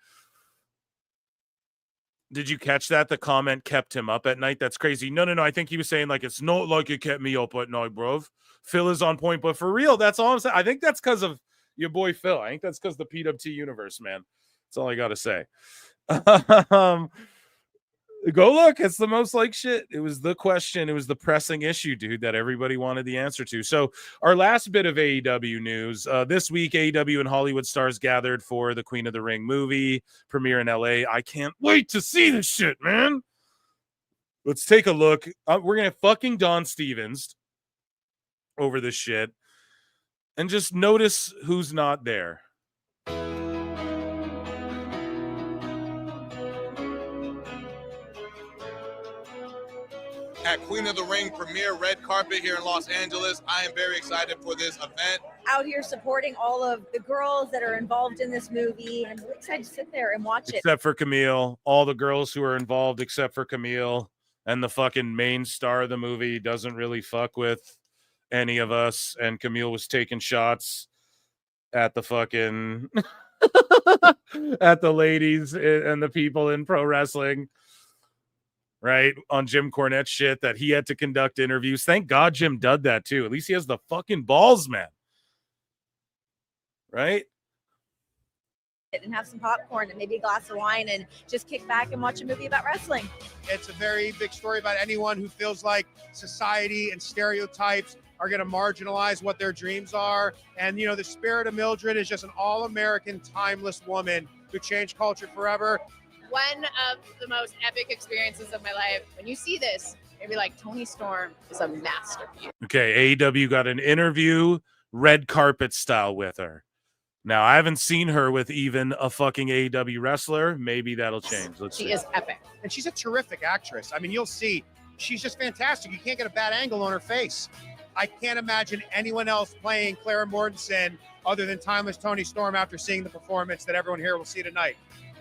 Did you catch that? The comment kept him up at night? That's crazy. No. I think he was saying, like, it's not like it kept me up at night, bro. Phil is on point. But for real, that's all I'm saying. I think that's because of your boy Phil. I think that's because the PWT universe, man. That's all I got to say. Go look. It's the most like shit. It was the question. It was the pressing issue, dude, that everybody wanted the answer to. So our last bit of AEW news. This week, AEW and Hollywood stars gathered for the Queen of the Ring movie premiere in LA. I can't wait to see this shit, man. Let's take a look. We're going to fucking Don Stevens over this shit. And just notice who's not there. At Queen of the Ring premiere red carpet here in Los Angeles. I am very excited for this event. Out here supporting all of the girls that are involved in this movie. I'm really excited to sit there and watch it. Except for Camille. All the girls who are involved except for Camille. And the fucking main star of the movie doesn't really fuck with any of us. And Camille was taking shots at the fucking... at the ladies and the people in pro wrestling. Right, on Jim Cornette shit that he had to conduct interviews. Thank God Jim did that too. At least he has the fucking balls, man. Right? And have some popcorn and maybe a glass of wine and just kick back and watch a movie about wrestling. It's a very big story about anyone who feels like society and stereotypes are going to marginalize what their dreams are. And, you know, the spirit of Mildred is just an all-American, timeless woman who changed culture forever. One of the most epic experiences of my life. When you see this, you'll be like, Toni Storm is a masterpiece. Okay, AEW got an interview, red carpet style with her. Now, I haven't seen her with even a fucking AEW wrestler. Maybe that'll change. Let's see. She is epic. And she's a terrific actress. I mean, you'll see. She's just fantastic. You can't get a bad angle on her face. I can't imagine anyone else playing Clara Mortensen other than timeless Toni Storm after seeing the performance that everyone here will see tonight.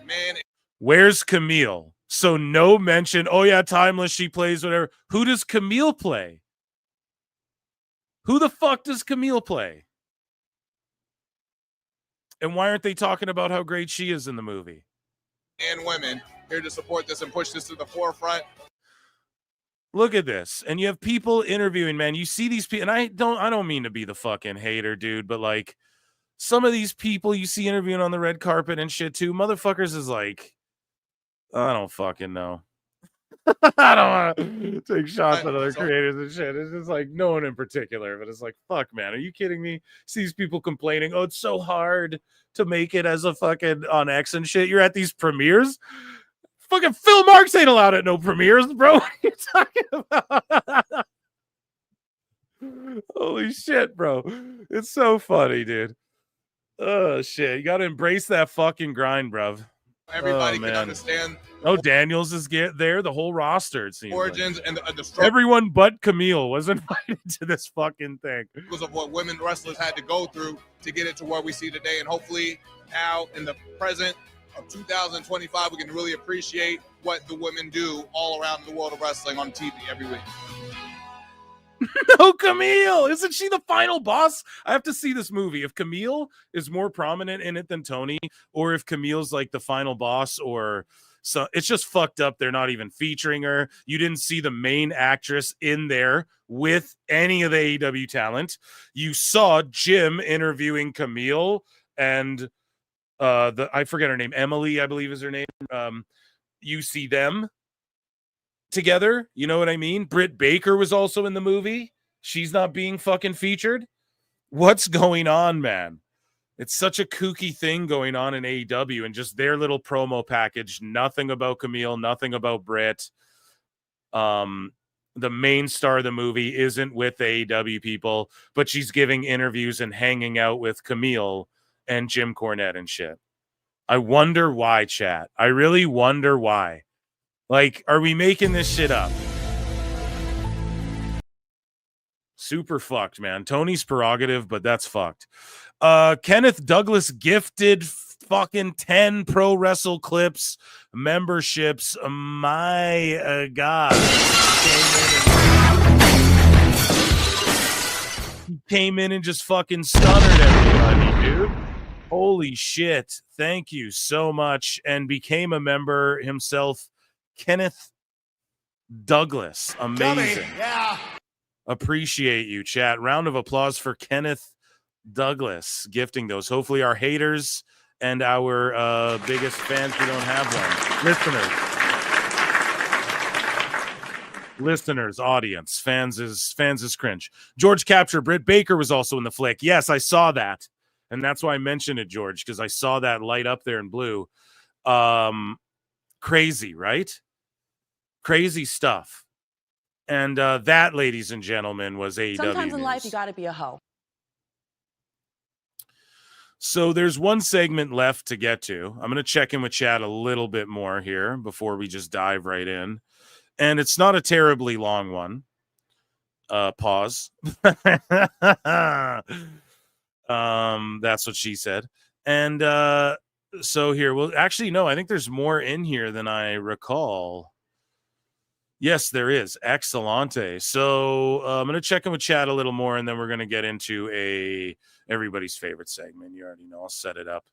Man, Where's Camille? So no mention, oh yeah, timeless, she plays whatever. Who does Camille play? Who the fuck does Camille play? And why aren't they talking about how great she is in the movie? and women here to support this and push this to the forefront. Look at this. And you have people interviewing, man. You see these people, and I don't mean to be the fucking hater, dude, but like some of these people you see interviewing on the red carpet and shit too, motherfuckers is like, I don't fucking know. I don't want to take shots at other creators and shit. It's just like no one in particular, but it's like, fuck, man, are you kidding me? See these people complaining, oh, it's so hard to make it as a fucking on X and shit. You're at these premieres. Fucking Phil Marks ain't allowed at no premieres, bro. What are you talking about? Holy shit, bro. It's so funny, dude. Oh shit. You gotta embrace that fucking grind, bruv. Everybody can understand. Oh, Daniels is there. The whole roster, it seems. Origins and the struggle. Everyone but Camille was invited to this fucking thing. Because of what women wrestlers had to go through to get it to where we see today. And hopefully now in the present of 2025, we can really appreciate what the women do all around the world of wrestling on TV every week. No, Camille. Isn't she the final boss? I have to see this movie. If Camille is more prominent in it than Tony, or if Camille's like the final boss, or so, it's just fucked up. They're not even featuring her. You didn't see the main actress in there with any of the AEW talent. You saw Jim interviewing Camille and I forget her name. Emily, I believe is her name. You see them together, you know what I mean? Britt Baker was also in the movie. She's not being fucking featured. What's going on, man? It's such a kooky thing going on in AEW and just their little promo package. Nothing about Camille, nothing about Britt. The main star of the movie isn't with the AEW people, but she's giving interviews and hanging out with Camille and Jim Cornette and shit. I wonder why, chat. I really wonder why. Like, are we making this shit up? Super fucked, man. Tony's prerogative, but that's fucked. Kenneth Douglas gifted fucking 10 Pro Wrestle Clips memberships. My God. He came in and just fucking stunned everybody, dude. Holy shit. Thank you so much. And became a member himself. Kenneth Douglas. Amazing. Yeah. Appreciate you, chat. Round of applause for Kenneth Douglas gifting those. Hopefully our haters and our biggest fans, we don't have one. Listeners, audience, fans is cringe. George Capture, Britt Baker was also in the flick. Yes, I saw that. And that's why I mentioned it, George, because I saw that light up there in blue. Crazy, right? Crazy stuff. And that, ladies and gentlemen, was AEW Sometimes in news. life, you got to be a hoe. So there's one segment left to get to. I'm going to check in with chat a little bit more here before we just dive right in. And it's not a terribly long one. Pause. That's what she said. And so here, well, actually, no, I think there's more in here than I recall. Yes, there is. Excellente. So I'm going to check in with chat a little more, and then we're going to get into everybody's favorite segment. You already know. I'll set it up.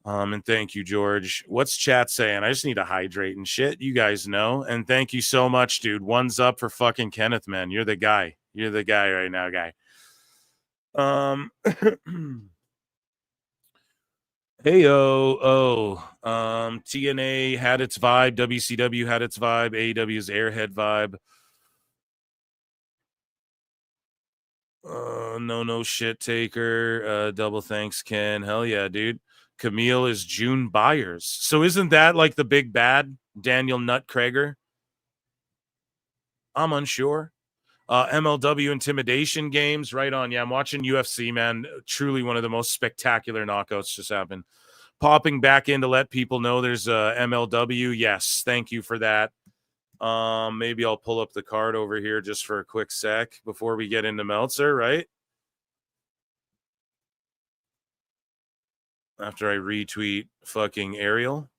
And thank you, George. What's chat saying? I just need to hydrate and shit. You guys know. And thank you so much, dude. One's up for fucking Kenneth, man. You're the guy. You're the guy right now, guy. TNA had its vibe, WCW had its vibe, AEW's Airhead vibe. No shit taker. Double thanks, Ken. Hell yeah, dude. Camille is June Byers. So isn't that like the big bad Daniel Nutt Krager? I'm unsure. MLW intimidation games, right on. Yeah, I'm watching UFC, man. Truly one of the most spectacular knockouts just happened. Popping back in to let people know there's MLW. Yes, thank you for that. Maybe I'll pull up the card over here just for a quick sec before we get into Meltzer, right? After I retweet fucking Ariel.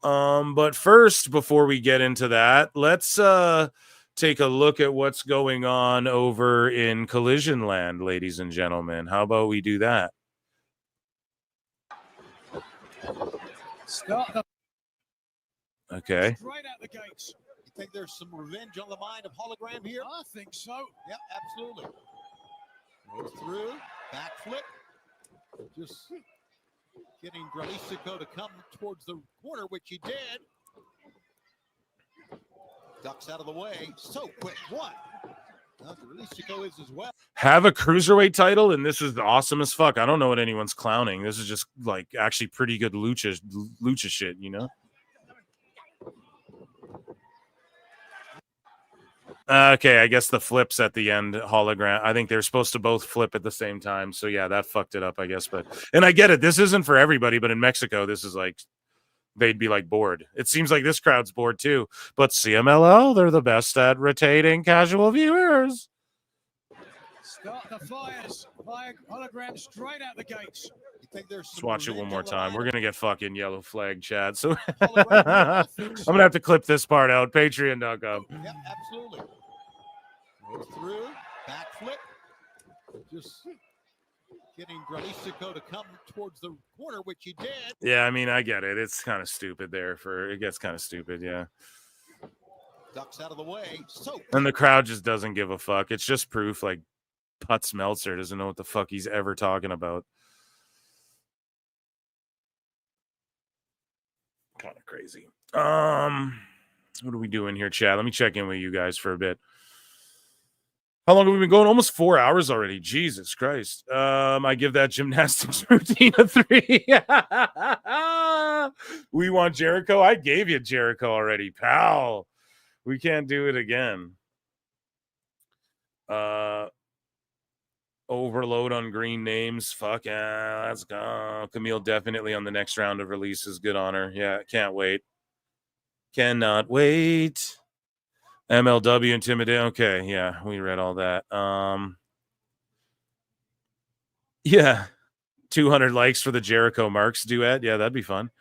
But first, before we get into that, let's take a look at what's going on over in Collision Land, ladies and gentlemen. How about we do that? Okay. Right out the gates. You think there's some revenge on the mind of Hologram here? I think so. Yep, absolutely. Goes through, backflip. Just getting Gralisico to come towards the corner, which he did. Ducks out of the way. So quick. What? Gralisico is as well. Have a cruiserweight title, and this is awesome as fuck. I don't know what anyone's clowning. This is just like actually pretty good lucha shit, you know? Okay, I guess the flips at the end, hologram. I think they're supposed to both flip at the same time. So yeah, that fucked it up, I guess. And I get it. This isn't for everybody, but in Mexico, this is like they'd be like bored. It seems like this crowd's bored too. But CMLL, they're the best at retaining casual viewers. Start the fires. Fire hologram straight out the gates. You think there's Let's watch it one more time. We're gonna get fucking yellow flag, Chad. So I'm gonna have to clip this part out. Patreon.com. Yep, absolutely. Goes through, backflip. Just getting Gralisico to come towards the corner, which he did. Yeah, I mean, I get it. It's kind of stupid there. It gets kind of stupid, yeah. Ducks out of the way. So and the crowd just doesn't give a fuck. It's just proof like Putz Meltzer doesn't know what the fuck he's ever talking about. Kind of crazy. What are we doing here, Chad? Let me check in with you guys for a bit. How long have we been going? Almost 4 hours already. Jesus Christ. I give that gymnastics routine a 3. We want Jericho. I gave you Jericho already, pal. We can't do it again. Overload on green names. Fuck yeah. Let's go. Camille definitely on the next round of releases. Good on her. Yeah, can't wait. Cannot wait. MLW intimidate. Okay, yeah, we read all that. Yeah. 200 likes for the Jericho Marks duet. Yeah, that'd be fun.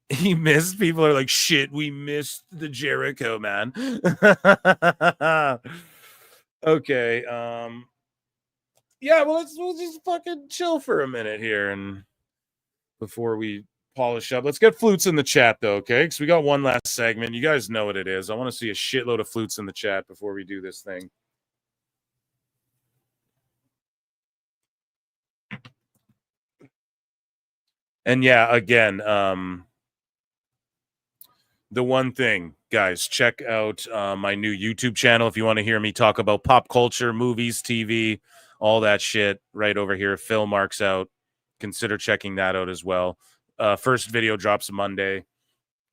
He missed. People are like, shit, we missed the Jericho, man. Okay. Yeah, well, we'll just fucking chill for a minute here and before we polish up. Let's get flutes in the chat, though, okay? Because we got one last segment. You guys know what it is. I want to see a shitload of flutes in the chat before we do this thing. And yeah, again, the one thing, guys, check out my new YouTube channel if you want to hear me talk about pop culture, movies, TV, all that shit right over here. Phil Marks out. Consider checking that out as well. First video drops Monday.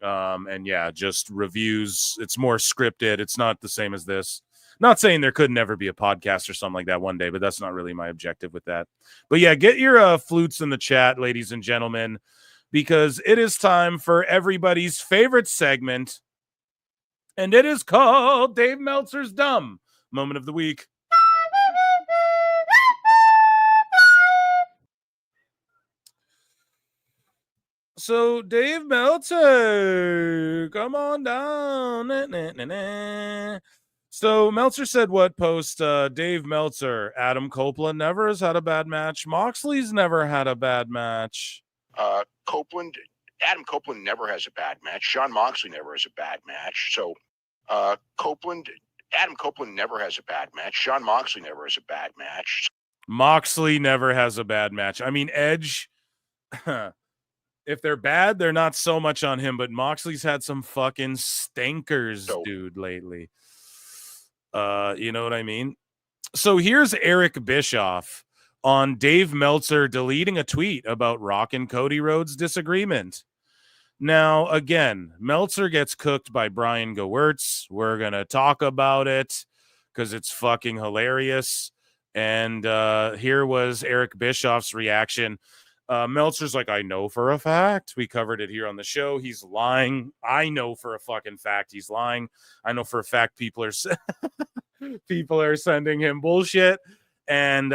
And yeah, just reviews. It's more scripted. It's not the same as this. Not saying there could never be a podcast or something like that one day, but that's not really my objective with that. But yeah, get your flutes in the chat, ladies and gentlemen, because it is time for everybody's favorite segment. And it is called Dave Meltzer's Dumb Moment of the Week. So, Dave Meltzer, come on down. Nah, nah, nah, nah. So, Meltzer said what post? Dave Meltzer, Adam Copeland never has had a bad match. Moxley's never had a bad match. Adam Copeland never has a bad match. Sean Moxley never has a bad match. So, Adam Copeland never has a bad match. Sean Moxley never has a bad match. Moxley never has a bad match. I mean, Edge... If they're bad, they're not so much on him, but Moxley's had some fucking stinkers, dude, lately. You know what I mean? So here's Eric Bischoff on Dave Meltzer deleting a tweet about Rock and Cody Rhodes' disagreement. Now, again, Meltzer gets cooked by Brian Gewirtz. We're going to talk about it because it's fucking hilarious. And here was Eric Bischoff's reaction. Meltzer's like, I know for a fact. We covered it here on the show. He's lying. I know for a fucking fact he's lying. I know for a fact people are sending him bullshit. And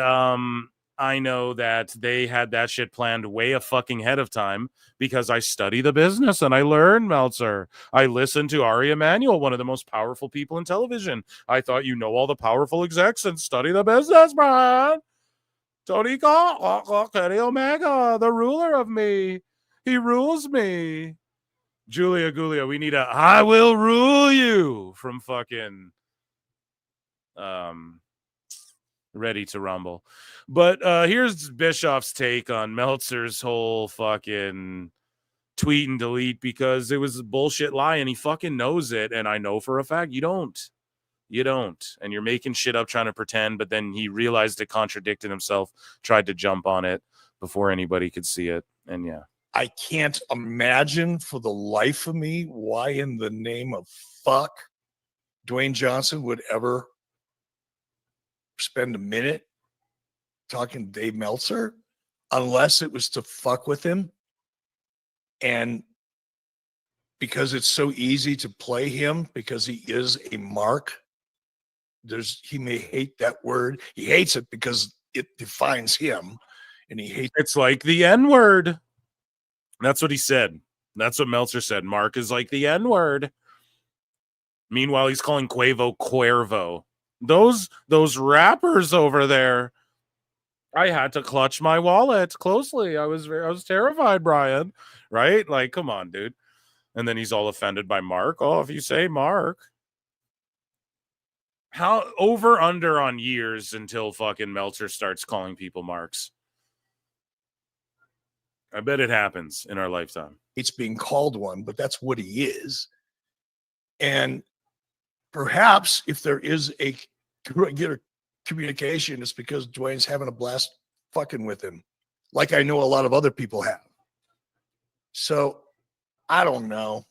I know that they had that shit planned way a fucking ahead of time because I study the business and I learn, Meltzer. I listened to Ari Emanuel, one of the most powerful people in television. I thought you know all the powerful execs and study the business, man. Tony Khan, Kenny Omega, the ruler of me. He rules me. Julia Gulia, we need a I will rule you from fucking Ready to Rumble. But here's Bischoff's take on Meltzer's whole fucking tweet and delete because it was a bullshit lie and he fucking knows it. And I know for a fact you don't. You don't. And you're making shit up trying to pretend, but then he realized it contradicted himself, tried to jump on it before anybody could see it. And yeah. I can't imagine for the life of me why in the name of fuck Dwayne Johnson would ever spend a minute talking to Dave Meltzer unless it was to fuck with him. And because it's so easy to play him because he is a mark. He may hate that word. He hates it because it defines him, and he hates. It's like the N-word. That's what he said. That's what Meltzer said. Mark is like the N-word. Meanwhile, he's calling Quavo Cuervo. Those rappers over there. I had to clutch my wallet closely. I was terrified, Brian. Right? Like, come on, dude. And then he's all offended by Mark. Oh, if you say Mark. How over under on years until fucking Meltzer starts calling people marks? I bet it happens in our lifetime. It's being called one, but that's what he is. And perhaps if there is a regular communication, it's because Dwayne's having a blast fucking with him, like I know a lot of other people have. So I don't know.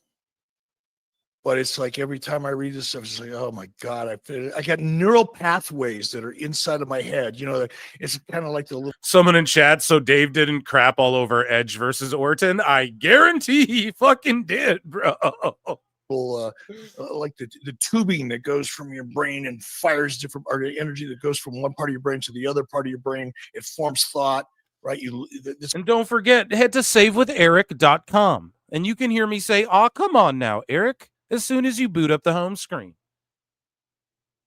But it's like every time I read this stuff, it's like, oh my God, I got neural pathways that are inside of my head. You know, it's kind of like the little. Someone in chat, so Dave didn't crap all over Edge versus Orton. I guarantee he fucking did, bro. Like the tubing that goes from your brain and fires different, or the energy that goes from one part of your brain to the other part of your brain. It forms thought, right? And don't forget, head to savewitheric.com and you can hear me say, oh, come on now, Eric. As soon as you boot up the home screen.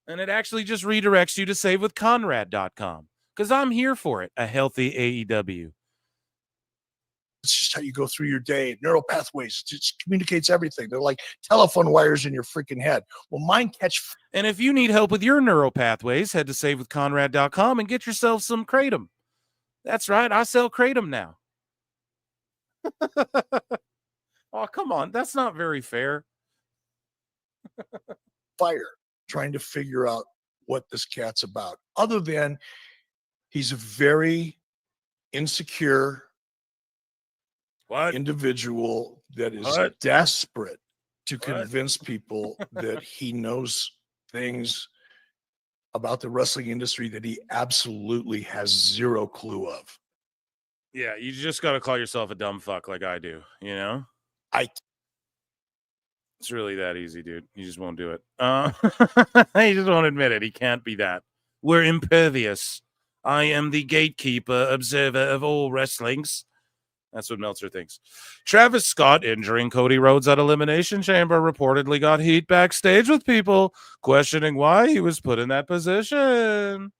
And it actually just redirects you to savewithconrad.com because I'm here for it. A healthy AEW. It's just how you go through your day. Neural pathways. It just communicates everything. They're like telephone wires in your freaking head. Well, mine catch. And if you need help with your neural pathways, head to savewithconrad.com and get yourself some Kratom. That's right. I sell Kratom now. Oh, come on. That's not very fair. Fire trying to figure out what this cat's about, other than he's a very insecure individual that is desperate to convince people that he knows things about the wrestling industry that he absolutely has zero clue of. Yeah, you just got to call yourself a dumb fuck like I do, you know? It's really that easy, dude. You just won't do it. He just won't admit it. He can't be that. We're impervious. I am the gatekeeper, observer of all wrestlings. That's what Meltzer thinks. Travis Scott injuring Cody Rhodes at Elimination Chamber reportedly got heat backstage with people questioning why he was put in that position.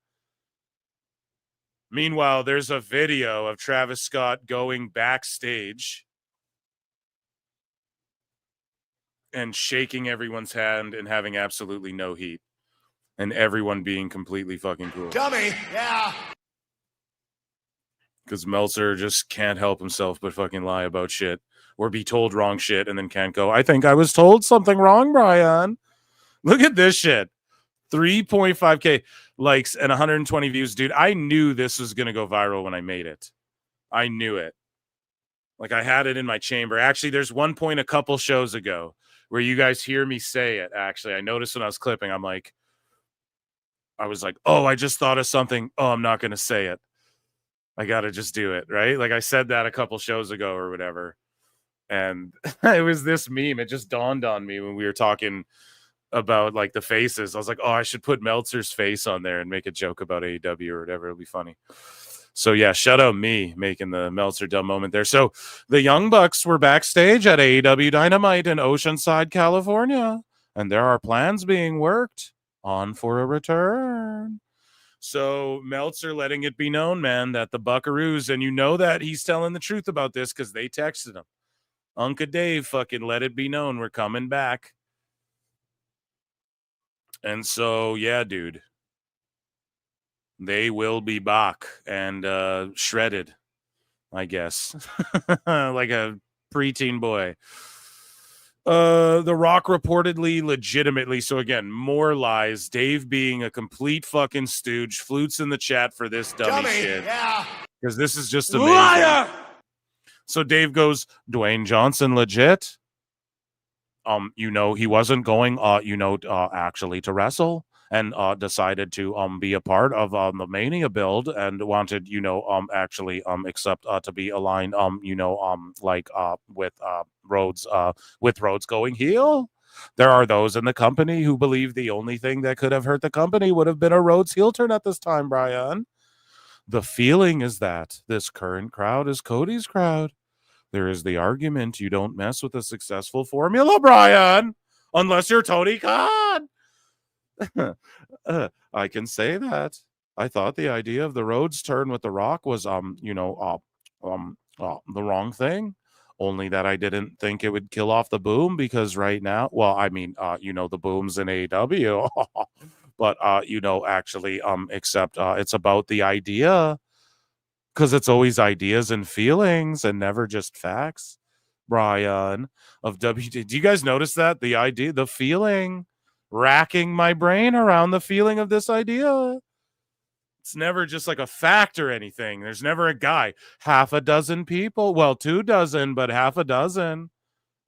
Meanwhile, there's a video of Travis Scott going backstage and shaking everyone's hand and having absolutely no heat. And everyone being completely fucking cool. Dummy, yeah. Because Meltzer just can't help himself but fucking lie about shit or be told wrong shit and then can't go, I think I was told something wrong, Brian. Look at this shit. 3.5K likes and 120 views. Dude, I knew this was going to go viral when I made it. I knew it. Like, I had it in my chamber. Actually, there's one point a couple shows ago where you guys hear me say it. Actually, I noticed when I was clipping, I was like, oh, I just thought of something. Oh, I'm not going to say it. I got to just do it, right? Like, I said that a couple shows ago or whatever. And it was this meme. It just dawned on me when we were talking about, like, the faces. I was like, oh, I should put Meltzer's face on there and make a joke about AEW or whatever. It'll be funny. So, yeah, shout out me making the Meltzer dumb moment there. So, the Young Bucks were backstage at AEW Dynamite in Oceanside, California. And there are plans being worked on for a return. So Meltzer letting it be known, man, that the Buckaroos, and you know that he's telling the truth about this because they texted him. Uncle Dave fucking let it be known we're coming back. And so, yeah, dude, they will be back and shredded, I guess, like a preteen boy. The Rock reportedly legitimately, so again, more lies. Dave being a complete fucking stooge. Flutes in the chat for this dummy shit. Yeah. Because this is just amazing. Liar! So Dave goes, Dwayne Johnson legit. He wasn't going actually to wrestle and decided to be a part of the Mania build and wanted, actually accept to be aligned with Rhodes going heel. There are those in the company who believe the only thing that could have hurt the company would have been a Rhodes heel turn at this time, Brian. The feeling is that this current crowd is Cody's crowd. There is the argument you don't mess with a successful formula, Brian, unless you're Tony Khan. I can say that. I thought the idea of the Rhodes turn with The Rock was, the wrong thing. Only that I didn't think it would kill off the boom because right now, the boom's in AEW, but except it's about the idea. Because it's always ideas and feelings and never just facts, Brian, of WD. Do you guys notice that? The idea, the feeling, racking my brain around the feeling of this idea. It's never just like a fact or anything. There's never a guy. Half a dozen people. Well, 24, but half a dozen.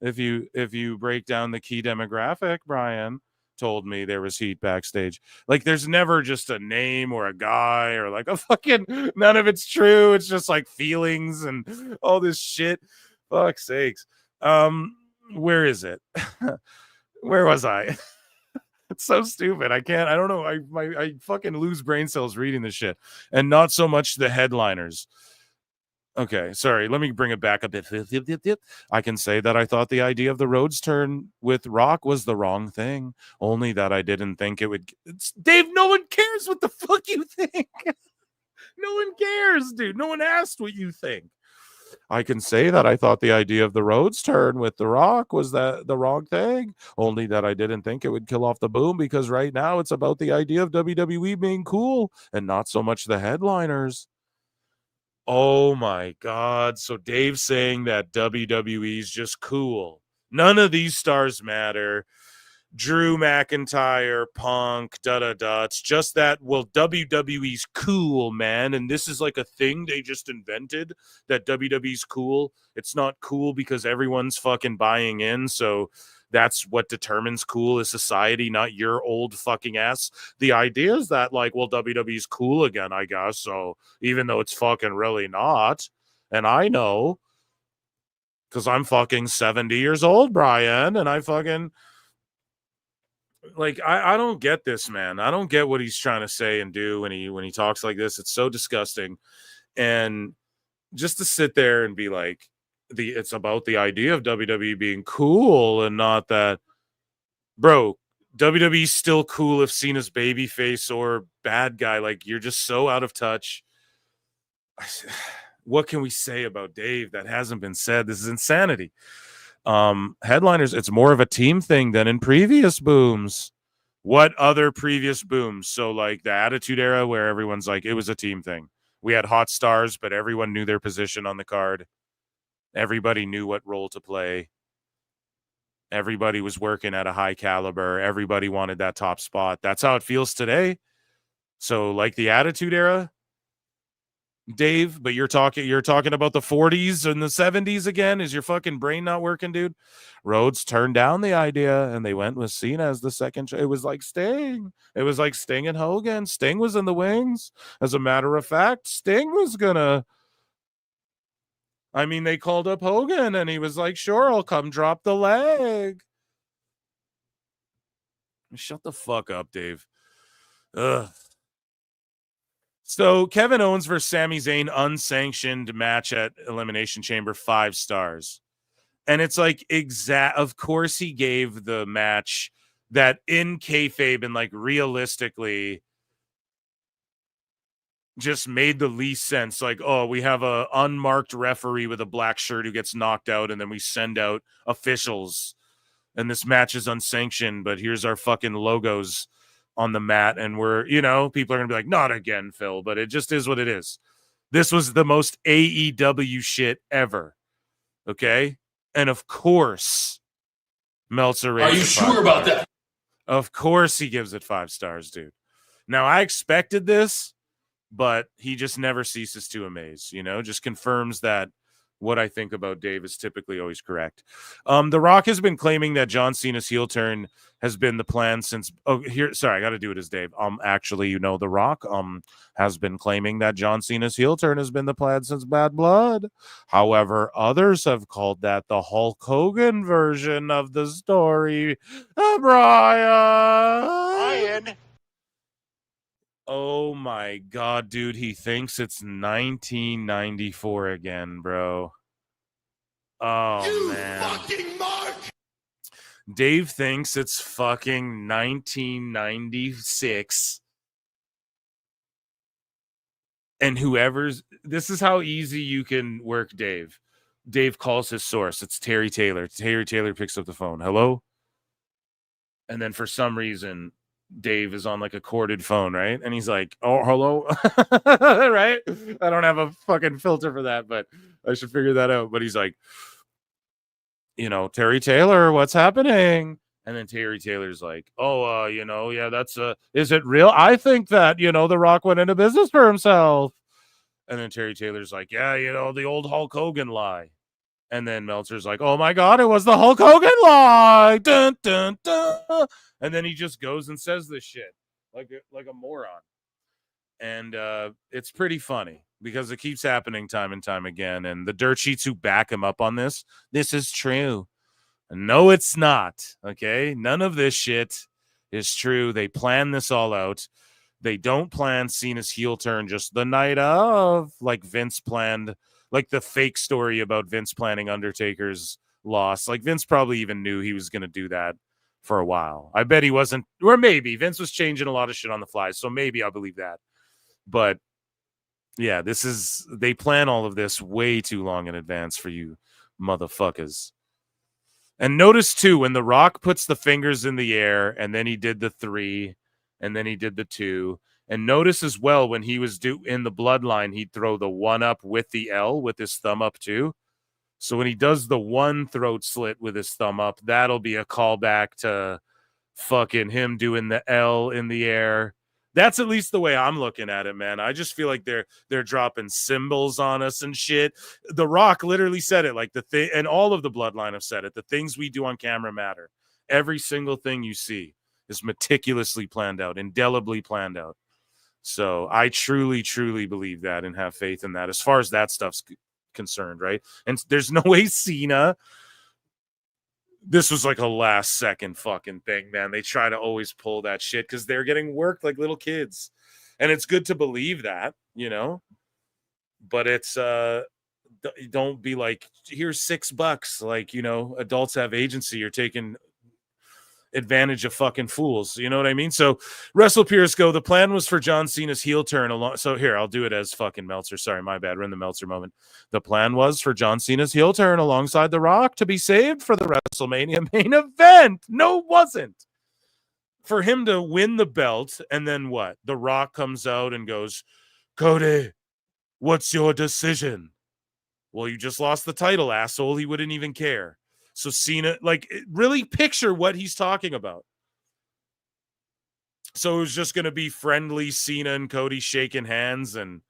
If you break down the key demographic, Brian told me there was heat backstage. Like, there's never just a name or a guy or like a fucking, none of it's true. It's just like feelings and all this shit. Fuck's sakes. Where is it? Where was I? It's so stupid. I don't know. I fucking lose brain cells reading this shit, and not so much the headliners. Okay, sorry. Let me bring it back a bit. I can say that I thought the idea of the Rhodes turn with Rock was the wrong thing. Only that I didn't think it would. Dave, no one cares what the fuck you think. No one cares, dude. No one asked what you think. I can say that I thought the idea of the Rhodes turn with The Rock was the wrong thing. Only that I didn't think it would kill off the boom because right now it's about the idea of WWE being cool and not so much the headliners. Oh my God. So Dave's saying that WWE's just cool. None of these stars matter. Drew McIntyre, Punk, It's just that, well, WWE's cool, man. And this is like a thing they just invented, that WWE's cool. It's not cool because everyone's fucking buying in. So that's what determines cool is society, not your old fucking ass. The idea is that, like, well, WWE's cool again, I guess. So even though it's fucking really not. And I know because I'm fucking 70 years old, Brian, and I fucking... Like, I don't get this, man. I don't get what he's trying to say and do when he talks like this. It's so disgusting. And just to sit there and be like, it's about the idea of WWE being cool and not that, bro, WWE's still cool if Cena's babyface or bad guy. Like, you're just so out of touch. What can we say about Dave that hasn't been said? This is insanity. Headliners, it's more of a team thing than in previous booms. What other previous booms? So like the Attitude Era where everyone's like, it was a team thing. We had hot stars, but everyone knew their position on the card. Everybody knew what role to play. Everybody was working at a high caliber. Everybody wanted that top spot. That's how it feels today. So like the Attitude Era, Dave, but you're talking about the 40s and the 70s again. Is your fucking brain not working, dude? Rhodes turned down the idea and they went with Cena as the second. It was like Sting. It was like Sting and Hogan. Sting was in the wings. As a matter of fact, Sting was gonna. I mean, they called up Hogan and he was like, sure, I'll come drop the leg. Shut the fuck up, Dave. Ugh. So Kevin Owens versus Sami Zayn unsanctioned match at Elimination Chamber, 5 stars. And it's like of course he gave the match that in kayfabe and like realistically just made the least sense. Like, oh, we have a unmarked referee with a black shirt who gets knocked out, and then we send out officials, and this match is unsanctioned, but here's our fucking logos on the mat, and we're, people are gonna be like, not again, Phil, but it just is what it is. This was the most AEW shit ever. Okay? And of course, Meltzer. Are you sure about that? Of course he gives it 5 stars, dude. Now, I expected this, but he just never ceases to amaze, just confirms that what I think about Dave is typically always correct. The Rock has been claiming that John Cena's heel turn has been the plan since. Oh, here, sorry, I got to do it as Dave. Actually, The Rock has been claiming that John Cena's heel turn has been the plan since Bad Blood. However, others have called that the Hulk Hogan version of the story. Brian. Oh my God, dude. He thinks it's 1994 again, bro. Oh, man. Fucking Mark! Dave thinks it's fucking 1996. And this is how easy you can work Dave. Dave calls his source. It's Terry Taylor. Terry Taylor picks up the phone. Hello? And then for some reason, Dave is on like a corded phone, right? And he's like, oh, hello. Right? I don't have a fucking filter for that, but I should figure that out. But he's like, Terry Taylor, what's happening? And then Terry Taylor's like, oh, yeah, that's is it real? I think that, The Rock went into business for himself. And then Terry Taylor's like, yeah, the old Hulk Hogan lie. And then Meltzer's like, oh my God, it was the Hulk Hogan lie. Dun, dun, dun. And then he just goes and says this shit like a moron. And it's pretty funny because it keeps happening time and time again. And the dirt sheets who back him up on this is true. No, it's not. Okay. None of this shit is true. They plan this all out. They don't plan Cena's heel turn just the night of, like Vince planned. Like the fake story about Vince planning Undertaker's loss. Like Vince probably even knew he was going to do that for a while. I bet he wasn't, or maybe Vince was changing a lot of shit on the fly. So maybe I'll believe that. But yeah, they plan all of this way too long in advance for you motherfuckers. And notice too, when The Rock puts the fingers in the air and then he did the 3 and then he did the 2. And notice as well, when he was in the bloodline, he'd throw the 1 up with the L with his thumb up too. So when he does the 1 throat slit with his thumb up, that'll be a callback to fucking him doing the L in the air. That's at least the way I'm looking at it, man. I just feel like they're dropping symbols on us and shit. The Rock literally said it, like the thing, and all of the bloodline have said it. The things we do on camera matter. Every single thing you see is meticulously planned out, indelibly planned out. So I truly, truly believe that and have faith in that as far as that stuff's concerned, right? And there's no way Cena, this was like a last second fucking thing, man. They try to always pull that shit because they're getting worked like little kids. And it's good to believe that, but it's, don't be like, here's $6. Like, adults have agency. You're taking advantage of fucking fools. You know what I mean? So Wrestle Pierce the plan was for John Cena's heel turn along. So here, I'll do it as fucking Meltzer. Sorry, my bad. We're in the Meltzer moment. The plan was for John Cena's heel turn alongside The Rock to be saved for the WrestleMania main event. No, it wasn't. For him to win the belt and then what? The Rock comes out and goes, Cody, What's your decision? Well, you just lost the title, asshole. He wouldn't even care. So Cena, like, really picture what he's talking about. So it was just going to be friendly Cena and Cody shaking hands and,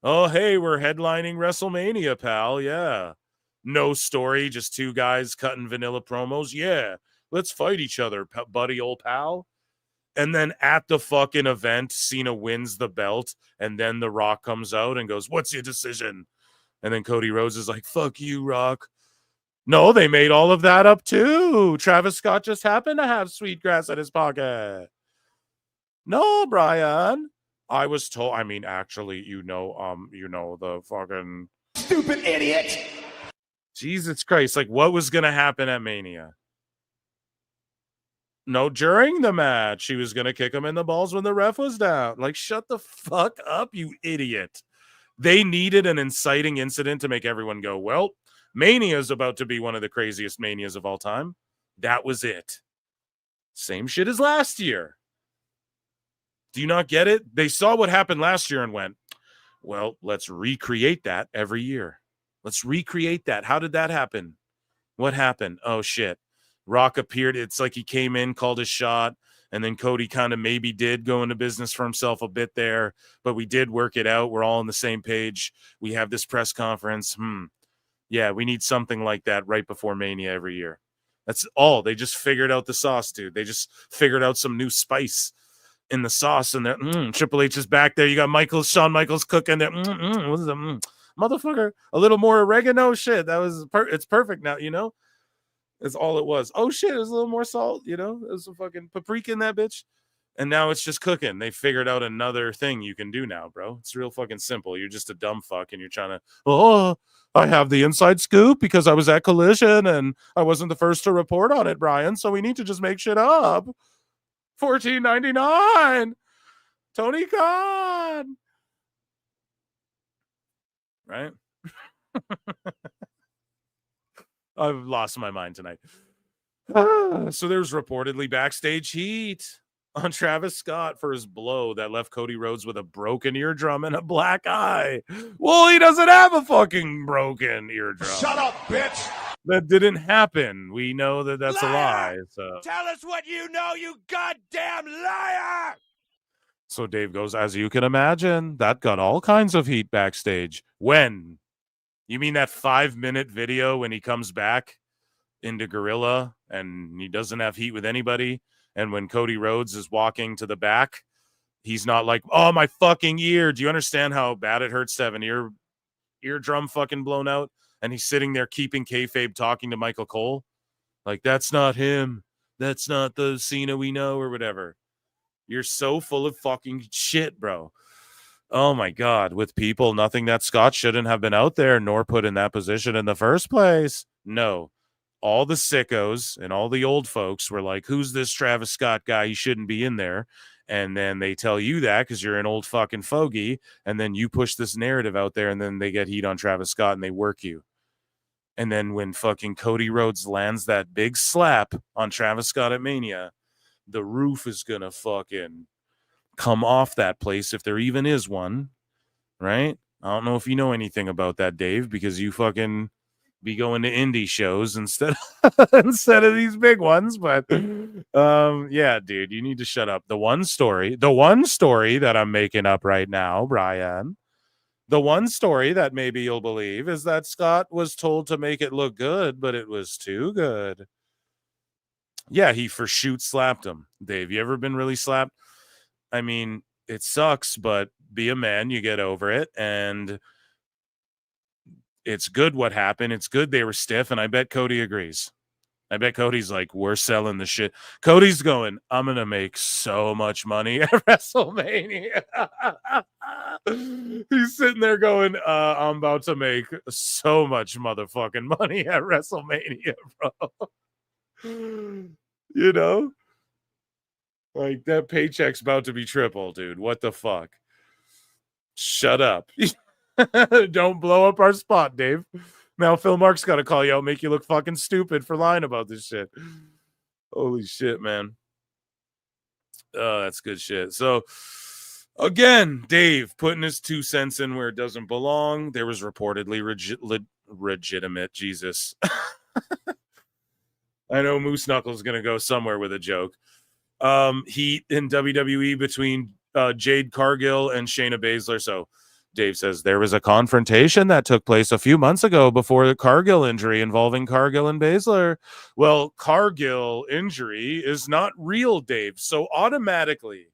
oh, hey, we're headlining WrestleMania, pal. Yeah. No story, just two guys cutting vanilla promos. Yeah, let's fight each other, buddy, old pal. And then at the fucking event, Cena wins the belt, and then The Rock comes out and goes, what's your decision? And then Cody Rhodes is like, fuck you, Rock. No, they made all of that up too. Travis Scott just happened to have sweetgrass in his pocket. No, Brian. I was told, I mean, actually, the fucking Stupid idiot. Jesus Christ. Like, what was going to happen at Mania? No, during the match, she was going to kick him in the balls when the ref was down. Like, shut the fuck up, you idiot. They needed an inciting incident to make everyone go, well, Mania is about to be one of the craziest Manias of all time. That was it. Same shit as last year. Do you not get it? They saw what happened last year and went, well, let's recreate that every year. Let's recreate that. How did that happen? What happened? Oh, shit. Rock appeared. It's like he came in, called his shot, and then Cody kind of maybe did go into business for himself a bit there, but we did work it out. We're all on the same page. We have this press conference. Yeah, we need something like that right before Mania every year. That's all. They just figured out the sauce, dude. They just figured out some new spice in the sauce, and Triple H is back there. You got Shawn Michaels cooking there. What is it? Motherfucker, a little more oregano. Shit, that was it's perfect now. That's all it was. Oh shit, there's a little more salt. There's some fucking paprika in that bitch, and now it's just cooking. They figured out another thing you can do now, bro. It's real fucking simple. You're just a dumb fuck, and you're trying to. I have the inside scoop because I was at Collision and I wasn't the first to report on it, Brian. So we need to just make shit up. $14.99. Tony Khan. Right? I've lost my mind tonight. So there's reportedly backstage heat on Travis Scott for his blow that left Cody Rhodes with a broken eardrum and a black eye. Well, he doesn't have a fucking broken eardrum. Shut up, bitch. That didn't happen. We know that that's a lie. So. Tell us what you know, you goddamn liar. So Dave goes, as you can imagine, that got all kinds of heat backstage. When? You mean that 5-minute video when he comes back into Gorilla and he doesn't have heat with anybody? And when Cody Rhodes is walking to the back, he's not like, oh, my fucking ear. Do you understand how bad it hurts to have an eardrum fucking blown out? And he's sitting there keeping kayfabe talking to Michael Cole. Like, that's not him. That's not the Cena we know or whatever. You're so full of fucking shit, bro. Oh, my God. With people, nothing that Scott shouldn't have been out there nor put in that position in the first place. No. All the sickos and all the old folks were like, who's this Travis Scott guy? He shouldn't be in there. And then they tell you that because you're an old fucking fogey. And then you push this narrative out there and then they get heat on Travis Scott and they work you. And then when fucking Cody Rhodes lands that big slap on Travis Scott at Mania, the roof is going to fucking come off that place if there even is one, right? I don't know if you know anything about that, Dave, because you fucking be going to indie shows instead of these big ones. But yeah, dude, you need to shut up. The one story that I'm making up right now, Brian, the one story that maybe you'll believe is that Scott was told to make it look good, but it was too good. Yeah, he for shoot slapped him. Dave, you ever been really slapped? I mean, it sucks, but be a man, you get over it. And it's good what happened. It's good they were stiff, and I bet Cody agrees. I bet Cody's like, we're selling the shit. Cody's going, I'm going to make so much money at WrestleMania. He's sitting there going, I'm about to make so much motherfucking money at WrestleMania, bro. You know? Like, that paycheck's about to be triple, dude. What the fuck? Shut up. Don't blow up our spot, Dave. Now Phil Mark's got to call you out, make you look fucking stupid for lying about this shit. Holy shit, man. Oh, that's good shit. So, Again, Dave putting his 2 cents in where it doesn't belong. There was reportedly legitimate Jesus. I know Moose Knuckles going to go somewhere with a joke. Heat in WWE between Jade Cargill and Shayna Baszler. So Dave says there was a confrontation that took place a few months ago before the Cargill injury involving Cargill and Baszler. Well, Cargill injury is not real, Dave. So automatically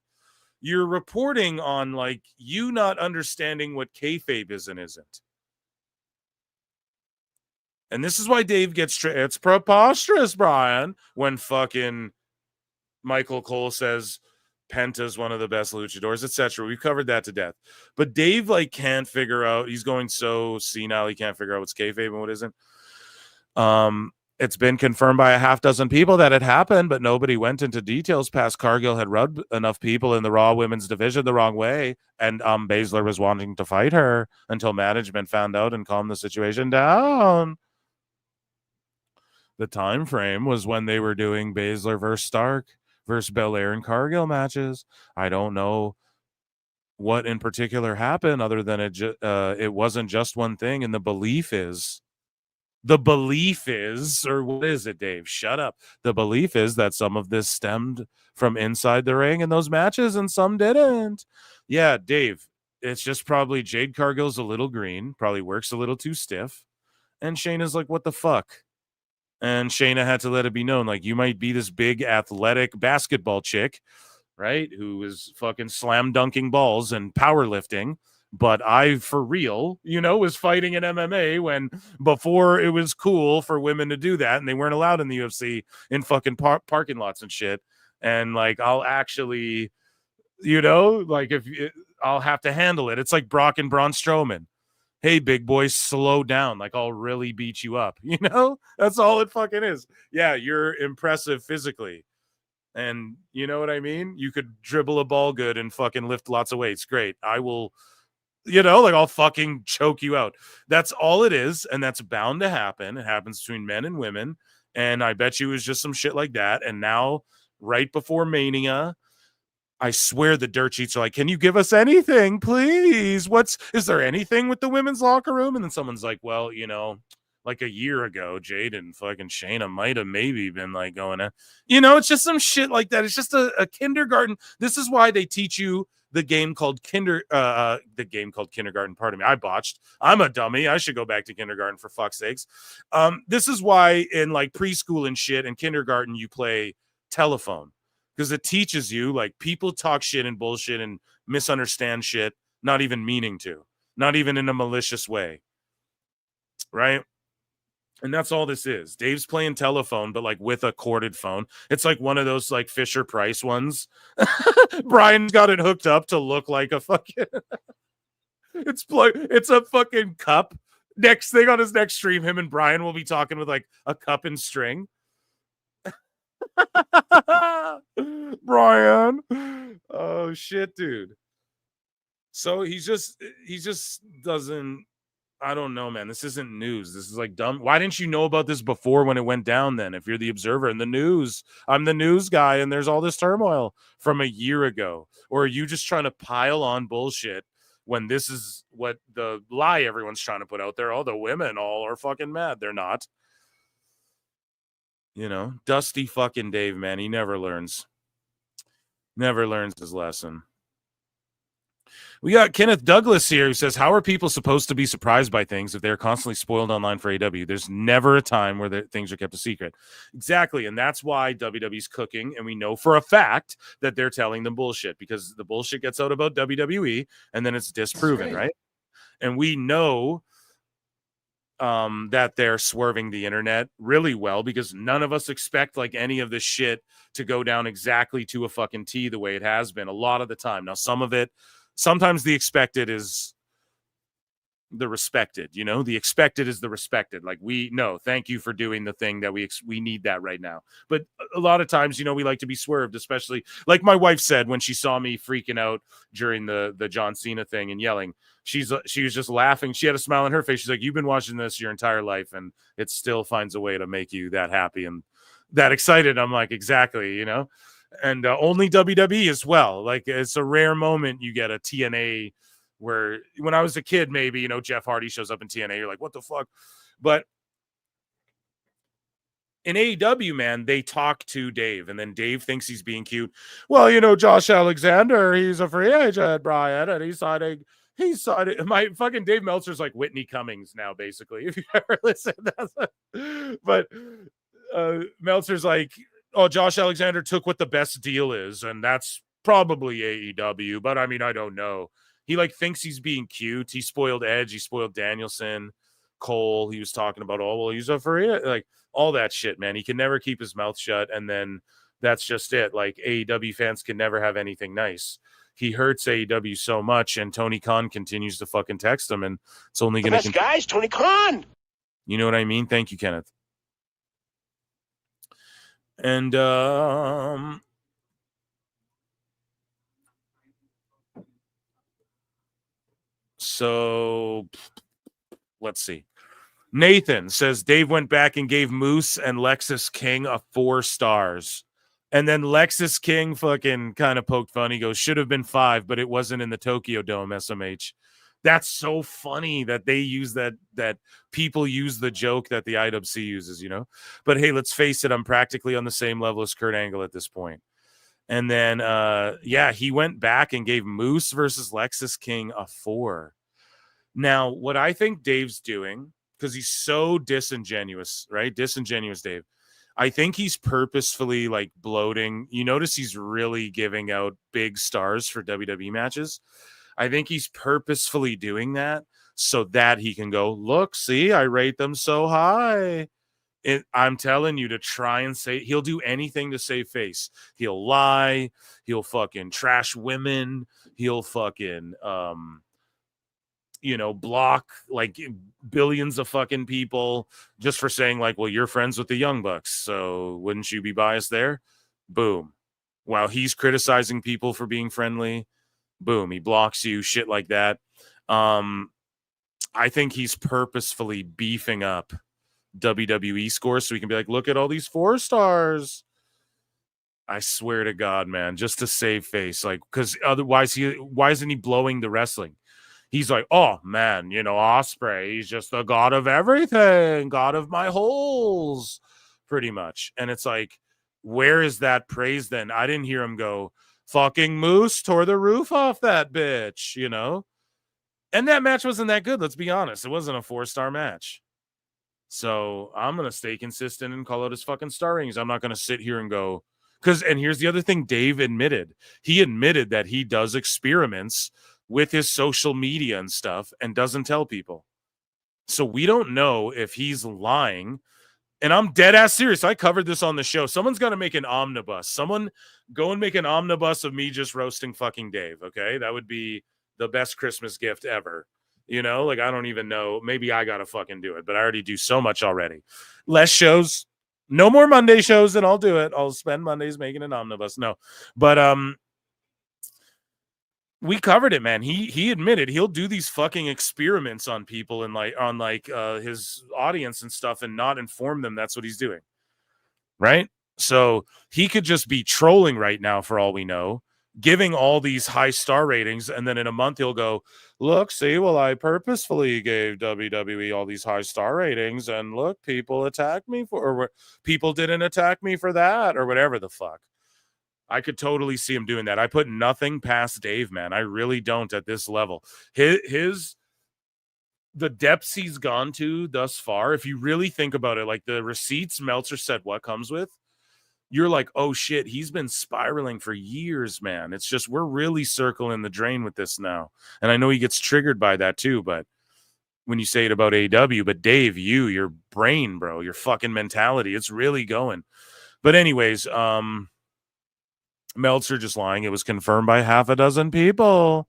you're reporting on like you not understanding what kayfabe is and isn't. And this is why Dave gets it's preposterous, Brian, when fucking Michael Cole says Penta's one of the best luchadors, etc. We've covered that to death. But Dave like can't figure out, he's going so senile, he can't figure out what's kayfabe and what isn't. It's been confirmed by a half dozen people that it happened, but nobody went into details past Cargill had rubbed enough people in the Raw women's division the wrong way, and Baszler was wanting to fight her until management found out and calmed the situation down. The time frame was when they were doing Baszler versus Stark versus Belair and Cargill matches. I don't know what in particular happened other than it wasn't just one thing, and the belief is, or what is it, Dave? Shut up. The belief is that some of this stemmed from inside the ring in those matches and some didn't. Yeah, Dave, it's just probably Jade Cargill's a little green, probably works a little too stiff, and Shayna's like, what the fuck? And Shayna had to let it be known, like, you might be this big athletic basketball chick, right, who is fucking slam dunking balls and powerlifting, but I, for real, was fighting in MMA when before it was cool for women to do that, and they weren't allowed in the UFC in fucking parking lots and shit. And like, I'll actually, I'll have to handle it. It's like Brock and Braun Strowman. Hey, big boy, slow down. Like, I'll really beat you up. That's all it fucking is. Yeah, you're impressive physically. And you know what I mean? You could dribble a ball good and fucking lift lots of weights. Great. I will, I'll fucking choke you out. That's all it is. And that's bound to happen. It happens between men and women. And I bet you it was just some shit like that. And now, right before Mania, I swear the dirt sheets are like, can you give us anything, please? Is there anything with the women's locker room? And then someone's like, well, like a year ago, Jade and fucking Shayna might have maybe been like going to, it's just some shit like that. It's just a kindergarten. This is why they teach you the game called kindergarten. Pardon me. I botched. I'm a dummy. I should go back to kindergarten for fuck's sakes. This is why in like preschool and shit and kindergarten, you play telephone. Because it teaches you, like, people talk shit and bullshit and misunderstand shit, not even meaning to, not even in a malicious way, right? And that's all this is. Dave's playing telephone, but, like, with a corded phone. It's like one of those, like, Fisher-Price ones. Brian's got it hooked up to look like a fucking... It's a fucking cup. Next thing on his next stream, him and Brian will be talking with, like, a cup and string. Brian, oh shit, dude. So he just doesn't, I don't know, man. This isn't news. This is like dumb. Why didn't you know about this before when it went down then? If you're the observer and the news, I'm the news guy and there's all this turmoil from a year ago. Or are you just trying to pile on bullshit when this is what the lie everyone's trying to put out there? All the women all are fucking mad. They're not. Dusty fucking Dave, man. He never learns his lesson. We got Kenneth Douglas here who says, how are people supposed to be surprised by things if they're constantly spoiled online for AEW? There's never a time where things are kept a secret. Exactly. And that's why WWE's cooking. And we know for a fact that they're telling them bullshit because the bullshit gets out about WWE and then it's disproven, right? And we know that they're swerving the internet really well because none of us expect like any of this shit to go down exactly to a fucking T the way it has been a lot of the time. Now, sometimes the expected is the respected, the expected is the respected. Like thank you for doing the thing that we need that right now. But a lot of times, we like to be swerved, especially like my wife said when she saw me freaking out during the John Cena thing and yelling. She was just laughing. She had a smile on her face. She's like, you've been watching this your entire life and it still finds a way to make you that happy and that excited. I'm like, exactly, And only WWE as well. Like, it's a rare moment you get a TNA where, when I was a kid, maybe, you know, Jeff Hardy shows up in TNA, you're like, what the fuck? But in AEW, man, they talk to Dave, and then Dave thinks he's being cute. Well, you know, Josh Alexander, he's a free agent, Brian, and he's signing. My fucking Dave Meltzer's like Whitney Cummings now, basically, if you ever listen. But Meltzer's like, oh, Josh Alexander took what the best deal is, and that's probably AEW, but I mean, I don't know. He like thinks he's being cute. He spoiled Edge. He spoiled Danielson, Cole. He was talking about, oh, well, he's a free, like all that shit, man. He can never keep his mouth shut, and then that's just it. Like, AEW fans can never have anything nice. He hurts AEW so much, and Tony Khan continues to fucking text him, and it's only going to... The best guys, Tony Khan! You know what I mean? Thank you, Kenneth. And, so let's see. Nathan says Dave went back and gave Moose and Lexus King a 4 stars. And then Lexus King fucking kind of poked fun. He goes, should have been 5, but it wasn't in the Tokyo Dome, SMH. That's so funny that they use that people use the joke that the IWC uses, you know? But hey, let's face it, I'm practically on the same level as Kurt Angle at this point. And then, yeah, he went back and gave Moose versus Lexus King a 4. Now, what I think Dave's doing, because he's so disingenuous, right? Disingenuous Dave. I think he's purposefully like bloating. You notice he's really giving out big stars for WWE matches. I think he's purposefully doing that so that he can go, look, see, I rate them so high. I'm telling you, to try and say, he'll do anything to save face. He'll lie. He'll fucking trash women. He'll fucking, block like billions of fucking people just for saying like, well, you're friends with the Young Bucks, so wouldn't you be biased there? Boom. While he's criticizing people for being friendly, boom, he blocks you, shit like that. I think he's purposefully beefing up WWE scores so he can be like, look at all these 4 stars. I swear to God, man, just to save face, like, because otherwise why isn't he blowing the wrestling? He's like, oh man, Osprey, he's just the god of everything, god of my holes, pretty much. And it's like, where is that praise then? I didn't hear him go, fucking Moose tore the roof off that bitch, And that match wasn't that good, let's be honest. It wasn't a 4-star match. So I'm going to stay consistent and call out his fucking star ratings. I'm not going to sit here and go, and here's the other thing Dave admitted. He admitted that he does experiments with his social media and stuff and doesn't tell people. So we don't know if he's lying. And I'm dead ass serious. I covered this on the show. Someone's got to make an omnibus. Someone go and make an omnibus of me just roasting fucking Dave. Okay. That would be the best Christmas gift ever. Like, I don't even know. Maybe I got to fucking do it, but I already do so much already. Less shows, no more Monday shows, and I'll do it. I'll spend Mondays making an omnibus. No, but, we covered it, man. He admitted he'll do these fucking experiments on people and on his audience and stuff and not inform them that's what he's doing. Right? So he could just be trolling right now for all we know, giving all these high star ratings, and then in a month he'll go, look, see, well, I purposefully gave WWE all these high star ratings, and look, people attacked me or people didn't attack me for that, or whatever the fuck. I could totally see him doing that. I put nothing past Dave, man. I really don't at this level. The depths he's gone to thus far, if you really think about it, like the receipts Meltzer said what comes with, you're like, oh shit, he's been spiraling for years, man. It's just, we're really circling the drain with this now. And I know he gets triggered by that too, but when you say it about AEW, but Dave, your brain, bro, your fucking mentality, it's really going. But anyways, Meltzer just lying. It was confirmed by 6 people.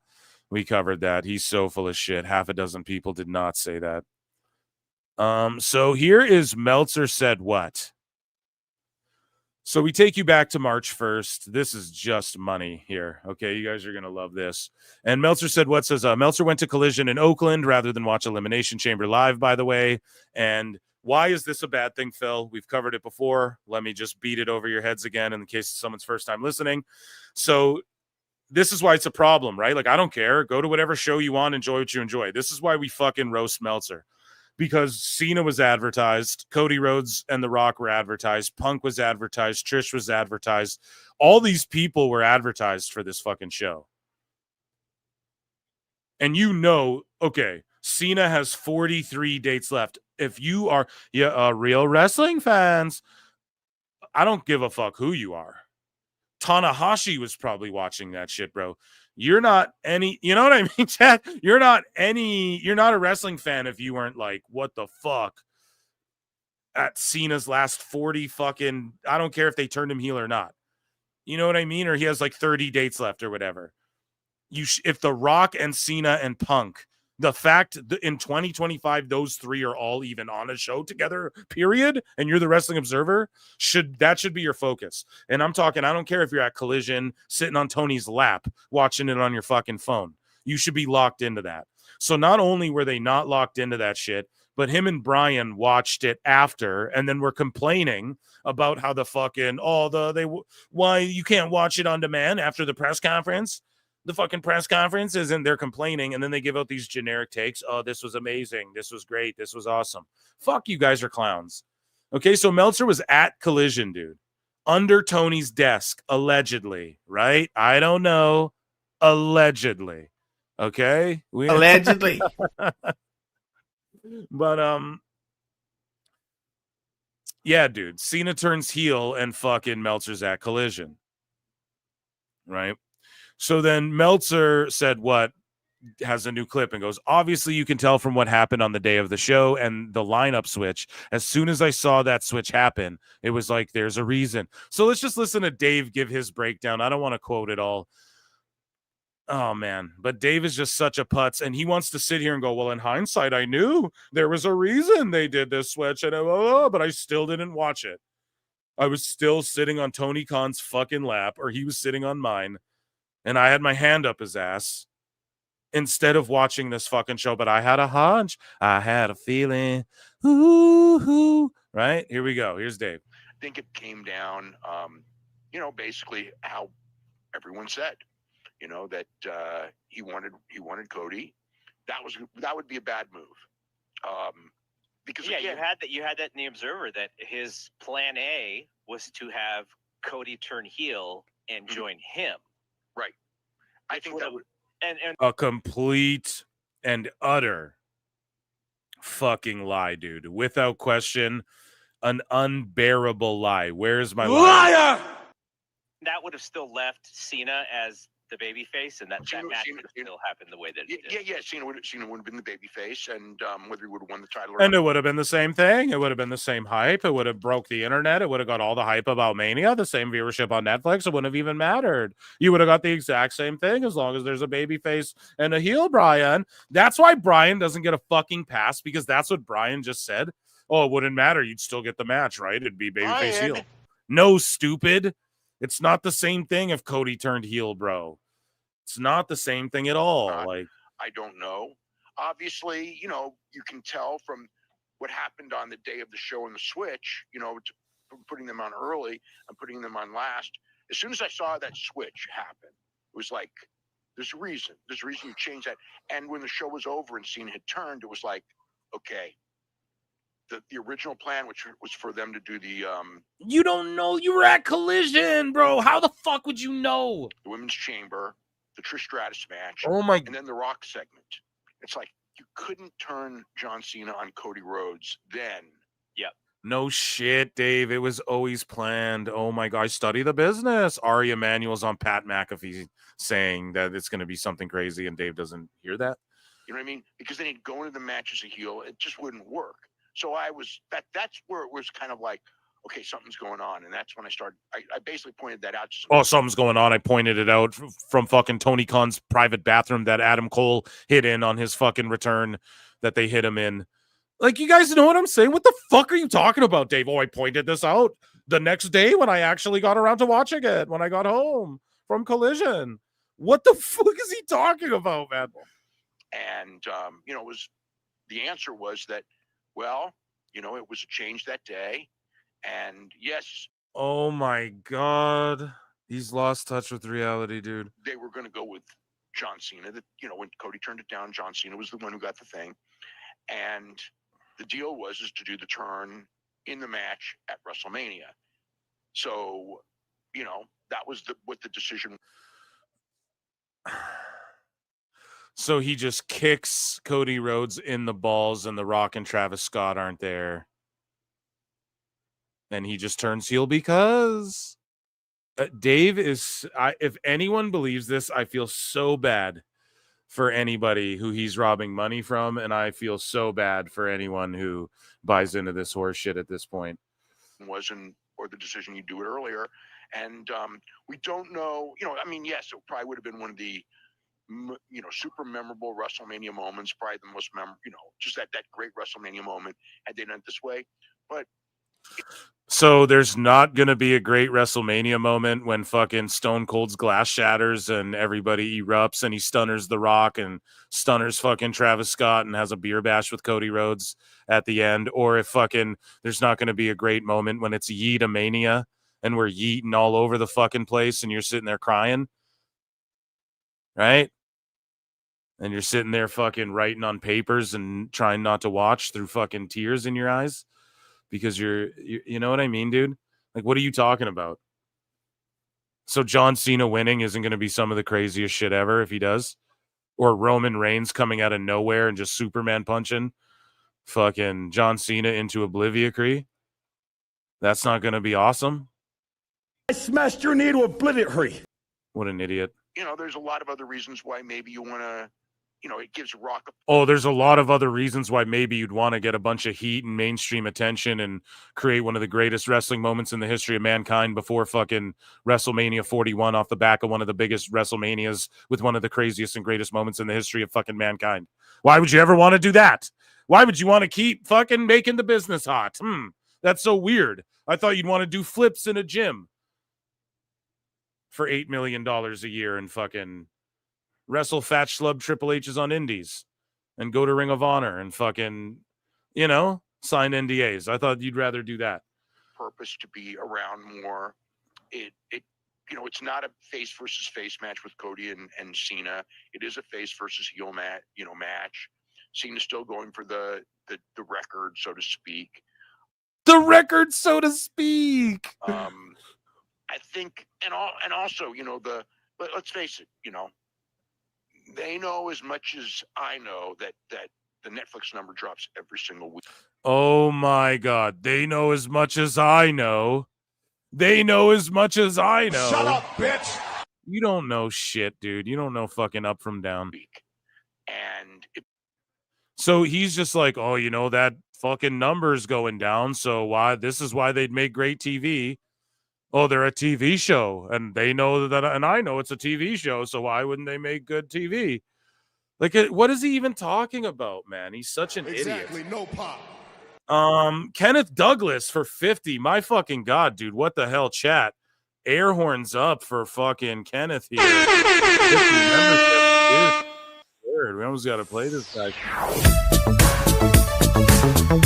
We covered that. He's so full of shit. 6 people did not say that. So here is Meltzer said what? So we take you back to March 1st. This is just money here. Okay, you guys are going to love this. And Meltzer said what? Says Meltzer went to Collision in Oakland rather than watch Elimination Chamber live, by the way. And Why is this a bad thing, Phil? We've covered it before. Let me just beat it over your heads again in case it's someone's first time listening. So this is why it's a problem, right? Like, I don't care. Go to whatever show you want. Enjoy what you enjoy. This is why we fucking roast Meltzer. Because Cena was advertised, Cody Rhodes and The Rock were advertised, Punk was advertised, Trish was advertised. All these people were advertised for this fucking show. And okay, Cena has 43 dates left. If you are real wrestling fans, I don't give a fuck who you are. Tanahashi was probably watching that shit, bro. You're not you know what I mean, Chad? You're not a wrestling fan if you weren't like, what the fuck? At Cena's last 40 fucking, I don't care if they turned him heel or not. You know what I mean? Or he has like 30 dates left or whatever. If The Rock and Cena and Punk, the fact that in 2025, those three are all even on a show together, period, and you're the Wrestling Observer, that should be your focus. And I'm talking, I don't care if you're at Collision, sitting on Tony's lap, watching it on your fucking phone. You should be locked into that. So not only were they not locked into that shit, but him and Brian watched it after, and then were complaining about how the fucking, why you can't watch it on demand after the press conference. The fucking press conference isn't, they're complaining, and then they give out these generic takes. Oh, this was amazing. This was great. This was awesome. Fuck, you guys are clowns. Okay, so Meltzer was at Collision, dude, under Tony's desk, allegedly, right? I don't know. Allegedly. Okay? Allegedly. But, yeah, dude, Cena turns heel and fucking Meltzer's at Collision. Right? So then Meltzer said has a new clip and goes, obviously you can tell from what happened on the day of the show and the lineup switch. As soon as I saw that switch happen, it was like, there's a reason. So let's just listen to Dave give his breakdown. I don't want to quote it all. Oh, man. But Dave is just such a putz, and he wants to sit here and go, well, in hindsight, I knew there was a reason they did this switch, and but I still didn't watch it. I was still sitting on Tony Khan's fucking lap, or he was sitting on mine. And I had my hand up his ass instead of watching this fucking show. But I had a hunch. I had a feeling. Ooh, right? Here we go. Here's Dave. I think it came down, basically how everyone said, that he wanted Cody. That would be a bad move. Because again, you had that in the Observer that his plan A was to have Cody turn heel and join him. Right. I think that would and a complete and utter fucking lie, dude. Without question, an unbearable lie. Where's my liar? That would have still left Cena as the baby face, and that match would have still happened the way that it did. Yeah. Cena would have been the baby face, and whether he would have won the title or and not. It would have been the same thing. It would have been the same hype. It would have broke the internet. It would have got all the hype about Mania, the same viewership on Netflix. It wouldn't have even mattered. You would have got the exact same thing as long as there's a baby face and a heel, Brian. That's why Brian doesn't get a fucking pass, because that's what Brian just said. Oh, it wouldn't matter. You'd still get the match, right? It'd be babyface heel. No, stupid. It's not the same thing if Cody turned heel, bro. It's not the same thing at all. I don't know. Obviously, you can tell from what happened on the day of the show and the switch, putting them on early and putting them on last. As soon as I saw that switch happen, it was like, there's a reason. There's a reason you changed that. And when the show was over and Cena had turned, it was like, okay, the original plan, which was for them to do the you don't know. You were at Collision, bro. How the fuck would you know? The Women's Chamber, the Trish Stratus match, and then the Rock segment. It's like you couldn't turn John Cena on Cody Rhodes then. Yep. No shit, Dave. It was always planned. Oh my God, I study the business. Ari Emanuel's on Pat McAfee saying that it's going to be something crazy, and Dave doesn't hear that. You know what I mean? Because then he'd go into the match as a heel. It just wouldn't work. So that's where it was kind of like, okay, something's going on. And that's when I started. I basically pointed that out. Something's going on. I pointed it out from fucking Tony Khan's private bathroom that Adam Cole hit in on his fucking return that they hit him in. Like, you guys know what I'm saying? What the fuck are you talking about, Dave? Oh, I pointed this out the next day when I actually got around to watching it, when I got home from Collision. What the fuck is he talking about, man? And, the answer was that, well, You know, it was a change that day. And yes, Oh my God. He's lost touch with reality, dude. they were going to go with John Cena. That, you know, when Cody turned it down, John Cena was the one who got the thing. And the deal was to do the turn in the match at WrestleMania. So, you know, that was what the decision. So he just kicks Cody Rhodes in the balls, and The Rock and Travis Scott aren't there. And he just turns heel because Dave is, if anyone believes this, I feel so bad for anybody who he's robbing money from. And I feel so bad for anyone who buys into this horse shit at this point. Wasn't, or the decision you do it earlier. And we don't know, you know, I mean, yes, it probably would have been one of the, you know, super memorable WrestleMania moments, probably the most memorable, you know, just that great WrestleMania moment had they done it this way. But so there's not going to be a great WrestleMania moment when fucking Stone Cold's glass shatters and everybody erupts and he stunners The Rock and stunners fucking Travis Scott and has a beer bash with Cody Rhodes at the end. Or if fucking there's not going to be a great moment when it's Yeetamania and we're yeeting all over the fucking place and you're sitting there crying. Right? And you're sitting there fucking writing on papers and trying not to watch through fucking tears in your eyes. Because you know what I mean, dude? Like, what are you talking about? So John Cena winning isn't going to be some of the craziest shit ever if he does? Or Roman Reigns coming out of nowhere and just Superman punching fucking John Cena into oblivion? That's not going to be awesome? I smashed your knee to oblivion. What an idiot. you know, there's a lot of other reasons why maybe you want to, you know, it gives Rock a Oh, there's a lot of other reasons why maybe you'd want to get a bunch of heat and mainstream attention and create one of the greatest wrestling moments in the history of mankind before fucking WrestleMania 41 off the back of one of the biggest WrestleManias with one of the craziest and greatest moments in the history of fucking mankind. Why would you ever want to do that? Why would you want to keep fucking making the business hot? That's so weird. I thought you'd want to do flips in a gym for $8 million a year and fucking wrestle fat schlub Triple H's on indies and go to Ring of Honor and fucking, you know, sign NDAs. I thought you'd rather do that. purpose to be around more. It you know, it's not a face versus face match with Cody and Cena. It is a face versus heel match. Cena's still going for the record, so to speak. The record, so to speak. I think, and also, you know, but let's face it, you know, they know as much as I know that the Netflix number drops every single week. Oh my God. They know as much as I know. They know as much as I know. Shut up, bitch. You don't know shit, dude. You don't know fucking up from down. And so he's just like, oh, you know, that fucking number's going down. So why? This is why they'd make great TV. Oh, they're a TV show, and they know that, and I know it's a TV show. So why wouldn't they make good TV? Like, what is he even talking about, man? He's such an idiot. No pop. Kenneth Douglas for 50. My fucking God, dude. What the hell, chat? Air horns up for fucking Kenneth here. 50 membership, dude. Weird. We almost got to play this guy.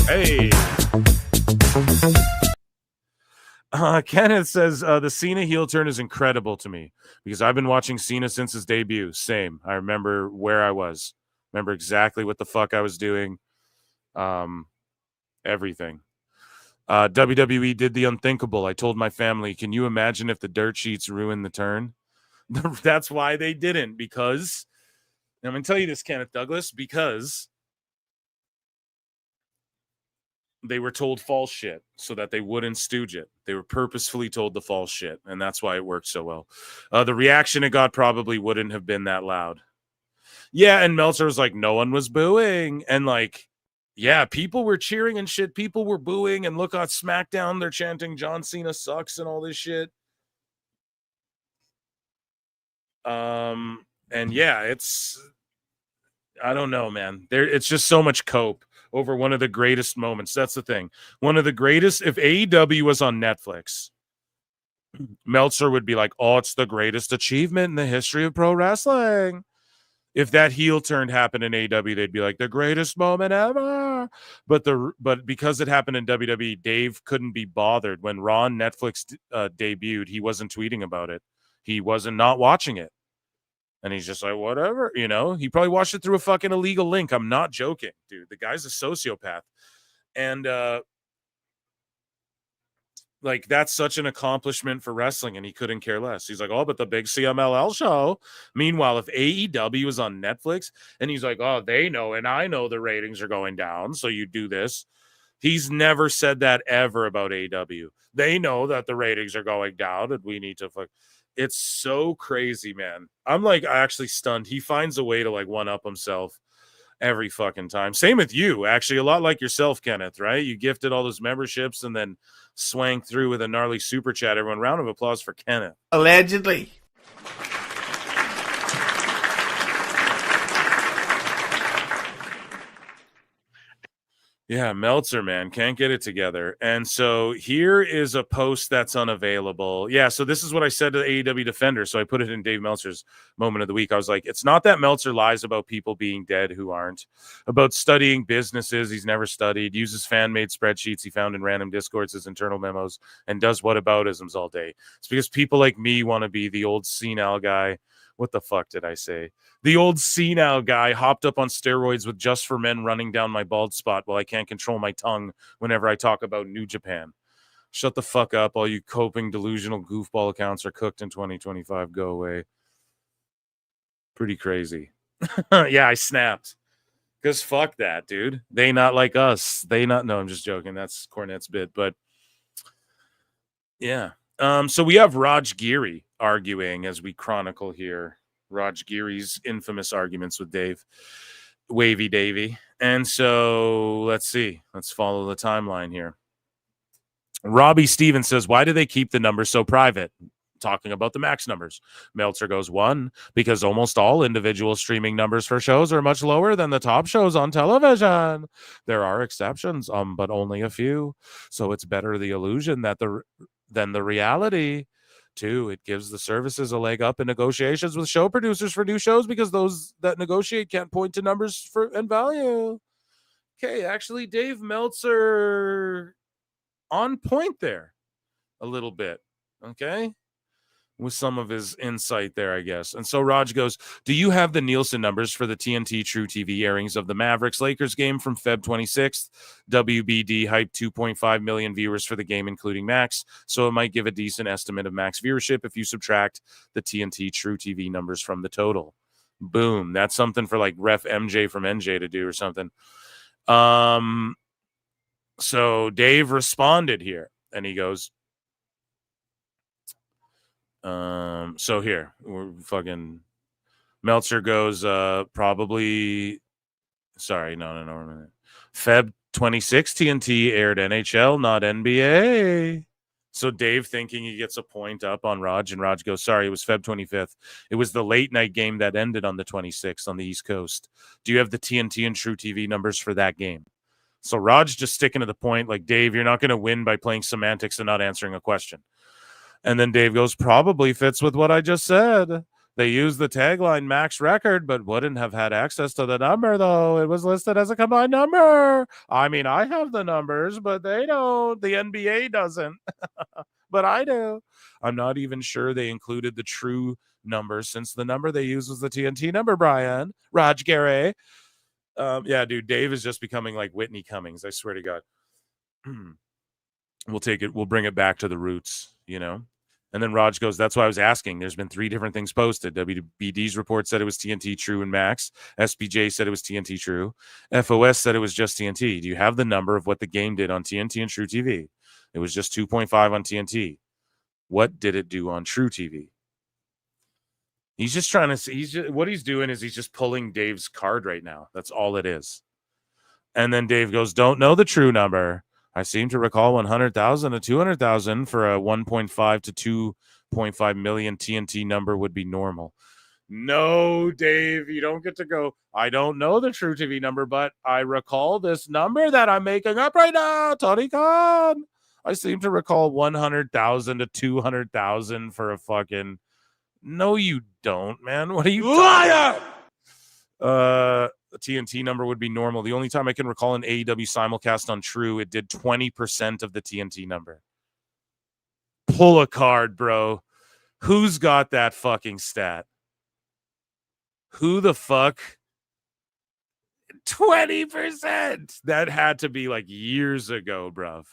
Hey. Kenneth says, the Cena heel turn is incredible to me because I've been watching Cena since his debut. Same. I remember where I was. Remember exactly what the fuck I was doing. Everything. WWE did the unthinkable. I told my family, can you imagine if the dirt sheets ruined the turn? That's why they didn't, because, and I'm going to tell you this, Kenneth Douglas, because they were told false shit so that they wouldn't stooge it. They were purposefully told the false shit, and that's why it worked so well. The reaction it got probably wouldn't have been that loud. Yeah, and Meltzer was like, no one was booing, and like, yeah, people were cheering and shit. People were booing, and look on SmackDown, they're chanting John Cena sucks and all this shit. And yeah, it's, I don't know, man. It's just so much cope over one of the greatest moments. That's the thing. One of the greatest, if AEW was on Netflix, Meltzer would be like, oh, it's the greatest achievement in the history of pro wrestling. If that heel turn happened in AEW, they'd be like, the greatest moment ever. But because it happened in WWE, Dave couldn't be bothered. When Raw on Netflix debuted, he wasn't tweeting about it. He wasn't not watching it. And he's just like, whatever, you know? He probably watched it through a fucking illegal link. I'm not joking, dude. The guy's a sociopath. And like, that's such an accomplishment for wrestling, and he couldn't care less. He's like, oh, but the big CMLL show. Meanwhile, if AEW is on Netflix, and he's like, oh, they know, and I know the ratings are going down, so you do this. He's never said that ever about AEW. They know that the ratings are going down, and we need to fuck. It's so crazy, man. I'm like actually stunned. He finds a way to like one-up himself every fucking time. Same with you, actually, a lot like yourself, Kenneth, right? You gifted all those memberships and then swank through with a gnarly super chat. Everyone, round of applause for Kenneth. Allegedly. Yeah, Meltzer, man, can't get it together. And so here is a post that's unavailable. Yeah, so this is what I said to the AEW Defender. So I put it in Dave Meltzer's moment of the week. I was like, it's not that Meltzer lies about people being dead who aren't, about studying businesses he's never studied, uses fan-made spreadsheets he found in random discords as internal memos, and does whataboutisms all day. It's because people like me want to be the old senile guy. What the fuck did I say? The old senile guy hopped up on steroids with Just for Men running down my bald spot while I can't control my tongue whenever I talk about New Japan. Shut the fuck up. All you coping delusional goofball accounts are cooked in 2025. Go away. Pretty crazy. Yeah, I snapped. Because fuck that, dude. They not like us. They not. No, I'm just joking. That's Cornette's bit. But yeah. So we have Raj Giri arguing as we chronicle here. Raj Giri's infamous arguments with Dave. Wavy Davy. And so let's see. Let's follow the timeline here. Robbie Stevens says, why do they keep the numbers so private? Talking about the max numbers. Meltzer goes, 1, because almost all individual streaming numbers for shows are much lower than the top shows on television. There are exceptions, but only a few. So it's better the illusion than the reality. 2, it gives the services a leg up in negotiations with show producers for new shows because those that negotiate can't point to numbers and value. Okay, actually, Dave Meltzer on point there a little bit, okay, with some of his insight there, I guess. And so Raj goes, do you have the Nielsen numbers for the TNT True TV airings of the Mavericks-Lakers game from Feb 26th? WBD hyped 2.5 million viewers for the game, including Max, so it might give a decent estimate of Max viewership if you subtract the TNT True TV numbers from the total. Boom. That's something for like Ref MJ from NJ to do or something. So Dave responded here, and he goes, so here we're fucking Meltzer goes probably no Feb 26 TNT aired NHL, not NBA. So Dave thinking he gets a point up on Raj, and Raj goes, sorry, it was Feb 25th. It was the late night game that ended on the 26th on the East Coast. Do you have the TNT and True TV numbers for that game? So Raj just sticking to the point, like, Dave, you're not going to win by playing semantics and not answering a question. And then Dave goes, probably fits with what I just said. They used the tagline Max record, but wouldn't have had access to the number, though. It was listed as a combined number. I mean, I have the numbers, but they don't. The NBA doesn't. But I do. I'm not even sure they included the true number since the number they used was the TNT number, Brian. Raj Gary. Yeah, dude, Dave is just becoming like Whitney Cummings. I swear to God. We'll bring it back to the roots, you know? And then Raj goes, that's why I was asking. There's been 3 different things posted. WBD's report said it was TNT True and Max. SBJ said it was TNT True. FOS said it was just TNT. Do you have the number of what the game did on TNT and True TV? It was just 2.5 on TNT. What did it do on True TV? He's just trying to see. What he's doing is he's just pulling Dave's card right now. That's all it is. And then Dave goes, don't know the true number. I seem to recall 100,000 to 200,000 for a 1.5 to 2.5 million TNT number would be normal. No, Dave, you don't get to go, I don't know the True TV number, but I recall this number that I'm making up right now, Tony Khan. I seem to recall 100,000 to 200,000 for a fucking... No, you don't, man. What are you... Liar! the TNT number would be normal. The only time I can recall an AEW simulcast on True, it did 20% of the TNT number. Pull a card, bro. Who's got that fucking stat? Who the fuck? 20%. That had to be like years ago, bruv.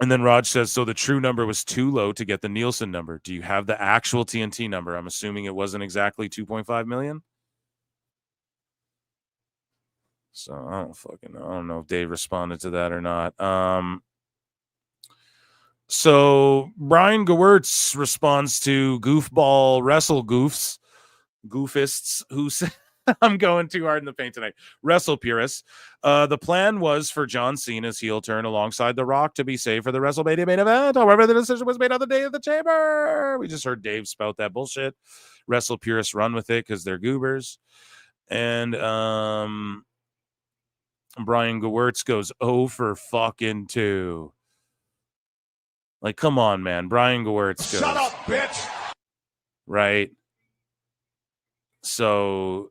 And then Raj says, so the True number was too low to get the Nielsen number. Do you have the actual TNT number? I'm assuming it wasn't exactly 2.5 million. So I don't know if Dave responded to that or not. So Brian Gewirtz responds to goofball wrestle goofists who said, I'm going too hard in the paint tonight. Wrestle purists. The plan was for John Cena's heel turn alongside The Rock to be saved for the WrestleMania main event. However, the decision was made on the day of the Chamber. We just heard Dave spout that bullshit. Wrestle purists run with it because they're goobers. And Brian Gewirtz goes 0 for fucking 2. Like, come on, man. Brian Gewirtz goes, Shut up, bitch. Right. So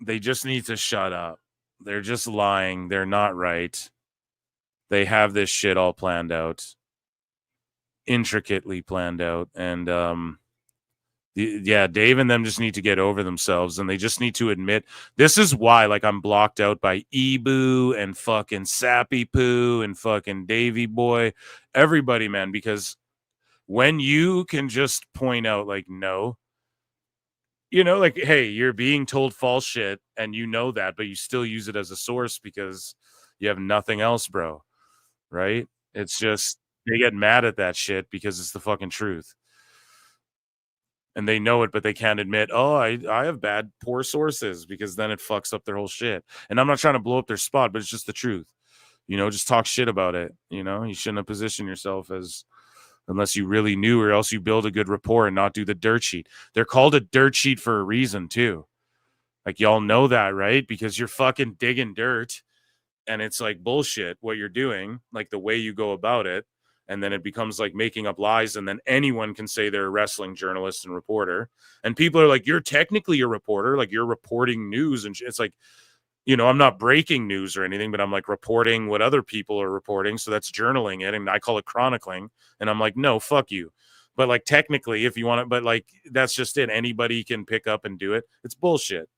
they just need to shut up. They're just lying. They're not right. They have this shit all planned out. Intricately planned out. And Dave and them just need to get over themselves, and they just need to admit this is why, like, I'm blocked out by Ebu and fucking Sappy Poo and fucking Davy Boy, everybody, man, because when you can just point out, like, no, you know, like, hey, you're being told false shit and you know that, but you still use it as a source because you have nothing else, bro. Right? It's just, they get mad at that shit because it's the fucking truth. And they know it, but they can't admit, oh, I have bad, poor sources, because then it fucks up their whole shit. And I'm not trying to blow up their spot, but it's just the truth. You know, just talk shit about it. You know, you shouldn't have positioned yourself as, unless you really knew, or else you build a good rapport and not do the dirt sheet. They're called a dirt sheet for a reason, too. Like, y'all know that, right? Because you're fucking digging dirt, and it's like bullshit what you're doing, like the way you go about it. And then it becomes like making up lies, and then anyone can say they're a wrestling journalist and reporter. And people are like, you're technically a reporter, like you're reporting news. And it's like, you know, I'm not breaking news or anything, but I'm like reporting what other people are reporting. So that's journaling it. And I call it chronicling. And I'm like, no, fuck you. But like, technically, if you want it, but like, that's just it. Anybody can pick up and do it. It's bullshit,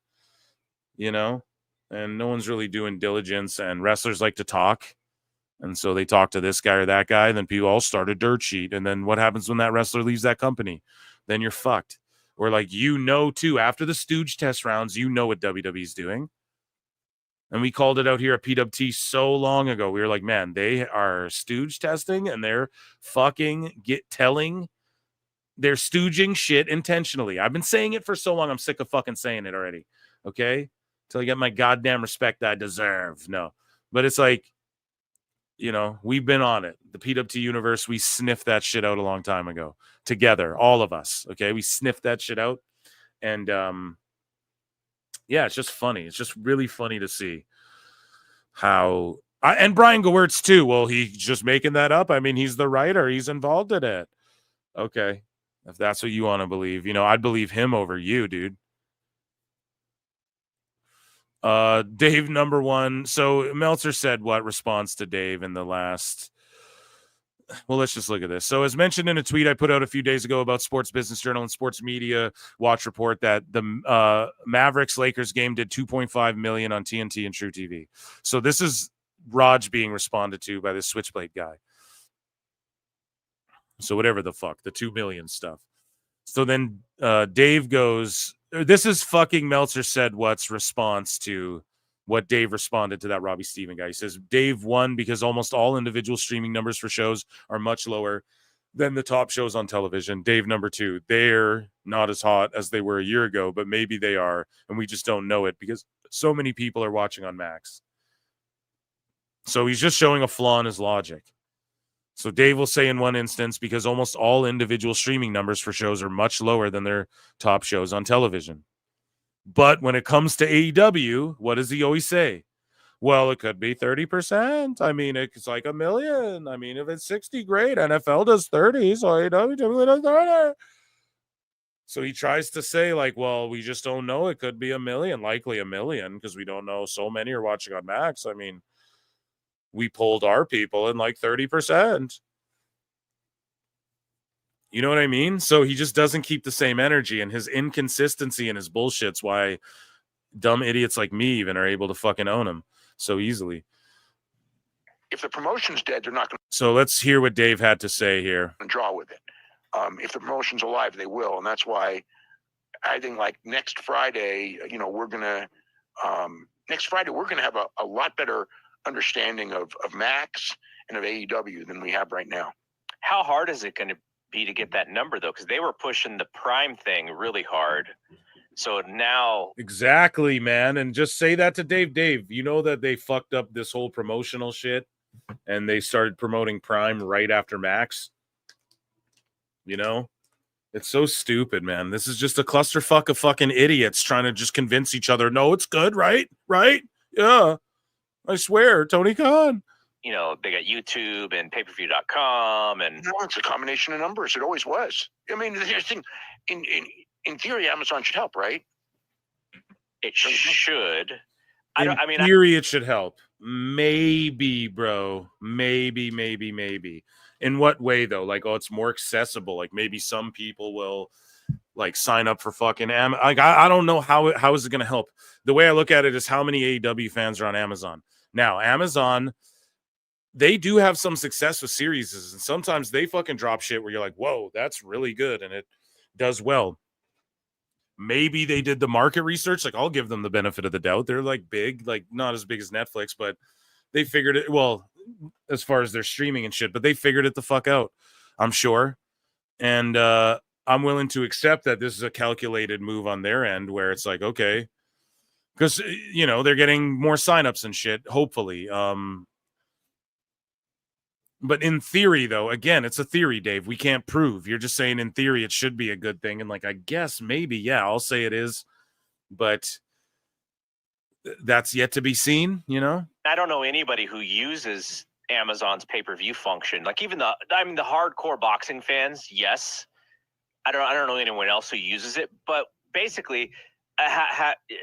you know? And no one's really doing diligence, and wrestlers like to talk. And so they talk to this guy or that guy, and then people all start a dirt sheet. And then what happens when that wrestler leaves that company? Then you're fucked. Or like, you know, too, after the Stooge test rounds, you know what WWE's doing. And we called it out here at PWT so long ago. We were like, man, they are Stooge testing, and they're fucking they're stooging shit intentionally. I've been saying it for so long, I'm sick of fucking saying it already. Okay? Till I get my goddamn respect I deserve. No. But it's like, you know, we've been on it. The PWT universe, we sniffed that shit out a long time ago. Together, all of us. Okay, we sniffed that shit out. And yeah, it's just funny. It's just really funny to see how and Brian Gewirtz too. Well, he's just making that up. I mean, he's the writer, he's involved in it. Okay. If that's what you want to believe, you know, I'd believe him over you, dude. Dave number 1. So Meltzer said what response to Dave in the last. Well, let's just look at this. So as mentioned in a tweet I put out a few days ago about Sports Business Journal and Sports Media Watch report that the Mavericks-Lakers game did 2.5 million on TNT and True TV. So this is Raj being responded to by this Switchblade guy. So whatever the fuck, the 2 million stuff. So then Dave goes, this is fucking Meltzer said what's response to what Dave responded to that Robbie Steven guy. He says, Dave won because almost all individual streaming numbers for shows are much lower than the top shows on television. Dave number 2, they're not as hot as they were a year ago, but maybe they are, and we just don't know it because so many people are watching on Max. So he's just showing a flaw in his logic. So Dave will say in one instance, because almost all individual streaming numbers for shows are much lower than their top shows on television. But when it comes to AEW, what does he always say? Well, it could be 30%. I mean, it's like 1 million. I mean, if it's 60, great. NFL does 30, so AEW does 30. So he tries to say, like, well, we just don't know. It could be 1 million, likely 1 million, because we don't know. So many are watching on Max. I mean, we polled our people and like 30%. You know what I mean? So he just doesn't keep the same energy, and his inconsistency and his bullshit's why dumb idiots like me even are able to fucking own him so easily. If the promotion's dead, they're not going So let's hear what Dave had to say here. to draw with it. If the promotion's alive, they will, and that's why I think like next Friday, we're gonna have a lot better understanding of Max and of AEW than we have right now. How hard is it going to be to get that number though? Because they were pushing the Prime thing really hard. So now Exactly, man. And just say that to Dave. Dave, you know that they fucked up this whole promotional shit and they started promoting Prime right after Max. You know? It's so stupid, man. This is just a clusterfuck of fucking idiots trying to just convince each other, no, it's good, right? Right? Yeah. I swear, Tony Khan. they got YouTube and pay-per-view.com and No, it's a combination of numbers. It always was. I mean, here's the thing. In theory, Amazon should help, right? it should. In theory, it should help. Maybe, bro. Maybe. In what way, though? Like, it's more accessible. Like, maybe some people will, like, sign up for fucking Amazon. Like, I don't know how is it going to help. The way I look at it is how many AEW fans are on Amazon. Now, Amazon, they do have some success with series, and sometimes they fucking drop shit where you're like, whoa, that's really good, and it does well. Maybe they did the market research. Like, I'll give them the benefit of the doubt. They're like big, like not as big as Netflix, but they figured it. Well, as far as their streaming and shit, but they figured it the fuck out, I'm sure. And I'm willing to accept that this is a calculated move on their end where it's like, okay, because, they're getting more signups and shit, hopefully. But in theory, though, again, it's a theory, Dave. We can't prove. You're just saying in theory it should be a good thing. And, like, I guess maybe, yeah, I'll say it is. But that's yet to be seen, I don't know anybody who uses Amazon's pay-per-view function. Like even the hardcore boxing fans, yes. I don't know anyone else who uses it, but basically,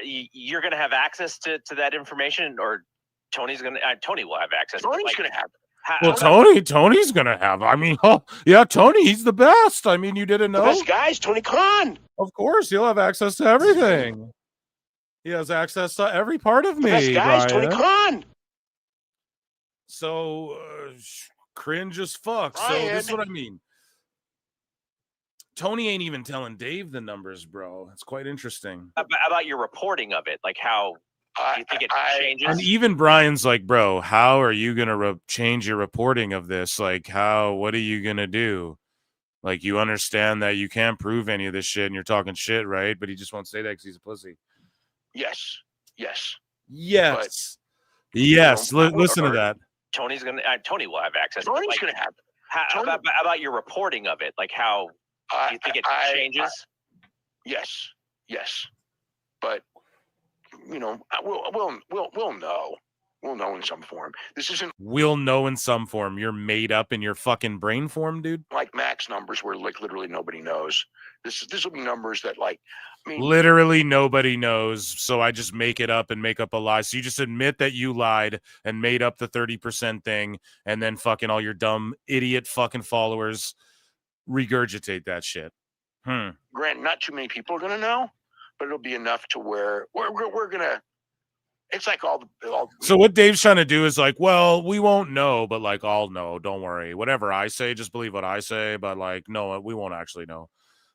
you're going to have access to that information, or Tony will have access. Tony's going to have it. Well, Tony's gonna have. I mean, Tony, he's the best. I mean, you didn't know. The best guys, Tony Khan. Of course, he'll have access to everything. He has access to every part of me. The best guys, Brian. Tony Khan. So cringe as fuck. Brian. So this is what I mean. Tony ain't even telling Dave the numbers, bro. It's quite interesting. About your reporting of it, like how. Do you think it changes? And even Brian's like, bro, how are you going to change your reporting of this? Like, what are you going to do? Like, you understand that you can't prove any of this shit and you're talking shit, right? But he just won't say that because he's a pussy. Yes. Listen to that. Tony will have access. Tony's going to have it. About your reporting of it, like how do you think it changes? Yes. But we'll know. We'll know in some form. This isn't. We'll know in some form. You're made up in your fucking brain form, dude. Like Max numbers, where like literally nobody knows. This will be numbers that literally nobody knows. So I just make it up and make up a lie. So you just admit that you lied and made up the 30% thing, and then fucking all your dumb idiot fucking followers regurgitate that shit. Grant, not too many people are gonna know, but it'll be enough to where we're gonna. It's like all. So what Dave's trying to do is like, well, we won't know, but like, I'll know. Don't worry. Whatever I say, just believe what I say. But like, no, we won't actually know.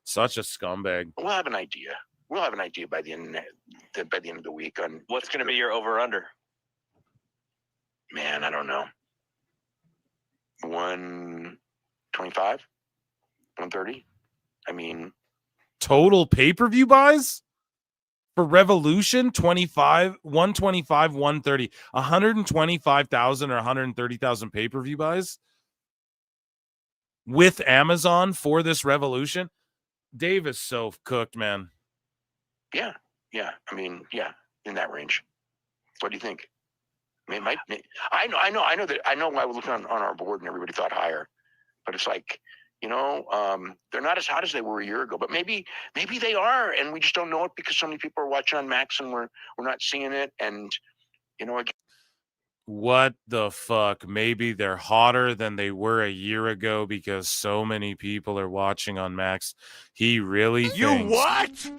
Such a scumbag. We'll have an idea. We'll have an idea by the end of the week on what's going to be your over/under. Man, I don't know. 125, 130. I mean, total pay-per-view buys for Revolution, 125, 130, 125,000 or 130,000 pay-per-view buys with Amazon for this Revolution. Dave is so cooked, man. Yeah. I mean, yeah, in that range. What do you think? I mean, I know why we're looking on our board and everybody thought higher, but it's like, You know, they're not as hot as they were a year ago, but maybe they are, and we just don't know it because so many people are watching on Max and we're not seeing it. And you know, What the fuck? Maybe they're hotter than they were a year ago because so many people are watching on Max. He really thinks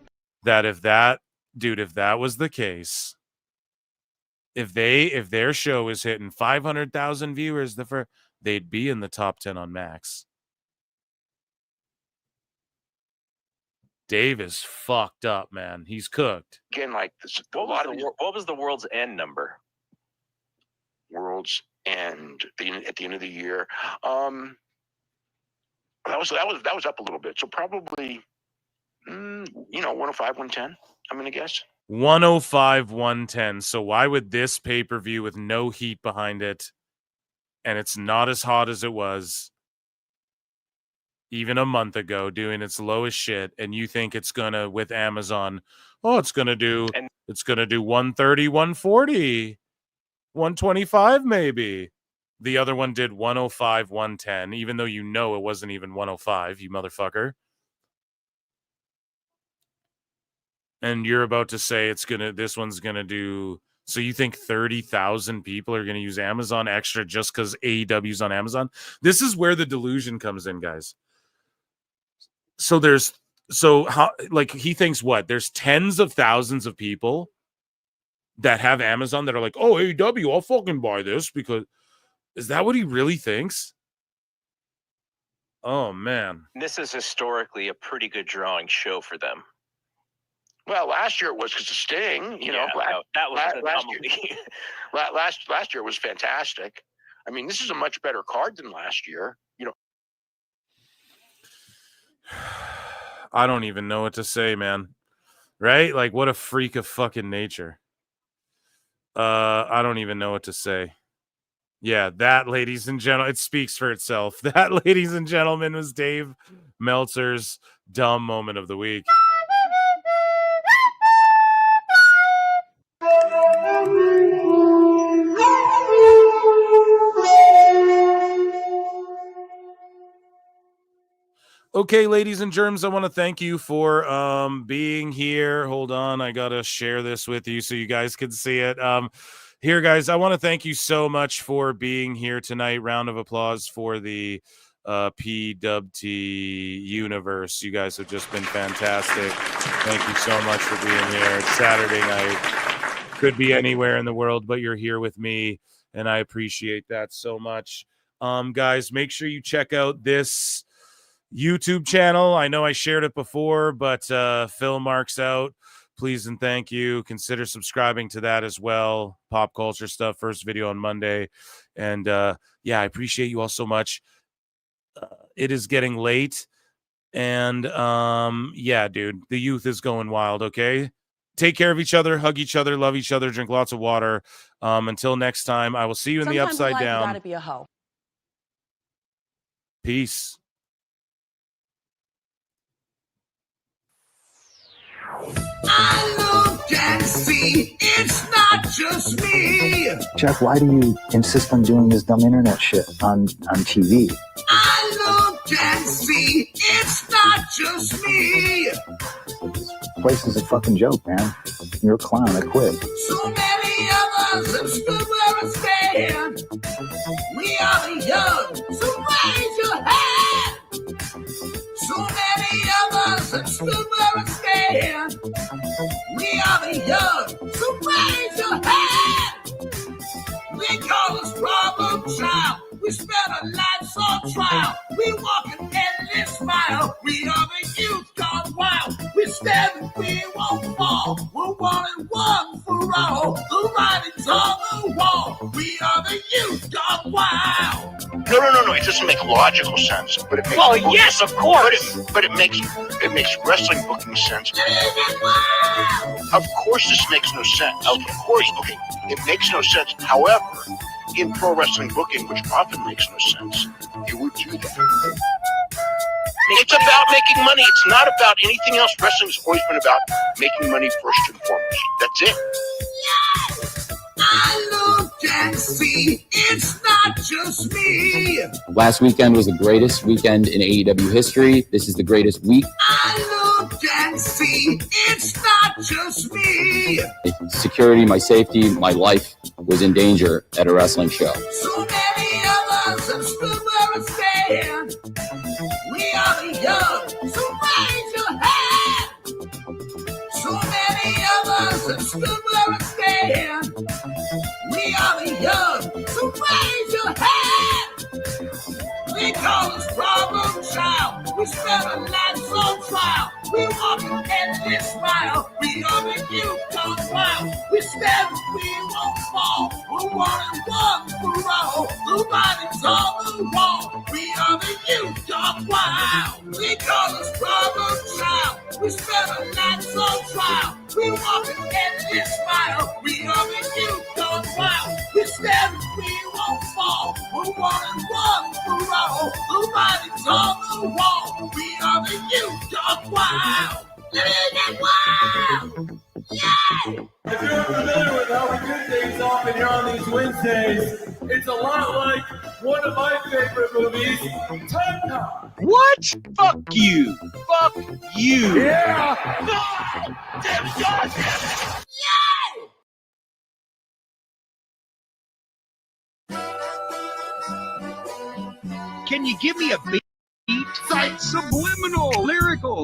that if that was the case, if their show is hitting 500,000 viewers they'd be in the top 10 on Max. Dave is fucked up, man. He's cooked. Again, like this, What was the world's end number? World's End at the end of the year. That was up a little bit. So probably, 105, 110. I'm gonna guess 105, 110. So why would this pay-per-view with no heat behind it, and it's not as hot as it was even a month ago, doing its lowest shit, and you think it's gonna, with Amazon, it's gonna do 130, 140, 125 maybe. The other one did 105, 110, even though you know it wasn't even 105, you motherfucker. And you're about to say this one's gonna do. So you think 30,000 people are gonna use Amazon extra just because AEW's on Amazon? This is where the delusion comes in, guys. So he thinks what? There's tens of thousands of people that have Amazon that are like, oh, AEW, I'll fucking buy this because. Is that what he really thinks? Oh, man. This is historically a pretty good drawing show for them. Well, last year it was because of Sting. That was last year was fantastic. I mean, this is a much better card than last year. You know, I don't even know what to say, man. Right? Like, what a freak of fucking nature. I don't even know what to say. Yeah, that, ladies and gentlemen, it speaks for itself. That, ladies and gentlemen, was Dave Meltzer's dumb moment of the week. Okay, ladies and germs, I want to thank you for being here. Hold on, I got to share this with you so you guys can see it. Here, guys, I want to thank you so much for being here tonight. Round of applause for the PWT universe. You guys have just been fantastic. Thank you so much for being here. It's Saturday night. Could be anywhere in the world, but you're here with me, and I appreciate that so much. Guys, make sure you check out this YouTube channel. I know I shared it before, but Phil Marks out. Please and thank you. Consider subscribing to that as well. Pop culture stuff. First video on Monday. And I appreciate you all so much. It is getting late. And dude, the youth is going wild, okay? Take care of each other, hug each other, love each other, drink lots of water. Until next time, I will see you in the Upside Down. You gotta be a hoe. Peace. I look and see it's not just me. Jeff, why do you insist on doing this dumb internet shit on TV? I look and see it's not just me. This place is a fucking joke, man. You're a clown. I quit. So many of us have stood where we stand. We are the young, so raise your hand. So many of us have stood where we stand. We are the young, so raise your hand. We call us problem child. We spend our lives on trial. We walk an endless mile. We are the youth gone wild. We stand and we won't fall. We're one and one for all. The writing's on the wall. We are the youth gone wild. No. It doesn't make logical sense. But it makes yes, of course. But it makes wrestling booking sense. Of course, this makes no sense. Of course, okay, it makes no sense. However, in pro wrestling booking, which often makes no sense, you would do that. It's about making money. It's not about anything else. Wrestling's always been about making money first and foremost. That's it. Yes, I look and see it's not just just me. Last weekend was the greatest weekend in AEW history. This is the greatest week. I look and see it's not just me. Security, my safety, my life was in danger at a wrestling show. So many of us have stood where we stand. We are the young, so raise your hand. So many of us have stood where we stand. We are the young, so raise your hand. We call this problem child. We spend our lives on trial. We walk an endless smile. We are the youth on trial. We stand, we won't fall. We're one and one for all. The writing's on the wall. We are the youth on wild. We call this problem child. We spend our lives on trial. We walk an endless smile. We are the youth on wild. We stand, we won't fall. We're one and one for all. The writing's on the wall. We are the youth on wild. Get wild! Yeah! If you're familiar with how we do things often here on these Wednesdays, it's a lot like one of my favorite movies, Time Cop. What? Fuck you. Fuck you. Yeah! Can you give me a beat? Subliminal, lyrical.